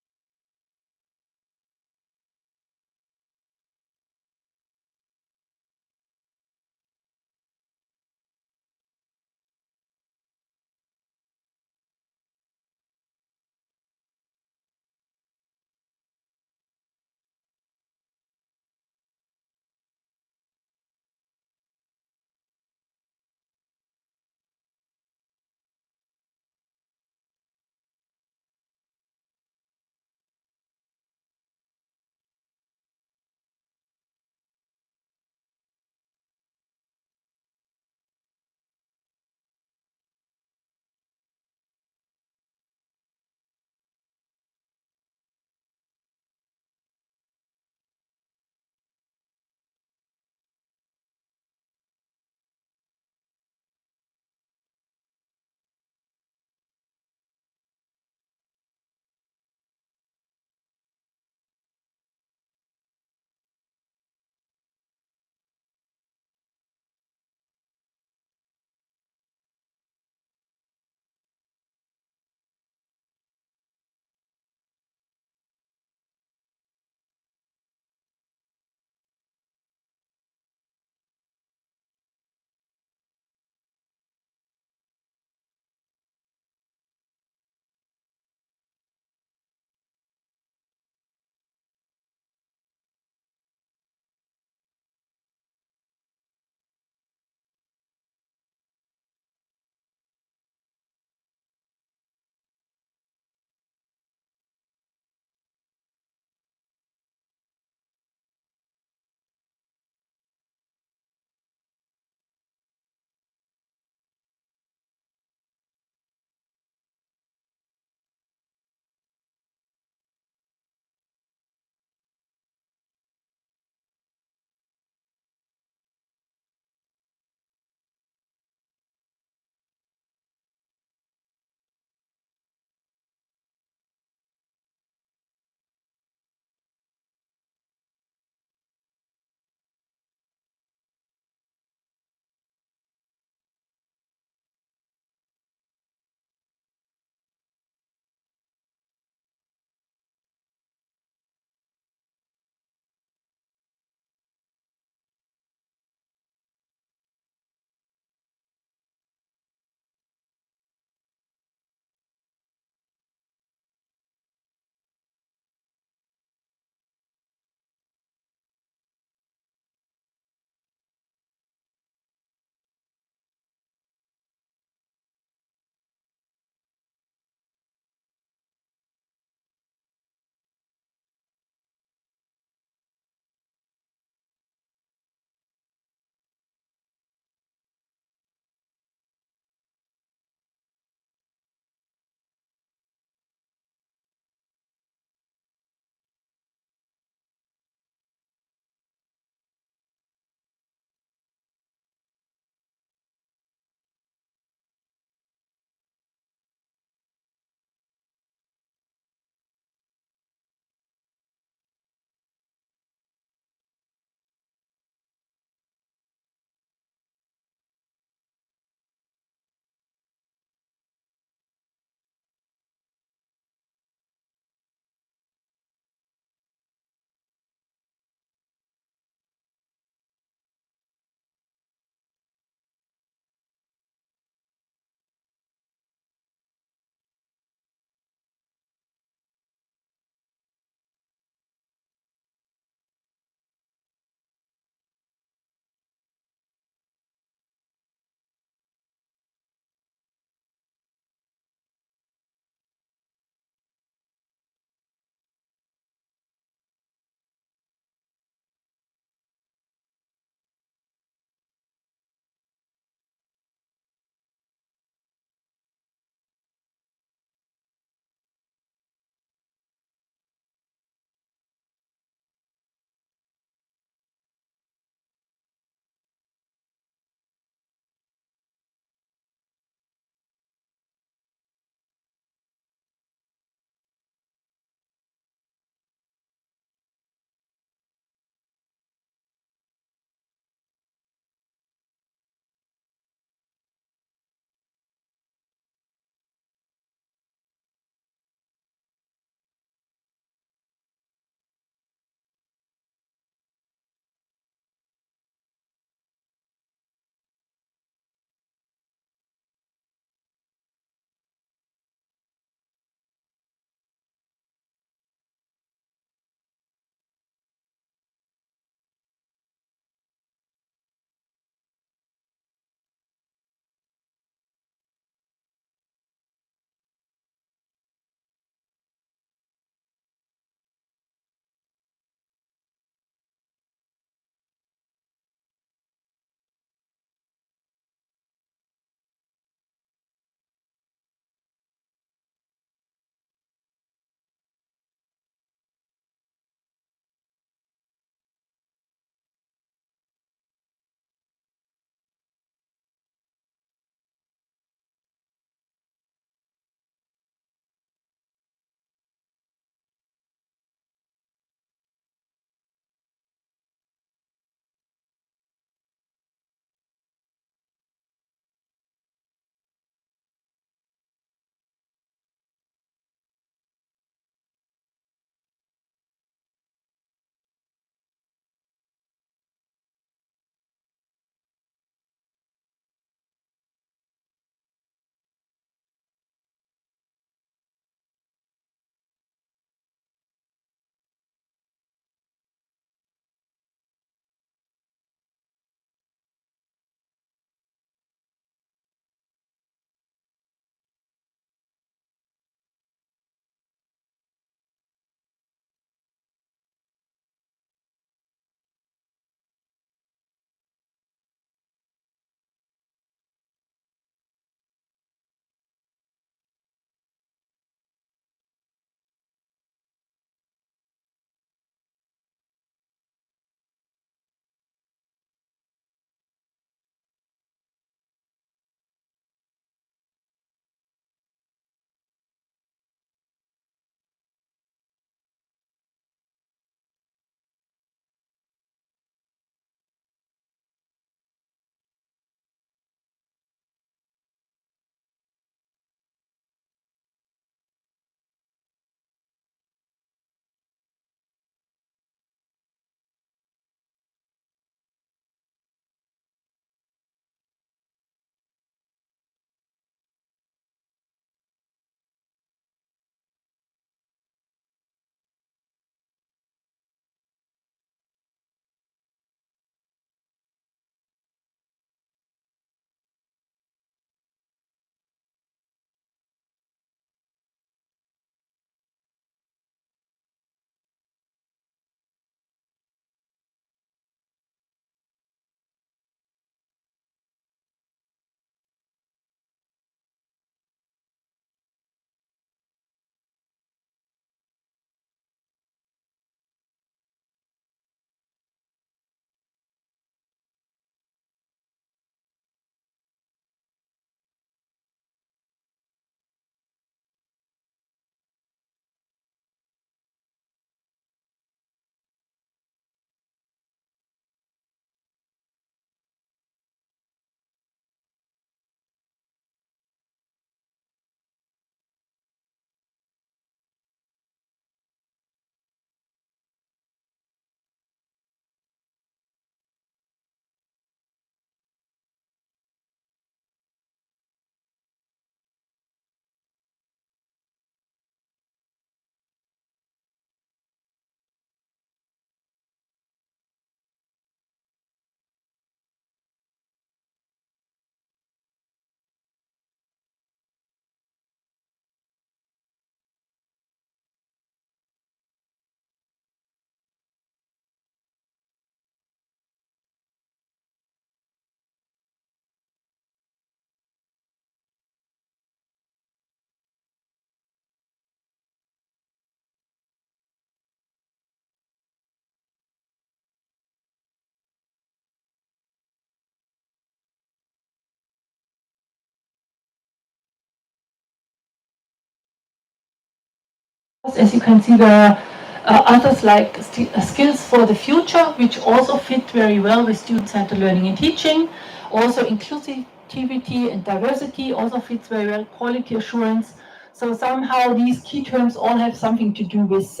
As you can see, there are others like skills for the future, which also fit very well with student-centered learning and teaching. Also inclusivity and diversity also fits very well, quality assurance. So somehow these key terms all have something to do with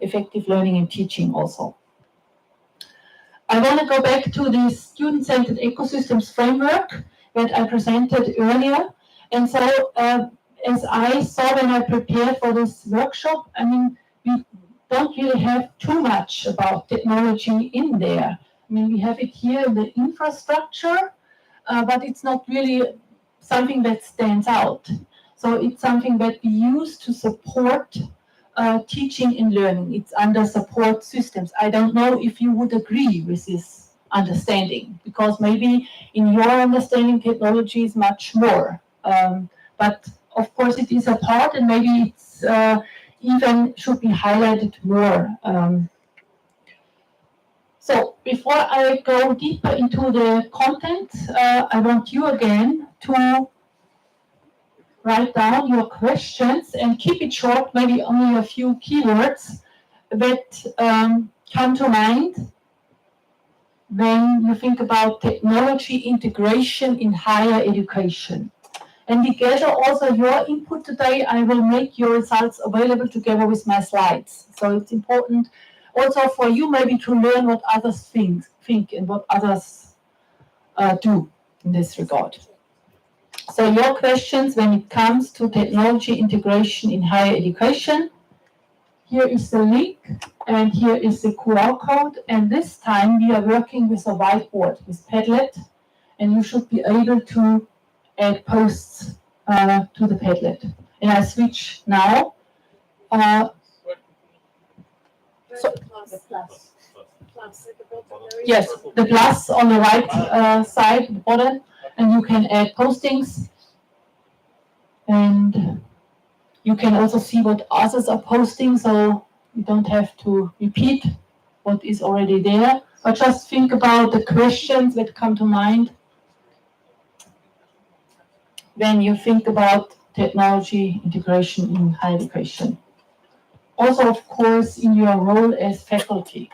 effective learning and teaching also. I want to go back to the student-centered ecosystems framework that I presented earlier. And so as I saw when I prepared for this workshop, I mean, we don't really have too much about technology in there. I mean, we have it here in the infrastructure, but it's not really something that stands out. So it's something that we use to support teaching and learning. It's under support systems. I don't know if you would agree with this understanding, because maybe in your understanding technology is much more. But of course it is a part, and maybe it's even should be highlighted more. So before I go deeper into the content, I want you again to write down your questions and keep it short, maybe only a few keywords that come to mind when you think about technology integration in higher education. And together also your input today, I will make your results available together with my slides. So it's important also for you maybe to learn what others think and what others do in this regard. So your questions when it comes to technology integration in higher education. Here is the link and here is the QR code. And this time we are working with a whiteboard, with Padlet, and you should be able to add posts to the Padlet. And I switch now. Yes, the plus on the right side, the bottom, and you can add postings. And you can also see what others are posting, so you don't have to repeat what is already there, but just think about the questions that come to mind when you think about technology integration in higher education. Also, of course, in your role as faculty.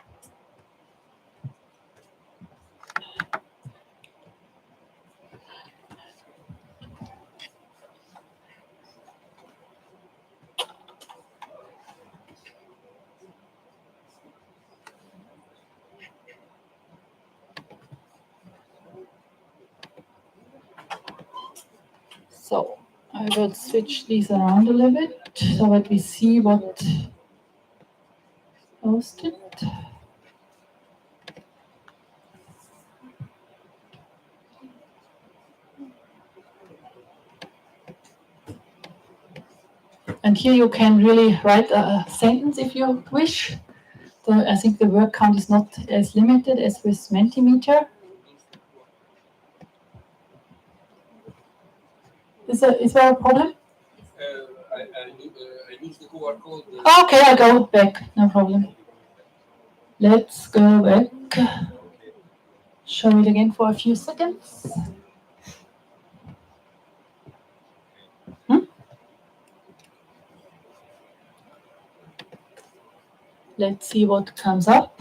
So I will switch these around a little bit so that we see what posted. And here you can really write a sentence if you wish. So I think the word count is not as limited as with Mentimeter. Is there a problem? I use the QR code. Okay, I go back, no problem. Let's go back. Show it again for a few seconds. Let's see what comes up.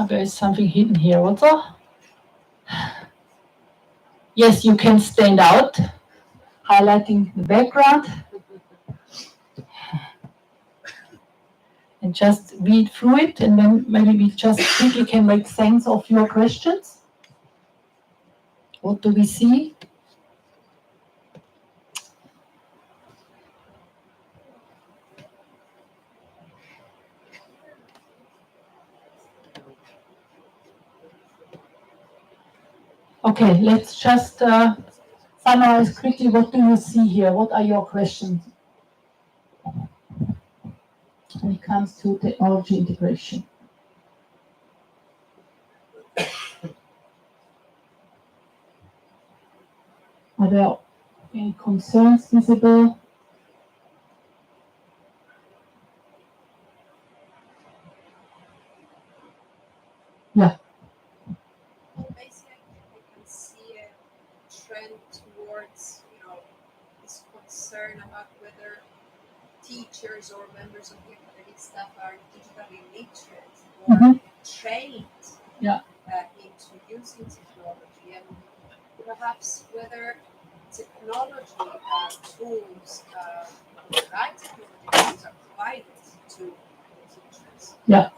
There is something hidden here also. Yes, you can stand out, highlighting the background. And just read through it, and then maybe we just quickly can make sense of your questions. What do we see? Okay, let's just summarize quickly. What do you see here? What are your questions? when it comes to technology integration. Are there any concerns visible? Yeah. Basically, we can see a trend towards, this concern about whether teachers or members of the academic staff are digitally literate or trained into using technology, and perhaps whether technology tools, the right technology tools are provided to teachers. Yeah.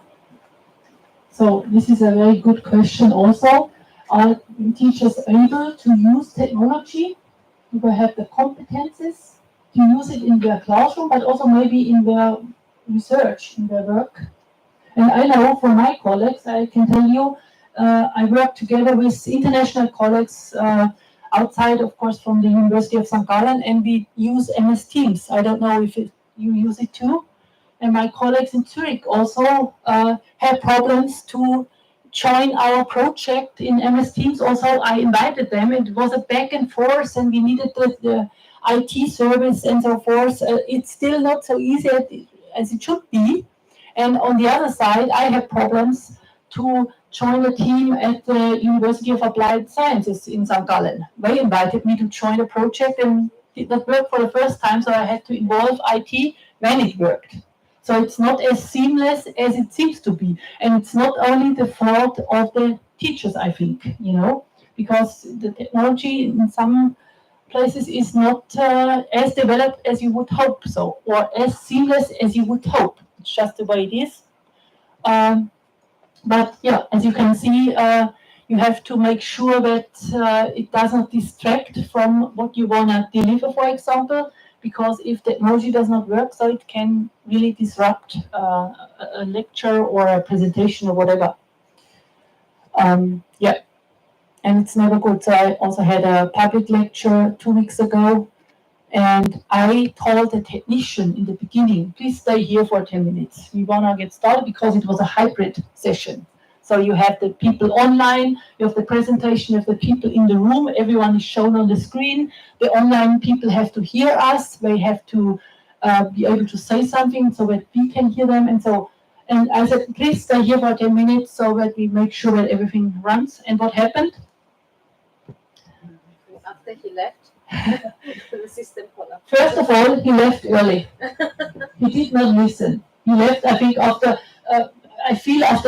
So this is a very good question also. Are teachers able to use technology? Do they have the competences to use it in their classroom, but also maybe in their research, in their work? And I know from my colleagues, I can tell you, I work together with international colleagues outside, of course, from the University of St. Gallen, and we use MS Teams. I don't know if you use it too. And my colleagues in Zurich also had problems to join our project in MS Teams. Also, I invited them. It was a back and forth, and we needed the IT service and so forth. It's still not so easy as it should be. And on the other side, I had problems to join a team at the University of Applied Sciences in St. Gallen. They invited me to join a project and did not work for the first time, so I had to involve IT when it worked. So it's not as seamless as it seems to be. And it's not only the fault of the teachers, I think, because the technology in some places is not as developed as you would hope so, or as seamless as you would hope. It's just the way it is. But yeah, as you can see, you have to make sure that it doesn't distract from what you want to deliver, for example, because if technology does not work, so it can really disrupt a lecture or a presentation or whatever. Yeah, and it's never good. So I also had a public lecture 2 weeks ago, and I told the technician in the beginning, please stay here for 10 minutes. We want to get started because it was a hybrid session. So you have the people online, you have the presentation, you have the people in the room, everyone is shown on the screen. The online people have to hear us, they have to be able to say something so that we can hear them. And I said, please stay here for 10 minutes so that we make sure that everything runs. And what happened? After he left, the system collapsed. First of all, he left early. He did not listen. He left, I think, after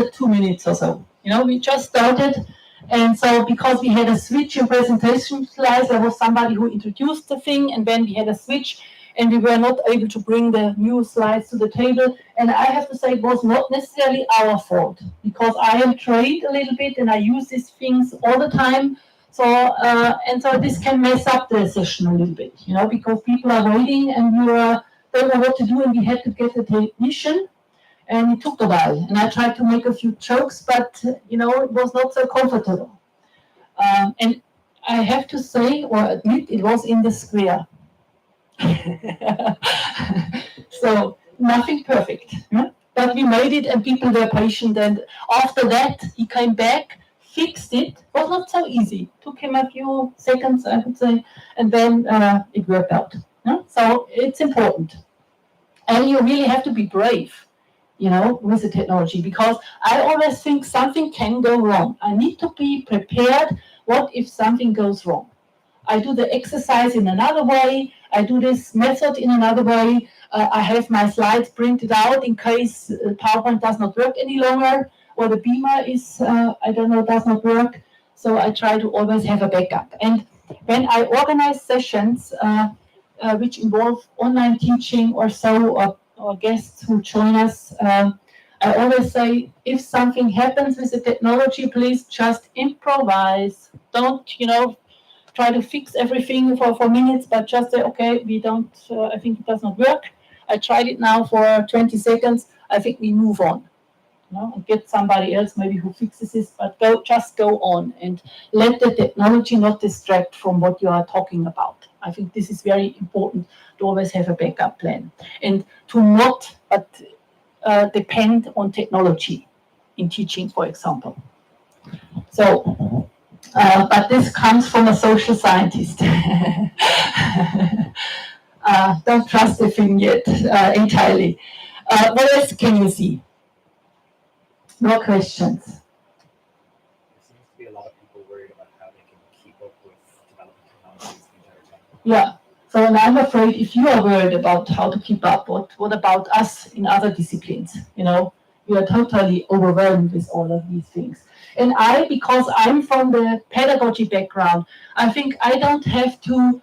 2 minutes or so. We just started. And so because we had a switch in presentation slides, there was somebody who introduced the thing, and then we had a switch, and we were not able to bring the new slides to the table. And I have to say it was not necessarily our fault, because I am trained a little bit and I use these things all the time. So this can mess up the session a little bit, because people are waiting and you don't know what to do, and we had to get the technician, and it took a while. And I tried to make a few jokes, but it was not so comfortable. And I have to say or admit, it was in the square. So nothing perfect, but we made it, and people were patient. And after that, he came back, fixed it. Was not so easy. Took him a few seconds, I would say, and then it worked out. So it's important, and you really have to be brave, with the technology, because I always think something can go wrong. I need to be prepared. What if something goes wrong? I do the exercise in another way. I do this method in another way. I have my slides printed out in case PowerPoint does not work any longer, or the beamer is, does not work. So I try to always have a backup. And when I organize sessions which involve online teaching or so, or guests who join us, I always say, if something happens with the technology, please just improvise. Don't, try to fix everything for minutes, but just say, okay, I think it does not work. I tried it now for 20 seconds. I think we move on. And get somebody else maybe who fixes this, but just go on and let the technology not distract from what you are talking about. I think this is very important, to always have a backup plan, and to not, but depend on technology in teaching, for example. So, but this comes from a social scientist. Don't trust the thing yet entirely. What else can you see? No questions. There seems to be a lot of people worried about how they can keep up with developing technologies the entire time. Yeah. So and I'm afraid if you are worried about how to keep up, what about us in other disciplines? You know, we are totally overwhelmed with all of these things. And because I'm from the pedagogy background, I think I don't have to,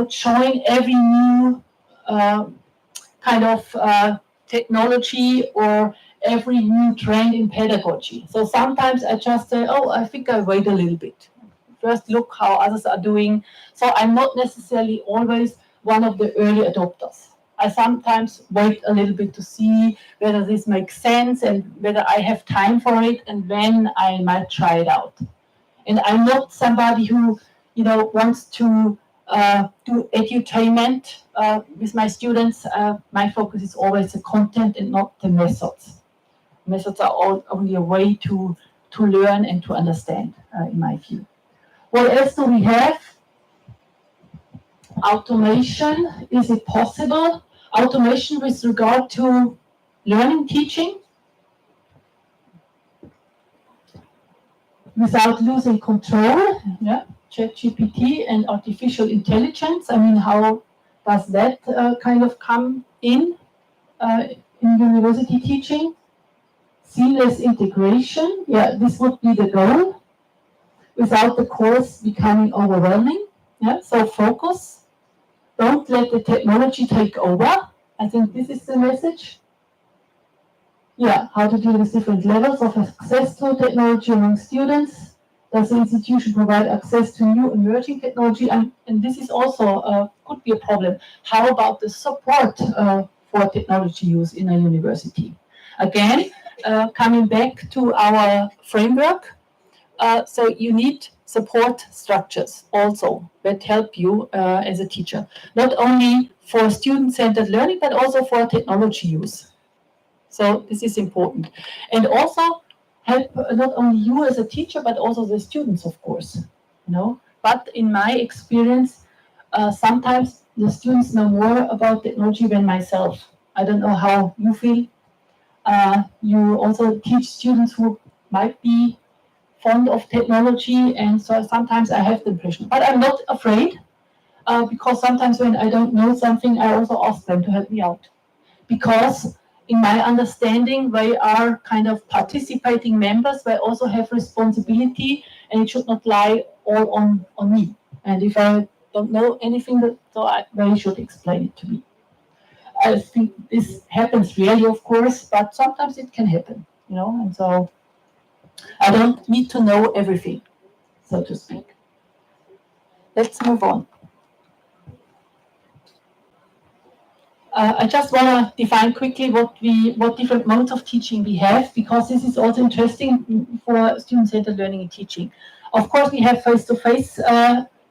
join every new kind of technology or every new trend in pedagogy. So sometimes I just say, oh, I think I'll wait a little bit. First look how others are doing. So I'm not necessarily always one of the early adopters. I sometimes wait a little bit to see whether this makes sense and whether I have time for it, and then I might try it out. And I'm not somebody who, wants to do edutainment with my students. My focus is always the content and not the methods. Methods are only a way to learn and to understand, in my view. What else do we have? Automation. Is it possible? Automation with regard to learning, teaching, without losing control. Yeah, ChatGPT and artificial intelligence. I mean, how does that kind of come in university teaching? Seamless integration. Yeah, this would be the goal, without the course becoming overwhelming. Yeah, so focus. Don't let the technology take over. I think this is the message. Yeah, how to deal with different levels of access to technology among students. Does the institution provide access to new emerging technology? And this is also could be a problem. How about the support for technology use in a university? Again, coming back to our framework, so you need support structures also that help you as a teacher, not only for student-centered learning, but also for technology use. So this is important. And also help not only you as a teacher, but also the students, of course. But in my experience, sometimes the students know more about technology than myself. I don't know how you feel. You also teach students who might be fond of technology, and so sometimes I have the impression. But I'm not afraid, because sometimes when I don't know something, I also ask them to help me out. Because in my understanding, they are kind of participating members. They also have responsibility, and it should not lie all on me. And if I don't know anything, they should explain it to me. I think this happens rarely, of course, but sometimes it can happen, and so I don't need to know everything, so to speak. Let's move on. I just want to define quickly what different modes of teaching we have, because this is also interesting for student-centered learning and teaching. Of course, we have face-to-face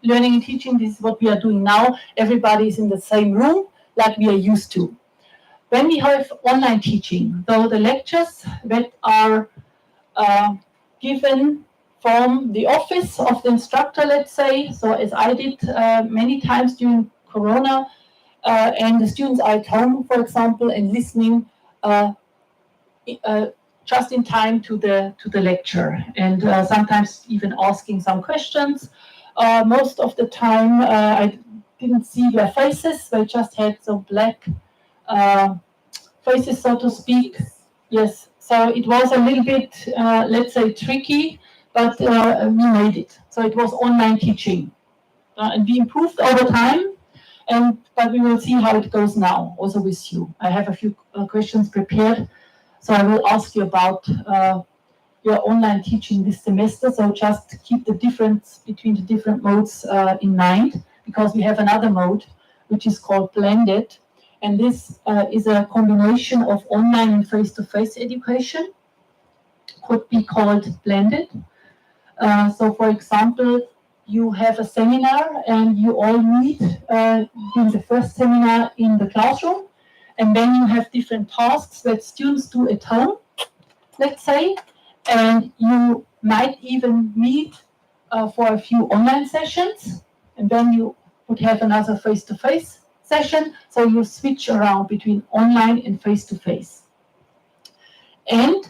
learning and teaching. This is what we are doing now. Everybody is in the same room, like we are used to. When we have online teaching, though the lectures that are given from the office of the instructor, let's say, so as I did many times during Corona, and the students are at home, for example, and listening just in time to the lecture, and sometimes even asking some questions. Most of the time, I didn't see their faces; they just had some black faces, so to speak. Yes, so it was a little bit, let's say, tricky, but we made it. So it was online teaching, and we improved over time. But we will see how it goes now, also with you. I have a few questions prepared, so I will ask you about your online teaching this semester. So just keep the difference between the different modes in mind, because we have another mode, which is called blended. And this is a combination of online and face-to-face education, could be called blended. So for example, you have a seminar and you all meet during the first seminar in the classroom, and then you have different tasks that students do at home, let's say, and you might even meet for a few online sessions, and then you would have another face-to-face session, so you switch around between online and face-to-face. And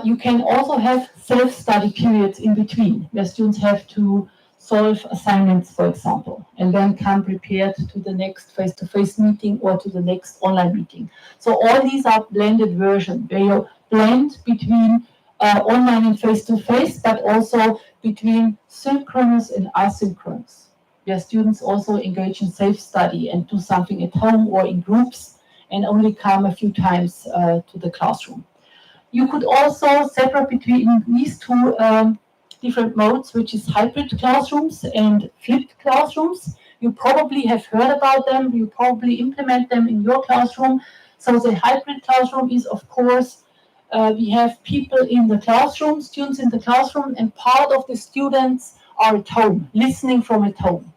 you can also have self-study periods in between, where students have to solve assignments, for example, and then come prepared to the next face-to-face meeting or to the next online meeting. So all these are blended versions, where you blend between online and face-to-face, but also between synchronous and asynchronous, where students also engage in self-study and do something at home or in groups and only come a few times to the classroom. You could also separate between these two different modes, which is hybrid classrooms and flipped classrooms. You probably have heard about them. You probably implement them in your classroom. So the hybrid classroom is, of course, we have people in the classroom, students in the classroom, and part of the students are at home, listening from at home.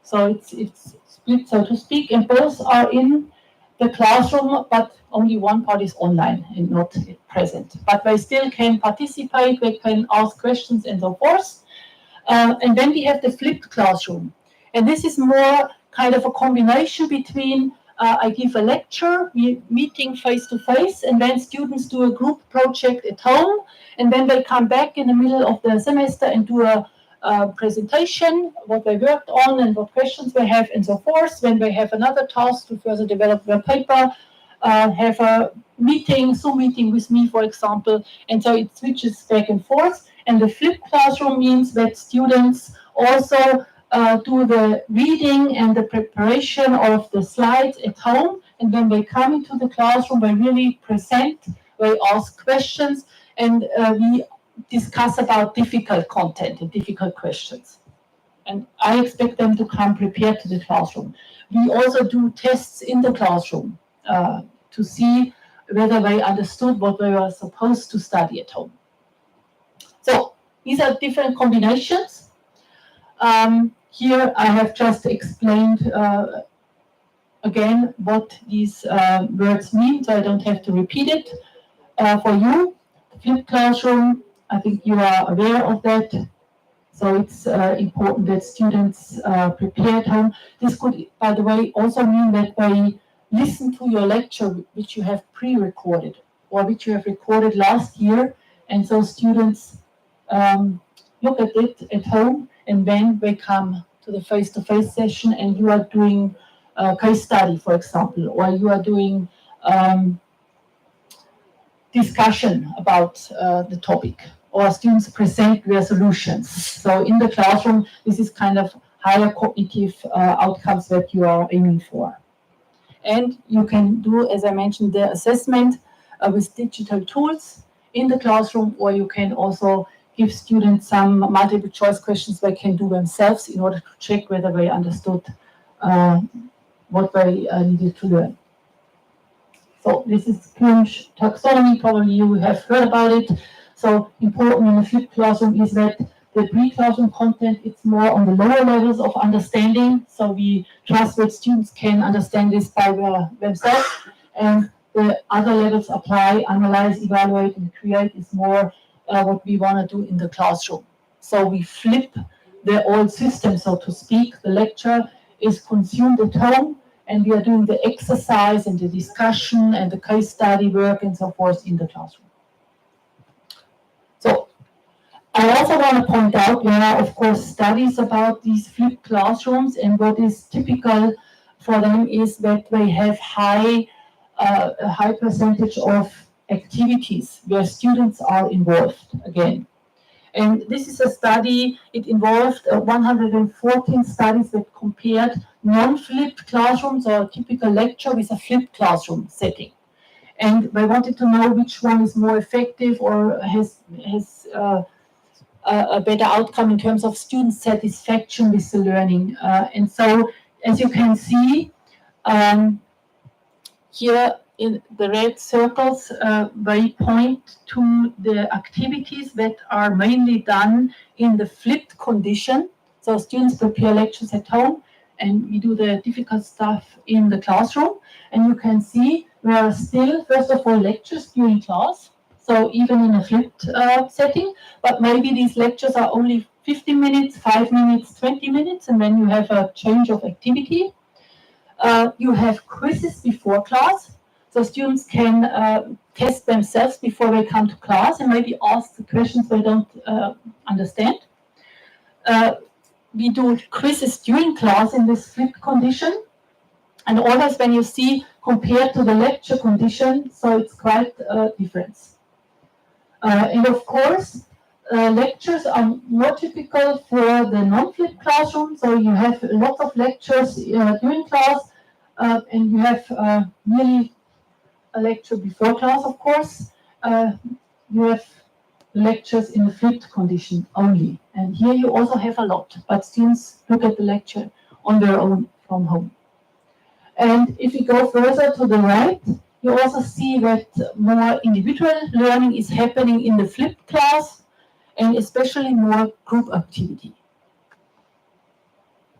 So it's split, so to speak, and both are in the classroom, but only one part is online and not present. But they still can participate, they can ask questions and so forth. And then we have the flipped classroom. And this is more kind of a combination between I give a lecture, meeting face-to-face, and then students do a group project at home, and then they come back in the middle of the semester and do a presentation, what they worked on and what questions they have and so forth. When they have another task to further develop their paper, have a meeting, Zoom meeting with me, for example, and so it switches back and forth. And the flipped classroom means that students also do the reading and the preparation of the slides at home, and when they come into the classroom, they really present, they ask questions, and we discuss about difficult content and difficult questions. And I expect them to come prepared to the classroom. We also do tests in the classroom to see whether they understood what they were supposed to study at home. So these are different combinations. Here I have just explained again what these words mean, so I don't have to repeat it for you. Flipped classroom, I think you are aware of that. So it's important that students prepare at home. This could, by the way, also mean that they listen to your lecture, which you have pre-recorded or which you have recorded last year. And so students look at it at home, and then they come to the face-to-face session and you are doing a case study, for example, or you are doing discussion about the topic, or students present their solutions. So in the classroom, this is kind of higher cognitive outcomes that you are aiming for. And you can do, as I mentioned, the assessment with digital tools in the classroom, or you can also give students some multiple choice questions they can do themselves in order to check whether they understood what they needed to learn. So this is Bloom's taxonomy, probably you have heard about it. So important in a flipped classroom is that the pre-classroom content, it's more on the lower levels of understanding. So we trust that students can understand this by themselves. And the other levels apply, analyze, evaluate, and create is more what we want to do in the classroom. So we flip the old system, so to speak. The lecture is consumed at home, and we are doing the exercise and the discussion and the case study work and so forth in the classroom. So I also want to point out there are, of course, studies about these flipped classrooms, and what is typical for them is that they have a high percentage of activities where students are involved again. And this is a study, it involved 114 studies that compared non-flipped classrooms or a typical lecture with a flipped classroom setting. And they wanted to know which one is more effective or has a better outcome in terms of student satisfaction with the learning. And so, as you can see, here in the red circles, they point to the activities that are mainly done in the flipped condition. So students prepare lectures at home, and we do the difficult stuff in the classroom. And you can see there are still, first of all, lectures during class. So even in a flipped setting, but maybe these lectures are only 15 minutes, 5 minutes, 20 minutes, and then you have a change of activity. You have quizzes before class, so students can test themselves before they come to class and maybe ask the questions they don't understand. We do quizzes during class in this flipped condition, and always when you see compared to the lecture condition, so it's quite a difference. And of course, lectures are more typical for the non-flipped classroom. So you have lots of lectures during class, and you have nearly a lecture before class, of course. You have lectures in the flipped condition only. And here you also have a lot, but students look at the lecture on their own from home. And if you go further to the right, you also see that more individual learning is happening in the flipped class, and especially more group activity.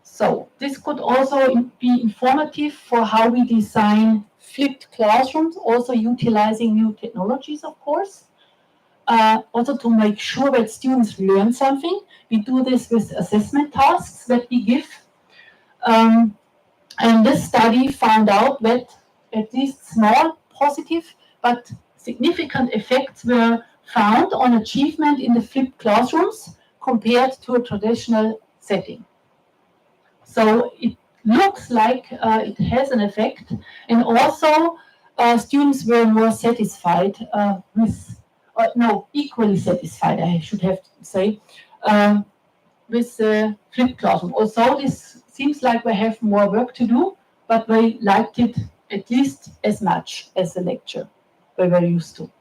So this could also be informative for how we design flipped classrooms, also utilizing new technologies, of course. Also to make sure that students learn something. We do this with assessment tasks that we give. And this study found out that at least small positive but significant effects were found on achievement in the flipped classrooms compared to a traditional setting. So it looks like it has an effect, and also students were more satisfied equally satisfied, I should have to say, with the flipped classroom. Also, this seems like they have more work to do, but they liked it at least as much as the lecture they were used to.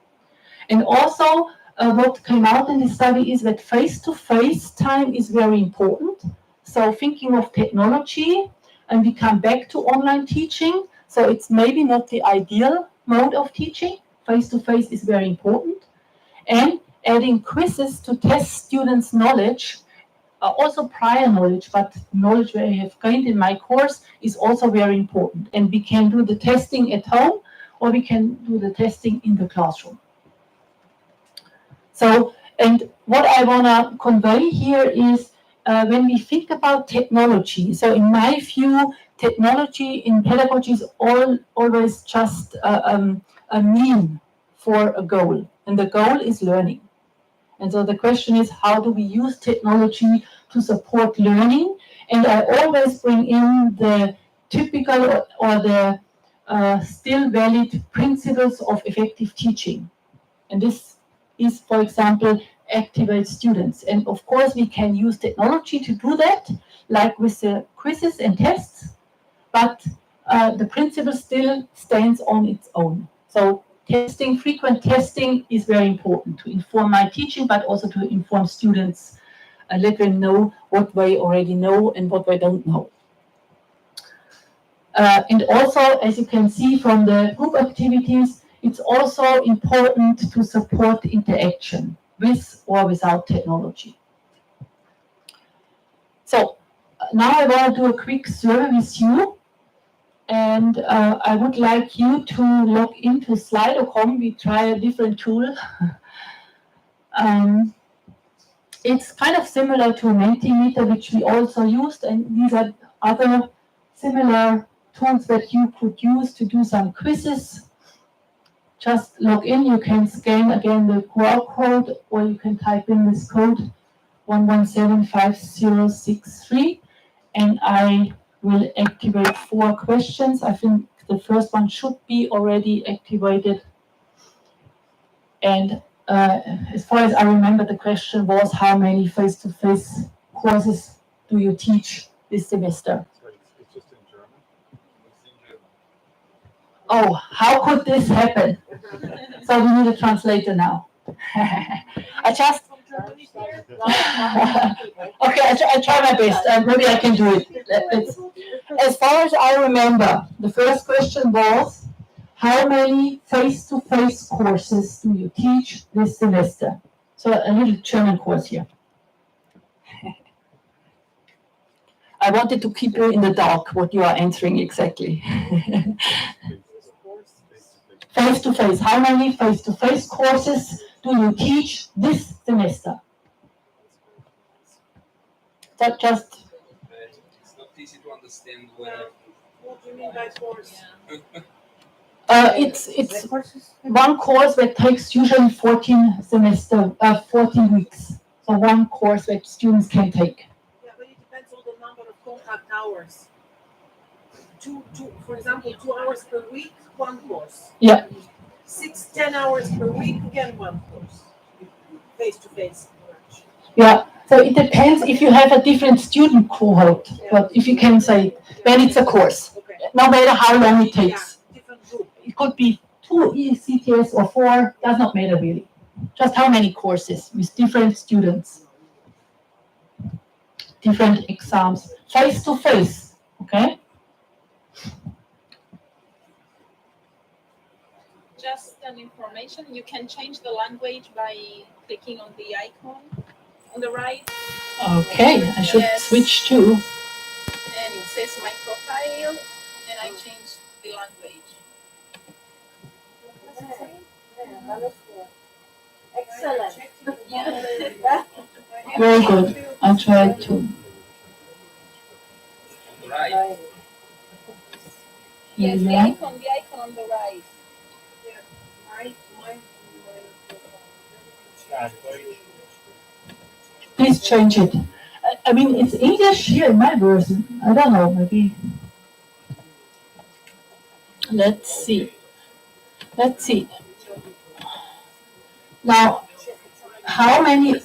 And also, what came out in this study is that face-to-face time is very important. So thinking of technology, and we come back to online teaching, so it's maybe not the ideal mode of teaching. Face-to-face is very important. And adding quizzes to test students' knowledge, also prior knowledge, but knowledge that I have gained in my course is also very important. And we can do the testing at home, or we can do the testing in the classroom. So, and what I want to convey here is when we think about technology, so in my view, technology in pedagogy is always just a mean for a goal, and the goal is learning. And so the question is, how do we use technology to support learning? And I always bring in the typical or the still valid principles of effective teaching. And this is, for example, activate students. And of course, we can use technology to do that, like with the quizzes and tests, but the principle still stands on its own. So testing, frequent testing is very important to inform my teaching, but also to inform students and let them know what they already know and what they don't know. And also, as you can see from the group activities, it's also important to support interaction with or without technology. So now I want to do a quick survey with you. And I would like you to log into Slido.com. We try a different tool. It's kind of similar to Mentimeter, which we also used, and these are other similar tools that you could use to do some quizzes. Just log in. You can scan again the QR code, or you can type in this code 1175063, and I will activate 4 questions. I think the first one should be already activated. And as far as I remember, the question was, how many face-to-face courses do you teach this semester? It's just in German. Oh, how could this happen? So we need a translator now. I just... Okay, I try my best. Maybe I can do it. As far as I remember, the first question was, how many face-to-face courses do you teach this semester? So a little German course here. I wanted to keep you in the dark what you are answering exactly. Face-to-face. How many face-to-face courses do you teach this semester? That just. It's not easy to understand where. What do you mean by course? It's one course that takes usually 14 weeks. So one course that students can take. Yeah, but it depends on the number of contact hours. For example, 2 hours per week, one course. Yeah. 10 hours per week, again one course. Face to face. Yeah. So it depends if you have a different student cohort, but if you can say, then it's a course, no matter how long it takes. It could be 2 ECTS or 4, does not matter really. Just how many courses with different students, different exams, face to face, okay? Just an information, you can change the language by clicking on the icon on the right. Okay, I should switch to. And it says my profile, and I change the language. Excellent. Very good. I'll try to. Right. Yes, the icon on the right. Please change it. I mean, it's English here in my version. I don't know, maybe. Let's see. Now, how many